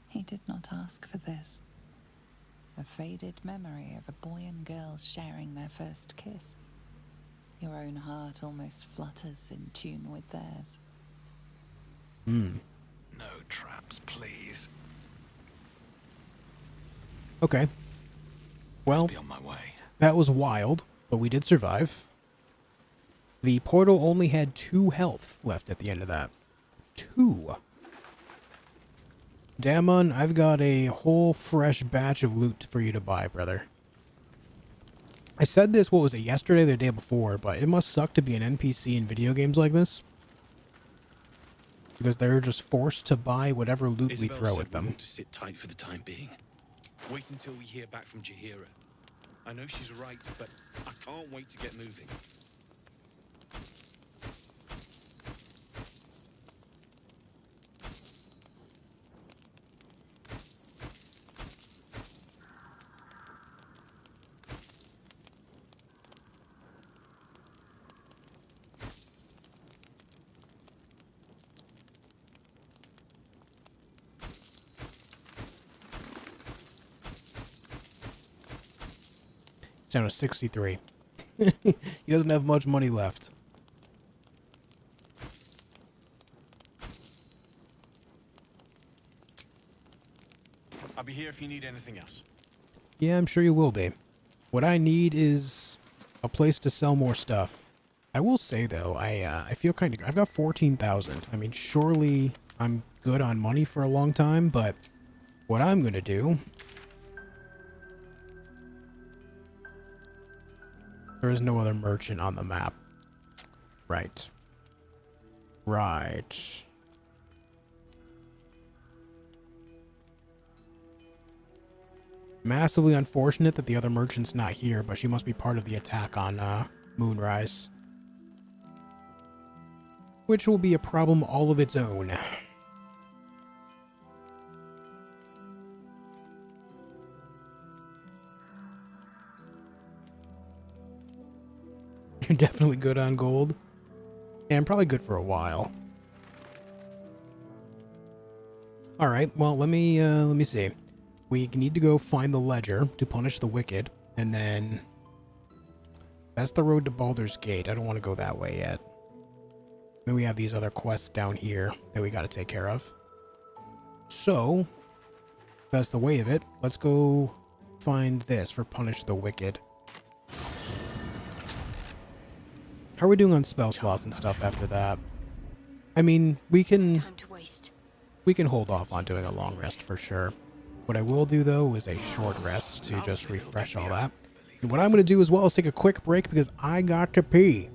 Speaker 3: He did not ask for this. A faded memory of a boy and girl sharing their first kiss. Your own heart almost flutters in tune with theirs.
Speaker 12: No traps, please.
Speaker 1: Okay. Well,
Speaker 12: Be on my way.
Speaker 1: that was wild, but we did survive. The portal only had 2 health left at the end of that. 2. Damon, I've got a whole fresh batch of loot for you to buy, brother. I said this, what was it, yesterday or the day before, but it must suck to be an NPC in video games like this. Because they're just forced to buy whatever loot we throw at them.
Speaker 8: We ought to sit tight for the time being. Wait until we hear back from Jahira. I know she's right, but I can't wait to get moving.
Speaker 1: It's down to 63. He doesn't have much money left.
Speaker 15: I'll be here if you need anything else.
Speaker 1: Yeah, I'm sure you will be. What I need is a place to sell more stuff. I will say, though, I feel kind of... I've got 14,000. I mean, surely I'm good on money for a long time, but what I'm going to do... There is no other merchant on the map. Right. Right. Massively unfortunate that the other merchant's not here, but she must be part of the attack on Moonrise. Which will be a problem all of its own. You're definitely good on gold. Yeah, I'm probably good for a while. Alright, well, let me see. We need to go find the ledger to punish the wicked, and then... That's the road to Baldur's Gate. I don't want to go that way yet. Then we have these other quests down here that we got to take care of. So, that's the way of it. Let's go find this for Punish the Wicked. How are we doing on spell slots and stuff after that? I mean, we can hold off on doing a long rest for sure. What I will do, though, is a short rest to just refresh all that. And what I'm going to do as well is take a quick break because I got to pee.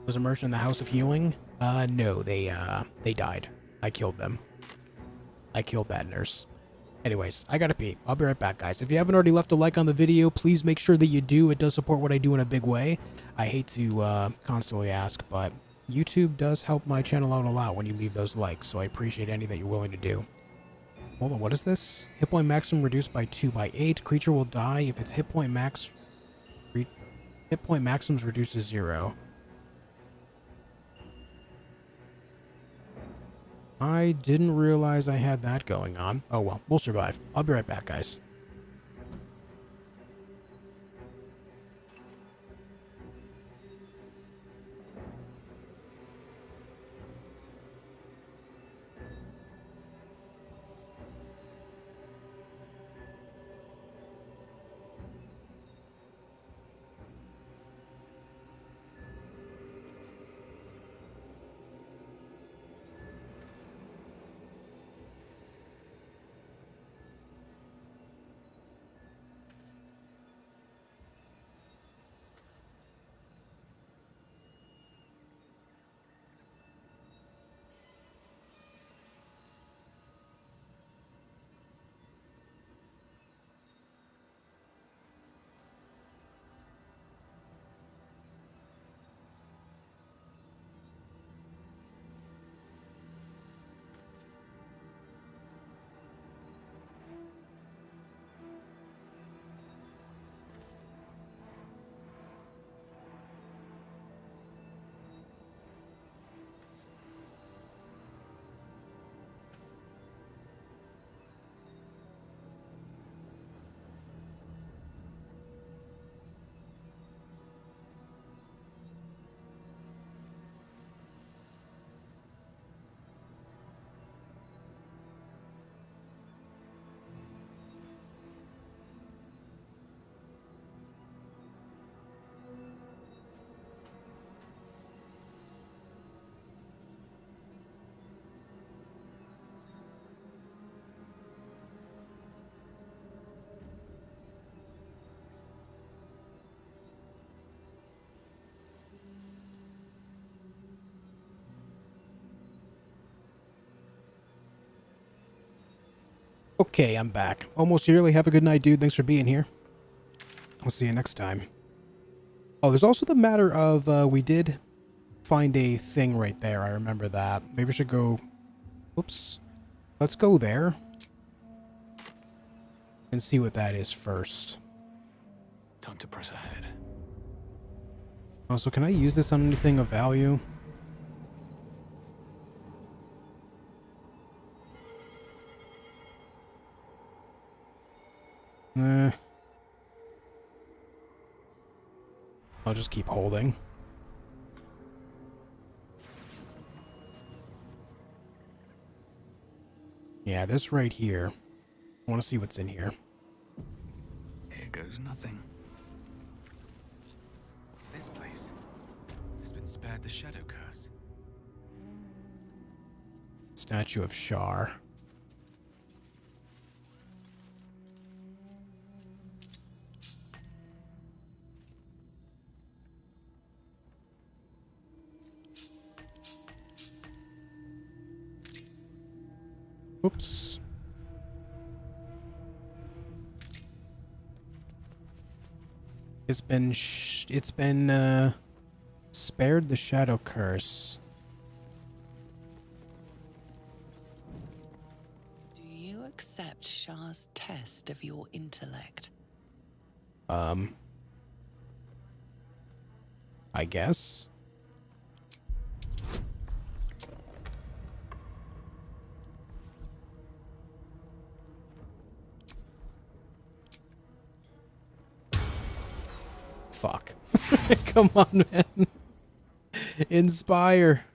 Speaker 1: Was a merchant in the House of Healing? No, they died. I killed them. I killed that nurse. Anyways, I gotta pee. I'll be right back, guys. If you haven't already left a like on the video, please make sure that you do. It does support what I do in a big way. I hate to constantly ask, but YouTube does help my channel out a lot when you leave those likes, so I appreciate any that you're willing to do. Hold on, what is this? Hit point maximum reduced by 2 by 8. Creature will die if its hit point max... hit point maximum is reduced to 0. I didn't realize I had that going on. Oh well, we'll survive. I'll be right back, guys. Okay, I'm back. Almost yearly. Have a good night, dude. Thanks for being here. I'll see you next time. Oh, there's also the matter of, we did find a thing right there. I remember that. Maybe we should go... Oops. Let's go there. And see what that is first.
Speaker 12: Time to press ahead.
Speaker 1: Oh, so can I use this on anything of value? I'll just keep holding. Yeah, this right here. I want to see what's in here.
Speaker 12: Here goes nothing. What's this place? Has been spared the shadow curse.
Speaker 1: Statue of Shar. Oops. It's been spared the shadow curse.
Speaker 3: Do you accept Shar's test of your intellect?
Speaker 1: I guess. Fuck. Come on, man. Inspire.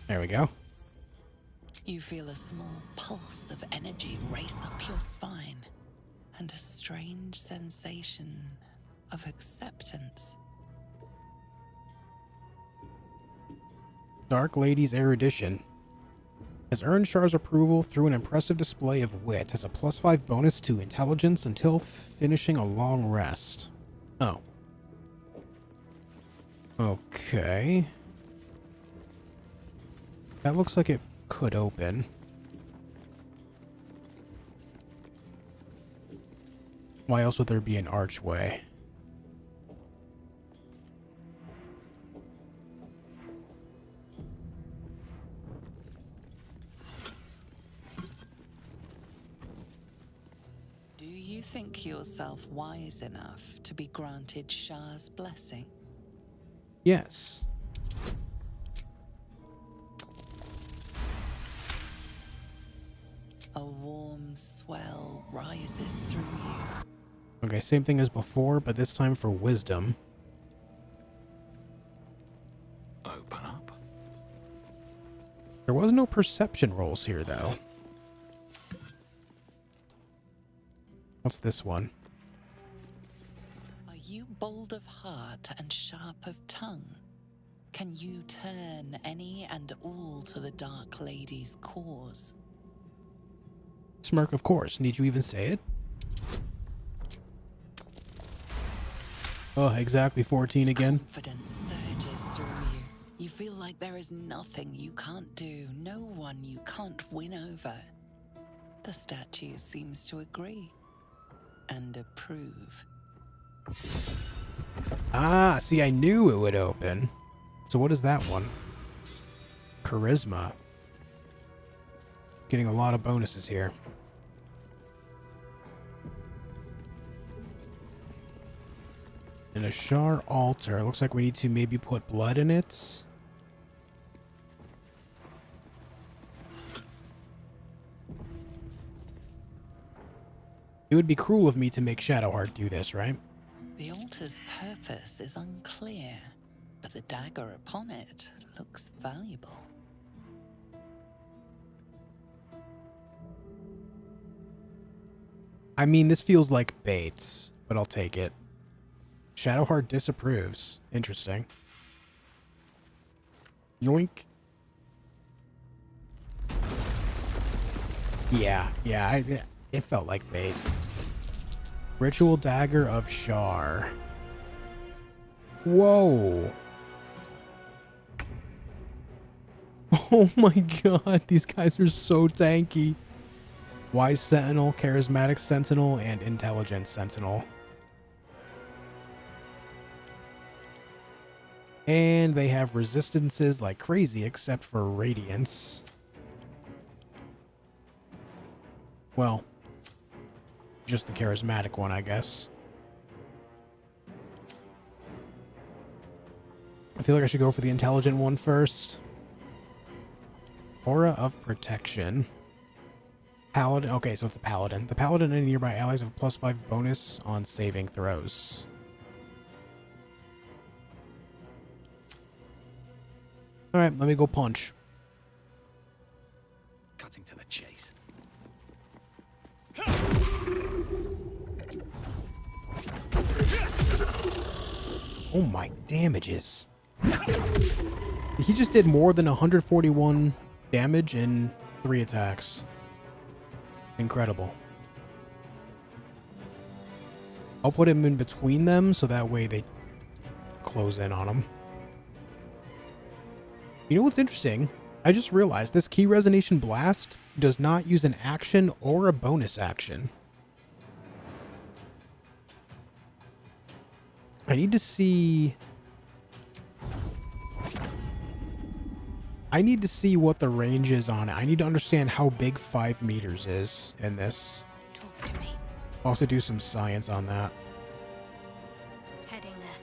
Speaker 1: There we go.
Speaker 3: You feel a small pulse of energy race up your spine, and a strange sensation of acceptance.
Speaker 1: Dark Lady's erudition has earned Shar's approval through an impressive display of wit. Has a +5 bonus to intelligence until finishing a long rest. Oh. Okay. That looks like it could open. Why else would there be an archway?
Speaker 3: Do you think yourself wise enough to be granted Shar's blessing?
Speaker 1: Yes.
Speaker 3: A warm swell rises through you.
Speaker 1: Okay, same thing as before, but this time for wisdom.
Speaker 12: Open up.
Speaker 1: There was no perception rolls here, though. What's this one?
Speaker 3: Are you bold of heart and sharp of tongue? Can you turn any and all to the Dark Lady's cause?
Speaker 1: Smirk, of course. Need you even say it? Oh, exactly 14 again.
Speaker 3: Confidence surges through you. You feel like there is nothing you can't do, no one you can't win over. The statue seems to agree and approve.
Speaker 1: Ah, see, I knew it would open. So what is that one? Charisma. Getting a lot of bonuses here. And a Shar altar. Looks like we need to maybe put blood in it. It would be cruel of me to make Shadowheart do this, right?
Speaker 3: The altar's purpose is unclear, but the dagger upon it looks valuable.
Speaker 1: I mean, this feels like bait, but I'll take it. Shadowheart disapproves. Interesting. Yoink. Yeah, it felt like bait. Ritual Dagger of Shar. Whoa. Oh my god, these guys are so tanky. Wise Sentinel, Charismatic Sentinel, and Intelligent Sentinel. And they have resistances like crazy except for Radiance. Well, just the charismatic one, I guess. I feel like I should go for the intelligent one first. Aura of Protection. Paladin. Okay, so it's a paladin. The paladin and nearby allies have +5 bonus on saving throws. All right, let me go punch.
Speaker 12: Cutting to the chase.
Speaker 1: Oh my damages. He just did more than 141 damage in 3 attacks. Incredible. I'll put him in between them so that way they close in on him. You know what's interesting? I just realized this Key Resonation Blast does not use an action or a bonus action. I need to see... what the range is on it. I need to understand how big 5 meters is in this.
Speaker 10: Talk to me.
Speaker 1: I'll have to do some science on that.
Speaker 10: Heading there.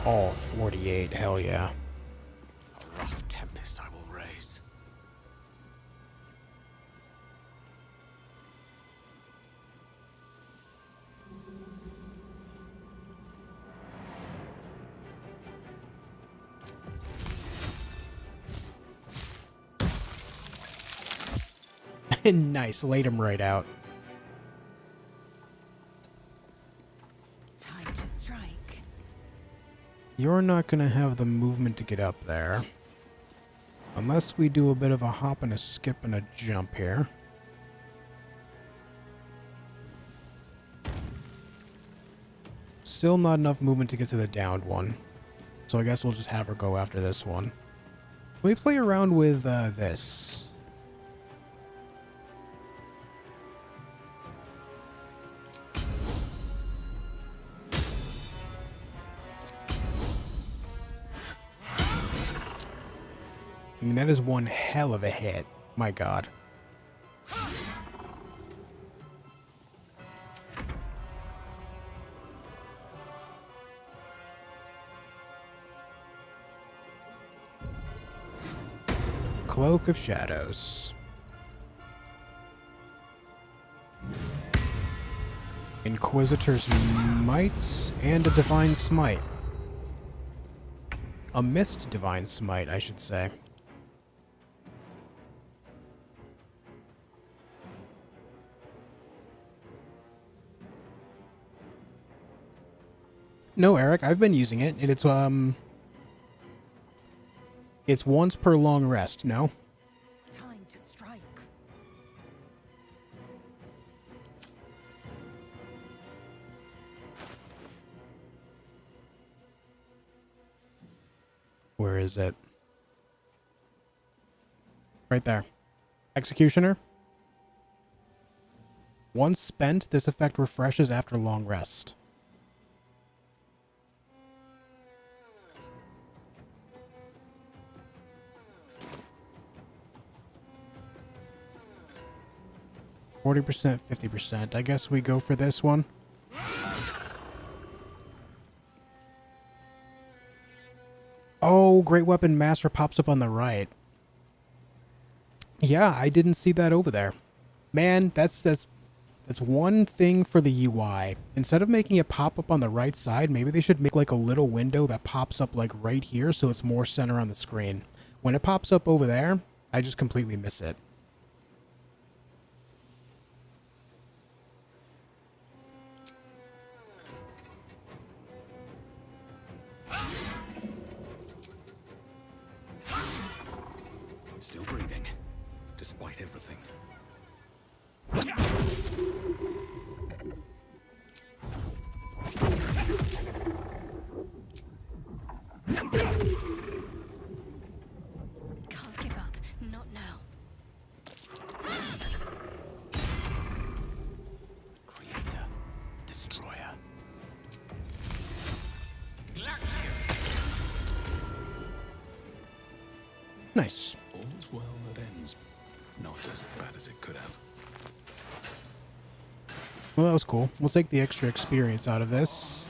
Speaker 1: Oh, 48. Hell yeah.
Speaker 12: A rough tempest I will raise.
Speaker 1: Nice. Laid him right out.
Speaker 5: Time to strike.
Speaker 1: You're not going to have the movement to get up there. Unless we do a bit of a hop and a skip and a jump here. Still not enough movement to get to the downed one. So I guess we'll just have her go after this one. Let me play around with this. I mean, that is one hell of a hit. My God. Cloak of Shadows. Inquisitor's Might and a Divine Smite. A Mist Divine Smite, I should say. No, Eric, I've been using it, and it's once per long rest, no?
Speaker 5: Time to strike.
Speaker 1: Where is it? Right there. Executioner. Once spent, this effect refreshes after long rest. %, 50%. I guess we go for this one. Oh, Great Weapon Master pops up on the right. Yeah, I didn't see that over there. Man, that's one thing for the UI. Instead of making it pop up on the right side, maybe they should make like a little window that pops up like right here so it's more center on the screen. When it pops up over there, I just completely miss it.
Speaker 12: Still breathing, despite everything.
Speaker 10: Can't give up. Not now.
Speaker 12: Creator, destroyer.
Speaker 1: Nice.
Speaker 12: All's well that ends. Not as bad as it could have.
Speaker 1: Well, that was cool. We'll take the extra experience out of this.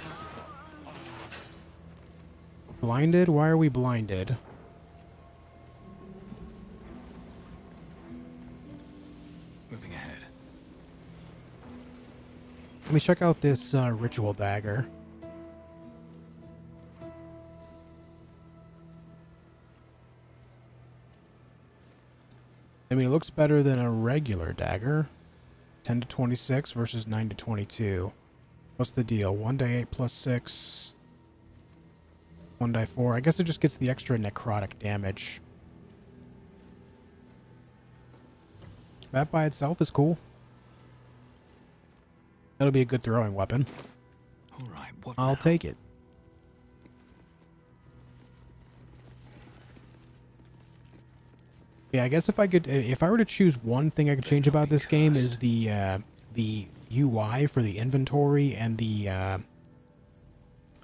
Speaker 1: Blinded? Why are we blinded?
Speaker 2: Moving ahead.
Speaker 1: Let me check out this ritual dagger. I mean, it looks better than a regular dagger. 10 to 26 versus 9 to 22. What's the deal? 1 die 8 plus 6. 1 die 4. I guess it just gets the extra necrotic damage. That by itself is cool. That'll be a good throwing weapon.
Speaker 2: Alright, what
Speaker 1: I'll take it. Yeah, I guess if I were to choose one thing I could change about this game is the UI for the inventory and the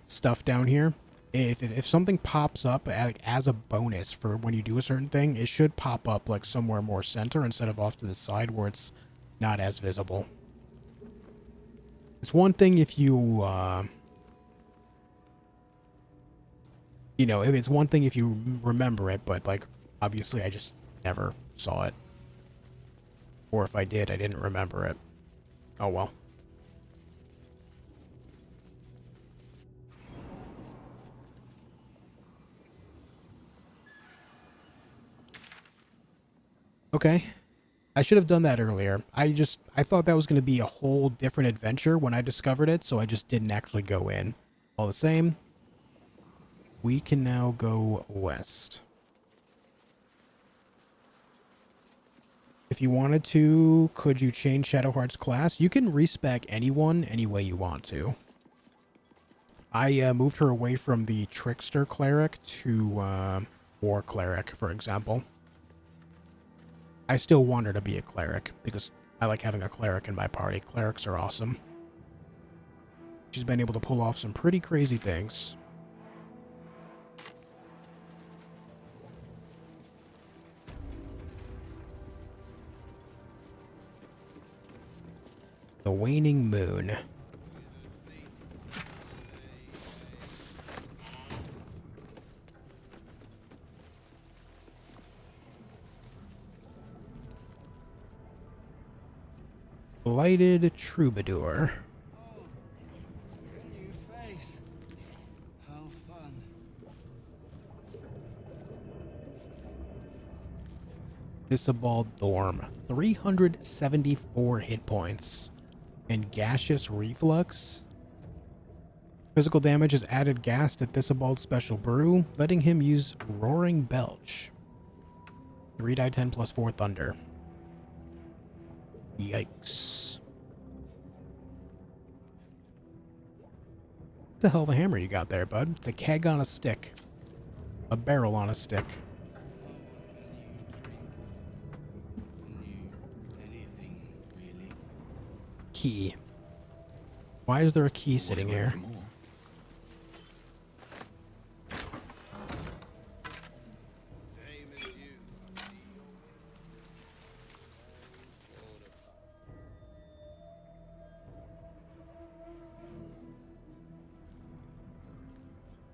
Speaker 1: stuff down here. If something pops up as a bonus for when you do a certain thing, it should pop up like somewhere more center instead of off to the side where it's not as visible. It's one thing if you, you know, it's one thing if you remember it, but like obviously I just never saw it. Or if I did, I didn't remember it. Oh well. Okay. I should have done that earlier. I thought that was going to be a whole different adventure when I discovered it, so I just didn't actually go in. All the same, we can now go west. If you wanted to, could you change Shadowheart's class? You can respec anyone any way you want to. I moved her away from the Trickster Cleric to War Cleric, for example. I still want her to be a Cleric, because I like having a Cleric in my party. Clerics are awesome. She's been able to pull off some pretty crazy things. The Waning Moon. Lighted Troubadour.
Speaker 12: New face. How fun.
Speaker 1: Disabald Thorm. 374 hit points. And Gaseous Reflux. Physical damage is added gas to Disabald's special brew, letting him use Roaring Belch. 3 die 10 plus 4 thunder. Yikes. It's a hell of a hammer you got there, bud. It's a keg on a stick. A barrel on a stick. Key. Why is there a key sitting here?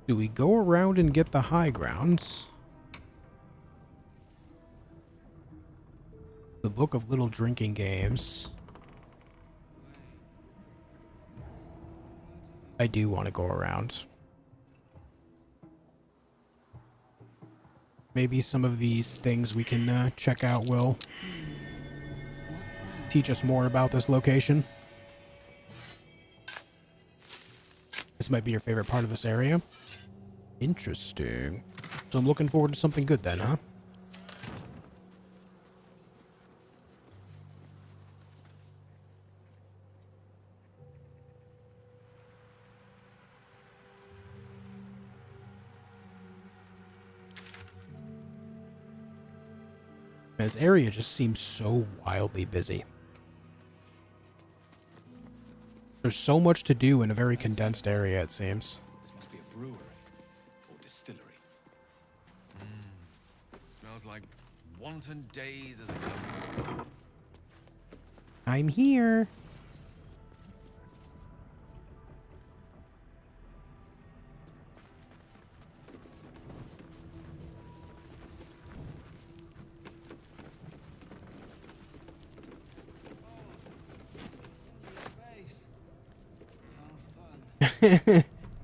Speaker 1: Do we go around and get the high grounds? The Book of Little Drinking Games. I do want to go around. Maybe some of these things we can check out will teach us more about this location. This might be your favorite part of this area. Interesting. So I'm looking forward to something good then, huh? This area just seems so wildly busy. There's so much to do in a very condensed area, it seems.
Speaker 2: This must be a brewery or distillery.
Speaker 12: Smells like wanton days as it comes.
Speaker 1: I'm here.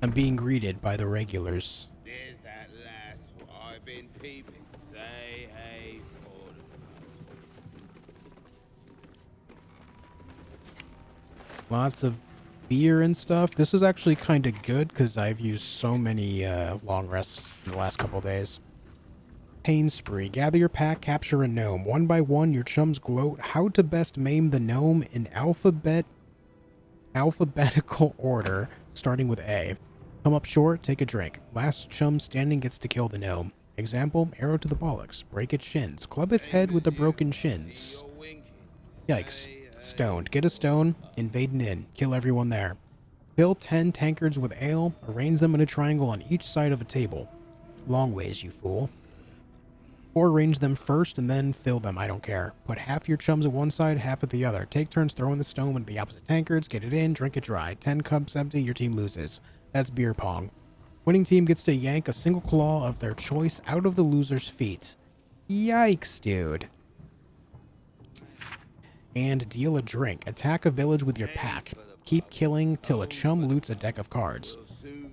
Speaker 1: I'm being greeted by the regulars.
Speaker 6: There's that lass what I've been peeping. Say hey for the
Speaker 1: Lots of beer and stuff. This is actually kind of good because I've used so many long rests in the last couple days. Pain spree. Gather your pack, capture a gnome. One by one, your chums gloat how to best maim the gnome in alphabetical order, starting with A. Come up short, take a drink. Last chum standing gets to kill the gnome. Example, arrow to the bollocks. Break its shins. Club its head with the broken shins. Yikes. Stoned. Get a stone. Invade an inn. Kill everyone there. Fill 10 tankards with ale. Arrange them in a triangle on each side of a table. Long ways, you fool. Or arrange them first and then fill them. I don't care. Put half your chums at one side, half at the other. Take turns throwing the stone into the opposite tankards. Get it in. Drink it dry. 10 cups empty. Your team loses. That's beer pong. Winning team gets to yank a single claw of their choice out of the loser's feet. Yikes, dude. And deal a drink. Attack a village with your pack. Keep killing till a chum loots a deck of cards.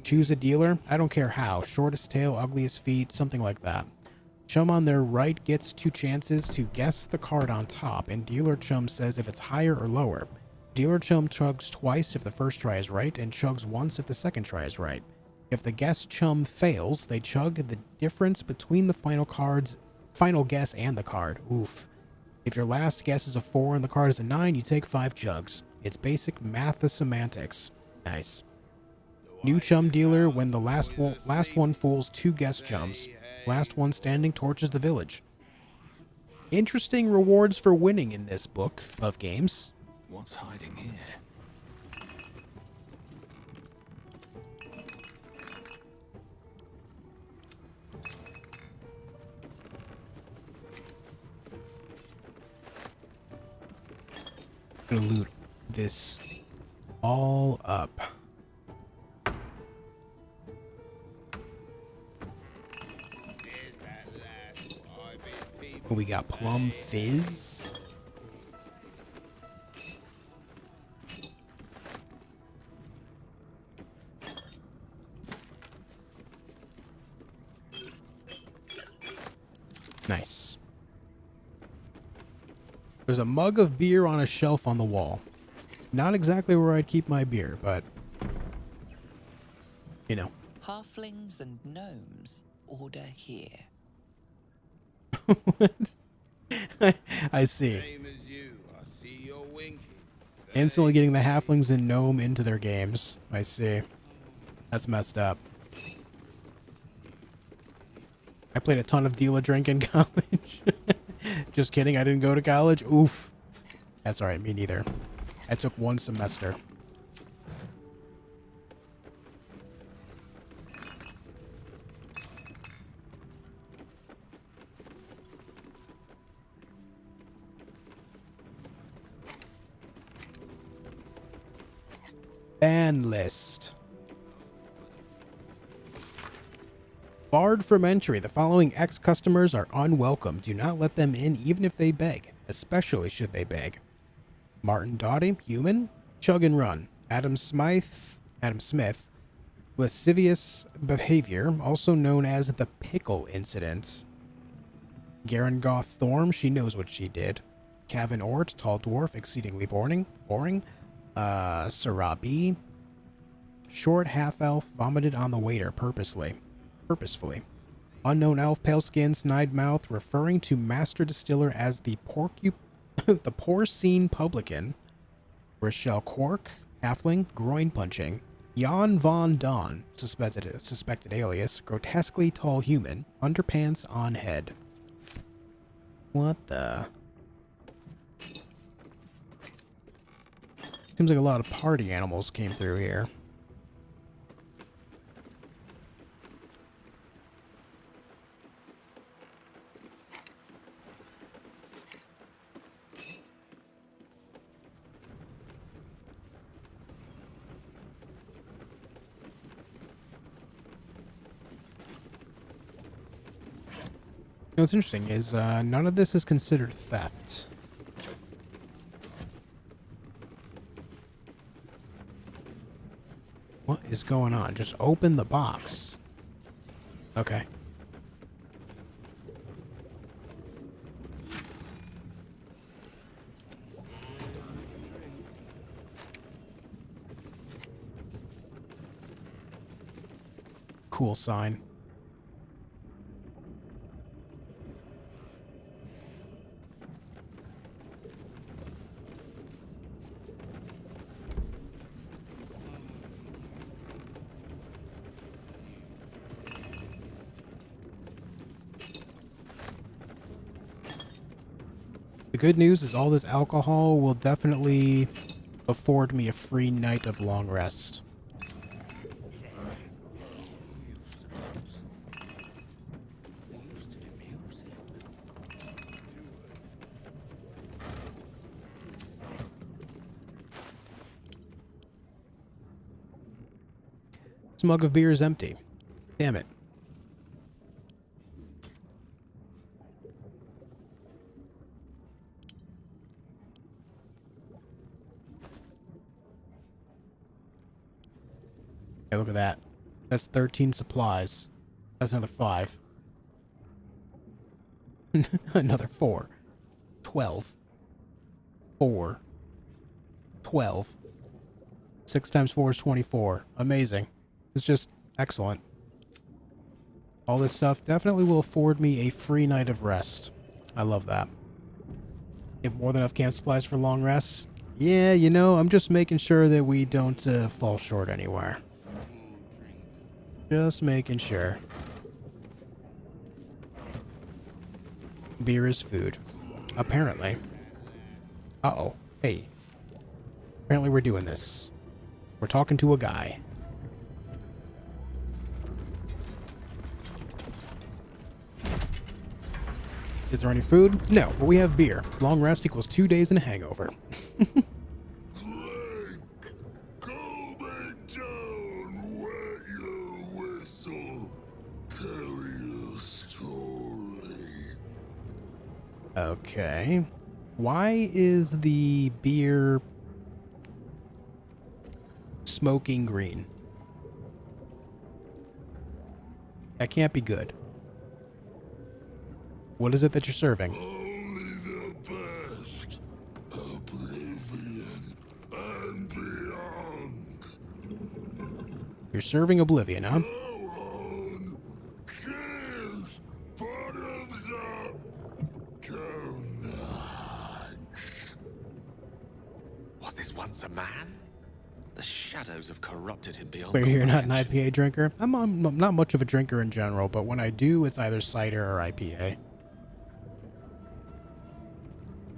Speaker 1: Choose a dealer. I don't care how. Shortest tail, ugliest feet, something like that. Chum on their right gets 2 chances to guess the card on top, and dealer chum says if it's higher or lower. Dealer chum chugs twice if the first try is right, and chugs once if the second try is right. If the guess chum fails, they chug the difference between the final guess and the card. Oof. If your last guess is a 4 and the card is a 9, you take 5 chugs. It's basic math semantics. Nice. New chum dealer when the last one fools 2 guess chums. Last one standing torches the village. Interesting rewards for winning in this book of games.
Speaker 2: What's hiding here?
Speaker 1: I'm gonna loot this all up. We got plum fizz. Nice. There's a mug of beer on a shelf on the wall. Not exactly where I'd keep my beer, but you know.
Speaker 3: Halflings and gnomes order here.
Speaker 1: What? I see. Instantly getting the halflings and gnome into their games. I see. That's messed up. I played a ton of dealer drink in college. Just kidding, I didn't go to college. Oof. That's alright, me neither. I took 1 semester. Ban list. Barred from entry. The following ex-customers are unwelcome. Do not let them in even if they beg, especially should they beg. Martin Doughty, human. Chug and run. Adam Smith, lascivious behavior, also known as the pickle incident. Garen Goth Thorm, she knows what she did. Kavin Ort, tall dwarf, exceedingly boring. Sarabi, short half-elf, vomited on the waiter purposefully. Unknown elf, pale skin, snide mouth, referring to master distiller as the the porcine publican. Rochelle Quark, halfling, groin punching. Jan Von Don, suspected alias, grotesquely tall human, underpants on head. What the? Seems like a lot of party animals came through here. You know, what's interesting is none of this is considered theft. What is going on? Just open the box. Okay. Cool sign. The good news is all this alcohol will definitely afford me a free night of long rest. This mug of beer is empty. Damn it. Hey, look at that. That's 13 supplies. That's another 5. Another 4. 12. 4. 12. 6 times 4 is 24. Amazing. It's just excellent. All this stuff definitely will afford me a free night of rest. I love that. You have more than enough camp supplies for long rests? Yeah, you know, I'm just making sure that we don't fall short anywhere. Just making sure. Beer is food. Apparently. Uh-oh. Hey. Apparently we're doing this. We're talking to a guy. Is there any food? No, but we have beer. Long rest equals 2 days and a hangover. Okay. Why is the beer smoking green? That can't be good. What is it that you're serving?
Speaker 6: Only the best. Oblivion and beyond.
Speaker 1: You're serving Oblivion, huh?
Speaker 6: Cheers! Bottoms up! Go nuts!
Speaker 12: Was this once a man? The shadows have corrupted him beyond
Speaker 1: But you're not an
Speaker 12: comprehension.
Speaker 1: IPA drinker? I'm not much of a drinker in general, but when I do, it's either cider or IPA.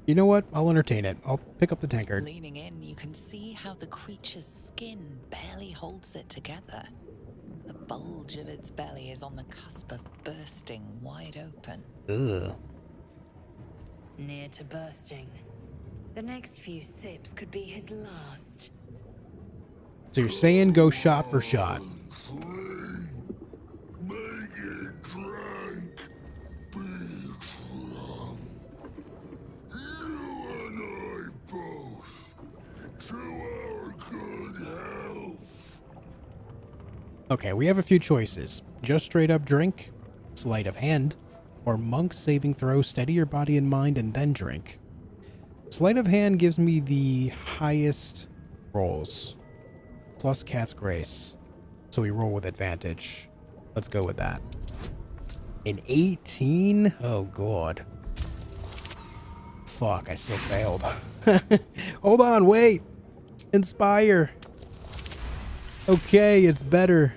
Speaker 1: You know what? I'll entertain it. I'll pick up the tankard.
Speaker 3: Leaning in, you can see how the creature's skin barely holds it together. The bulge of its belly is on the cusp of bursting wide open.
Speaker 1: Ugh.
Speaker 5: Near to bursting. The next few sips could be his last.
Speaker 1: So you're saying go shot for shot.
Speaker 6: Make it drunk. Be drunk. You and I both. To our good health.
Speaker 1: Okay, we have a few choices. Just straight up drink, sleight of hand, or monk saving throw, steady your body and mind, and then drink. Sleight of hand gives me the highest rolls, plus cat's grace. So we roll with advantage. Let's go with that. An 18? Oh, God. Fuck, I still failed. Hold on, wait. Inspire. Okay, it's better.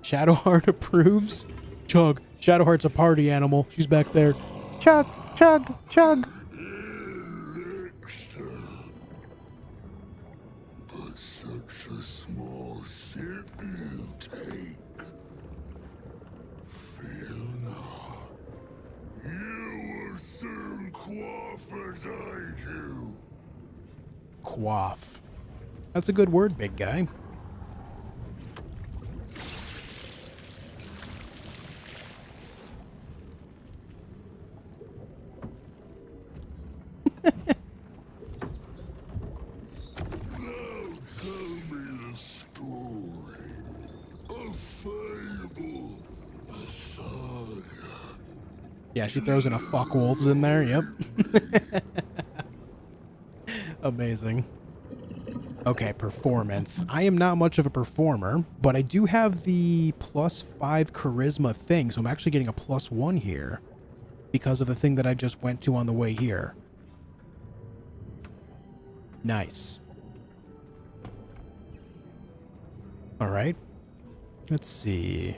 Speaker 1: Shadowheart approves. Chug. Shadowheart's a party animal. She's back there. Chug, chug, chug.
Speaker 6: Elixir. But such a small sip you take. Fear not. You will soon quaff as I do.
Speaker 1: Quaff. That's a good word, big guy. Yeah, she throws in a fuck wolves in there. Yep. Amazing. Okay, performance. I am not much of a performer, but I do have the +5 charisma thing, so I'm actually getting a +1 here because of the thing that I just went to on the way here. Nice. All right. Let's see.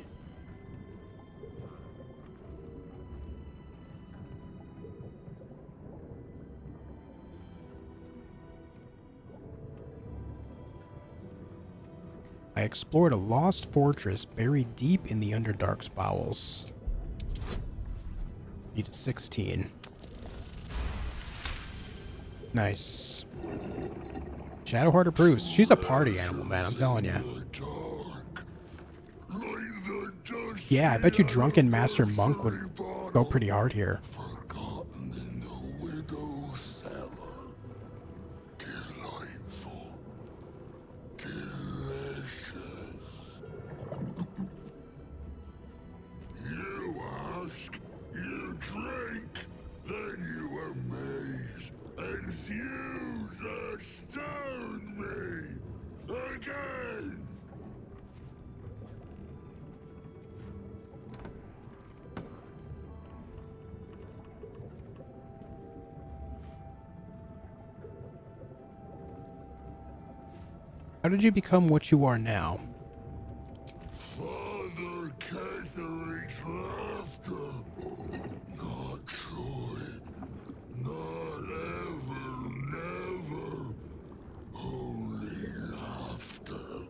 Speaker 1: I explored a lost fortress buried deep in the Underdark's bowels. Needed 16. Nice. Shadowheart approves. She's a party animal, man, I'm telling you. Yeah, I bet you Drunken Master Monk would go pretty hard here. How did you become what you are now?
Speaker 6: Father Catherick's laughter. Not joy. Not ever, never. Only laughter.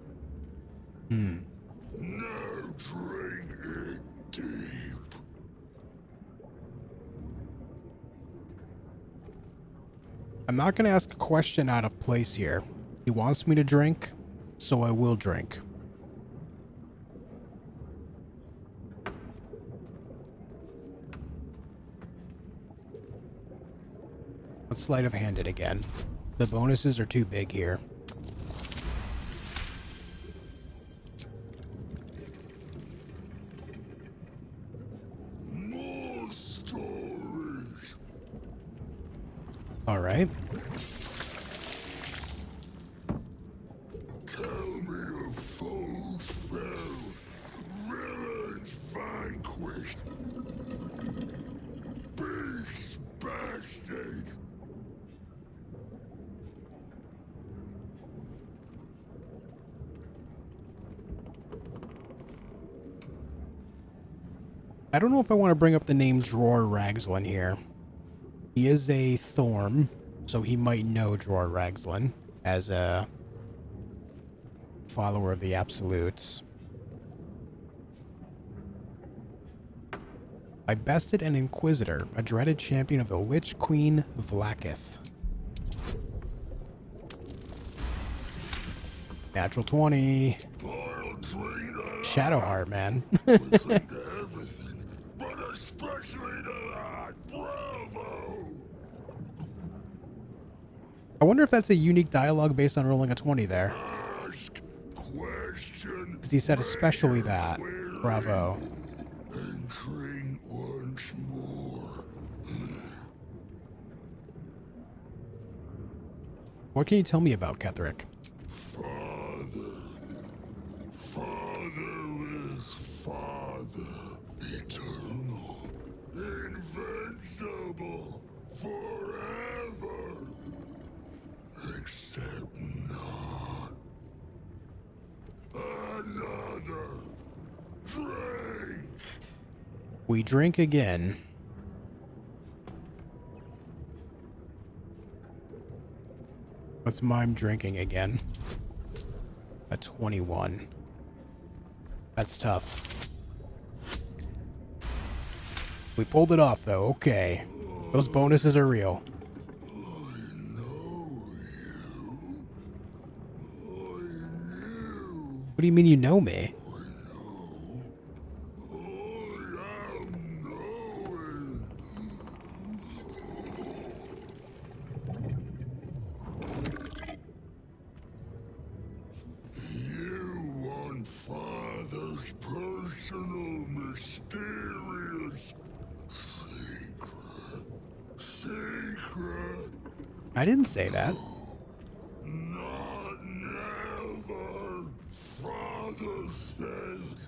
Speaker 6: Now drink it deep.
Speaker 1: I'm not going to ask a question out of place here. He wants me to drink, so I will drink. Let's sleight of hand it again. The bonuses are too big here.
Speaker 6: More stories.
Speaker 1: All right.
Speaker 6: Tell me of foes fell, villains vanquished, beasts bastard.
Speaker 1: I don't know if I want to bring up the name Dror Ragzlin here. He is a Thorm, so he might know Dror Ragzlin as a follower of the Absolutes. I bested an Inquisitor, a dreaded champion of the Lich Queen Vlaakith. Natural 20. Shadowheart, man.
Speaker 6: But especially to that, bravo!
Speaker 1: I wonder if that's a unique dialogue based on rolling a 20 there. Because he said especially that. Bravo.
Speaker 6: And drink once more.
Speaker 1: What can you tell me about Ketherick?
Speaker 6: Father is Father. Eternal. Invincible. Forever. Except not. Another. Drink.
Speaker 1: We drink again. Let's mime drinking again. A 21. That's tough. We pulled it off, though. Okay. Those bonuses are real. What do you mean you know me?
Speaker 6: You want Father's personal mysterious secrets.
Speaker 1: I didn't say that.
Speaker 6: Not never. Father said,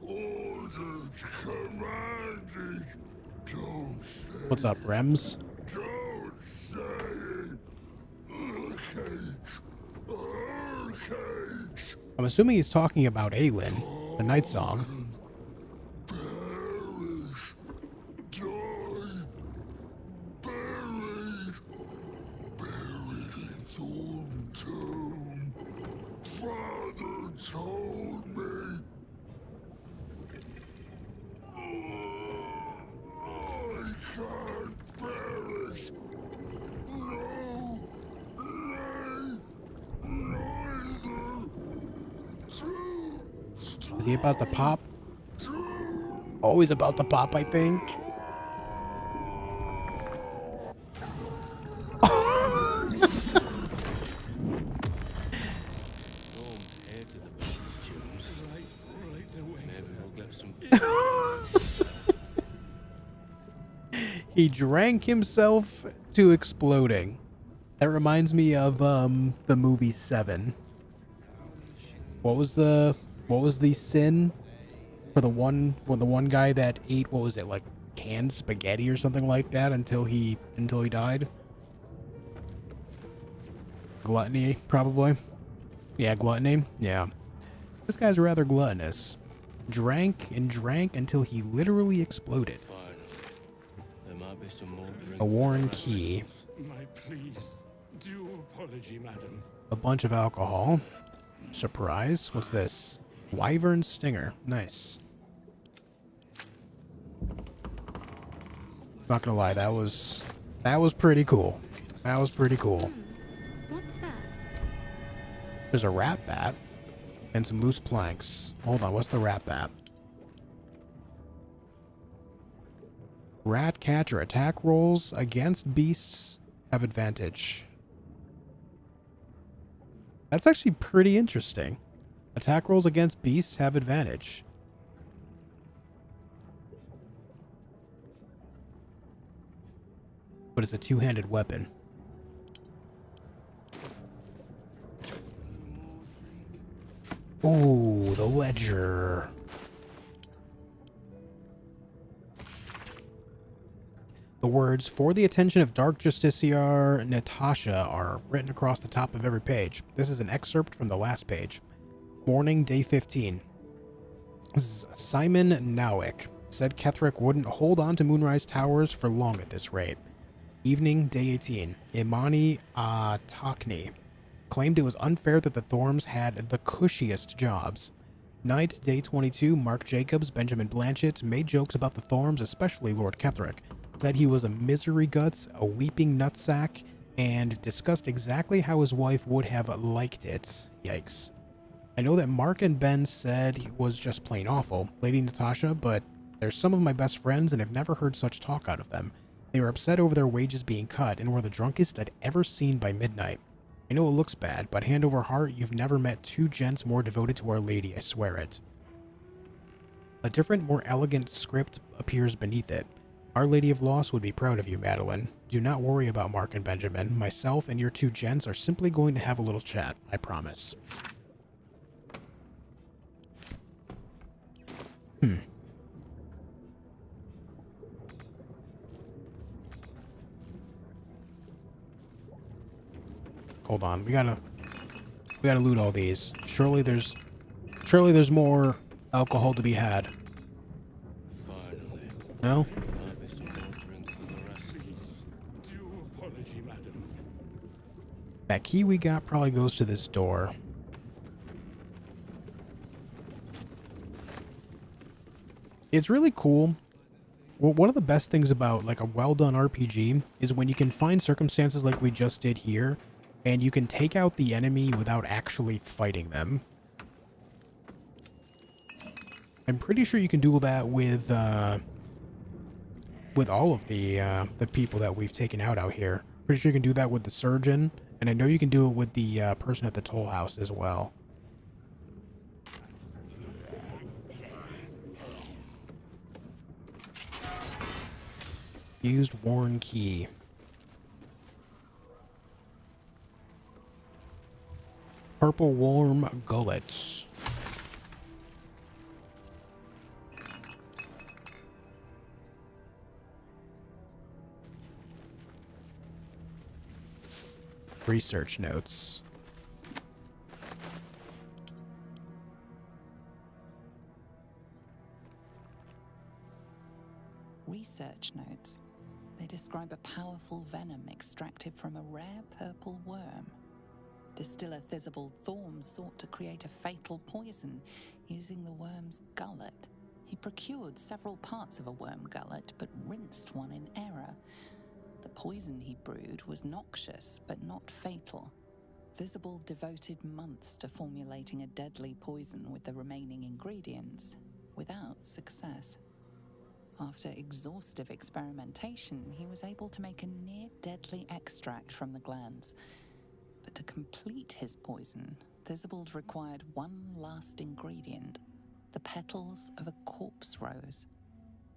Speaker 6: ordered, commanded. Don't say.
Speaker 1: What's up, Rems?
Speaker 6: Don't say it. Cage.
Speaker 1: I'm assuming he's talking about Aelin, the Night Song.
Speaker 6: Perish. Die. Buried. Buried in Thorn Tomb. Father told me. I can't perish. No. Nay. Neither. Too
Speaker 1: Is he about to pop? Always about to pop, I think. He drank himself to exploding. That reminds me of the movie Seven. What was the sin for the one guy that ate, what was it, like canned spaghetti or something like that until he died? Gluttony, probably. Yeah, gluttony. Yeah. This guy's rather gluttonous. Drank and drank until he literally exploded. A worn key.
Speaker 6: My pleas. Due apology, madam.
Speaker 1: A bunch of alcohol. Surprise. What's this? Wyvern Stinger. Nice. Not gonna lie, that was pretty cool. That was pretty cool.
Speaker 4: What's that?
Speaker 1: There's a rat bat and some loose planks. Hold on, what's the rat bat? Rat catcher attack rolls against beasts have advantage. That's actually pretty interesting. Attack rolls against beasts have advantage. But it's a two-handed weapon. Ooh, the ledger. The words, "For the attention of Dark Justiciar Natasha," are written across the top of every page. This is an excerpt from the last page. Morning, day 15. Simon Nowick said Ketherick wouldn't hold on to Moonrise Towers for long at this rate. Evening, day 18. Imani Takni claimed it was unfair that the Thorms had the cushiest jobs. Night, day 22. Mark Jacobs, Benjamin Blanchett made jokes about the Thorms, especially Lord Ketherick. Said he was a misery guts, a weeping nutsack, and discussed exactly how his wife would have liked it. Yikes. I know that Mark and Ben said he was just plain awful, Lady Natasha, but they're some of my best friends and I've never heard such talk out of them. They were upset over their wages being cut and were the drunkest I'd ever seen by midnight. I know it looks bad, but hand over heart, you've never met two gents more devoted to Our Lady, I swear it. A different, more elegant script appears beneath it. Our Lady of Loss would be proud of you, Madeline. Do not worry about Mark and Benjamin. Myself and your two gents are simply going to have a little chat, I promise. Hold on, we gotta loot all these. Surely there's more alcohol to be had. No? That key we got probably goes to this door. It's really cool. Well, one of the best things about like a well-done RPG is when you can find circumstances like we just did here, and you can take out the enemy without actually fighting them. I'm pretty sure you can do that with all of the people that we've taken out here. Pretty sure you can do that with the surgeon, and I know you can do it with the person at the toll house as well. Used worn key. Purple warm gullets. Research notes.
Speaker 3: Research notes. They describe a powerful venom extracted from a rare purple worm. Distiller Thizabald Thorm sought to create a fatal poison using the worm's gullet. He procured several parts of a worm gullet, but rinsed one in error. The poison he brewed was noxious, but not fatal. Thizabald devoted months to formulating a deadly poison with the remaining ingredients, without success. After exhaustive experimentation, he was able to make a near-deadly extract from the glands. But to complete his poison, Thizabald required one last ingredient, the petals of a corpse rose.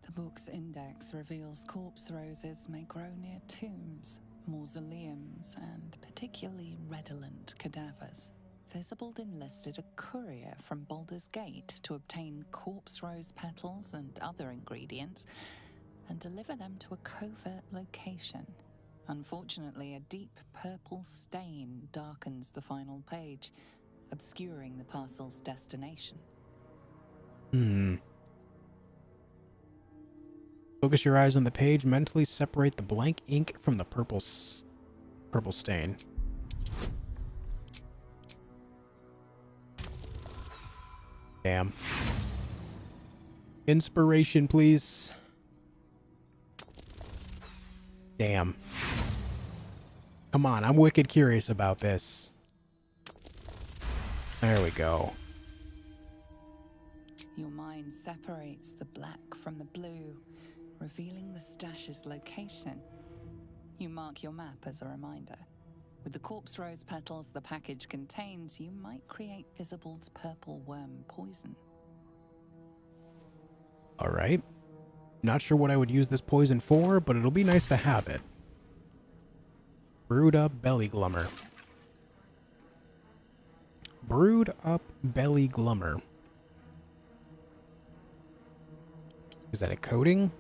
Speaker 3: The book's index reveals corpse roses may grow near tombs, mausoleums, and particularly redolent cadavers. Thizabald enlisted a courier from Baldur's Gate to obtain corpse rose petals and other ingredients and deliver them to a covert location. Unfortunately, a deep purple stain darkens the final page, obscuring the parcel's destination.
Speaker 1: Focus your eyes on the page. Mentally separate the blank ink from the purple stain. Damn. Inspiration, please. Damn. Come on, I'm wicked curious about this. There we go.
Speaker 3: Your mind separates the black from the blue, revealing the stash's location. You mark your map as a reminder. With the corpse rose petals the package contains, you might create Thizabald's purple worm poison.
Speaker 1: Alright. Not sure what I would use this poison for, but it'll be nice to have it. Brewed up belly glummer. Brewed up belly glummer. Is that a coating?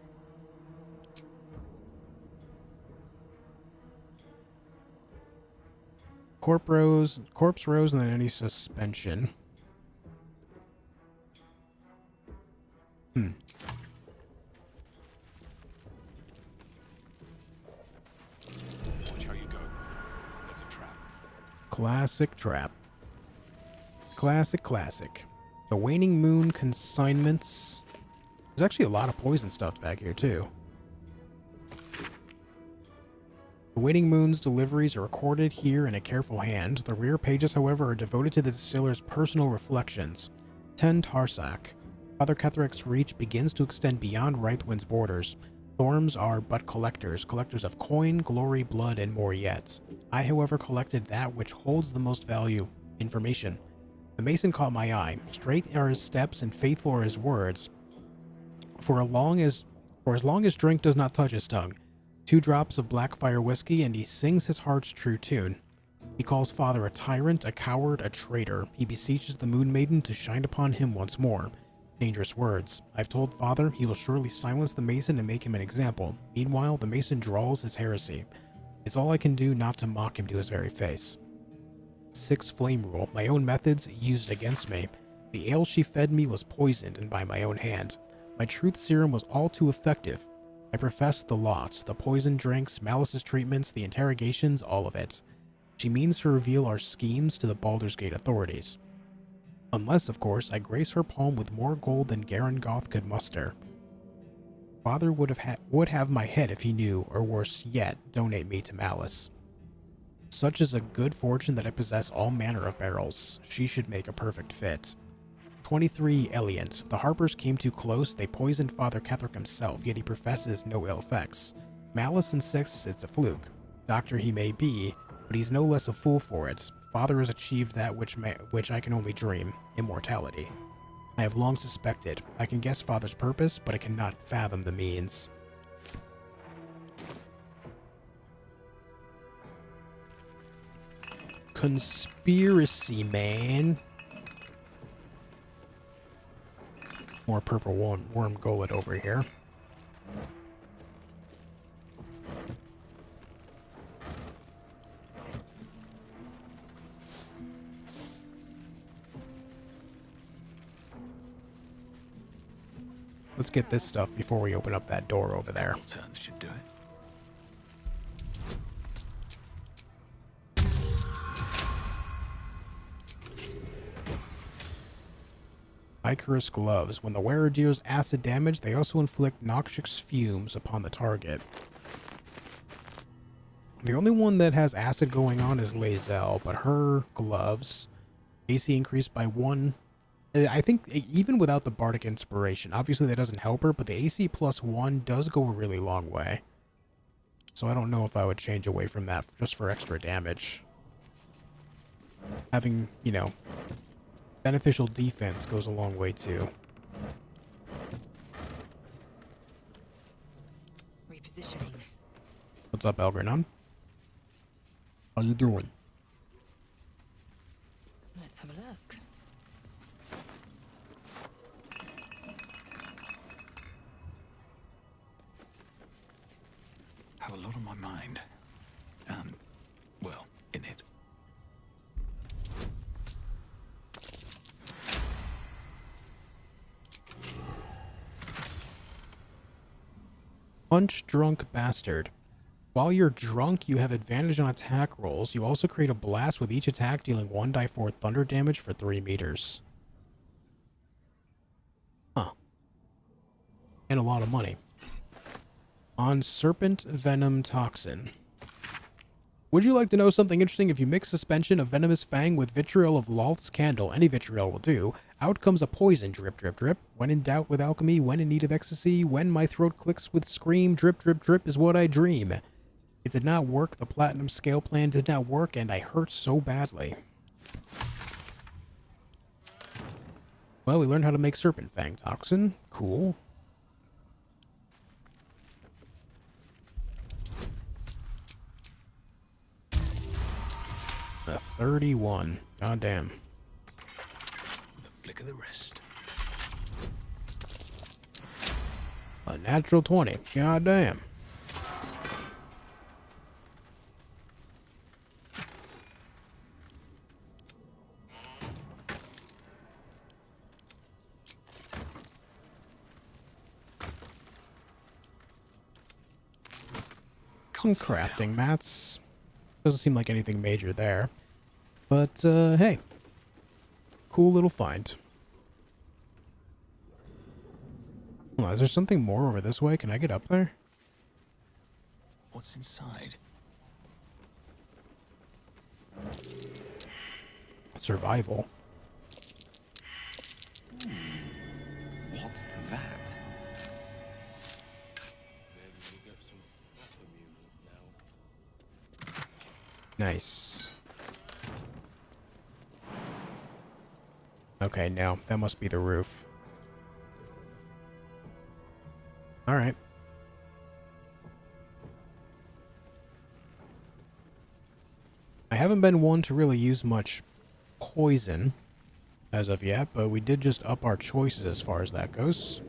Speaker 1: Corpse rose, and then any suspension.
Speaker 2: Watch how you go. There's a trap.
Speaker 1: Classic trap. Classic. The waning moon consignments. There's actually a lot of poison stuff back here, too. The waning moon's deliveries are recorded here in a careful hand. The rear pages, however, are devoted to the distiller's personal reflections. 10 Tarsak. Father Ketheric's reach begins to extend beyond Rythwind's borders. Thorms are but collectors of coin, glory, blood, and more yet. I, however, collected that which holds the most value, information. The mason caught my eye. Straight are his steps and faithful are his words. For as long as drink does not touch his tongue. 2 drops of Blackfire whiskey, and he sings his heart's true tune. He calls Father a tyrant, a coward, a traitor. He beseeches the Moon Maiden to shine upon him once more. Dangerous words. I've told Father he will surely silence the Mason and make him an example. Meanwhile, the Mason drawls his heresy. It's all I can do not to mock him to his very face. 6 Flame Rule. My own methods used against me. The ale she fed me was poisoned, and by my own hand. My truth serum was all too effective. I professed the lot, the poison drinks, Malice's treatments, the interrogations, all of it. She means to reveal our schemes to the Baldur's Gate authorities. Unless, of course, I grace her palm with more gold than Garen Goth could muster. Father would have my head if he knew, or worse yet, donate me to Malice. Such is a good fortune that I possess all manner of barrels. She should make a perfect fit. 23 Eliant. The Harpers came too close, they poisoned Father Ketheric himself, yet he professes no ill effects. Malice insists it's a fluke. Doctor he may be, but he's no less a fool for it. Father has achieved that which I can only dream, immortality. I have long suspected. I can guess Father's purpose, but I cannot fathom the means. conspiracy, man. More purple worm gullet over here. Let's get this stuff before we open up that door over there.
Speaker 2: Turns should do it.
Speaker 1: Icarus gloves. When the wearer deals acid damage, they also inflict noxious fumes upon the target. The only one that has acid going on is Lae'zel, but her gloves, AC increased by 1. I think even without the Bardic Inspiration, obviously that doesn't help her, but the AC plus 1 does go a really long way. So I don't know if I would change away from that just for extra damage. Having, you know, beneficial defense goes a long way too.
Speaker 5: Repositioning.
Speaker 1: What's up, Elgranon? How you doing?
Speaker 5: Let's have a look.
Speaker 2: Have a lot on my mind. And, well, in it.
Speaker 1: Punch Drunk Bastard. While you're drunk, you have advantage on attack rolls. You also create a blast with each attack dealing 1d4 thunder damage for 3 meters. Huh. And a lot of money. On Serpent Venom Toxin. Would you like to know something interesting? If you mix suspension of Venomous Fang with vitriol of Lolth's Candle, any vitriol will do, out comes a poison, drip, drip, drip. When in doubt with alchemy, when in need of ecstasy, when my throat clicks with scream, drip, drip, drip is what I dream. It did not work, the platinum scale plan did not work, and I hurt so badly. Well, we learned how to make Serpent Fang Toxin. Cool. A 31. God damn.
Speaker 2: With a flick of the wrist.
Speaker 1: A natural 20. God damn. Some crafting mats. Doesn't seem like anything major there. But, hey. Cool little find. Hold on, is there something more over this way? Can I get up there?
Speaker 2: What's inside?
Speaker 1: Survival.
Speaker 12: What's that?
Speaker 1: Nice. Okay, no. That must be the roof. Alright. I haven't been one to really use much poison as of yet, but we did just up our choices as far as that goes.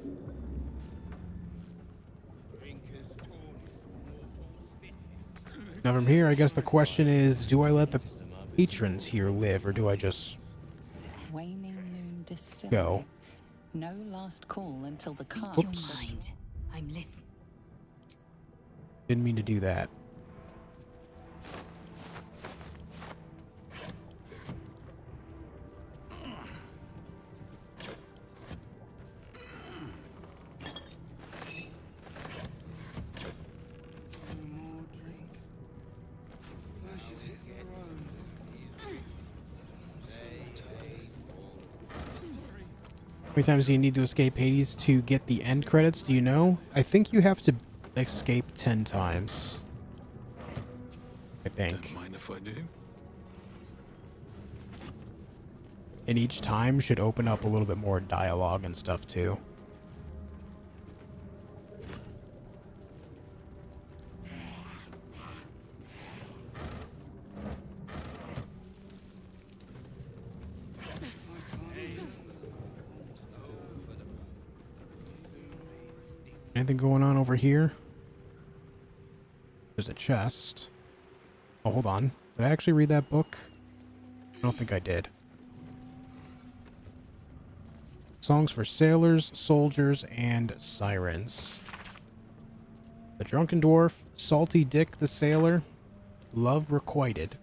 Speaker 1: Now from here, I guess the question is, do I let the patrons here live, or do I just
Speaker 3: Waning Moon Distillery.
Speaker 1: go?
Speaker 3: No last call until the cast.
Speaker 1: Oops.
Speaker 5: I'm listening.
Speaker 1: Didn't mean to do that. How many times do you need to escape Hades to get the end credits? Do you know? I think you have to escape 10 times. I think.
Speaker 2: Don't mind if I do.
Speaker 1: And each time should open up a little bit more dialogue and stuff too. Anything going on over here? There's a chest. Oh, hold on. Did I actually read that book? I don't think I did. Songs for sailors, soldiers, and sirens. The drunken dwarf, salty Dick the sailor, love requited,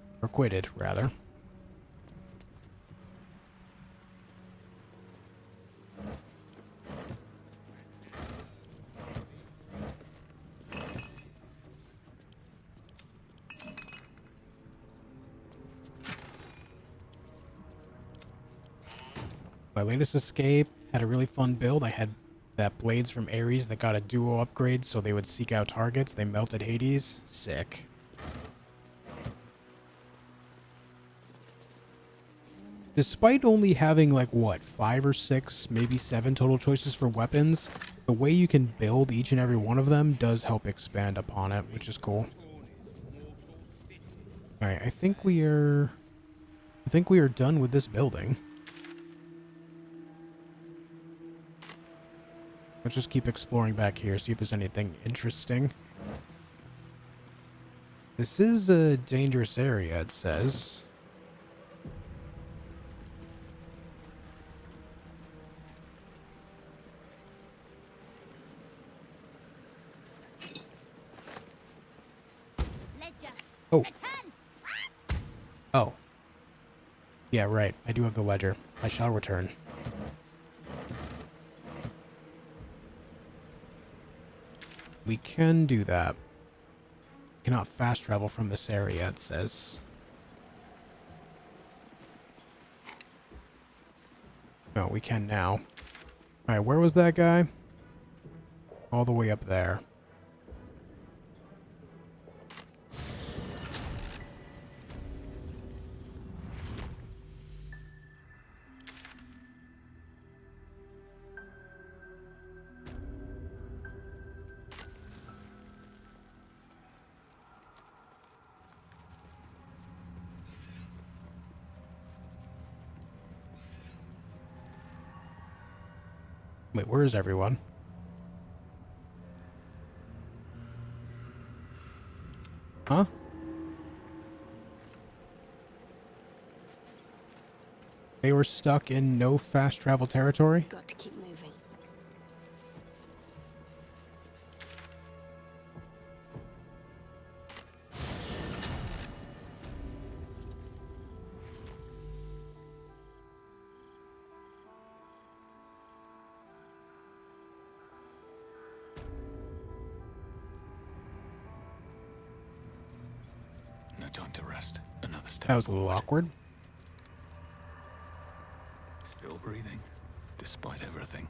Speaker 1: rather. My latest escape had a really fun build. I had that blades from Ares that got a duo upgrade so they would seek out targets. They melted Hades. Sick. Despite only having like what, 5 or 6, maybe 7 total choices for weapons, the way you can build each and every one of them does help expand upon it, which is cool. Alright, I think we are done with this building. Let's just keep exploring back here, see if there's anything interesting. This is a dangerous area, it says. Oh. Oh. Yeah, right. I do have the ledger. I shall return. We can do that. Cannot fast travel from this area, it says. No, we can now. Alright, where was that guy? All the way up there. Wait, where is everyone? Huh? They were stuck in no fast travel territory?
Speaker 17: Got to keep moving.
Speaker 2: No time to rest. Another step.
Speaker 1: That was a little awkward.
Speaker 2: Still breathing, despite everything.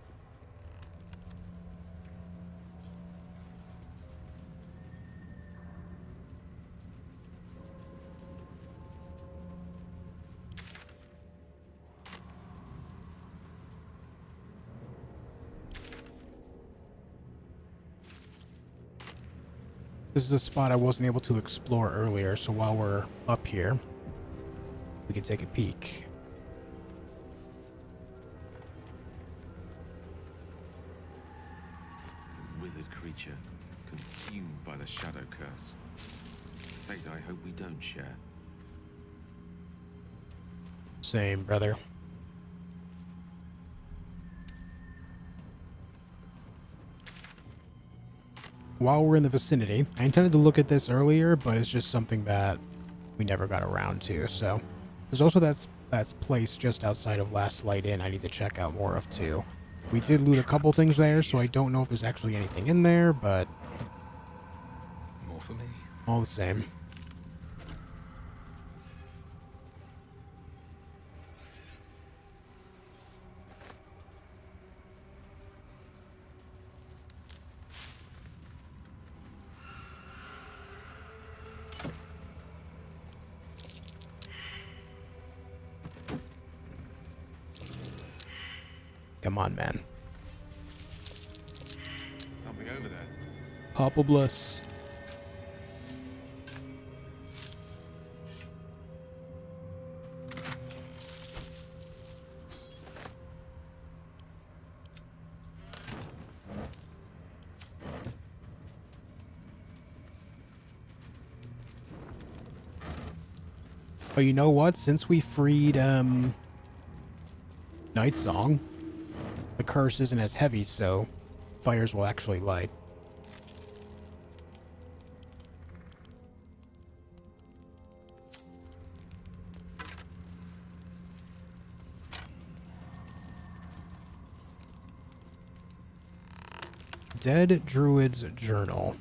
Speaker 1: This is a spot I wasn't able to explore earlier, so while we're up here, we can take a peek.
Speaker 12: Withered creature, consumed by the shadow curse. Fate I hope we don't share.
Speaker 1: Same, brother. While we're in the vicinity, I intended to look at this earlier, but it's just something that we never got around to. So there's also that place just outside of Last Light Inn I need to check out more of too. We did loot a couple things there, so I don't know if there's actually anything in there, but
Speaker 2: More for me.
Speaker 1: all the same. Come on, man.
Speaker 12: Something over there.
Speaker 1: Papa bless. But you know what? Since we freed Night Song, the curse isn't as heavy, so fires will actually light. Dead Druid's Journal.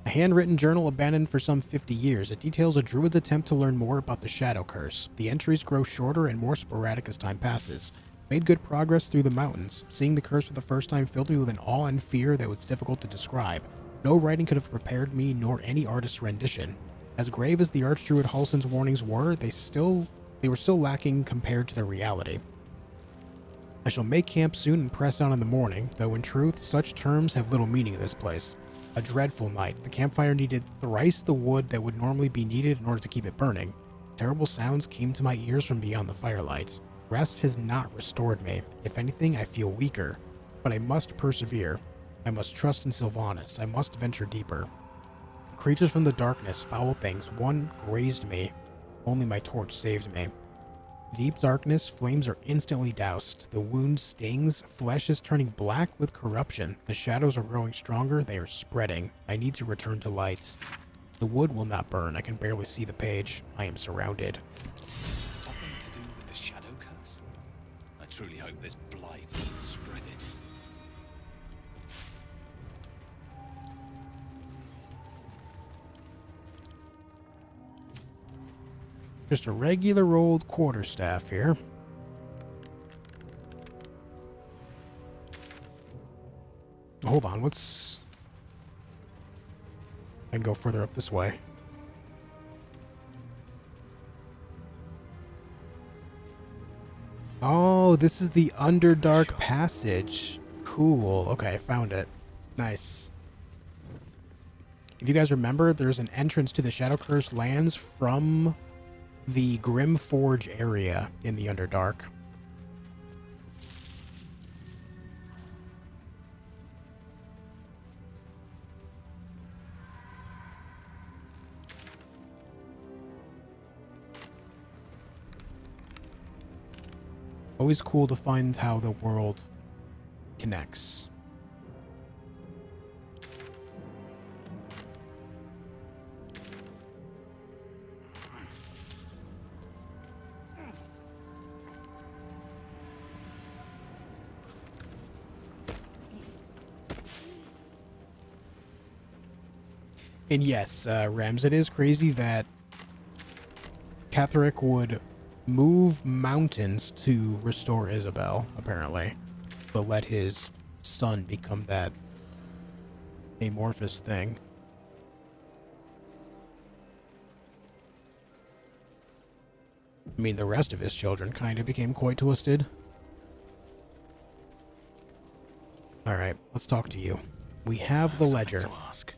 Speaker 1: A handwritten journal abandoned for some 50 years. It details a druid's attempt to learn more about the Shadow Curse. The entries grow shorter and more sporadic as time passes. Made good progress through the mountains. Seeing the curse for the first time filled me with an awe and fear that was difficult to describe. No writing could have prepared me, nor any artist's rendition. As grave as the Archdruid Halsin's warnings were, they were still lacking compared to the reality. I shall make camp soon and press on in the morning, though in truth, such terms have little meaning in this place. A dreadful night. The campfire needed thrice the wood that would normally be needed in order to keep it burning. Terrible sounds came to my ears from beyond the firelight. Rest has not restored me. If anything, I feel weaker. But I must persevere. I must trust in Sylvanas. I must venture deeper. Creatures from the darkness, foul things. One grazed me. Only my torch saved me. Deep darkness, flames are instantly doused. The wound stings, flesh is turning black with corruption. The shadows are growing stronger, they are spreading. I need to return to lights. The wood will not burn, I can barely see the page. I am surrounded.
Speaker 2: Something to do with the Shadow Curse? I truly hope this blight isn't spreading.
Speaker 1: Just a regular old quarterstaff here. Hold on, what's... I can go further up this way. Oh, this is the Underdark Passage. Cool. Okay, I found it. Nice. If you guys remember, there's an entrance to the Shadow Curse lands from the Grim Forge area in the Underdark. Always cool to find how the world connects. And yes, Rems, it is crazy that Ketheric would move mountains to restore Isabel, apparently, but let his son become that amorphous thing. I mean, the rest of his children kind of became quite twisted. Alright, let's talk to you. We have the ledger.
Speaker 8: To ask.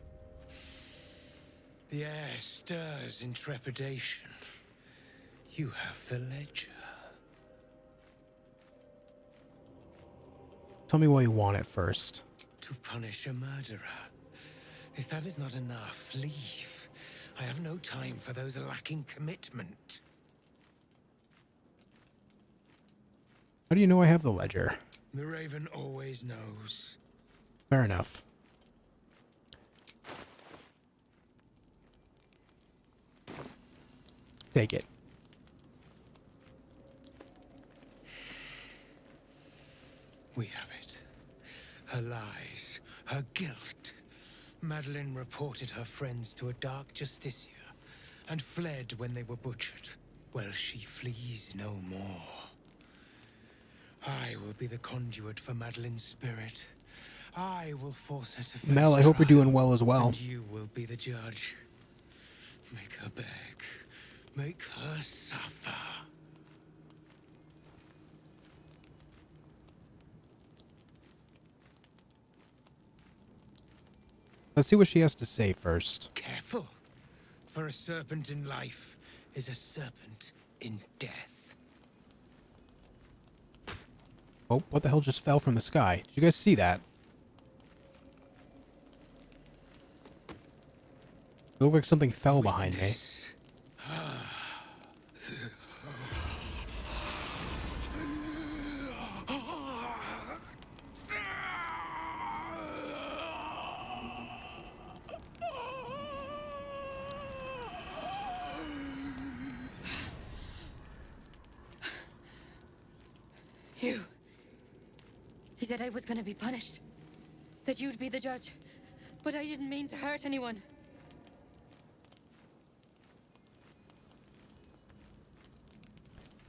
Speaker 8: The air stirs in trepidation. You have the ledger.
Speaker 1: Tell me why you want it first.
Speaker 8: To punish a murderer. If that is not enough, leave. I have no time for those lacking commitment.
Speaker 1: How do you know I have the ledger?
Speaker 8: The Raven always knows.
Speaker 1: Fair enough. Take it.
Speaker 8: We have it. Her lies, her guilt. Madeline reported her friends to a dark justiciar and fled when they were butchered. Well, she flees no more. I will be the conduit for Madeline's spirit. I will force her to face
Speaker 1: Mel, I hope you're
Speaker 8: trial,
Speaker 1: doing well as well.
Speaker 8: And you will be the judge. Make her beg. Make her suffer.
Speaker 1: Let's see what she has to say first.
Speaker 8: Careful, for a serpent in life is a serpent in death.
Speaker 1: Oh, what the hell just fell from the sky? Did you guys see that? It looked like something fell behind me.
Speaker 5: You. He said I was gonna be punished. That you'd be the judge. But I didn't mean to hurt anyone.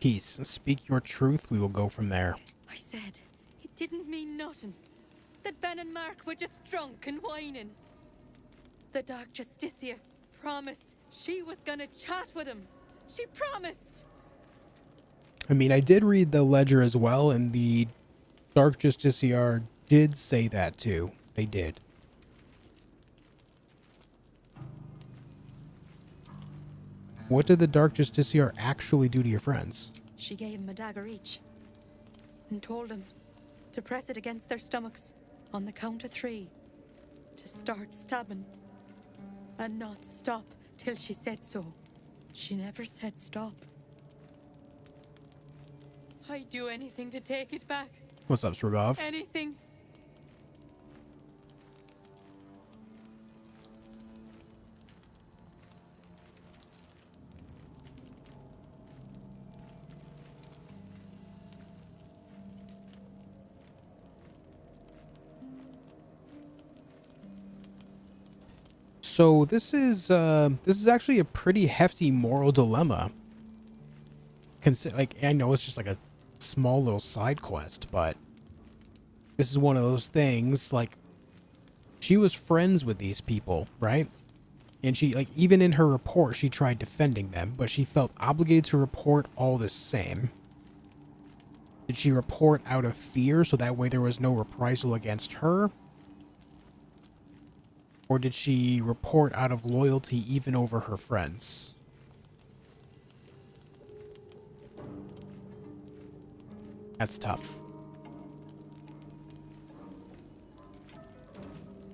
Speaker 1: Peace. Speak your truth. We will go from there.
Speaker 5: I said it didn't mean nothing. That Ben and Mark were just drunk and whining. The Dark Justicia promised she was gonna chat with him. She promised.
Speaker 1: I mean, I did read the ledger as well, and the Dark Justiciar did say that too. They did. What did the Dark Justiciar actually do to your friends?
Speaker 5: She gave him a dagger each and told them to press it against their stomachs on the count of 3 to start stabbing and not stop till she said so. She never said stop. I'd do anything to take it back.
Speaker 1: What's up, Srabov?
Speaker 5: Anything.
Speaker 1: So this is actually a pretty hefty moral dilemma. Like, I know it's just like a small little side quest, but this is one of those things. Like, she was friends with these people, right? And she, like, even in her report, she tried defending them, but she felt obligated to report all the same. Did she report out of fear so that way there was no reprisal against her? Or did she report out of loyalty even over her friends? That's tough.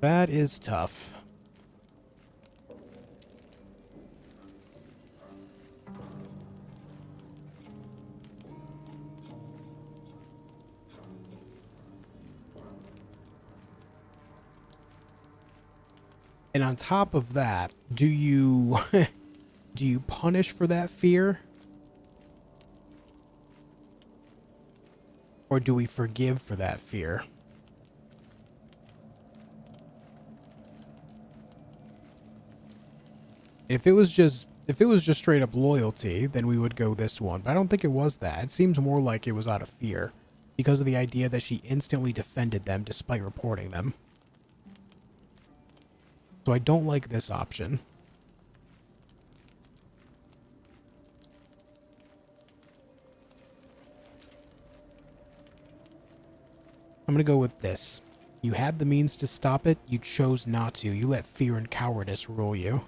Speaker 1: That is tough. And on top of that, do you do you punish for that fear? Or do we forgive for that fear? If it was just straight up loyalty, then we would go this one. But I don't think it was that. It seems more like it was out of fear because of the idea that she instantly defended them despite reporting them. So I don't like this option. I'm going to go with this. You had the means to stop it, you chose not to. You let fear and cowardice rule you.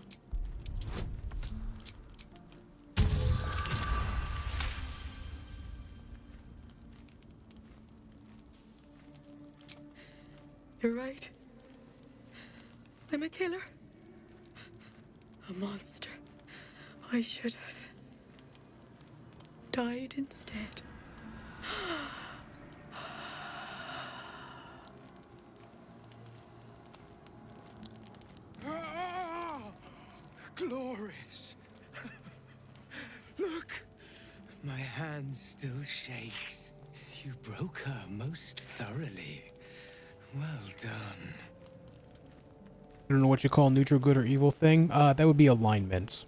Speaker 5: You're right. I'm a killer. A monster. I should have died instead.
Speaker 8: Glorious. Look, my hand still shakes. You broke her most thoroughly. Well done.
Speaker 1: I don't know what you call neutral good or evil thing. That would be alignment.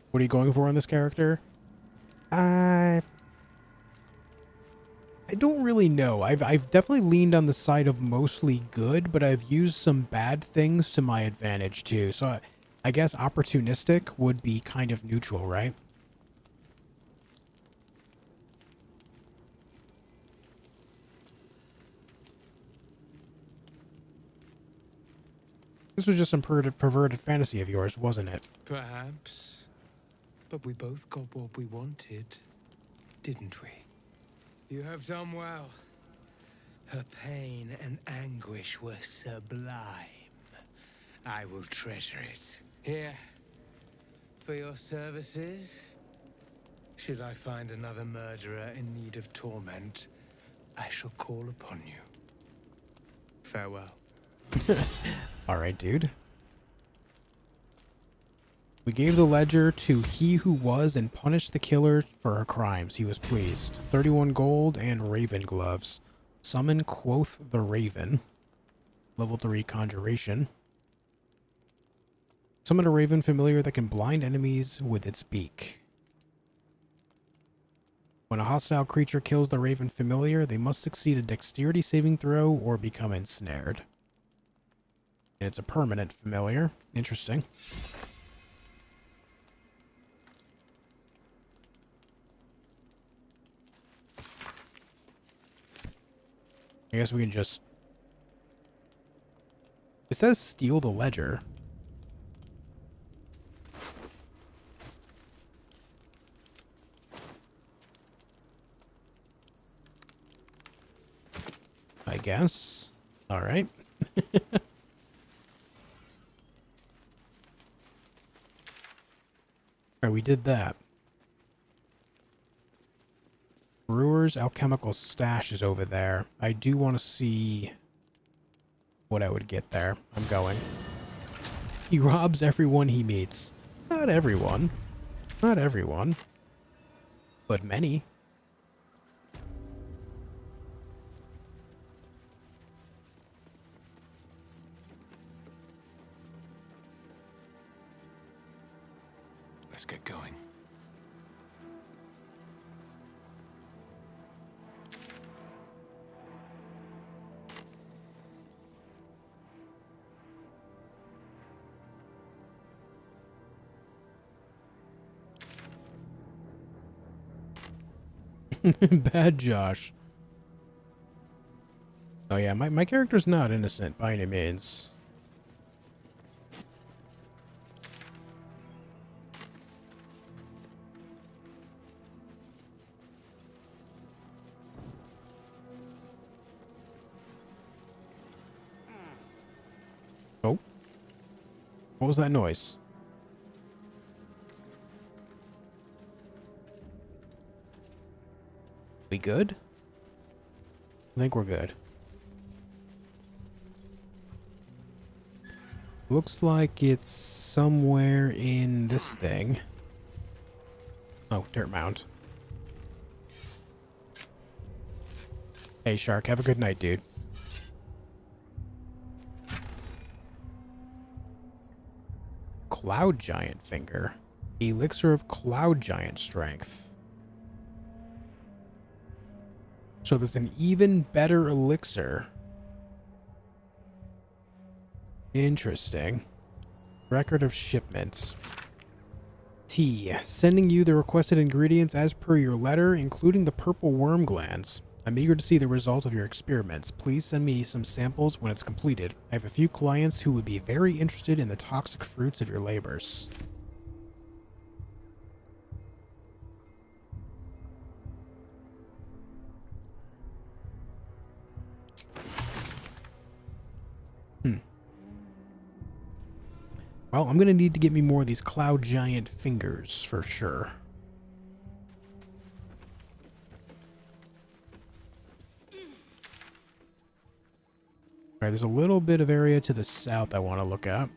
Speaker 1: What are you going for on this character? I don't really know. I've definitely leaned on the side of mostly good, but I've used some bad things to my advantage too. So I guess opportunistic would be kind of neutral, right? This was just some perverted fantasy of yours, wasn't it?
Speaker 8: Perhaps. But we both got what we wanted, didn't we? You have done well. Her pain and anguish were sublime. I will treasure it. Here, for your services. Should I find another murderer in need of torment, I shall call upon you. Farewell.
Speaker 1: Alright, dude. We gave the ledger to he who was and punished the killer for her crimes. He was pleased. 31 gold and raven gloves. Summon Quoth the Raven. Level 3 conjuration. Summon a raven familiar that can blind enemies with its beak. When a hostile creature kills the raven familiar, they must succeed a dexterity saving throw or become ensnared. And it's a permanent familiar. Interesting. I guess we can just... It says steal the ledger. I guess. All right. Alright, we did that. Brewer's alchemical stash is over there. I do want to see what I would get there. I'm going. He robs everyone he meets. Not everyone. Not everyone. But many.
Speaker 2: Let's get going.
Speaker 1: Bad Josh. Oh yeah, my character's not innocent by any means. Oh. What was that noise? We good? I think we're good. Looks like it's somewhere in this thing. Oh, dirt mound. Hey, Shark, have a good night, dude. Cloud Giant Finger. Elixir of Cloud Giant Strength. So there's an even better elixir. Interesting. Record of shipments. T. Sending you the requested ingredients as per your letter, including the purple worm glands. I'm eager to see the result of your experiments. Please send me some samples when it's completed. I have a few clients who would be very interested in the toxic fruits of your labors. Well, I'm going to need to get me more of these Cloud Giant Fingers for sure. Alright, there's a little bit of area to the south I want to look at.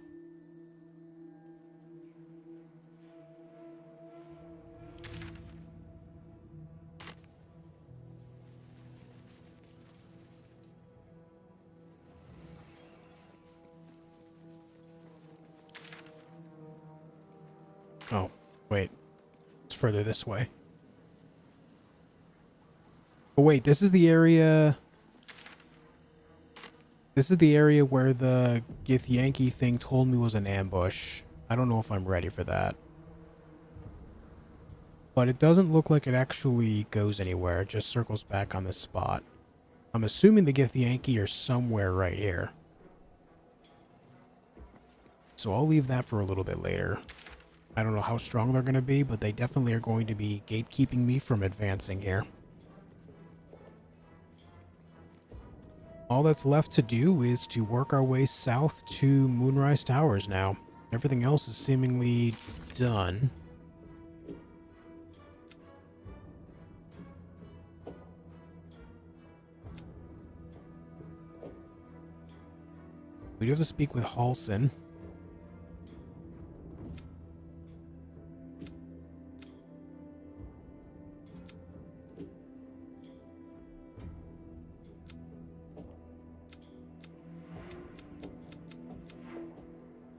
Speaker 1: Oh, wait. It's further this way. Oh, wait, this is the area... This is the area where the Githyanki thing told me was an ambush. I don't know if I'm ready for that. But it doesn't look like it actually goes anywhere. It just circles back on this spot. I'm assuming the Githyanki are somewhere right here. So I'll leave that for a little bit later. I don't know how strong they're going to be, but they definitely are going to be gatekeeping me from advancing here. All that's left to do is to work our way south to Moonrise Towers now. Everything else is seemingly done. We do have to speak with Halson.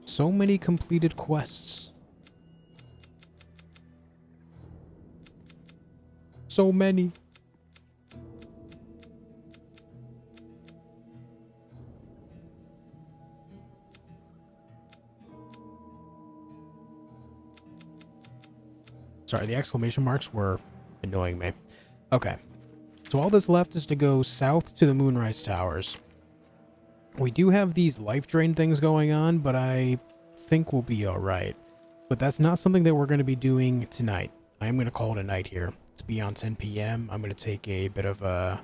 Speaker 1: So many completed quests. So many. Sorry, the exclamation marks were annoying me. Okay. So all that's left is to go south to the Moonrise Towers. We do have these life drain things going on, but I think we'll be alright. But that's not something that we're going to be doing tonight. I am going to call it a night here. It's beyond 10 p.m. I'm going to take a bit of a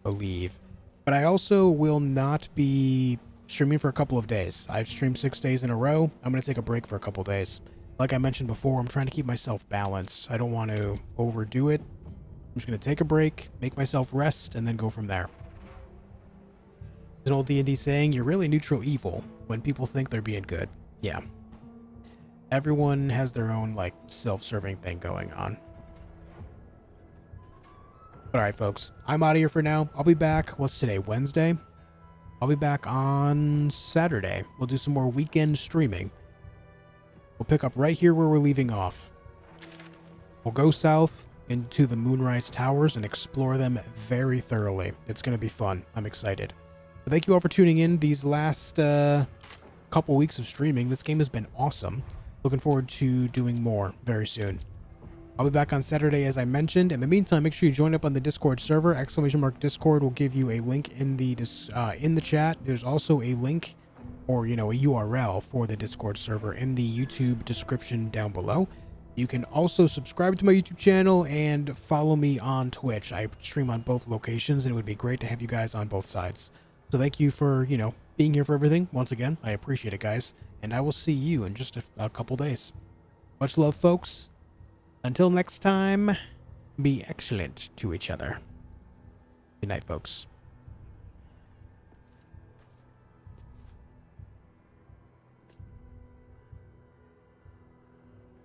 Speaker 1: leave. But I also will not be streaming for a couple of days. I've streamed 6 days in a row. I'm going to take a break for a couple days. Like I mentioned before, I'm trying to keep myself balanced. I don't want to overdo it. I'm just going to take a break, make myself rest, and then go from there. An old D&D saying, you're really neutral evil when people think they're being good. Yeah. Everyone has their own, like, self-serving thing going on. Alright, folks. I'm out of here for now. I'll be back. What's today? Wednesday? I'll be back on Saturday. We'll do some more weekend streaming. We'll pick up right here where we're leaving off. We'll go south into the Moonrise Towers and explore them very thoroughly. It's going to be fun. I'm excited. Thank you all for tuning in these last couple weeks of streaming. This game has been awesome. Looking forward to doing more very soon. I'll be back on Saturday, as I mentioned. In the meantime, make sure you join up on the Discord server. !Discord will give you a link in the chat. There's also a link, or a URL for the Discord server in the YouTube description down below. You can also subscribe to my YouTube channel and follow me on Twitch. I stream on both locations, and it would be great to have you guys on both sides. So thank you for, being here for everything. Once again, I appreciate it, guys. And I will see you in just a couple days. Much love, folks. Until next time, be excellent to each other. Good night, folks.